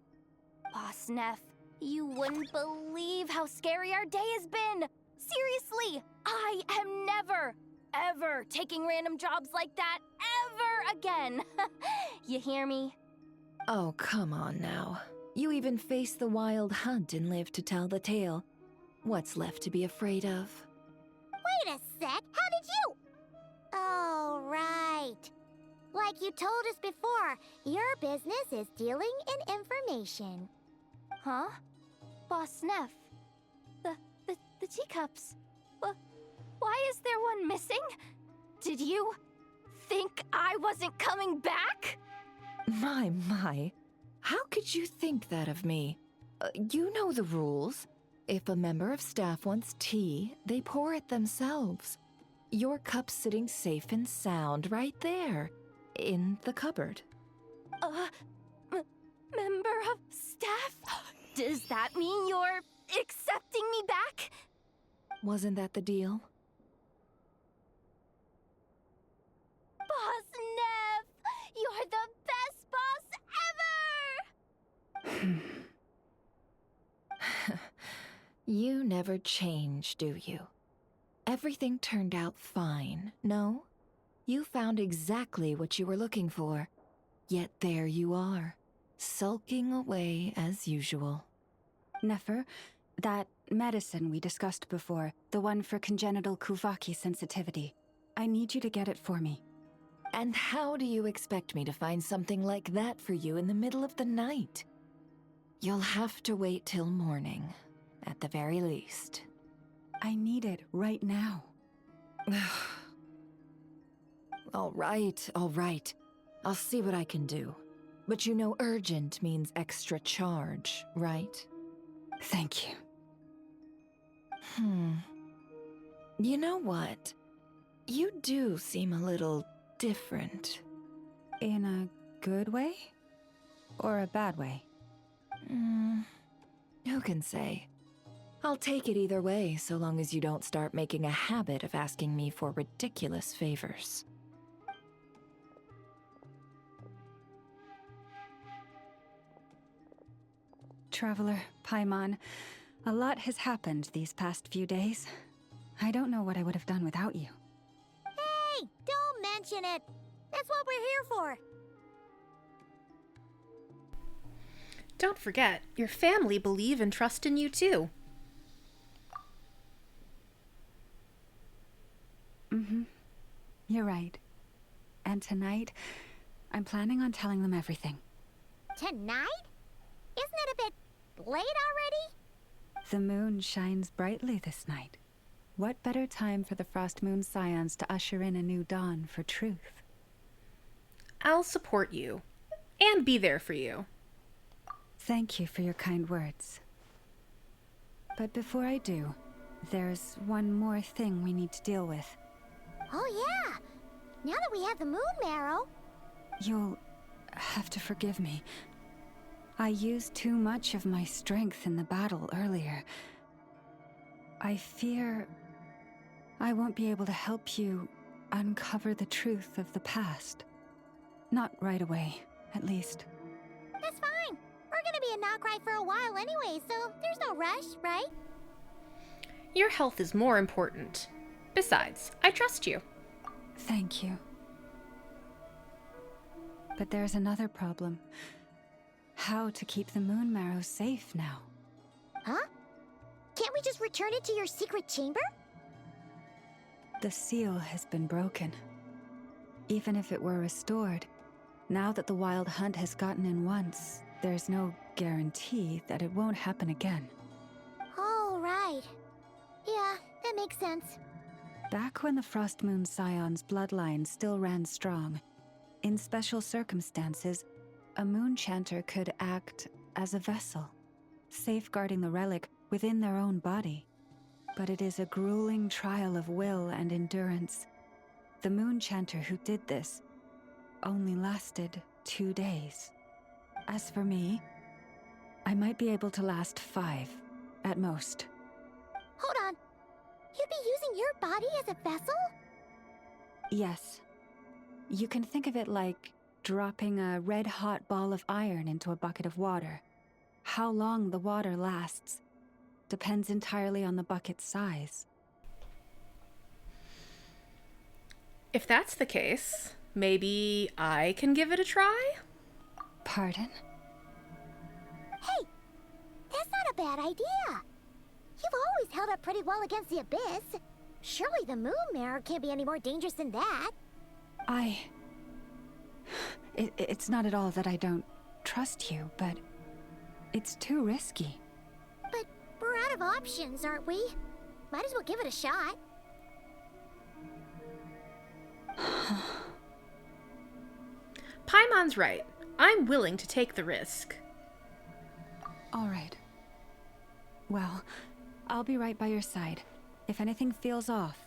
Boss Neff, you wouldn't believe how scary our day has been! Seriously, I am never, ever taking random jobs like that ever again! You hear me? Oh, come on now. You even faced the wild hunt and lived to tell the tale. What's left to be afraid of? Wait a sec, how did you? Oh, right. Like you told us before, your business is dealing in information. Huh? Boss Neff, the teacups. Why is there one missing? Did you think I wasn't coming back? My. How could you think that of me? You know the rules. If a member of staff wants tea, they pour it themselves. Your cup's sitting safe and sound right there, in the cupboard. Member of staff? Does that mean you're accepting me back? Wasn't that the deal? Boss Neff, you're the best boss ever! You never change, do you? Everything turned out fine, no? You found exactly what you were looking for. Yet there you are, sulking away as usual. Nefer, that medicine we discussed before, the one for congenital Kuvaki sensitivity, I need you to get it for me. And how do you expect me to find something like that for you in the middle of the night? You'll have to wait till morning, at the very least. I need it right now. All right, all right. I'll see what I can do. But you know urgent means extra charge, right? Thank you. You know what? You do seem a little different. In a good way? Or a bad way? Who can say? I'll take it either way, so long as you don't start making a habit of asking me for ridiculous favors. Traveler, Paimon, a lot has happened these past few days. I don't know what I would have done without you. Hey, don't mention it. That's what we're here for. Don't forget, your family believe and trust in you too. You're right. And tonight, I'm planning on telling them everything. Tonight? Isn't it a bit late already? The moon shines brightly this night. What better time for the Frost Moon Scions to usher in a new dawn for truth? I'll support you. And be there for you. Thank you for your kind words. But before I do, there's one more thing we need to deal with. Oh yeah! Now that we have the moon marrow... You'll have to forgive me. I used too much of my strength in the battle earlier. I fear I won't be able to help you uncover the truth of the past. Not right away, at least. That's fine. We're gonna be in Nod-Krai for a while anyway, so there's no rush, right? Your health is more important. Besides, I trust you. Thank you. But there's another problem. How to keep the moon marrow safe now? Huh? Can't we just return it to your secret chamber? The seal has been broken. Even if it were restored, now that the wild hunt has gotten in once, there's no guarantee that it won't happen again. Oh, right. Yeah, that makes sense. Back when the Frost Moon Scion's bloodline still ran strong, in special circumstances, a moon chanter could act as a vessel, safeguarding the relic within their own body. But it is a grueling trial of will and endurance. The moon chanter who did this only lasted 2 days. As for me, I might be able to last 5, at most. Hold on. You'd be using your body as a vessel? Yes. You can think of it like dropping a red-hot ball of iron into a bucket of water. How long the water lasts depends entirely on the bucket's size. If that's the case, maybe I can give it a try? Pardon? Hey, that's not a bad idea. You've always held up pretty well against the abyss. Surely the moon mirror can't be any more dangerous than that. It's not at all that I don't trust you, but it's too risky. But we're out of options, aren't we? Might as well give it a shot. Paimon's right. I'm willing to take the risk. All right. Well, I'll be right by your side. If anything feels off,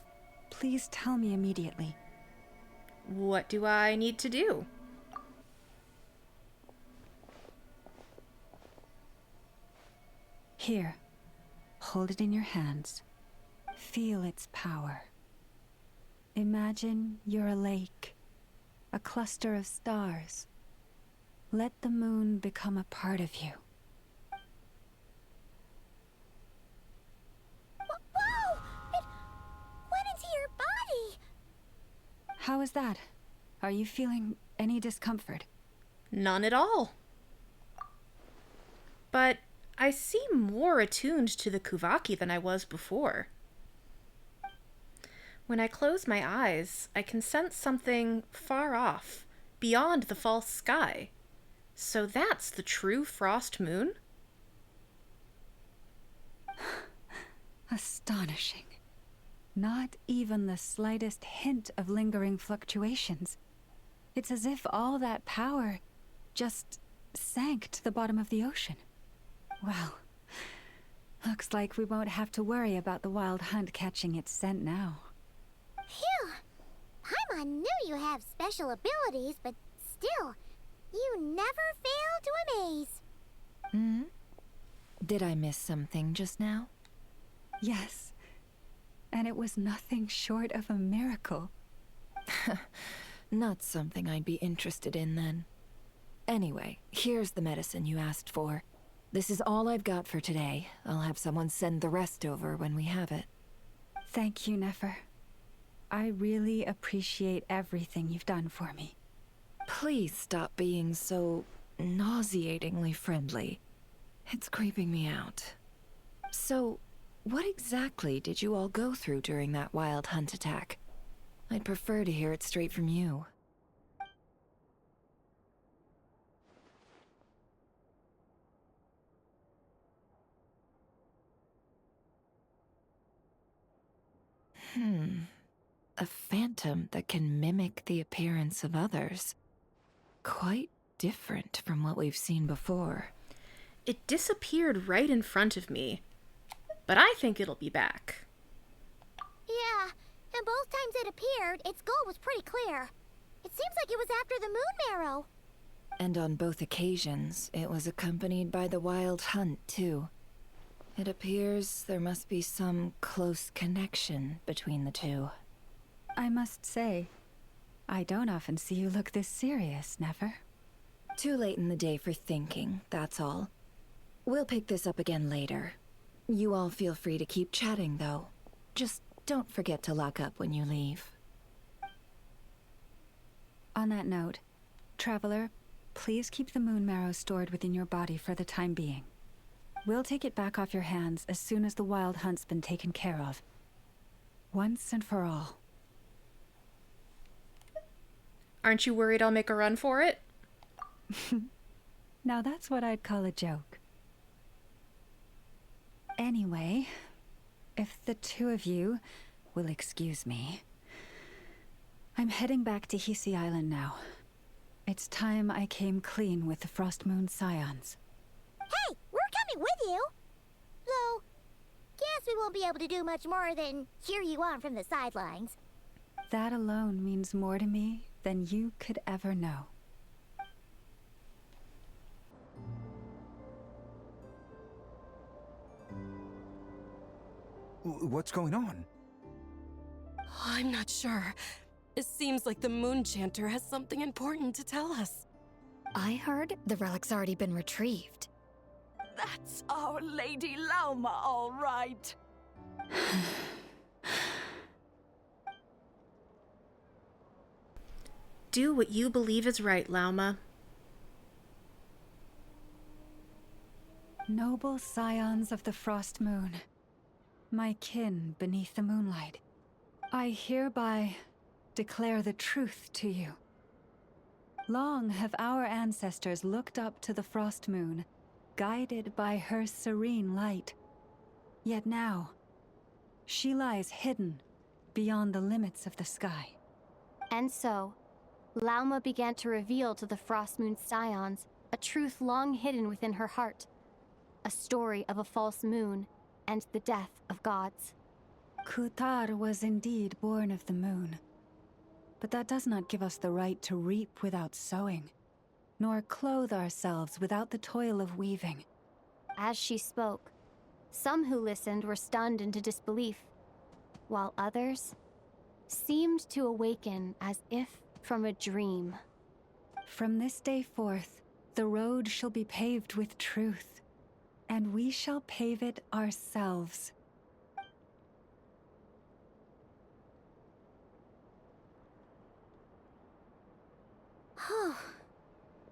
please tell me immediately. What do I need to do? Here. Hold it in your hands. Feel its power. Imagine you're a lake, a cluster of stars. Let the moon become a part of you. Whoa! It went into your body! How is that? Are you feeling any discomfort? None at all. But I seem more attuned to the Kuvaki than I was before. When I close my eyes, I can sense something far off, beyond the false sky. So that's the true frost moon? Astonishing. Not even the slightest hint of lingering fluctuations. It's as if all that power just sank to the bottom of the ocean. Well, looks like we won't have to worry about the wild hunt catching its scent now. Phew! Paimon knew you have special abilities, but still, you never fail to amaze. Hmm? Did I miss something just now? Yes. And it was nothing short of a miracle. Not something I'd be interested in then. Anyway, here's the medicine you asked for. This is all I've got for today. I'll have someone send the rest over when we have it. Thank you, Nefer. I really appreciate everything you've done for me. Please stop being so nauseatingly friendly. It's creeping me out. So, what exactly did you all go through during that wild hunt attack? I'd prefer to hear it straight from you. A phantom that can mimic the appearance of others. Quite different from what we've seen before. It disappeared right in front of me, but I think it'll be back. Yeah, and both times it appeared, its goal was pretty clear. It seems like it was after the moon marrow. And on both occasions, it was accompanied by the wild hunt, too. It appears there must be some close connection between the two. I must say, I don't often see you look this serious, Nefer. Too late in the day for thinking, that's all. We'll pick this up again later. You all feel free to keep chatting, though. Just don't forget to lock up when you leave. On that note, Traveler, please keep the moon marrow stored within your body for the time being. We'll take it back off your hands as soon as the wild hunt's been taken care of. Once and for all. Aren't you worried I'll make a run for it? Now that's what I'd call a joke. Anyway, if the two of you will excuse me, I'm heading back to Hisi Island now. It's time I came clean with the Frost Moon Scions. Hey, we're coming with you! Though, guess we won't be able to do much more than cheer you on from the sidelines. That alone means more to me than you could ever know. What's going on? I'm not sure. It seems like the Moon Chanter has something important to tell us. I heard the relic's already been retrieved. That's our Lady Lauma, all right. Do what you believe is right, Lauma. Noble scions of the Frost Moon, my kin beneath the moonlight, I hereby declare the truth to you. Long have our ancestors looked up to the Frost Moon, guided by her serene light. Yet now, she lies hidden beyond the limits of the sky. And so, Lauma began to reveal to the Frost Moon Scions a truth long hidden within her heart. A story of a false moon and the death of gods. Kutar was indeed born of the moon. But that does not give us the right to reap without sowing, nor clothe ourselves without the toil of weaving. As she spoke, some who listened were stunned into disbelief, while others seemed to awaken as if from a dream. From this day forth, the road shall be paved with truth, and we shall pave it ourselves.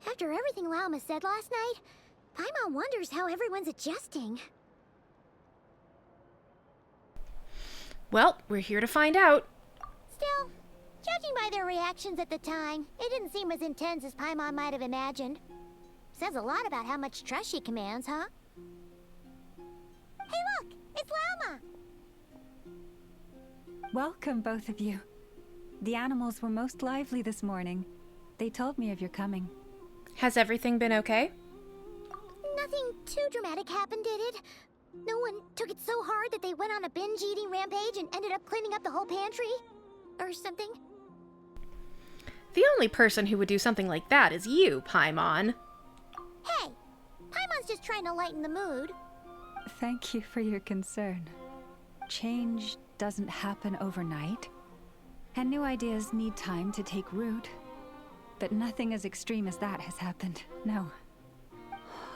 After everything Lauma said last night, Paimon wonders how everyone's adjusting. Well, we're here to find out. Still, judging by their reactions at the time, it didn't seem as intense as Paimon might have imagined. Says a lot about how much trust she commands, huh? Hey look! Lauma! Welcome, both of you. The animals were most lively this morning. They told me of your coming. Has everything been okay? Nothing too dramatic happened, did it? No one took it so hard that they went on a binge-eating rampage and ended up cleaning up the whole pantry? Or something? The only person who would do something like that is you, Paimon. Hey! Paimon's just trying to lighten the mood. Thank you for your concern. Change doesn't happen overnight, and new ideas need time to take root. But nothing as extreme as that has happened, no.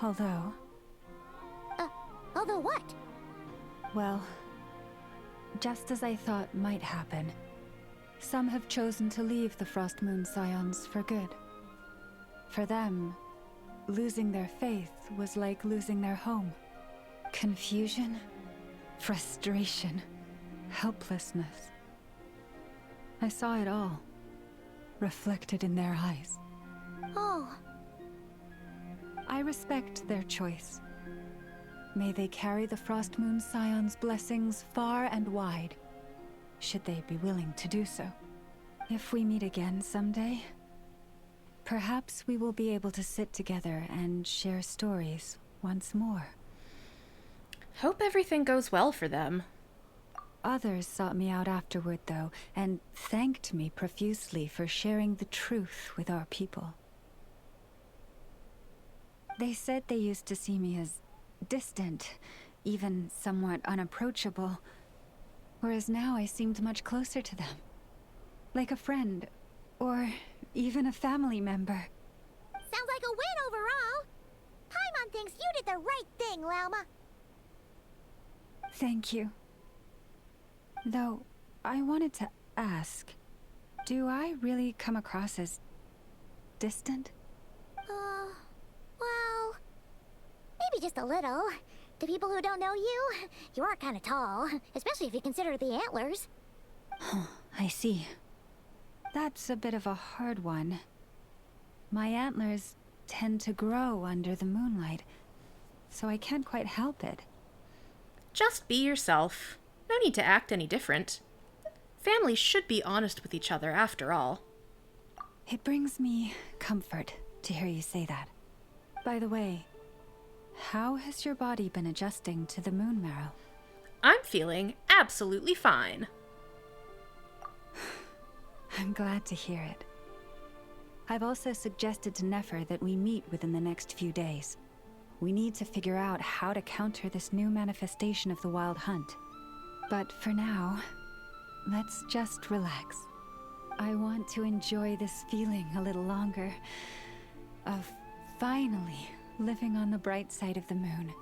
Although... although what? Well, just as I thought might happen, some have chosen to leave the Frost Moon Scions for good. For them, losing their faith was like losing their home. Confusion, frustration, helplessness. I saw it all, reflected in their eyes. Oh. I respect their choice. May they carry the Frost Moon Scion's blessings far and wide, should they be willing to do so. If we meet again someday, perhaps we will be able to sit together and share stories once more. Hope everything goes well for them. Others sought me out afterward, though, and thanked me profusely for sharing the truth with our people. They said they used to see me as distant, even somewhat unapproachable, whereas now I seemed much closer to them. Like a friend, or even a family member. Sounds like a win overall! Paimon thinks you did the right thing, Lauma. Thank you. Though, I wanted to ask, do I really come across as distant? Well, maybe just a little. To people who don't know you, you are kind of tall, especially if you consider the antlers. I see. That's a bit of a hard one. My antlers tend to grow under the moonlight, so I can't quite help it. Just be yourself. No need to act any different. Families should be honest with each other, after all. It brings me comfort to hear you say that. By the way, how has your body been adjusting to the moon marrow? I'm feeling absolutely fine. I'm glad to hear it. I've also suggested to Nefer that we meet within the next few days. We need to figure out how to counter this new manifestation of the Wild Hunt. But for now, let's just relax. I want to enjoy this feeling a little longer, of finally living on the bright side of the moon.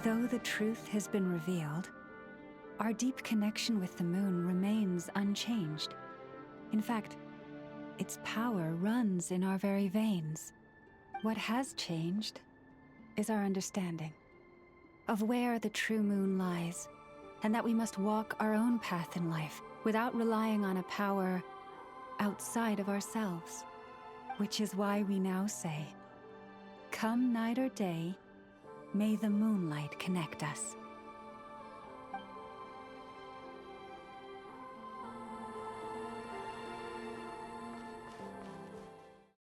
Though the truth has been revealed, our deep connection with the moon remains unchanged. In fact, its power runs in our very veins. What has changed is our understanding of where the true moon lies, and that we must walk our own path in life without relying on a power outside of ourselves. Which is why we now say, come night or day, may the moonlight connect us.